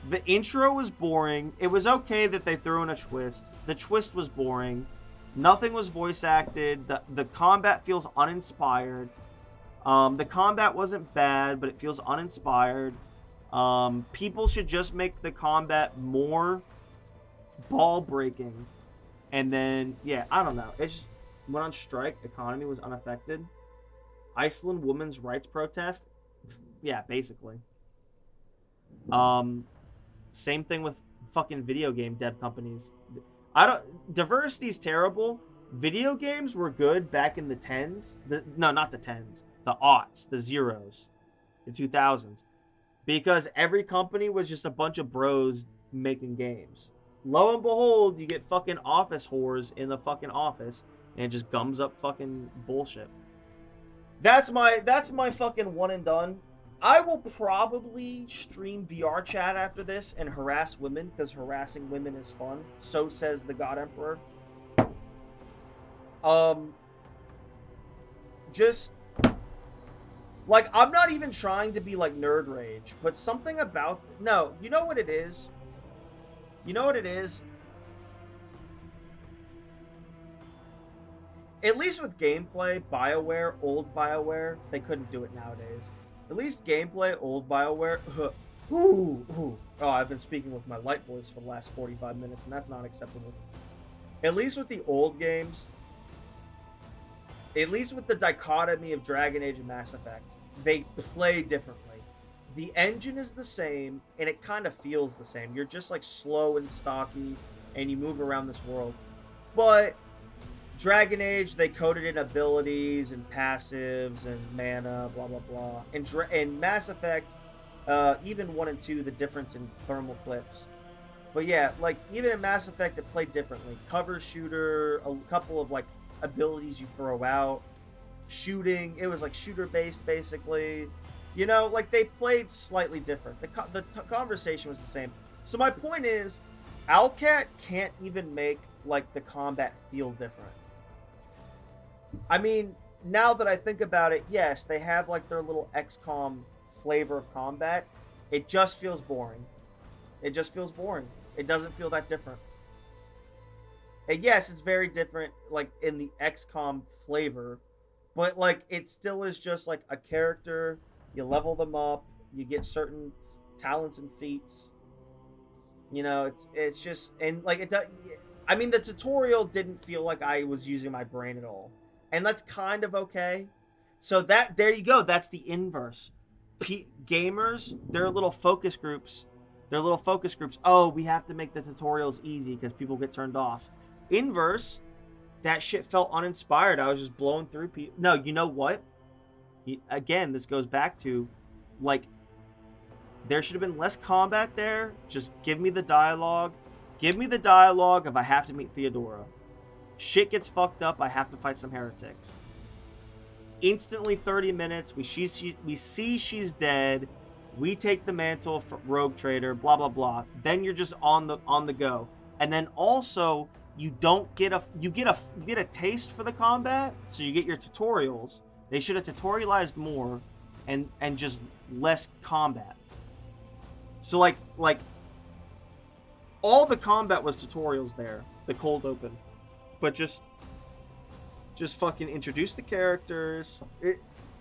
The intro was boring. It was okay that they threw in a twist. The twist was boring. Nothing was voice acted. The combat feels uninspired. The combat wasn't bad, but it feels uninspired. People should just make the combat more ball-breaking. And then, yeah, I don't know. It just went on strike. Economy was unaffected. Iceland women's rights protest. Yeah, basically. Same thing with fucking video game dev companies. Diversity's terrible. Video games were good back in the 10s. No, not the 10s. The aughts, the zeros, the 2000s. Because every company was just a bunch of bros making games. Lo and behold, you get fucking office whores in the fucking office, and it just gums up fucking bullshit. That's my fucking one and done. I will probably stream VR chat after this and harass women, because harassing women is fun. So says the God Emperor. Just like, I'm not even trying to be like nerd rage, but something about, no, you know what it is? You know what it is? At least with gameplay, BioWare, old BioWare, they couldn't do it nowadays. At least gameplay, old BioWare, Oh, I've been speaking with my light voice for the last 45 minutes, and that's not acceptable. At least with the old games, at least with the dichotomy of Dragon Age and Mass Effect, they play differently. The engine is the same, and it kind of feels the same. You're just like slow and stocky, and you move around this world. But Dragon Age, they coded in abilities and passives and mana, blah, blah, blah. And Mass Effect, even 1 and 2, the difference in thermal clips. But yeah, like, even in Mass Effect, it played differently. Cover shooter, a couple of, like, abilities you throw out. Shooting, it was, like, shooter-based, basically. You know, like, they played slightly different. The conversation was the same. So my point is, Owlcat can't even make, like, the combat feel different. I mean, now that I think about it, yes, they have, like, their little XCOM flavor of combat. It just feels boring. It just feels boring. It doesn't feel that different. And yes, it's very different, like, in the XCOM flavor, but, like, it still is just, like, a character. You level them up. You get certain talents and feats. You know, it's just, and, like, it does. I mean, the tutorial didn't feel like I was using my brain at all. And that's kind of okay. So there you go. That's the inverse. Gamers, their little focus groups. Oh, we have to make the tutorials easy because people get turned off. Inverse, that shit felt uninspired. I was just blowing through people. No, you know what? Again, this goes back to, like, There should have been less combat there. Just give me the dialogue. Give me the dialogue if I have to meet Theodora. Shit gets fucked up, I have to fight some heretics. Instantly 30 minutes, we see she's dead. We take the mantle for Rogue Trader, blah blah blah. Then you're just on the go. And then also you get a taste for the combat, so you get your tutorials. They should have tutorialized more and just less combat. So like all the combat was tutorials there, the cold open. But just fucking introduce the characters.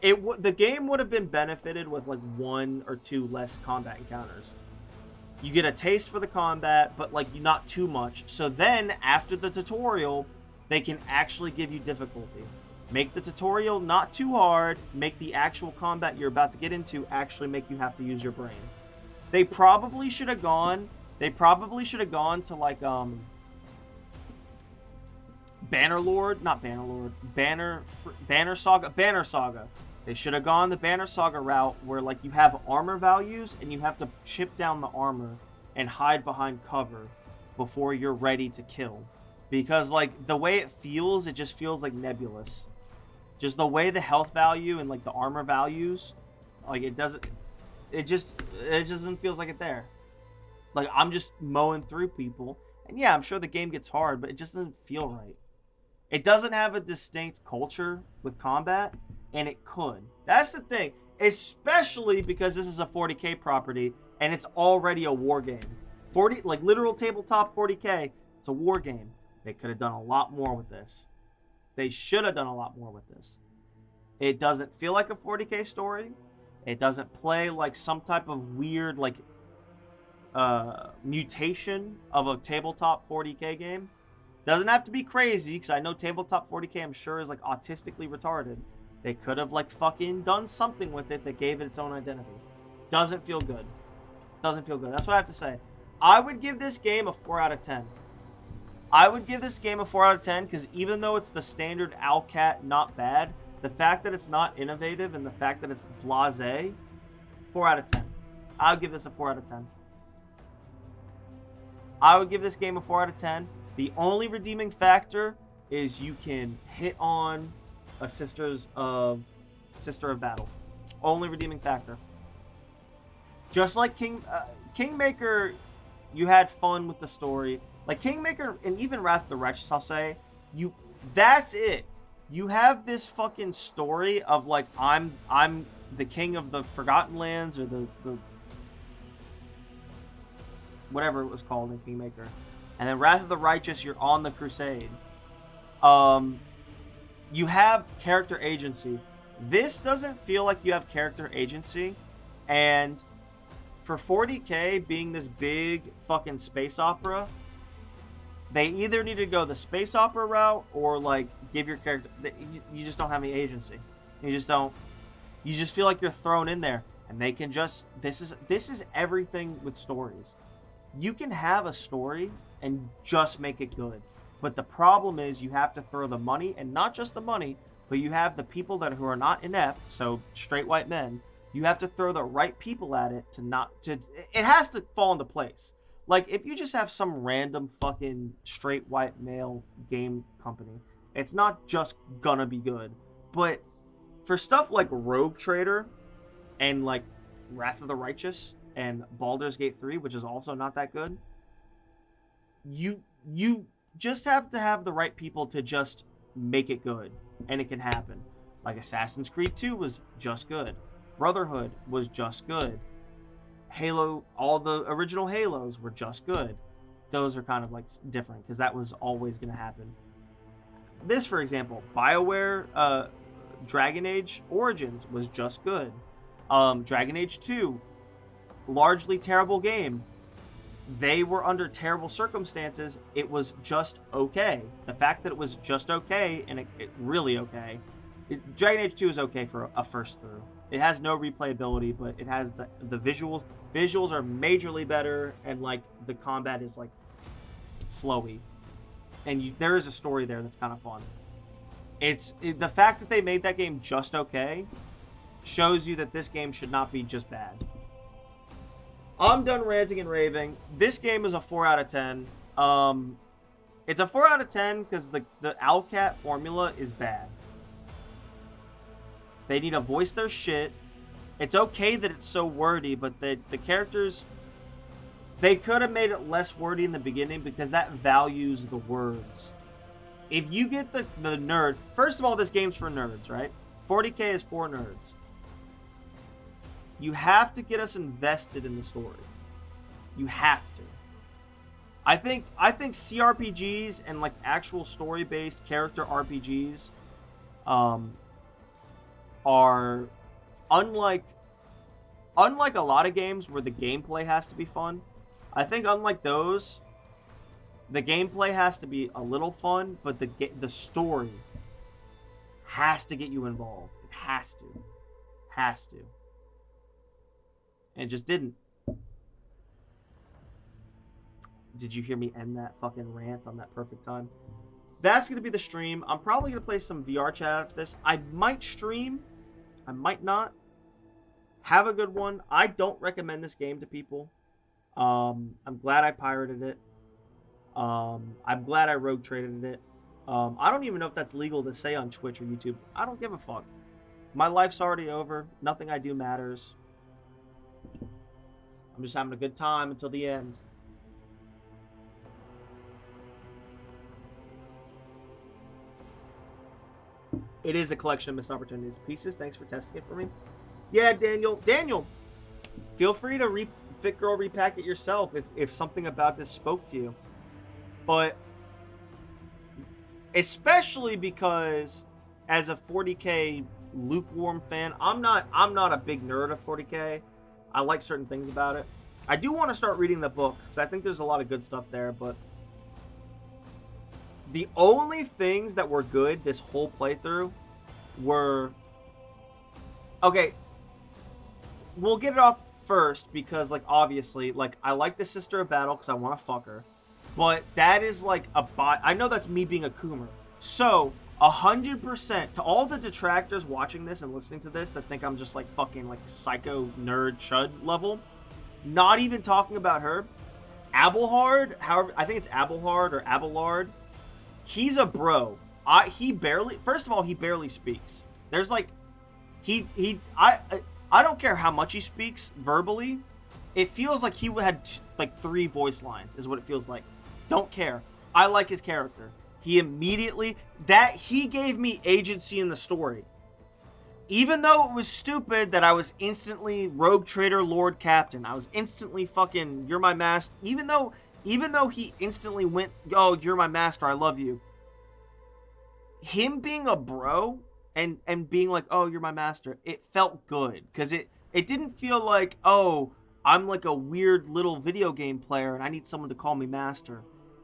The game would have been benefited with like 1 or 2 less combat encounters. You get a taste for the combat, but like not too much. So then after the tutorial, they can actually give you difficulty. Make the tutorial not too hard. Make the actual combat you're about to get into actually make you have to use your brain. They probably should have gone to like Banner Saga. They should have gone the Banner Saga route where like you have armor values and you have to chip down the armor and hide behind cover before you're ready to kill. Because like the way it just feels like nebulous. Just the way the health value and like the armor values, like it just doesn't feels like it there. Like I'm just mowing through people. And yeah, I'm sure the game gets hard, but it just doesn't feel right. It doesn't have a distinct culture with combat, and it could. That's the thing. Especially because this is a 40K property, and it's already a war game. Like literal tabletop 40K, it's a war game. They could have done a lot more with this. They should have done a lot more with this. It doesn't feel like a 40K story. It doesn't play like some type of weird, like, mutation of a tabletop 40K game. Doesn't have to be crazy, because I know tabletop 40K I'm sure is like autistically retarded. They could have like fucking done something with it that gave it its own identity. Doesn't feel good. Doesn't feel good. That's what I have to say. I would give this game a 4 out of 10. I would give this game a 4 out of 10 because even though it's the standard Owlcat, not bad, the fact that it's not innovative and the fact that it's blasé, 4 out of 10. I would give this a 4 out of 10. I would give this game a 4 out of 10. The only redeeming factor is you can hit on a Sister of Battle. Only redeeming factor. Just like Kingmaker, you had fun with the story. Like Kingmaker and even Wrath of the Righteous, I'll say, that's it. You have this fucking story of like I'm the king of the Forgotten Lands, or the whatever it was called in Kingmaker. And then Wrath of the Righteous, you're on the crusade. You have character agency. This doesn't feel like you have character agency. And for 40K being this big fucking space opera, they either need to go the space opera route or like give your character... You just don't have any agency. You just don't... You just feel like you're thrown in there. And they can just... This is everything with stories. You can have a story and just make it good. But the problem is you have to throw the money, and not just the money, but you have the people who are not inept, so straight white men. You have to throw the right people at it it has to fall into place. Like, if you just have some random fucking straight white male game company, it's not just gonna be good. But for stuff like Rogue Trader and like Wrath of the Righteous and Baldur's Gate 3, which is also not that good, you just have to have the right people to just make it good, and it can happen. Like Assassin's Creed 2 was just good. Brotherhood was just good. Halo, all the original Halos were just good. Those are kind of like different because that was always going to happen. This, for example, BioWare Dragon Age Origins was just good. Dragon Age 2, largely terrible game. They were under terrible circumstances. It was just okay. The fact that it was just okay, and it really okay. Dragon Age 2 is okay for a first through. It has no replayability, but it has the visuals. Visuals are majorly better, and like the combat is like flowy, and there is a story there that's kind of fun. The fact that they made that game just okay shows you that this game should not be just bad. I'm done ranting and raving. This game is a 4 out of 10. It's a 4 out of 10 because the Owlcat formula is bad. They need to voice their shit. It's okay that it's so wordy, but the characters, they could have made it less wordy in the beginning because that values the words. If you get the nerd, first of all, this game's for nerds, right? 40K is for nerds. You have to get us invested in the story. You have to. I think CRPGs and like actual story-based character RPGs are unlike a lot of games where the gameplay has to be fun. I think unlike those, the gameplay has to be a little fun, but the story has to get you involved. It has to. And it just didn't. Did you hear me end that fucking rant on that perfect time? That's going to be the stream. I'm probably going to play some VR chat after this. I might stream. I might not. Have a good one. I don't recommend this game to people. I'm glad I pirated it. I'm glad I rogue traded it. I don't even know if that's legal to say on Twitch or YouTube. I don't give a fuck. My life's already over. Nothing I do matters. I'm just having a good time until the end. It is a collection of missed opportunities. Pieces, thanks for testing it for me. Yeah, Daniel. Daniel, feel free to Fit Girl repack it yourself if something about this spoke to you. But especially because as a 40K lukewarm fan, I'm not a big nerd of 40K. I like certain things about it. I do want to start reading the books because I think there's a lot of good stuff there, but the only things that were good this whole playthrough were... Okay, we'll get it off first because, like, obviously, like, I like the Sister of Battle because I want to fuck her. But that is, like, a bot. I know that's me being a coomer. So, 100% to all the detractors watching this and listening to this that think I'm just, like, fucking, like, psycho nerd chud level, not even talking about her, Abelhard, however, I think it's Abelhard or Abelard, he's a bro. He barely, first of all, he barely speaks. There's like, I don't care how much he speaks verbally. It feels like he had like 3 voice lines is what it feels like. Don't care. I like his character. He gave me agency in the story. Even though it was stupid that I was instantly Rogue Trader Lord Captain. I was instantly fucking, you're my master. Even though he instantly went, oh, you're my master, I love you. Him being a bro and being like, oh, you're my master, it felt good. Because it didn't feel like, oh, I'm like a weird little video game player and I need someone to call me master.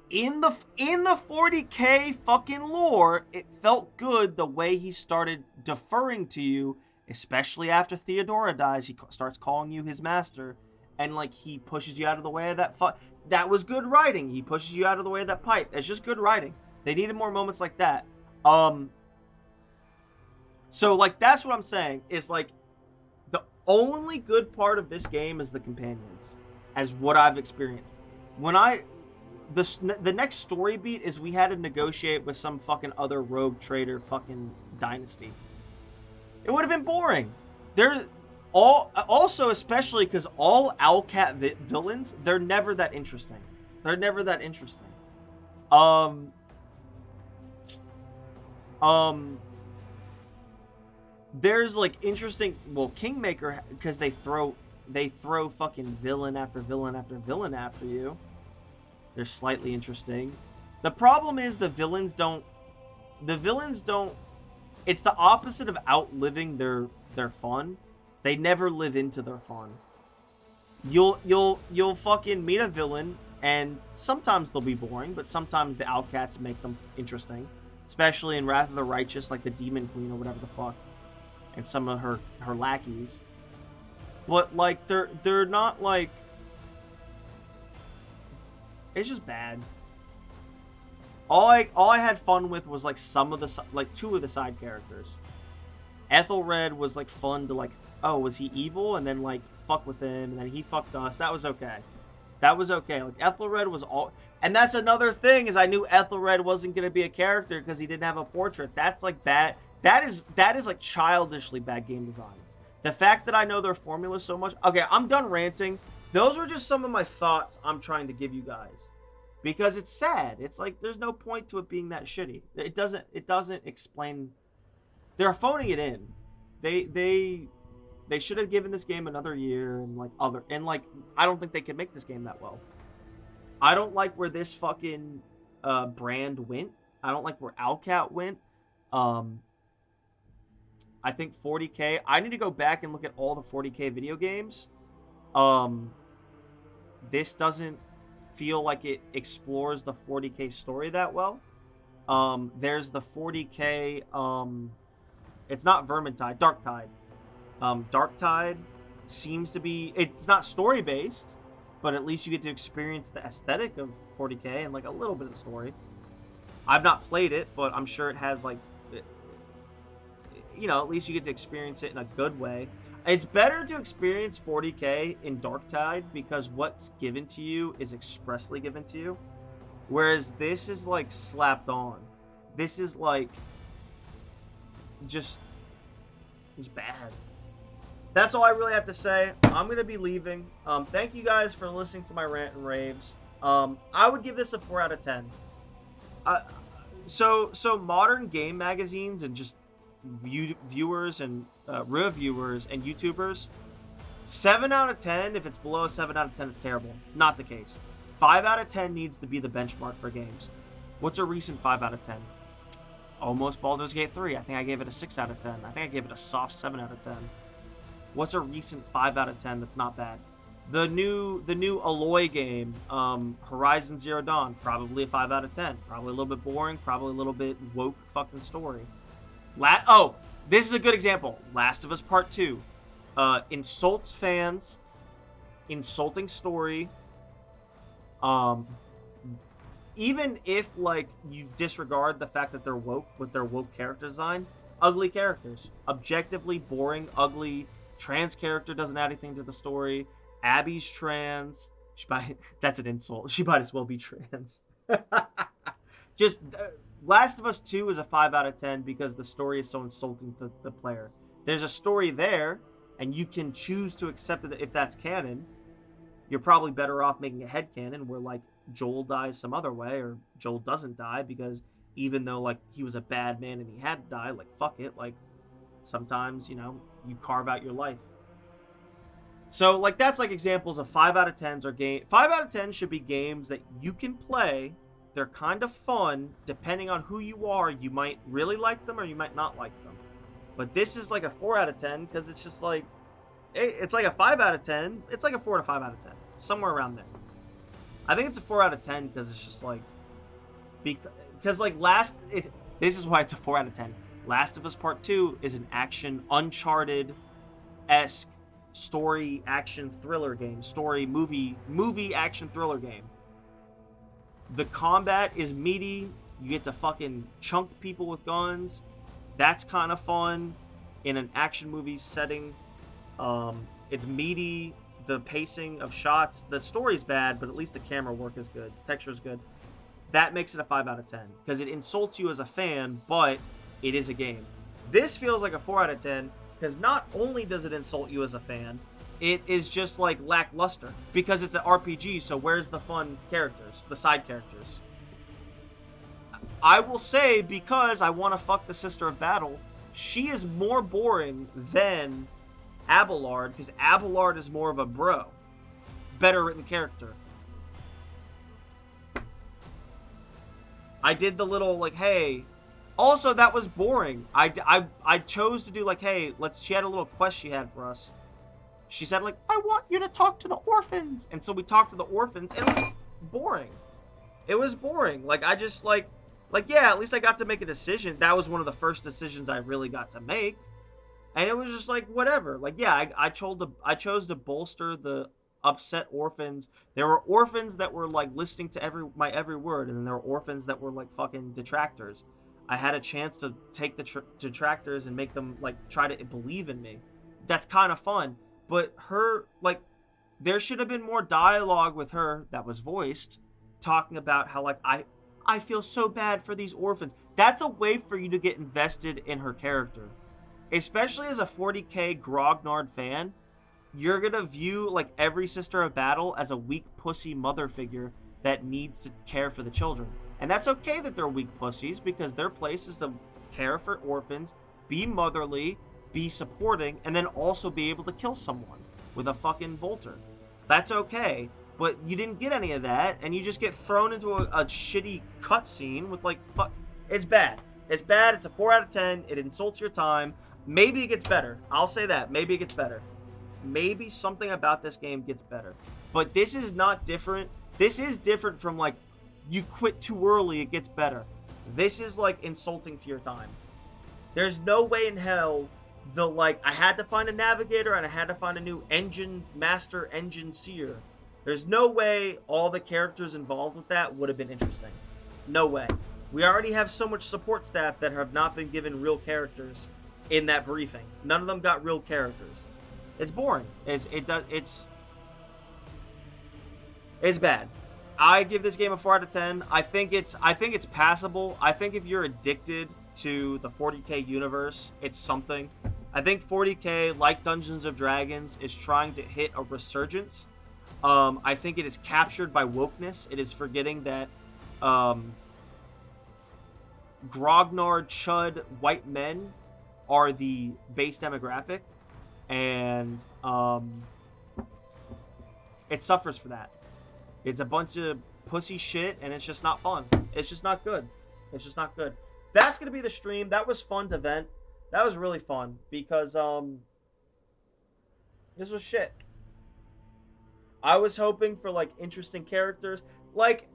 In the 40K fucking lore, it felt good the way he started deferring to you, especially after Theodora dies. He starts calling you his master, and like he pushes you out of the way of that. That was good writing. He pushes you out of the way of that pipe. It's just good writing. They needed more moments like that. So like that's what I'm saying. Is like the only good part of this game is the companions, as what I've experienced. The next story beat is we had to negotiate with some fucking other rogue trader fucking dynasty. It would have been boring. Also, especially because all Owlcat villains, they're never that interesting. There's like interesting, well, Kingmaker, because they throw fucking villain after villain after villain after you. They're slightly interesting. The problem is the villains don't, it's the opposite of outliving their fun. They never live into their fun. You'll fucking meet a villain and sometimes they'll be boring, but sometimes the Owlcats make them interesting. Especially in Wrath of the Righteous, like the Demon Queen or whatever the fuck. And some of her lackeys. But like they're not like, it's just bad. All I had fun with was like 2 of the side characters. Ethelred was like fun to like, oh, was he evil? And then like fuck with him, and then he fucked us. That was okay. That was okay. Like Ethelred was all, and that's another thing is I knew Ethelred wasn't gonna be a character because he didn't have a portrait. That's like bad. That is like childishly bad game design. The fact that I know their formula so much. Okay, I'm done ranting. Those were just some of my thoughts I'm trying to give you guys, because it's sad. It's like there's no point to it being that shitty. It doesn't explain. They're phoning it in. They should have given this game another year and I don't think they could make this game that well. I don't like where this fucking brand went. I don't like where Owlcat went. I think 40K. I need to go back and look at all the 40K video games. This doesn't feel like it explores the 40K story that well. There's the 40K. It's not Vermintide. Darktide. Darktide seems to be. It's not story based, but at least you get to experience the aesthetic of 40K and like a little bit of the story. I've not played it, but I'm sure it has like. At least you get to experience it in a good way. It's better to experience 40K in Darktide because what's given to you is expressly given to you. Whereas this is like slapped on. This is like just it's bad. That's all I really have to say. I'm going to be leaving. Thank you guys for listening to my rant and raves. I would give this a 4 out of 10. So modern game magazines and just viewers and reviewers and YouTubers, 7 out of 10. If it's below a 7 out of 10, it's terrible. Not the case. 5 out of 10 needs to be the benchmark for games. What's a recent 5 out of 10? Almost Baldur's Gate 3. I think I gave it a 6 out of 10. I think I gave it a soft 7 out of 10. What's a recent 5 out of 10 that's not bad? The new Aloy game, Horizon Zero Dawn, probably a 5 out of 10. Probably a little bit boring, probably a little bit woke fucking story. This is a good example. Last of Us Part 2. Insults fans, insulting story. Even if like you disregard the fact that they're woke with their woke character design, ugly characters, objectively boring, ugly. Trans character doesn't add anything to the story. Abby's trans. That's an insult. She might as well be trans. Just Last of Us 2 is a 5 out of 10 because the story is so insulting to the player. There's a story there, and you can choose to accept it if that's canon. You're probably better off making a headcanon where like Joel dies some other way, or Joel doesn't die because even though like he was a bad man and he had to die, like fuck it, like sometimes you carve out your life. So like that's like examples of 5 out of 10s are game. 5 out of 10 should be games that you can play. They're kind of fun. Depending on who you are, you might really like them or you might not like them. But this is like a 4 out of 10 because it's just like it's like a 5 out of 10. It's like a 4 to 5 out of 10, somewhere around there. I think it's a 4 out of 10 because it's just like because like this is why it's a 4 out of 10. Last of Us Part 2 is an action Uncharted-esque story action thriller game. Story movie action thriller game. The combat is meaty. You get to fucking chunk people with guns. That's kind of fun in an action movie setting. It's meaty. The pacing of shots. The story's bad, but at least the camera work is good. Texture's good. That makes it a 5 out of 10 because it insults you as a fan, but it is a game. This feels like a 4 out of 10 because not only does it insult you as a fan, it is just like lackluster because it's an RPG. So where's the fun characters, the side characters? I will say, because I want to fuck the Sister of Battle, she is more boring than Abelard because Abelard is more of a bro, better written character. I did the little like, hey. Also, that was boring. I chose to do like, hey, she had a little quest she had for us. She said like, I want you to talk to the orphans. And so we talked to the orphans and it was boring. It was boring. Like I just like yeah, at least I got to make a decision. That was one of the first decisions I really got to make. And it was just like, whatever. Like, yeah, I chose to bolster the upset orphans. There were orphans that were like listening to my every word, and then there were orphans that were like fucking detractors. I had a chance to take the detractors and make them like try to believe in me. That's kind of fun. But her, like, there should have been more dialogue with her that was voiced, talking about how like I feel so bad for these orphans. That's a way for you to get invested in her character, especially as a 40k Grognard fan. You're gonna view like every Sister of Battle as a weak pussy mother figure that needs to care for the children. And that's okay that they're weak pussies, because their place is to care for orphans, be motherly, be supporting, and then also be able to kill someone with a fucking bolter. That's okay. But you didn't get any of that, and you just get thrown into a shitty cutscene with like fuck. It's bad. It's bad. It's a 4 out of 10. It insults your time. Maybe it gets better. I'll say that. Maybe it gets better. Maybe something about this game gets better. But this is not different. This is different from like, you quit too early, it gets better. This is like insulting to your time. There's no way in hell the like, I had to find a navigator and I had to find a new engine master, engine seer. There's no way all the characters involved with that would have been interesting. No way. We already have so much support staff that have not been given real characters in that briefing. None of them got real characters. It's boring. It's bad. I give this game a 4 out of 10. I think it's passable. I think if you're addicted to the 40k universe, it's something. I think 40k, like Dungeons of Dragons, is trying to hit a resurgence. I think it is captured by wokeness. It is forgetting that grognard, chud, white men are the base demographic, and it suffers for that. It's a bunch of pussy shit, and it's just not fun. It's just not good. It's just not good. That's going to be the stream. That was fun to vent. That was really fun, because this was shit. I was hoping for, like, interesting characters. Like,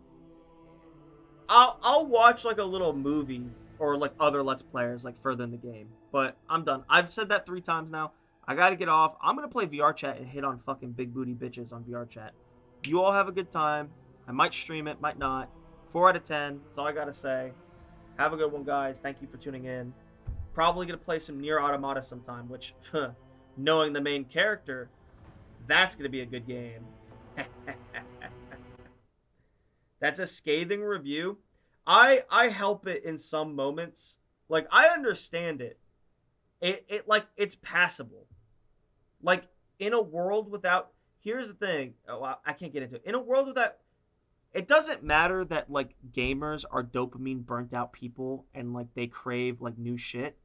I'll watch, like, a little movie or, like, other Let's Players, like, further in the game. But I'm done. I've said that 3 times now. I got to get off. I'm going to play VR chat and hit on fucking big booty bitches on VR chat. You all have a good time. I might stream it, might not. 4 out of 10. That's all I got to say. Have a good one, guys. Thank you for tuning in. Probably going to play some Nier Automata sometime, which, knowing the main character, that's going to be a good game. That's a scathing review. I help it in some moments. Like, I understand it. It like, it's passable. Like, in a world without... Here's the thing. Oh, I can't get into it. In a world without... It doesn't matter that, like, gamers are dopamine burnt out people and, like, they crave, like, new shit.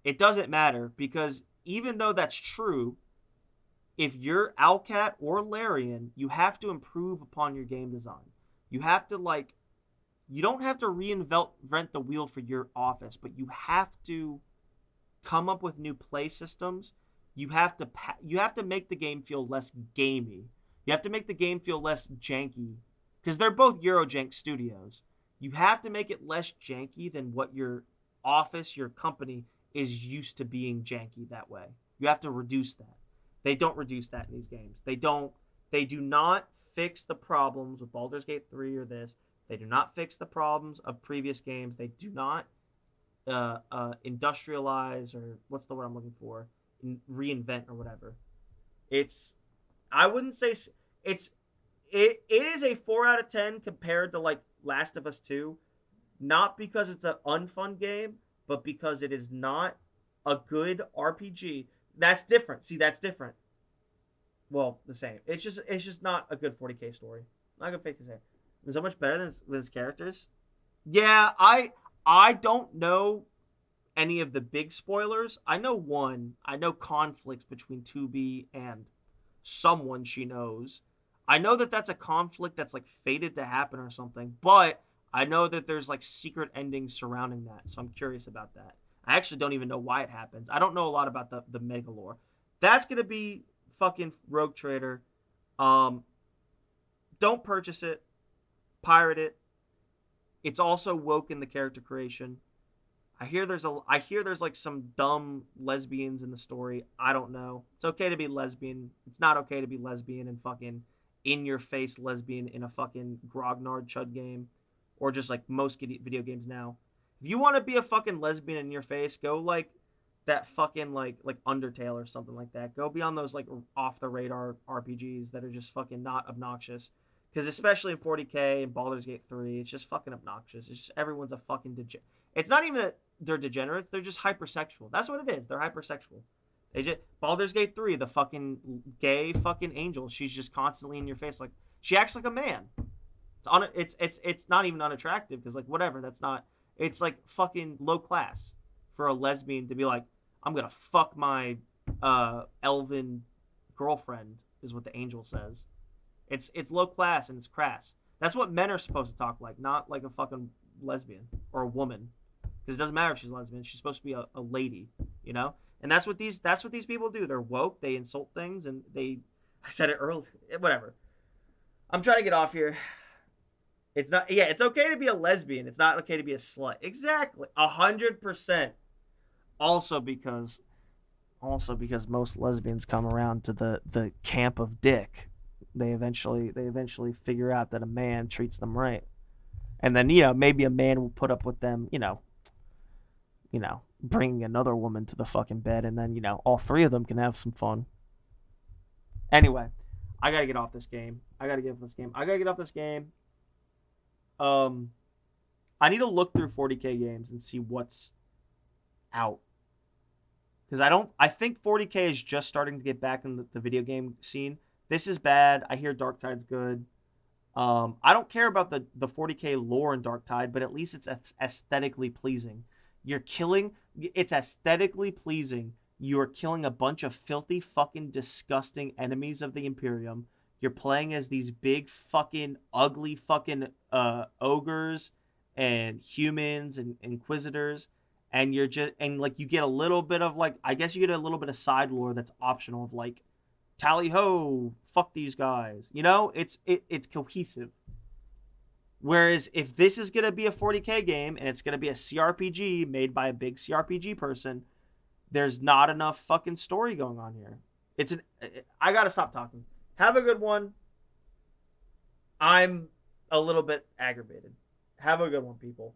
It doesn't matter, because even though that's true, if you're Owlcat or Larian, you have to improve upon your game design. You have to, like... You don't have to reinvent the wheel for your office, but you have to come up with new play systems. You have to make the game feel less gamey. You have to make the game feel less janky, because they're both Eurojank studios. You have to make it less janky than what your office, your company, is used to being janky that way. You have to reduce that. They don't reduce that in these games. They do not fix the problems with Baldur's Gate 3 or this. They do not fix the problems of previous games. They do not industrialize, or what's the word I'm looking for? Reinvent or whatever. I wouldn't say it is a 4 out of 10 compared to like Last of Us 2, not because it's an unfun game, but because it is not a good RPG. That's different. See, that's different. Well, the same. It's just not a good 40k story. Not a good fake to say. Is that much better than with his characters? Yeah, I don't know any of the big spoilers. I know one. I know conflicts between 2B and someone she knows. I know that that's a conflict that's like fated to happen or something, but I know that there's like secret endings surrounding that, so I'm curious about that. I actually don't even know why it happens. I don't know a lot about the mega lore. That's gonna be fucking Rogue Trader. Don't purchase it. Pirate it. It's also woke in the character creation. I hear there's like some dumb lesbians in the story. I don't know. It's okay to be lesbian. It's not okay to be lesbian and fucking in your face lesbian in a fucking grognard chud game, or just like most video games now. If you want to be a fucking lesbian in your face, go like that fucking like Undertale or something like that. Go be on those like off the radar RPGs that are just fucking not obnoxious. Because especially in 40K and Baldur's Gate 3, it's just fucking obnoxious. It's just everyone's a fucking It's not even that they're degenerates. They're just hypersexual. That's what it is. They're hypersexual. They just Baldur's Gate 3, the fucking gay fucking angel. She's just constantly in your face. Like she acts like a man. It's not even unattractive because like whatever. That's not. It's like fucking low class for a lesbian to be like, I'm gonna fuck my elven girlfriend is what the angel says. It's low class and it's crass. That's what men are supposed to talk like, not like a fucking lesbian or a woman. Because it doesn't matter if she's lesbian. She's supposed to be a lady, you know? And that's what these people do. They're woke, they insult things, and I said it earlier. Whatever. I'm trying to get off here. It's okay to be a lesbian. It's not okay to be a slut. Exactly. 100%. Also because most lesbians come around to the camp of dick. They eventually figure out that a man treats them right. And then, maybe a man will put up with them, bringing another woman to the fucking bed, and then, all three of them can have some fun. Anyway, I gotta get off this game. I gotta get off this game. I need to look through 40K games and see what's out. Because I think 40K is just starting to get back in the video game scene. This is bad. I hear Darktide's good. I don't care about the 40K lore in Darktide, but at least it's aesthetically pleasing. It's aesthetically pleasing. You're killing a bunch of filthy, fucking disgusting enemies of the Imperium. You're playing as these big, fucking, ugly, fucking ogres and humans and inquisitors. And you get a little bit of, I guess you get a little bit of side lore that's optional of, tally ho, fuck these guys. It's cohesive. Whereas if this is going to be a 40K game and it's going to be a CRPG made by a big CRPG person, there's not enough fucking story going on here. I got to stop talking. Have a good one. I'm a little bit aggravated. Have a good one, people.